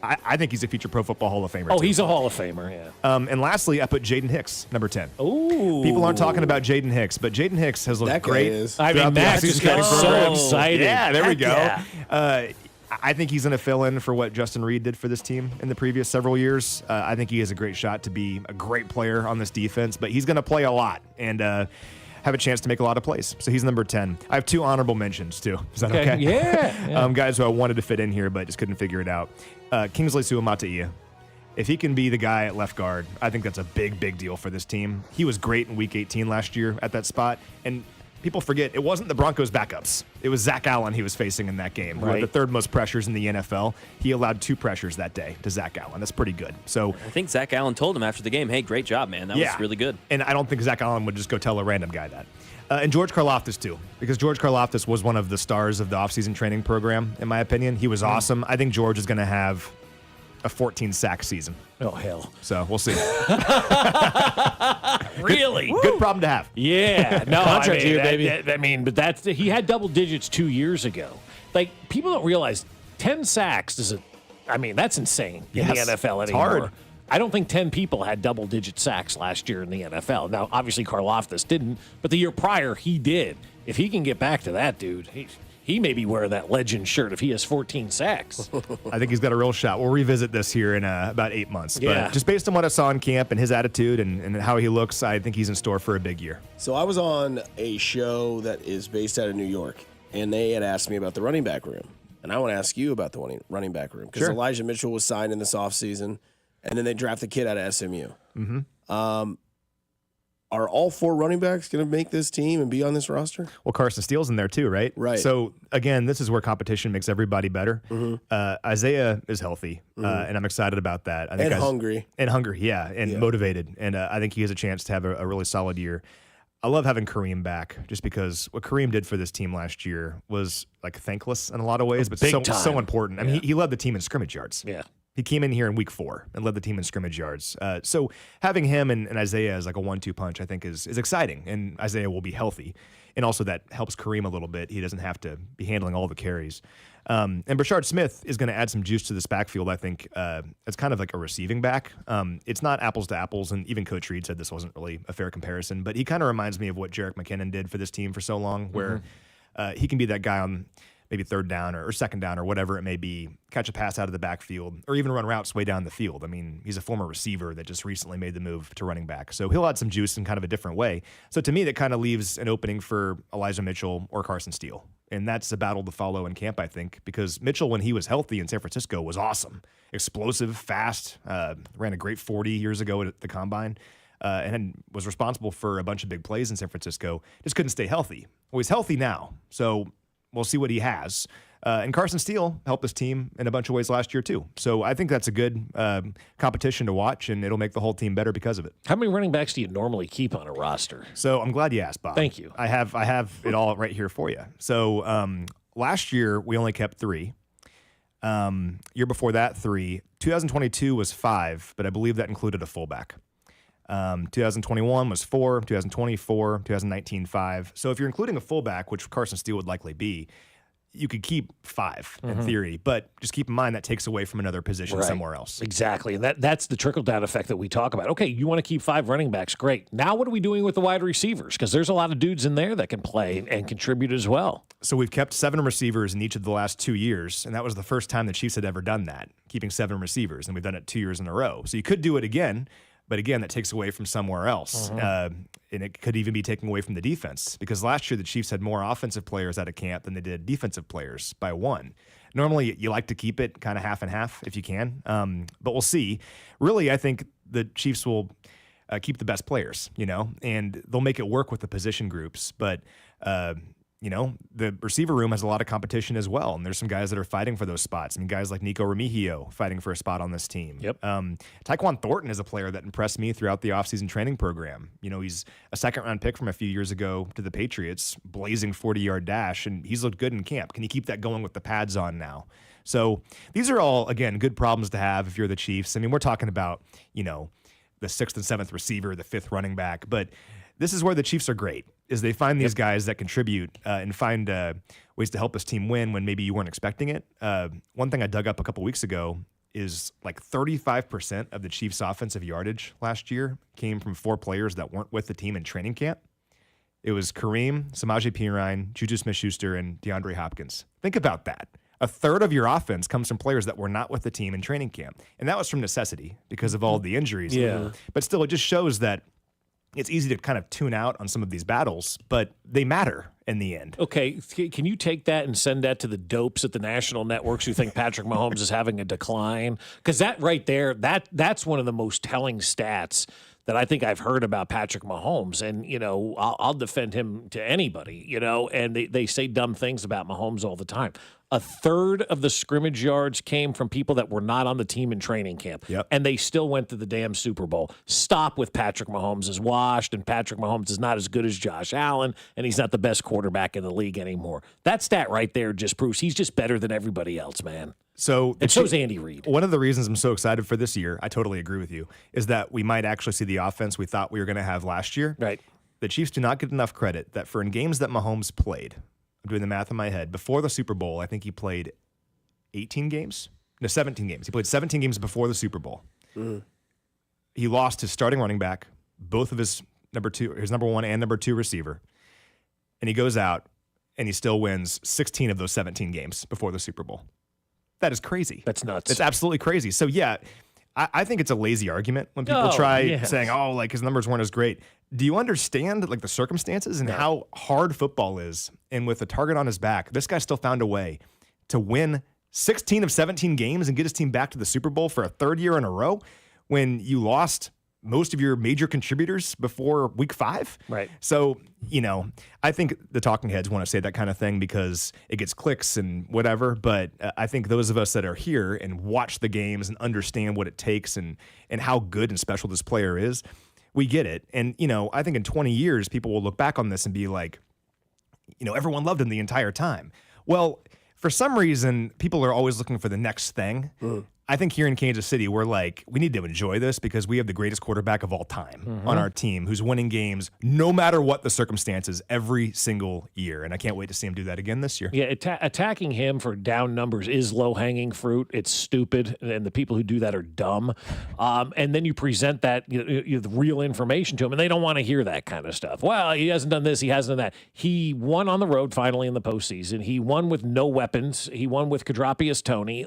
[SPEAKER 4] I think he's a future Pro Football Hall of Famer.
[SPEAKER 18] Oh,
[SPEAKER 4] too.
[SPEAKER 18] he's a Hall of Famer, yeah.
[SPEAKER 4] And lastly, I put Jaden Hicks, number 10.
[SPEAKER 18] Ooh.
[SPEAKER 4] People aren't talking about Jaden Hicks, but Jaden Hicks has looked
[SPEAKER 16] That guy
[SPEAKER 4] great.
[SPEAKER 16] is.
[SPEAKER 18] I mean, Max just got so excited.
[SPEAKER 4] Yeah, there we go.
[SPEAKER 18] Yeah.
[SPEAKER 4] I think he's going to fill in for what Justin Reed did for this team in the previous several years. I think he has a great shot to be a great player on this defense, but he's going to play a lot and have a chance to make a lot of plays. So he's number 10. I have 2 honorable mentions, too. Is that okay?
[SPEAKER 18] Yeah.
[SPEAKER 4] Guys who I wanted to fit in here, but just couldn't figure it out. Kingsley Suamataia. If he can be the guy at left guard, I think that's a big, big deal for this team. He was great in Week 18 last year at that spot, and people forget it wasn't the Broncos' backups. It was Zach Allen he was facing in that game.
[SPEAKER 18] Right.
[SPEAKER 4] With the third most pressures in the NFL. He allowed 2 pressures that day to Zach Allen. That's pretty good. So
[SPEAKER 3] I think Zach Allen told him after the game, hey, great job, man. That was really good.
[SPEAKER 4] And I don't think Zach Allen would just go tell a random guy that. And George Karlaftis, too, because George Karlaftis was one of the stars of the offseason training program, in my opinion. He was awesome. I think George is going to have a 14-sack season.
[SPEAKER 18] Oh, hell.
[SPEAKER 4] So we'll see.
[SPEAKER 18] Really?
[SPEAKER 4] Good problem to have.
[SPEAKER 18] Yeah. No,
[SPEAKER 16] Contract
[SPEAKER 18] I mean,
[SPEAKER 16] year, baby.
[SPEAKER 18] but he had double digits 2 years ago. Like, people don't realize 10 sacks that's insane in the NFL anymore.
[SPEAKER 4] Hard.
[SPEAKER 18] I don't think 10 people had double-digit sacks last year in the NFL. Now, obviously, Karlaftis didn't, but the year prior, he did. If he can get back to that, dude, he may be wearing that legend shirt if he has 14 sacks.
[SPEAKER 4] I think he's got a real shot. We'll revisit this here in about 8 months.
[SPEAKER 18] Yeah.
[SPEAKER 4] But just based on what I saw in camp and his attitude and how he looks, I think he's in store for a big year.
[SPEAKER 16] So I was on a show that is based out of New York, and they had asked me about the running back room. And I want to ask you about the running back room because Elijah Mitchell was signed in this offseason, and then they draft the kid out of SMU.
[SPEAKER 4] Mm-hmm.
[SPEAKER 16] Are all 4 running backs going to make this team and be on this roster?
[SPEAKER 4] Well, Carson Steele's in there too, right?
[SPEAKER 16] Right.
[SPEAKER 4] So, again, this is where competition makes everybody better.
[SPEAKER 16] Mm-hmm.
[SPEAKER 4] Isaiah is healthy, and I'm excited about that. I think
[SPEAKER 16] hungry.
[SPEAKER 4] And hungry, yeah, and motivated. And I think he has a chance to have a really solid year. I love having Kareem back just because what Kareem did for this team last year was like thankless in a lot of ways, but so important. I mean, he led the team in scrimmage yards.
[SPEAKER 18] Yeah.
[SPEAKER 4] He came in here in week 4 and led the team in scrimmage yards. So having him and Isaiah as like a 1-2 punch, I think is exciting. And Isaiah will be healthy. And also that helps Kareem a little bit. He doesn't have to be handling all the carries. And Brashard Smith is going to add some juice to this backfield, I think. It's kind of like a receiving back. It's not apples to apples, and even Coach Reed said this wasn't really a fair comparison, but he kind of reminds me of what Jerick McKinnon did for this team for so long, where he can be that guy on maybe third down or second down or whatever it may be, catch a pass out of the backfield, or even run routes way down the field. I mean, he's a former receiver that just recently made the move to running back. So he'll add some juice in kind of a different way. So to me, that kind of leaves an opening for Elijah Mitchell or Carson Steele. And that's a battle to follow in camp, I think, because Mitchell, when he was healthy in San Francisco, was awesome. Explosive, fast, ran a great 40 years ago at the Combine, and was responsible for a bunch of big plays in San Francisco. Just couldn't stay healthy. Well, he's healthy now, so we'll see what he has. And Carson Steele helped this team in a bunch of ways last year, too. So I think that's a good competition to watch, and it'll make the whole team better because of it.
[SPEAKER 18] How many running backs do you normally keep on a roster?
[SPEAKER 4] So I'm glad you asked, Bob.
[SPEAKER 18] Thank you.
[SPEAKER 4] I have it all right here for you. So last year, we only kept 3. Year before that, 3. 2022 was 5, but I believe that included a fullback. 2021 was 4, 2024, 2019, 5. So if you're including a fullback, which Carson Steele would likely be, you could keep 5 in theory, but just keep in mind that takes away from another position somewhere else.
[SPEAKER 18] Exactly. And that's the trickle-down effect that we talk about. Okay, you want to keep 5 running backs, great. Now what are we doing with the wide receivers? Because there's a lot of dudes in there that can play and contribute as well.
[SPEAKER 4] So we've kept 7 receivers in each of the last 2 years, and that was the first time the Chiefs had ever done that, keeping 7 receivers, and we've done it 2 years in a row. So you could do it again, but again, that takes away from somewhere else. And it could even be taken away from the defense, because last year the Chiefs had more offensive players out of camp than they did defensive players by 1. Normally, you like to keep it kind of half and half if you can, but we'll see. Really, I think the Chiefs will keep the best players, and they'll make it work with the position groups. But, the receiver room has a lot of competition as well. And there's some guys that are fighting for those spots. I mean, guys like Nico Remigio fighting for a spot on this team.
[SPEAKER 18] Yep.
[SPEAKER 4] Tyquan Thornton is a player that impressed me throughout the offseason training program. He's a second-round pick from a few years ago to the Patriots, blazing 40-yard dash, and he's looked good in camp. Can you keep that going with the pads on now? So these are all, again, good problems to have if you're the Chiefs. I mean, we're talking about, the 6th and 7th receiver, the 5th running back, but this is where the Chiefs are great, is they find these guys that contribute and find ways to help this team win when maybe you weren't expecting it. One thing I dug up a couple weeks ago is like 35% of the Chiefs' offensive yardage last year came from 4 players that weren't with the team in training camp. It was Kareem, Samaje Perine, Juju Smith-Schuster, and DeAndre Hopkins. Think about that. A third of your offense comes from players that were not with the team in training camp. And that was from necessity because of all the injuries.
[SPEAKER 18] Yeah.
[SPEAKER 4] But still, it just shows that it's easy to kind of tune out on some of these battles, but they matter in the end.
[SPEAKER 18] Okay, can you take that and send that to the dopes at the national networks who think Patrick Mahomes is having a decline? Because that right there, that's one of the most telling stats that I think I've heard about Patrick Mahomes. And, I'll defend him to anybody, and they say dumb things about Mahomes all the time. A third of the scrimmage yards came from people that were not on the team in training camp.
[SPEAKER 4] Yep.
[SPEAKER 18] And they still went to the damn Super Bowl. Stop with Patrick Mahomes is washed, and Patrick Mahomes is not as good as Josh Allen, and he's not the best quarterback in the league anymore. That stat right there just proves he's just better than everybody else, man.
[SPEAKER 4] So
[SPEAKER 18] is Andy Reid.
[SPEAKER 4] One of the reasons I'm so excited for this year, I totally agree with you, is that we might actually see the offense we thought we were going to have last year.
[SPEAKER 18] Right.
[SPEAKER 4] The Chiefs do not get enough credit that for in games that Mahomes played, I'm doing the math in my head, before the Super Bowl, I think he played 17 games. He played 17 games before the Super Bowl. He lost his starting running back, both of his number 1 and number 2 receiver. And he goes out and he still wins 16 of those 17 games before the Super Bowl. That is crazy.
[SPEAKER 18] That's nuts.
[SPEAKER 4] It's absolutely crazy. So, yeah, I think it's a lazy argument when people saying, his numbers weren't as great. Do you understand the circumstances and how hard football is? And with a target on his back, this guy still found a way to win 16 of 17 games and get his team back to the Super Bowl for a third year in a row when you lost most of your major contributors before week 5.
[SPEAKER 18] Right.
[SPEAKER 4] So, I think the talking heads want to say that kind of thing because it gets clicks and whatever. But I think those of us that are here and watch the games and understand what it takes and how good and special this player is, we get it. And, I think in 20 years, people will look back on this and be like, everyone loved him the entire time. Well, for some reason, people are always looking for the next thing. I think here in Kansas City, we're like, we need to enjoy this because we have the greatest quarterback of all time on our team who's winning games no matter what the circumstances every single year. And I can't wait to see him do that again this year.
[SPEAKER 18] Yeah, attacking him for down numbers is low-hanging fruit. It's stupid, and the people who do that are dumb. And then you present that the real information to them, and they don't want to hear that kind of stuff. Well, he hasn't done this, he hasn't done that. He won on the road finally in the postseason. He won with no weapons. He won with Quadropius Tony.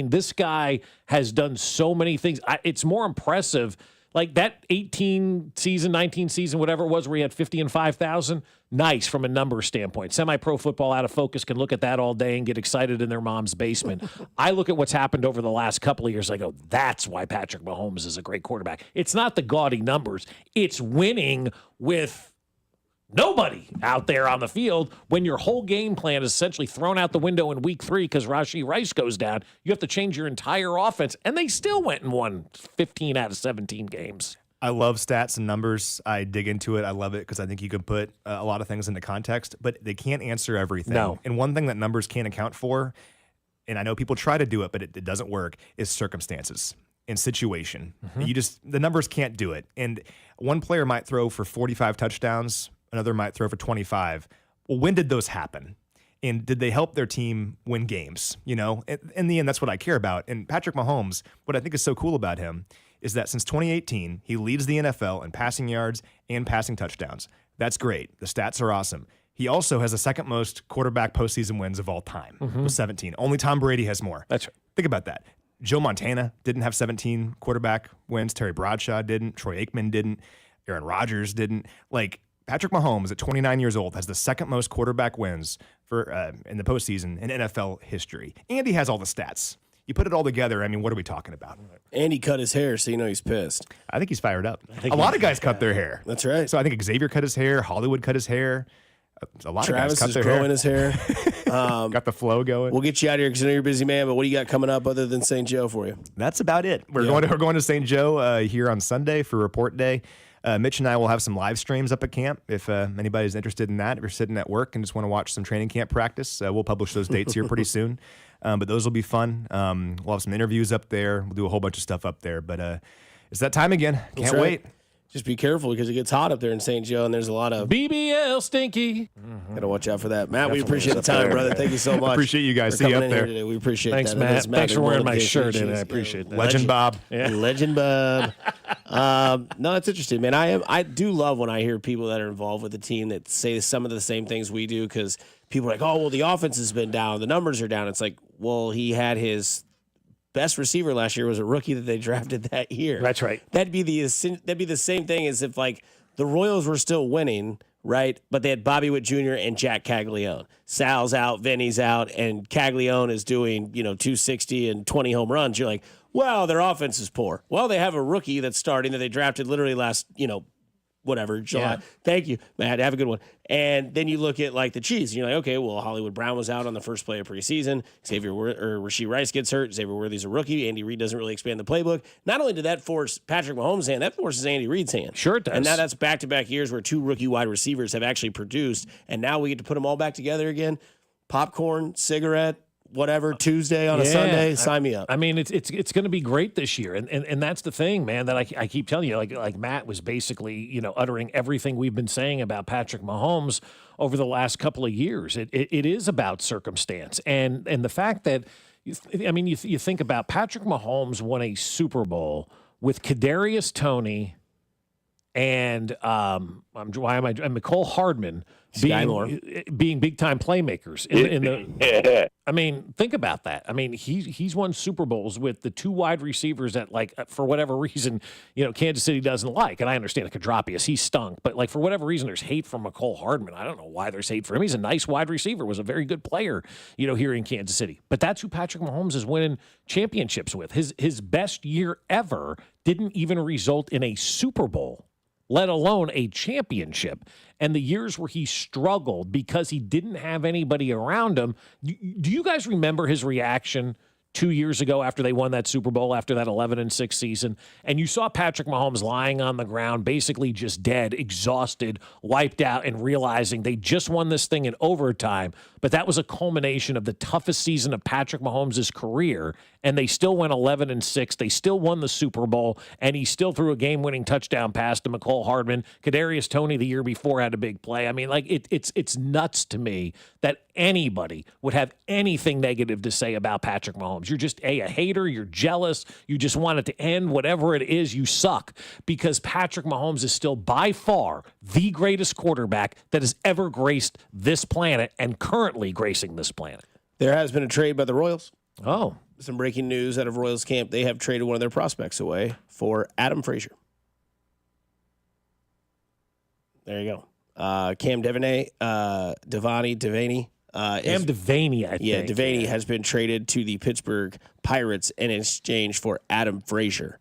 [SPEAKER 18] This guy has done so many things. It's more impressive. That 18 season, 19 season, whatever it was, where he had 50 and 5,000. Nice from a numbers standpoint. Semi-pro football out of focus can look at that all day and get excited in their mom's basement. I look at what's happened over the last couple of years. I go, that's why Patrick Mahomes is a great quarterback. It's not the gaudy numbers. It's winning with nobody out there on the field when your whole game plan is essentially thrown out the window in week 3 because Rashee Rice goes down. You have to change your entire offense, and they still went and won 15 out of 17 games.
[SPEAKER 4] I love stats and numbers. I dig into it. I love it because I think you can put a lot of things into context, but they can't answer everything.
[SPEAKER 18] No.
[SPEAKER 4] And one thing that numbers can't account for, and I know people try to do it, but it doesn't work, is circumstances and situation. The numbers can't do it. And one player might throw for 45 touchdowns, another might throw for 25. Well, when did those happen? And did they help their team win games? In the end, that's what I care about. And Patrick Mahomes, what I think is so cool about him is that since 2018, he leads the NFL in passing yards and passing touchdowns. That's great. The stats are awesome. He also has the second most quarterback postseason wins of all time with 17. Only Tom Brady has more.
[SPEAKER 18] That's right.
[SPEAKER 4] Think about that. Joe Montana didn't have 17 quarterback wins. Terry Bradshaw didn't. Troy Aikman didn't. Aaron Rodgers didn't. Patrick Mahomes, at 29 years old, has the second most quarterback wins for in the postseason in NFL history. And he has all the stats. You put it all together, what are we talking about?
[SPEAKER 16] And he cut his hair, so he's pissed.
[SPEAKER 4] I think he's fired up. A lot of guys cut their hair.
[SPEAKER 16] That's right.
[SPEAKER 4] So I think Xavier cut his hair. Hollywood cut his hair. A lot
[SPEAKER 16] Travis
[SPEAKER 4] of guys cut
[SPEAKER 16] is
[SPEAKER 4] their
[SPEAKER 16] growing his hair.
[SPEAKER 4] Got the flow going.
[SPEAKER 16] We'll get you out of here because I know you're a busy man, but what do you got coming up other than St. Joe for you?
[SPEAKER 4] That's about it. We're going to St. Joe here on Sunday for report day. Mitch and I will have some live streams up at camp if anybody's interested in that. If you're sitting at work and just want to watch some training camp practice, we'll publish those dates here pretty soon. But those will be fun. We'll have some interviews up there. We'll do a whole bunch of stuff up there. But it's that time again. Can't wait.
[SPEAKER 16] Just be careful because it gets hot up there in St. Joe, and there's a lot of
[SPEAKER 18] BBL stinky.
[SPEAKER 16] Got to watch out for that. Matt, we appreciate the time, brother. Thank you so much.
[SPEAKER 4] Appreciate you guys. See you up there.
[SPEAKER 16] Today. We appreciate
[SPEAKER 18] Thanks,
[SPEAKER 16] that.
[SPEAKER 18] Matt. Thanks for wearing my shirt, and I appreciate that.
[SPEAKER 4] Legend Bob.
[SPEAKER 18] Yeah.
[SPEAKER 16] Legend Bob. No, it's interesting, man. I do love when I hear people that are involved with the team that say some of the same things we do because people are like, oh, well, the offense has been down. The numbers are down. It's like, well, he had his best receiver last year was a rookie that they drafted that year.
[SPEAKER 18] That's right.
[SPEAKER 16] That'd be the same thing as if like the Royals were still winning, right? But they had Bobby Witt Jr. and Jack Caglione. Sal's out, Vinny's out, and Caglione is doing 260 and 20 home runs. You're like, well, their offense is poor. Well, they have a rookie that's starting that they drafted literally last July.
[SPEAKER 18] Yeah.
[SPEAKER 16] Thank you, Matt. Have a good one. And then you look at like the Chiefs, and you're like, okay, well, Hollywood Brown was out on the first play of preseason. Rashee Rice gets hurt. Xavier Worthy's a rookie. Andy Reid doesn't really expand the playbook. Not only did that force Patrick Mahomes' hand, that forces Andy Reid's hand.
[SPEAKER 18] Sure it does.
[SPEAKER 16] And now that's back-to-back years where 2 rookie wide receivers have actually produced, and now we get to put them all back together again. Popcorn, cigarette, whatever, Tuesday on a Sunday, sign me up.
[SPEAKER 18] I mean, it's going to be great this year, and that's the thing, man. That I keep telling you, like Matt was basically uttering everything we've been saying about Patrick Mahomes over the last couple of years. It is about circumstance, and the fact that you think about Patrick Mahomes won a Super Bowl with Kadarius Toney and Mecole Hardman being big time playmakers in the. I mean, think about that. I mean, he's won Super Bowls with the 2 wide receivers that, like, for whatever reason, Kansas City doesn't like. And I understand Kadropius, he stunk, but like for whatever reason, there's hate for Mecole Hardman. I don't know why there's hate for him. He's a nice wide receiver, was a very good player, here in Kansas City. But that's who Patrick Mahomes is winning championships with. His best year ever didn't even result in a Super Bowl, let alone a championship. And the years where he struggled because he didn't have anybody around him. Do you guys remember his reaction 2 years ago after they won that Super Bowl, after that 11-6 season? And you saw Patrick Mahomes lying on the ground, basically just dead, exhausted, wiped out, and realizing they just won this thing in overtime. But that was a culmination of the toughest season of Patrick Mahomes' career, and they still went 11-6. They still won the Super Bowl, and he still threw a game-winning touchdown pass to Mecole Hardman. Kadarius Toney the year before had a big play. I mean, like it's nuts to me that anybody would have anything negative to say about Patrick Mahomes. You're just a hater. You're jealous. You just want it to end. Whatever it is, you suck, because Patrick Mahomes is still by far the greatest quarterback that has ever graced this planet and currently gracing this planet.
[SPEAKER 16] There has been a trade by the Royals.
[SPEAKER 18] Oh.
[SPEAKER 16] Some breaking news out of Royals camp. They have traded one of their prospects away for Adam Frazier. There you go. Cam Devaney.
[SPEAKER 18] Cam Devaney, I think.
[SPEAKER 16] Yeah, Devaney has been traded to the Pittsburgh Pirates in exchange for Adam Frazier.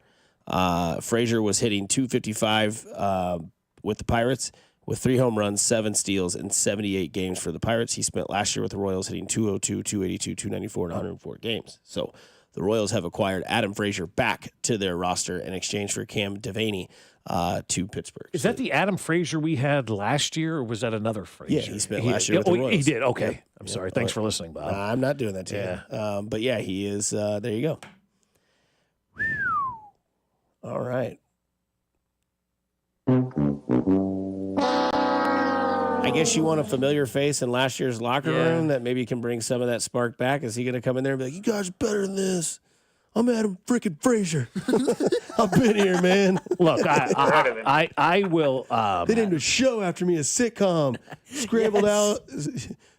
[SPEAKER 16] Frazier was hitting .255 with the Pirates, with 3 home runs, 7 steals, and 78 games for the Pirates. He spent last year with the Royals hitting .202, .282, .294, and 104 games. So the Royals have acquired Adam Frazier back to their roster in exchange for Cam Devaney to Pittsburgh.
[SPEAKER 18] Is that the Adam Frazier we had last year, or was that another Frazier?
[SPEAKER 16] Yeah, he spent last year with the Royals.
[SPEAKER 18] He did, okay.
[SPEAKER 16] Yep.
[SPEAKER 18] I'm sorry. Thanks for listening, Bob.
[SPEAKER 16] I'm not doing that to you. But yeah, he is. There you go. All right. I guess you want a familiar face in last year's locker room that maybe can bring some of that spark back. Is he going to come in there and be like, you guys are better than this? I'm Adam freaking Frazier. I've been here, man.
[SPEAKER 18] Look, I will.
[SPEAKER 16] They named a show after me, a sitcom. Scrambled out,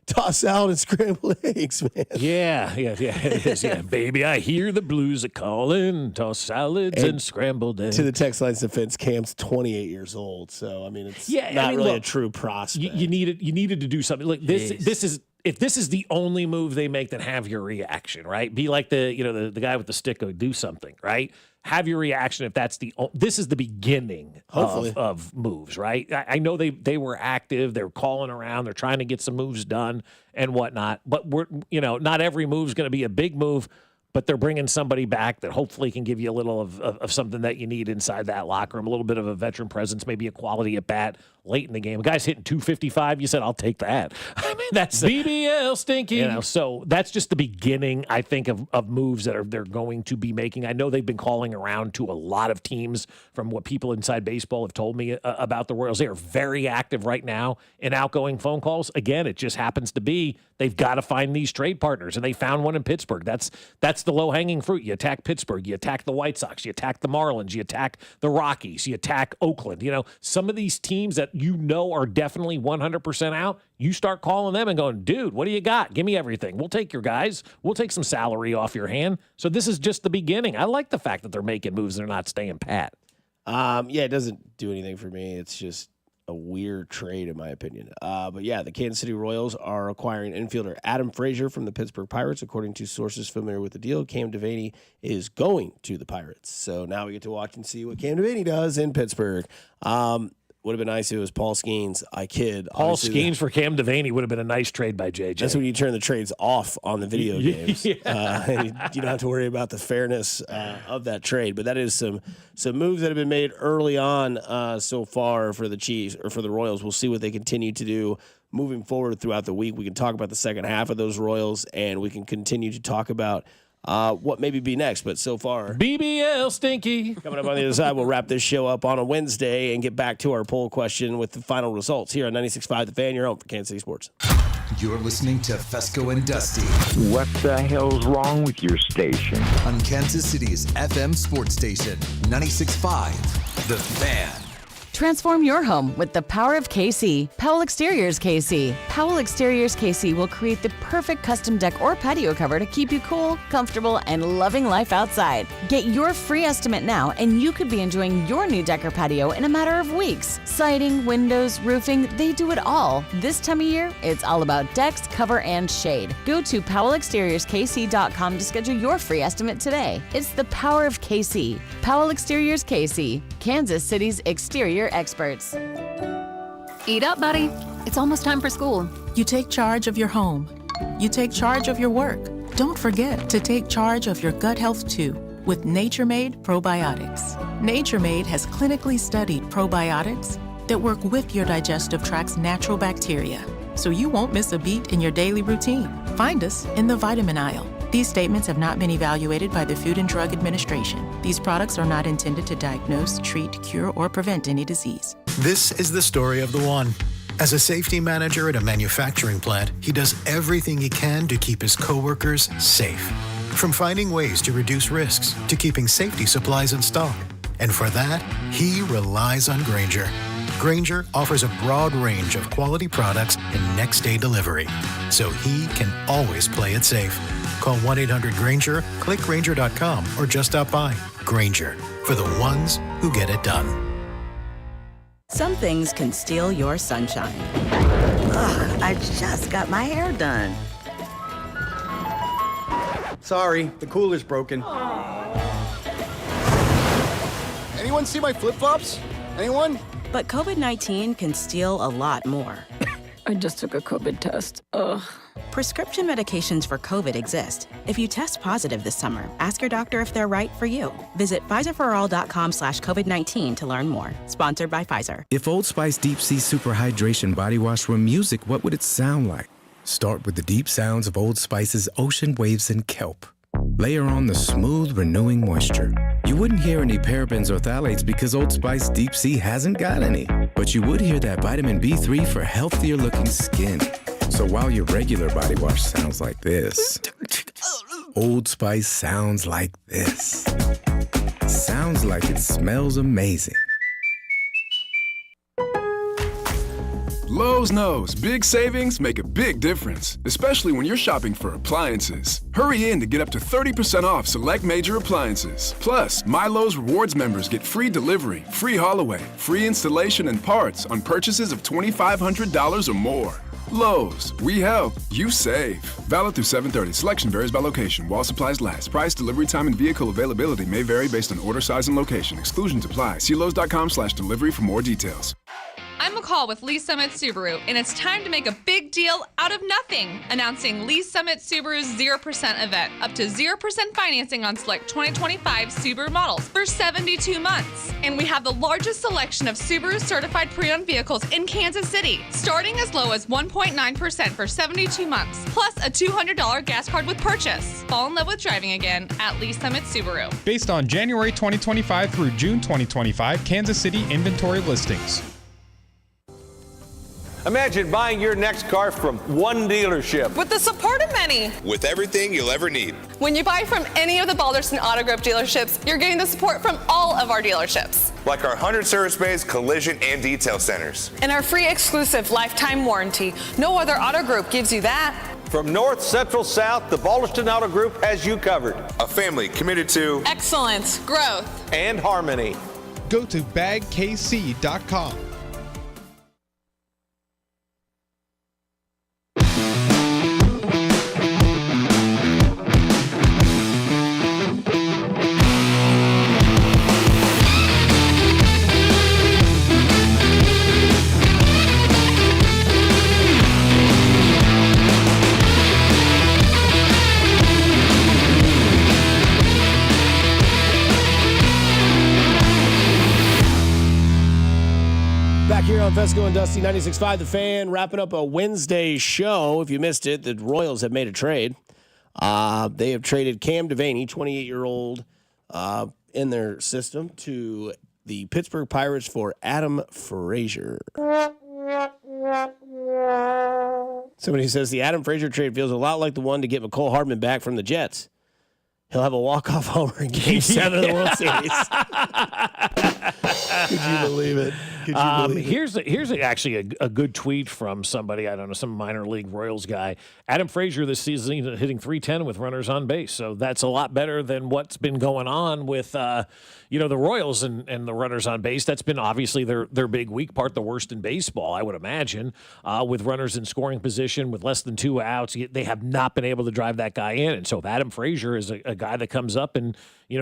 [SPEAKER 16] toss out, and scrambled eggs, man.
[SPEAKER 18] Yeah, it is. Yeah, baby, I hear the blues are calling. Toss salads and scrambled eggs.
[SPEAKER 16] To the text line's defense, Cam's 28 years old, so I mean, it's not really a true prospect.
[SPEAKER 18] You needed to do something. Look, this is if this is the only move they make, then have your reaction, right? Be like the guy with the stick, go do something, right? Have your reaction if that's this is the beginning of moves, right? I know they were active, they're calling around, they're trying to get some moves done and whatnot, but not every move is going to be a big move. But they're bringing somebody back that hopefully can give you a little of something that you need inside that locker room, a little bit of a veteran presence, maybe a quality at bat late in the game. A guy's hitting 255. You said, I'll take that. I mean, that's
[SPEAKER 3] BBL stinky.
[SPEAKER 18] So that's just the beginning, I think, of moves that they're going to be making. I know they've been calling around to a lot of teams from what people inside baseball have told me about the Royals. They are very active right now in outgoing phone calls. Again, it just happens to be they've got to find these trade partners, and they found one in Pittsburgh. That's the low-hanging fruit. You attack Pittsburgh, you attack the White Sox, you attack the Marlins, you attack the Rockies, you attack Oakland. Some of these teams that are definitely 100% out, you start calling them and going, dude, what do you got? Give me everything. We'll take your guys. We'll take some salary off your hand. So this is just the beginning. I like the fact that they're making moves and they're not staying pat.
[SPEAKER 16] It doesn't do anything for me. It's just a weird trade, in my opinion. But yeah, the Kansas City Royals are acquiring infielder Adam Frazier from the Pittsburgh Pirates. According to sources familiar with the deal, Cam Devaney is going to the Pirates. So now we get to watch and see what Cam Devaney does in Pittsburgh. Would have been nice if it was Paul Skeens. I kid.
[SPEAKER 18] Paul Skeens for Cam Devaney would have been a nice trade by JJ.
[SPEAKER 16] That's when you turn the trades off on the video games. And you don't have to worry about the fairness of that trade. But that is some moves that have been made early on so far for the Chiefs or for the Royals. We'll see what they continue to do moving forward throughout the week. We can talk about the second half of those Royals, and we can continue to talk about what maybe be next, but so far
[SPEAKER 3] BBL stinky.
[SPEAKER 16] Coming up on the other side, we'll wrap this show up on a Wednesday and get back to our poll question with the final results here on 96.5 The Fan, your home for Kansas City Sports.
[SPEAKER 8] You're listening to Fescoe and Dusty.
[SPEAKER 1] What the hell's wrong with your station?
[SPEAKER 8] On Kansas City's FM sports station, 96.5 The Fan.
[SPEAKER 9] Transform your home with the power of KC. Powell Exteriors KC. Powell Exteriors KC will create the perfect custom deck or patio cover to keep you cool, comfortable, and loving life outside. Get your free estimate now, and you could be enjoying your new deck or patio in a matter of weeks. Siding, windows, roofing, they do it all. This time of year, it's all about decks, cover, and shade. Go to PowellExteriorsKC.com to schedule your free estimate today. It's the power of KC. Powell Exteriors KC, Kansas City's exterior experts.
[SPEAKER 10] Eat up, buddy. It's almost time for school.
[SPEAKER 11] You take charge of your home. You take charge of your work. Don't forget to take charge of your gut health too with Nature Made Probiotics. Nature Made has clinically studied probiotics that work with your digestive tract's natural bacteria, so you won't miss a beat in your daily routine. Find us in the vitamin aisle. These statements have not been evaluated by the Food and Drug Administration. These products are not intended to diagnose, treat, cure, or prevent any disease.
[SPEAKER 12] This is the story of the one. As a safety manager at a manufacturing plant, he does everything he can to keep his coworkers safe. From finding ways to reduce risks to keeping safety supplies in stock. And for that, he relies on Grainger. Grainger offers a broad range of quality products and next-day delivery, so he can always play it safe. Call 1-800-GRAINGER, click Grainger.com, or just stop by. Grainger, for the ones who get it done.
[SPEAKER 13] Some things can steal your sunshine. Ugh, I just got my hair done.
[SPEAKER 17] Sorry, the cooler's broken. Anyone see my flip-flops? Anyone?
[SPEAKER 13] But COVID-19 can steal a lot more.
[SPEAKER 10] I just took a COVID test. Ugh.
[SPEAKER 13] Prescription medications for COVID exist. If you test positive this summer, ask your doctor if they're right for you. Visit PfizerForAll.com/COVID-19 to learn more. Sponsored by Pfizer.
[SPEAKER 21] If Old Spice Deep Sea Super Hydration Body Wash were music, what would it sound like? Start with the deep sounds of Old Spice's ocean waves and kelp. Layer on the smooth, renewing moisture. You wouldn't hear any parabens or phthalates because Old Spice Deep Sea hasn't got any. But you would hear that vitamin B3 for healthier looking skin. So while your regular body wash sounds like this, Old Spice sounds like this. Sounds like it smells amazing.
[SPEAKER 22] Lowe's knows big savings make a big difference, especially when you're shopping for appliances. Hurry in to get up to 30% off select major appliances. Plus, My Lowe's Rewards members get free delivery, free haul away, free installation and parts on purchases of $2,500 or more. Lowe's, we help, you save. Valid through 7/30. Selection varies by location. While supplies last. Price, delivery time, and vehicle availability may vary based on order size and location. Exclusions apply. See Lowe's.com/delivery for more details.
[SPEAKER 2] I'm McCall with Lee Summit Subaru, and it's time to make a big deal out of nothing. Announcing Lee Summit Subaru's 0% event. Up to 0% financing on select 2025 Subaru models for 72 months. And we have the largest selection of Subaru certified pre-owned vehicles in Kansas City, starting as low as 1.9% for 72 months, plus a $200 gas card with purchase. Fall in love with driving again at Lee Summit Subaru.
[SPEAKER 5] Based on January 2025 through June 2025 Kansas City inventory listings.
[SPEAKER 6] Imagine buying your next car from one dealership.
[SPEAKER 14] With the support of many.
[SPEAKER 19] With everything you'll ever need.
[SPEAKER 14] When you buy from any of the Balderson Auto Group dealerships, you're getting the support from all of our dealerships.
[SPEAKER 19] Like our 100 service bays, collision, and detail centers.
[SPEAKER 14] And our free exclusive lifetime warranty. No other auto group gives you that.
[SPEAKER 6] From north, central, south, the Balderson Auto Group has you covered.
[SPEAKER 19] A family committed to
[SPEAKER 14] excellence, growth,
[SPEAKER 6] and harmony.
[SPEAKER 5] Go to bagkc.com.
[SPEAKER 16] Back here on Fescoe and Dusty 96.5, The Fan, wrapping up a Wednesday show. If you missed it, the Royals have made a trade. They have traded Cam Devaney, 28-year-old, in their system, to the Pittsburgh Pirates for Adam Frazier. Somebody says the Adam Frazier trade feels a lot like the one to get McCole Hardman back from the Jets. He'll have a walk-off homer in Game 7 of the World Series. Could you believe it?
[SPEAKER 18] Here's actually a good tweet from somebody, I don't know, some minor league Royals guy. Adam Frazier this season hitting .310 with runners on base. So that's a lot better than what's been going on with the Royals and the runners on base. That's been obviously their big weak part, the worst in baseball, I would imagine. With runners in scoring position with less than 2 outs, they have not been able to drive that guy in. And so if Adam Frazier is a guy that comes up in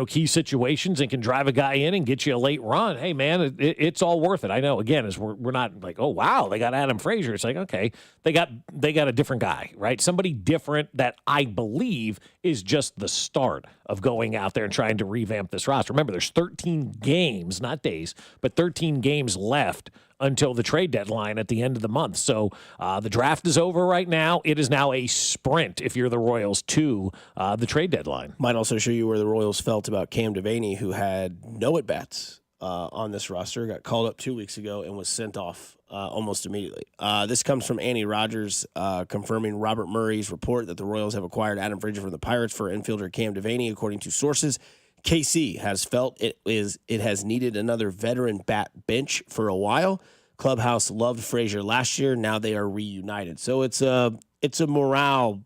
[SPEAKER 18] key situations and can drive a guy in and get you a late run, hey man, it's all worth it. I know, again, as we're not like, oh wow, they got Adam Frazier. It's like, okay, they got a different guy, right? Somebody different that I believe is just the start of going out there and trying to revamp this roster. Remember, there's 13 games, not days, but 13 games left until the trade deadline at the end of the month. So the draft is over right now. It is now a sprint, if you're the Royals, to the trade deadline.
[SPEAKER 16] Might also show you where the Royals felt about Cam Devaney, who had no at-bats on this roster, got called up 2 weeks ago and was sent off almost immediately. This comes from Annie Rogers, confirming Robert Murray's report that the Royals have acquired Adam Frazier from the Pirates for infielder Cam Devaney. According to sources, KC has felt it has needed another veteran bat bench for a while. Clubhouse loved Frazier last year. Now they are reunited. So it's a morale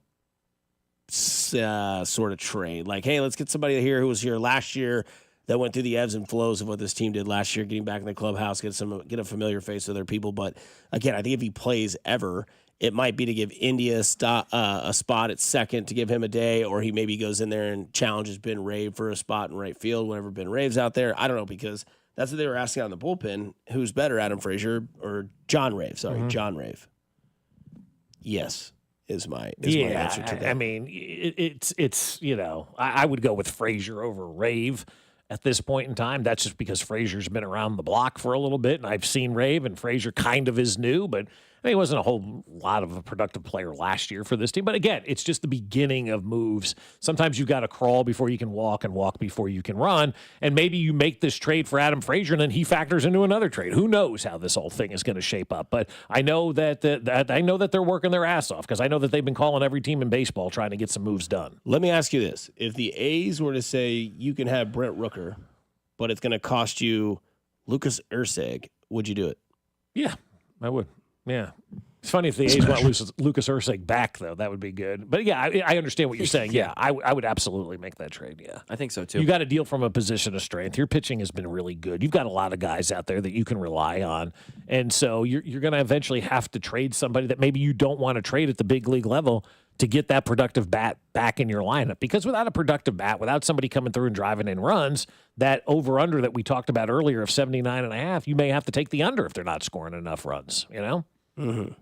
[SPEAKER 16] sort of trade. Like, hey, let's get somebody here who was here last year that went through the ebbs and flows of what this team did last year, getting back in the clubhouse, get a familiar face with their people. But again, I think if he plays ever, it might be to give India a spot at second, to give him a day, or he maybe goes in there and challenges Ben Rave for a spot in right field whenever Ben Rave's out there. I don't know, because that's what they were asking out in the bullpen. Who's better, Adam Frazier or John Rave? Sorry, John Rave. Yes, is my answer to that.
[SPEAKER 18] I mean, it's I would go with Frazier over Rave at this point in time. That's just because Frazier's been around the block for a little bit, and I've seen Rave, and Frazier kind of is new, but he wasn't a whole lot of a productive player last year for this team. But again, it's just the beginning of moves. Sometimes you've got to crawl before you can walk and walk before you can run. And maybe you make this trade for Adam Frazier and then he factors into another trade. Who knows how this whole thing is going to shape up? But I know that they're working their ass off, because I know that they've been calling every team in baseball trying to get some moves done.
[SPEAKER 16] Let me ask you this. If the A's were to say you can have Brent Rooker, but it's going to cost you Lucas Erceg, would you do it?
[SPEAKER 18] Yeah, I would. Yeah. It's funny if the A's want Lucas Ursig back, though. That would be good. But, yeah, I understand what you're saying. Yeah, I would absolutely make that trade, yeah.
[SPEAKER 3] I think so, too.
[SPEAKER 18] You got to deal from a position of strength. Your pitching has been really good. You've got a lot of guys out there that you can rely on. And so you're going to eventually have to trade somebody that maybe you don't want to trade at the big league level to get that productive bat back in your lineup. Because without a productive bat, without somebody coming through and driving in runs, that over-under that we talked about earlier of 79.5, you may have to take the under if they're not scoring enough runs, you know?
[SPEAKER 16] Mm-hmm.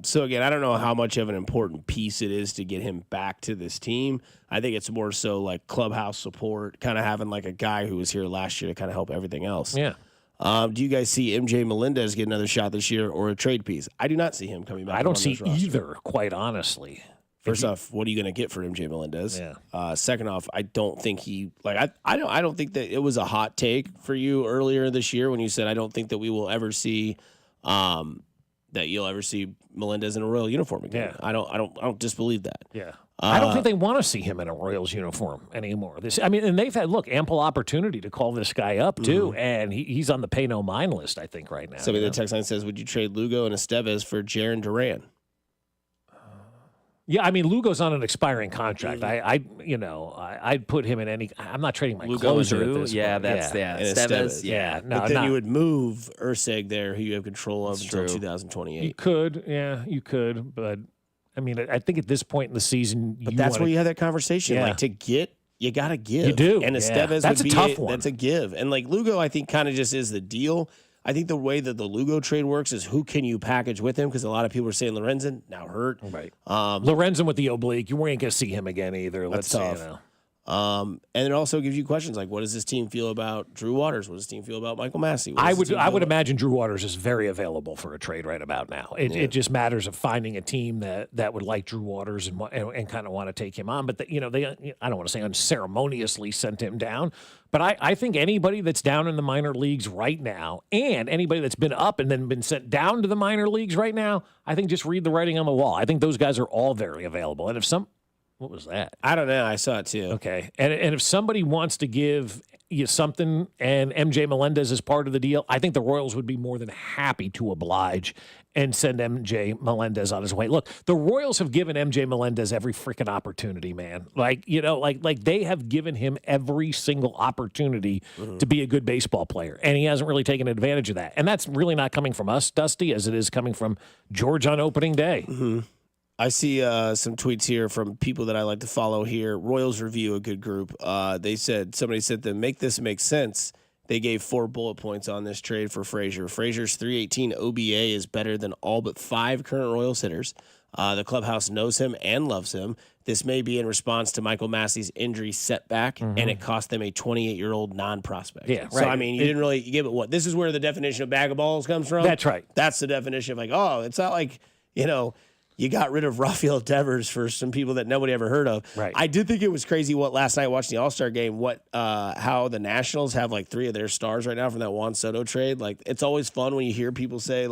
[SPEAKER 16] So again, I don't know how much of an important piece it is to get him back to this team. I think it's more so like clubhouse support, kind of having like a guy who was here last year to kind of help everything else.
[SPEAKER 18] Yeah.
[SPEAKER 16] Do you guys see MJ Melendez get another shot this year or a trade piece? I do not see him coming back.
[SPEAKER 18] I don't see either, quite honestly.
[SPEAKER 16] First off, what are you going to get for MJ Melendez?
[SPEAKER 18] Yeah.
[SPEAKER 16] Second off, I don't think he like I don't think that it was a hot take for you earlier this year when you said I don't think that we will ever see that you'll ever see Melendez in a Royal uniform again.
[SPEAKER 18] Yeah.
[SPEAKER 16] I don't disbelieve that.
[SPEAKER 18] Yeah. I don't think they want to see him in a Royals uniform anymore. And they've had, ample opportunity to call this guy up, too, and he's on the pay no mind list, I think, right now.
[SPEAKER 16] Somebody in the text line says, would you trade Lugo and Estevez for Jarren Duran?
[SPEAKER 18] Yeah, Lugo's on an expiring contract. I'd put him in any. I'm not trading my
[SPEAKER 3] Lugo
[SPEAKER 18] closer at this
[SPEAKER 3] yeah,
[SPEAKER 18] point.
[SPEAKER 3] that's
[SPEAKER 16] And
[SPEAKER 3] Estevez.
[SPEAKER 18] Yeah, no,
[SPEAKER 16] but then you would move Ursig there, who you have control of until 2028.
[SPEAKER 18] You could, but I think at this point in the season,
[SPEAKER 16] but that's where you have that conversation.
[SPEAKER 18] Yeah.
[SPEAKER 16] Like to get, you got to give.
[SPEAKER 18] You do,
[SPEAKER 16] and Estevez
[SPEAKER 18] that's
[SPEAKER 16] would
[SPEAKER 18] a tough one.
[SPEAKER 16] That's a give, and like Lugo, I think kind of just is the deal. I think the way that the Lugo trade works is who can you package with him? Because a lot of people are saying Lorenzen now hurt.
[SPEAKER 18] Right. Lorenzen with the oblique, you weren't going to see him again either.
[SPEAKER 16] That's tough. And it also gives you questions like, what does this team feel about Drew Waters? What does this team feel about Michael Massey?
[SPEAKER 18] I would imagine Drew Waters is very available for a trade right about now. It just matters of finding a team that would like Drew Waters and kind of want to take him on. But they I don't want to say unceremoniously sent him down. But I think anybody that's down in the minor leagues right now and anybody that's been up and then been sent down to the minor leagues right now, I think just read the writing on the wall. I think those guys are all very available. And if what was that?
[SPEAKER 16] I don't know. I saw it too.
[SPEAKER 18] Okay. And if somebody wants to give you something and MJ Melendez is part of the deal, I think the Royals would be more than happy to oblige and send MJ Melendez on his way. Look, the Royals have given MJ Melendez every freaking opportunity, man. Like they have given him every single opportunity to be a good baseball player, and he hasn't really taken advantage of that. And that's really not coming from us, Dusty, as it is coming from George on opening day.
[SPEAKER 16] Mm-hmm. I see some tweets here from people that I like to follow here. Royals Review, a good group. Somebody said to make this make sense, they gave 4 bullet points on this trade for Frazier. Frazier's 318 OBA is better than all but 5 current Royals hitters. The clubhouse knows him and loves him. This may be in response to Michael Massey's injury setback, and it cost them a 28-year-old non-prospect.
[SPEAKER 18] Yeah, right.
[SPEAKER 16] So, you didn't really give it what? This is where the definition of bag of balls comes from?
[SPEAKER 18] That's right.
[SPEAKER 16] That's the definition of it's not like, you got rid of Rafael Devers for some people that nobody ever heard of.
[SPEAKER 18] Right.
[SPEAKER 16] I did think it was crazy last night watching the All-Star game, how the Nationals have 3 of their stars right now from that Juan Soto trade. It's always fun when you hear people say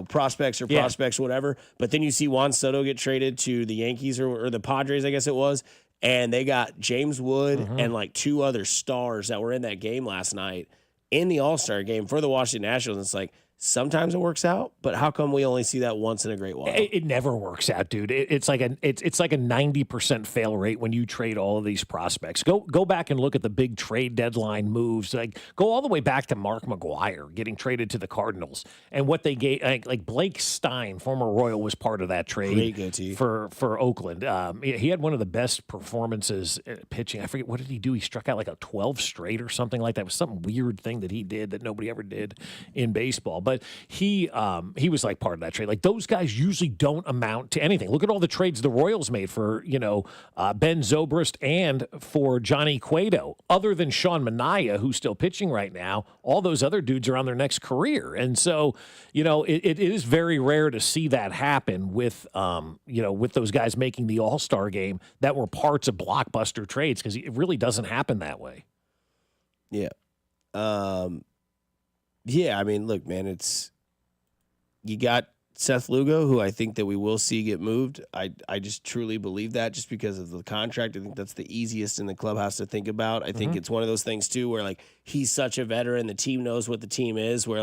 [SPEAKER 16] prospects or prospects or whatever, but then you see Juan Soto get traded to the Yankees or the Padres, I guess it was, and they got James Wood and 2 other stars that were in that game last night in the All-Star game for the Washington Nationals. It's sometimes it works out, but how come we only see that once in a great while?
[SPEAKER 18] It never works out, dude. It's like a 90% fail rate when you trade all of these prospects. Go back and look at the big trade deadline moves. Go all the way back to Mark McGwire getting traded to the Cardinals and what they gave. Like Blake Stein, former Royal, was part of that trade for Oakland. He had one of the best performances pitching. I forget, what did he do? He struck out a 12 straight or something like that. It was some weird thing that he did that nobody ever did in baseball. But he was part of that trade. Those guys usually don't amount to anything. Look at all the trades the Royals made for Ben Zobrist and for Johnny Cueto. Other than Sean Manaea, who's still pitching right now, all those other dudes are on their next career. And so it is very rare to see that happen with those guys making the All-Star game that were parts of blockbuster trades, because it really doesn't happen that way.
[SPEAKER 16] Yeah. Yeah, look, man, you got Seth Lugo, who I think that we will see get moved. I just truly believe that just because of the contract. I think that's the easiest in the clubhouse to think about. I think it's one of those things, too, where, he's such a veteran. The team knows what the team is, where,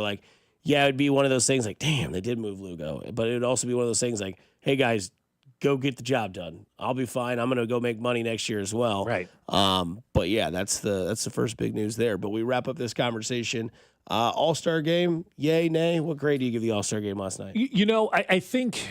[SPEAKER 16] yeah, it'd be one of those things like, damn, they did move Lugo. But it would also be one of those things like, hey, guys, go get the job done. I'll be fine. I'm going to go make money next year as well.
[SPEAKER 18] Right.
[SPEAKER 16] But yeah, that's the first big news there. But we wrap up this conversation. All-Star game, yay, nay? What grade do you give the All-Star game last night?
[SPEAKER 18] I think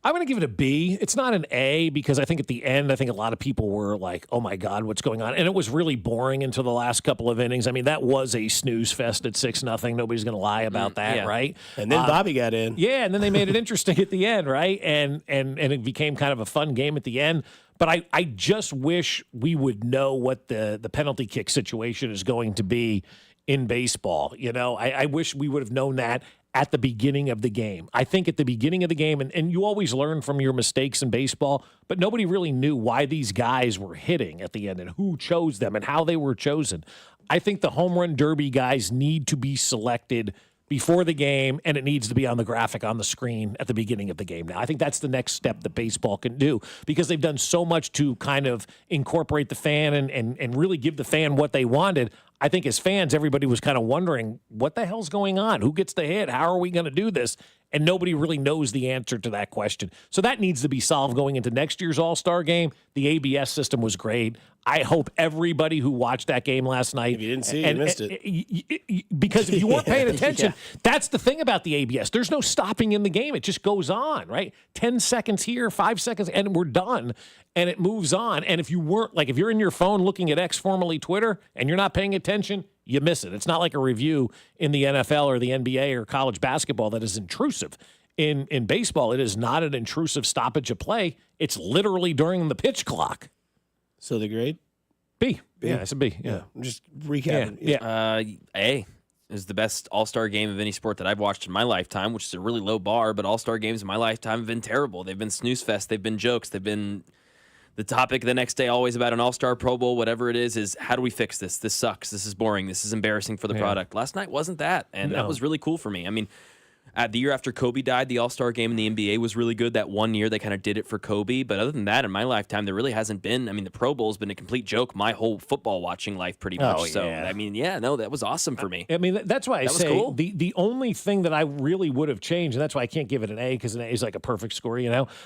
[SPEAKER 18] I'm going to give it a B. It's not an A because I think at the end, I think a lot of people were like, oh my God, what's going on? And it was really boring until the last couple of innings. I mean, that was a snooze fest at 6-0. Nobody's going to lie about that, right?
[SPEAKER 16] And then Bobby got in.
[SPEAKER 18] Yeah, and then they made it interesting at the end, right? And it became kind of a fun game at the end. But I just wish we would know what the penalty kick situation is going to be in baseball. I wish we would have known that at the beginning of the game. I think at the beginning of the game, and you always learn from your mistakes in baseball, but nobody really knew why these guys were hitting at the end and who chose them and how they were chosen. I think the home run derby guys need to be selected before the game, and it needs to be on the graphic on the screen at the beginning of the game. Now, I think that's the next step that baseball can do because they've done so much to kind of incorporate the fan and really give the fan what they wanted. I think as fans, everybody was kind of wondering, what the hell's going on? Who gets the hit? How are we going to do this? And nobody really knows the answer to that question. So that needs to be solved going into next year's All-Star game. The ABS system was great. I hope everybody who watched that game last night.
[SPEAKER 16] If you didn't see it, you missed
[SPEAKER 18] it. Because if you weren't paying attention, that's the thing about the ABS. There's no stopping in the game. It just goes on, right? 10 seconds here, 5 seconds, and we're done. And it moves on. And if you weren't, like if you're in your phone looking at X, formerly Twitter, and you're not paying attention, you miss it. It's not like a review in the NFL or the NBA or college basketball that is intrusive. In baseball, it is not an intrusive stoppage of play. It's literally during the pitch clock.
[SPEAKER 16] So the grade?
[SPEAKER 18] B. Yeah, it's a B. Yeah.
[SPEAKER 16] I'm just recapping.
[SPEAKER 3] Yeah. A is the best All-Star game of any sport that I've watched in my lifetime, which is a really low bar, but All-Star games in my lifetime have been terrible. They've been snooze fest. They've been jokes. They've been the topic the next day always about an All-Star, Pro Bowl, whatever it is how do we fix this? This sucks. This is boring. This is embarrassing for the product. Last night wasn't that, and that was really cool for me. I mean, the year after Kobe died, the All-Star game in the NBA was really good. That one year, they kind of did it for Kobe. But other than that, in my lifetime, there really hasn't been. I mean, the Pro Bowl's been a complete joke my whole football watching life pretty much.
[SPEAKER 18] Oh,
[SPEAKER 3] So,
[SPEAKER 18] yeah.
[SPEAKER 3] I mean, that was awesome for me.
[SPEAKER 18] I mean, that's why I
[SPEAKER 3] That was
[SPEAKER 18] say
[SPEAKER 3] cool.
[SPEAKER 18] the only thing that I really would have changed, and that's why I can't give it an A because an A is like a perfect score,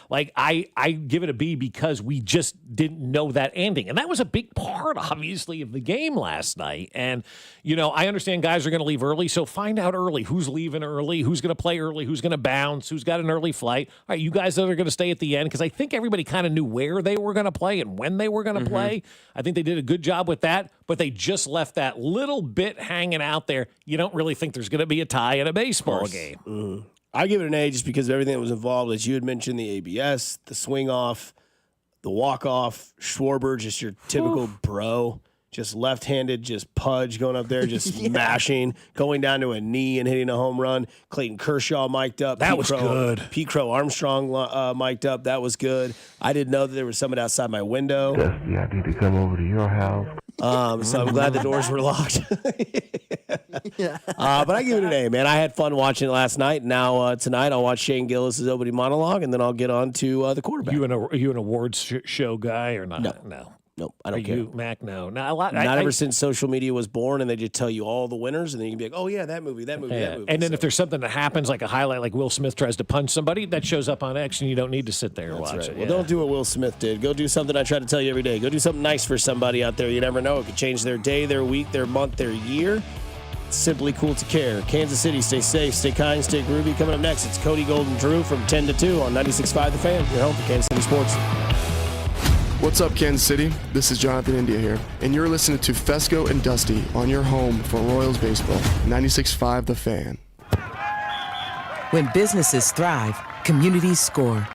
[SPEAKER 18] Like, I give it a B because we just didn't know that ending. And that was a big part, obviously, of the game last night. And, I understand guys are going to leave early, so find out early who's leaving early, who's going to play early, who's going to bounce, who's got an early flight. All right, you guys that are going to stay at the end, because I think everybody kind of knew where they were going to play and when they were going to play. I think they did a good job with that, but they just left that little bit hanging out there. You don't really think there's going to be a tie in a baseball game.
[SPEAKER 16] I give it an A just because of everything that was involved. As you had mentioned, the ABS, the swing off, the walk off, Schwarber, just your typical bro. Just left-handed, just pudge going up there, just mashing, going down to a knee and hitting a home run. Clayton Kershaw mic'd up.
[SPEAKER 18] That was good.
[SPEAKER 16] Pete Crow Armstrong mic'd up. That was good. I didn't know that there was someone outside my window.
[SPEAKER 1] Dusty, I need to come over to your house.
[SPEAKER 16] So I'm glad the doors were locked. But I give it an A, man. I had fun watching it last night. Now tonight I'll watch Shane Gillis' opening monologue, and then I'll get on to the quarterback.
[SPEAKER 18] You an awards show guy or not? No.
[SPEAKER 16] Nope, I don't care.
[SPEAKER 18] You, Mac? No.
[SPEAKER 16] Not ever since social media was born, and they just tell you all the winners, and then you can be like, oh, yeah, that movie.
[SPEAKER 18] And then if there's something that happens, like a highlight, like Will Smith tries to punch somebody, that shows up on X, and you don't need to sit there and watch it.
[SPEAKER 16] Well, don't do what Will Smith did. Go do something I try to tell you every day. Go do something nice for somebody out there. You never know. It could change their day, their week, their month, their year. It's simply cool to care. Kansas City, stay safe, stay kind, stay groovy. Coming up next, it's Cody Golden Drew from 10 to 2 on 96.5 The Fan. Your home for Kansas City Sports.
[SPEAKER 7] What's up, Kansas City? This is Jonathan India here, and you're listening to Fescoe and Dusty on your home for Royals baseball, 96.5 The Fan.
[SPEAKER 9] When businesses thrive, communities score.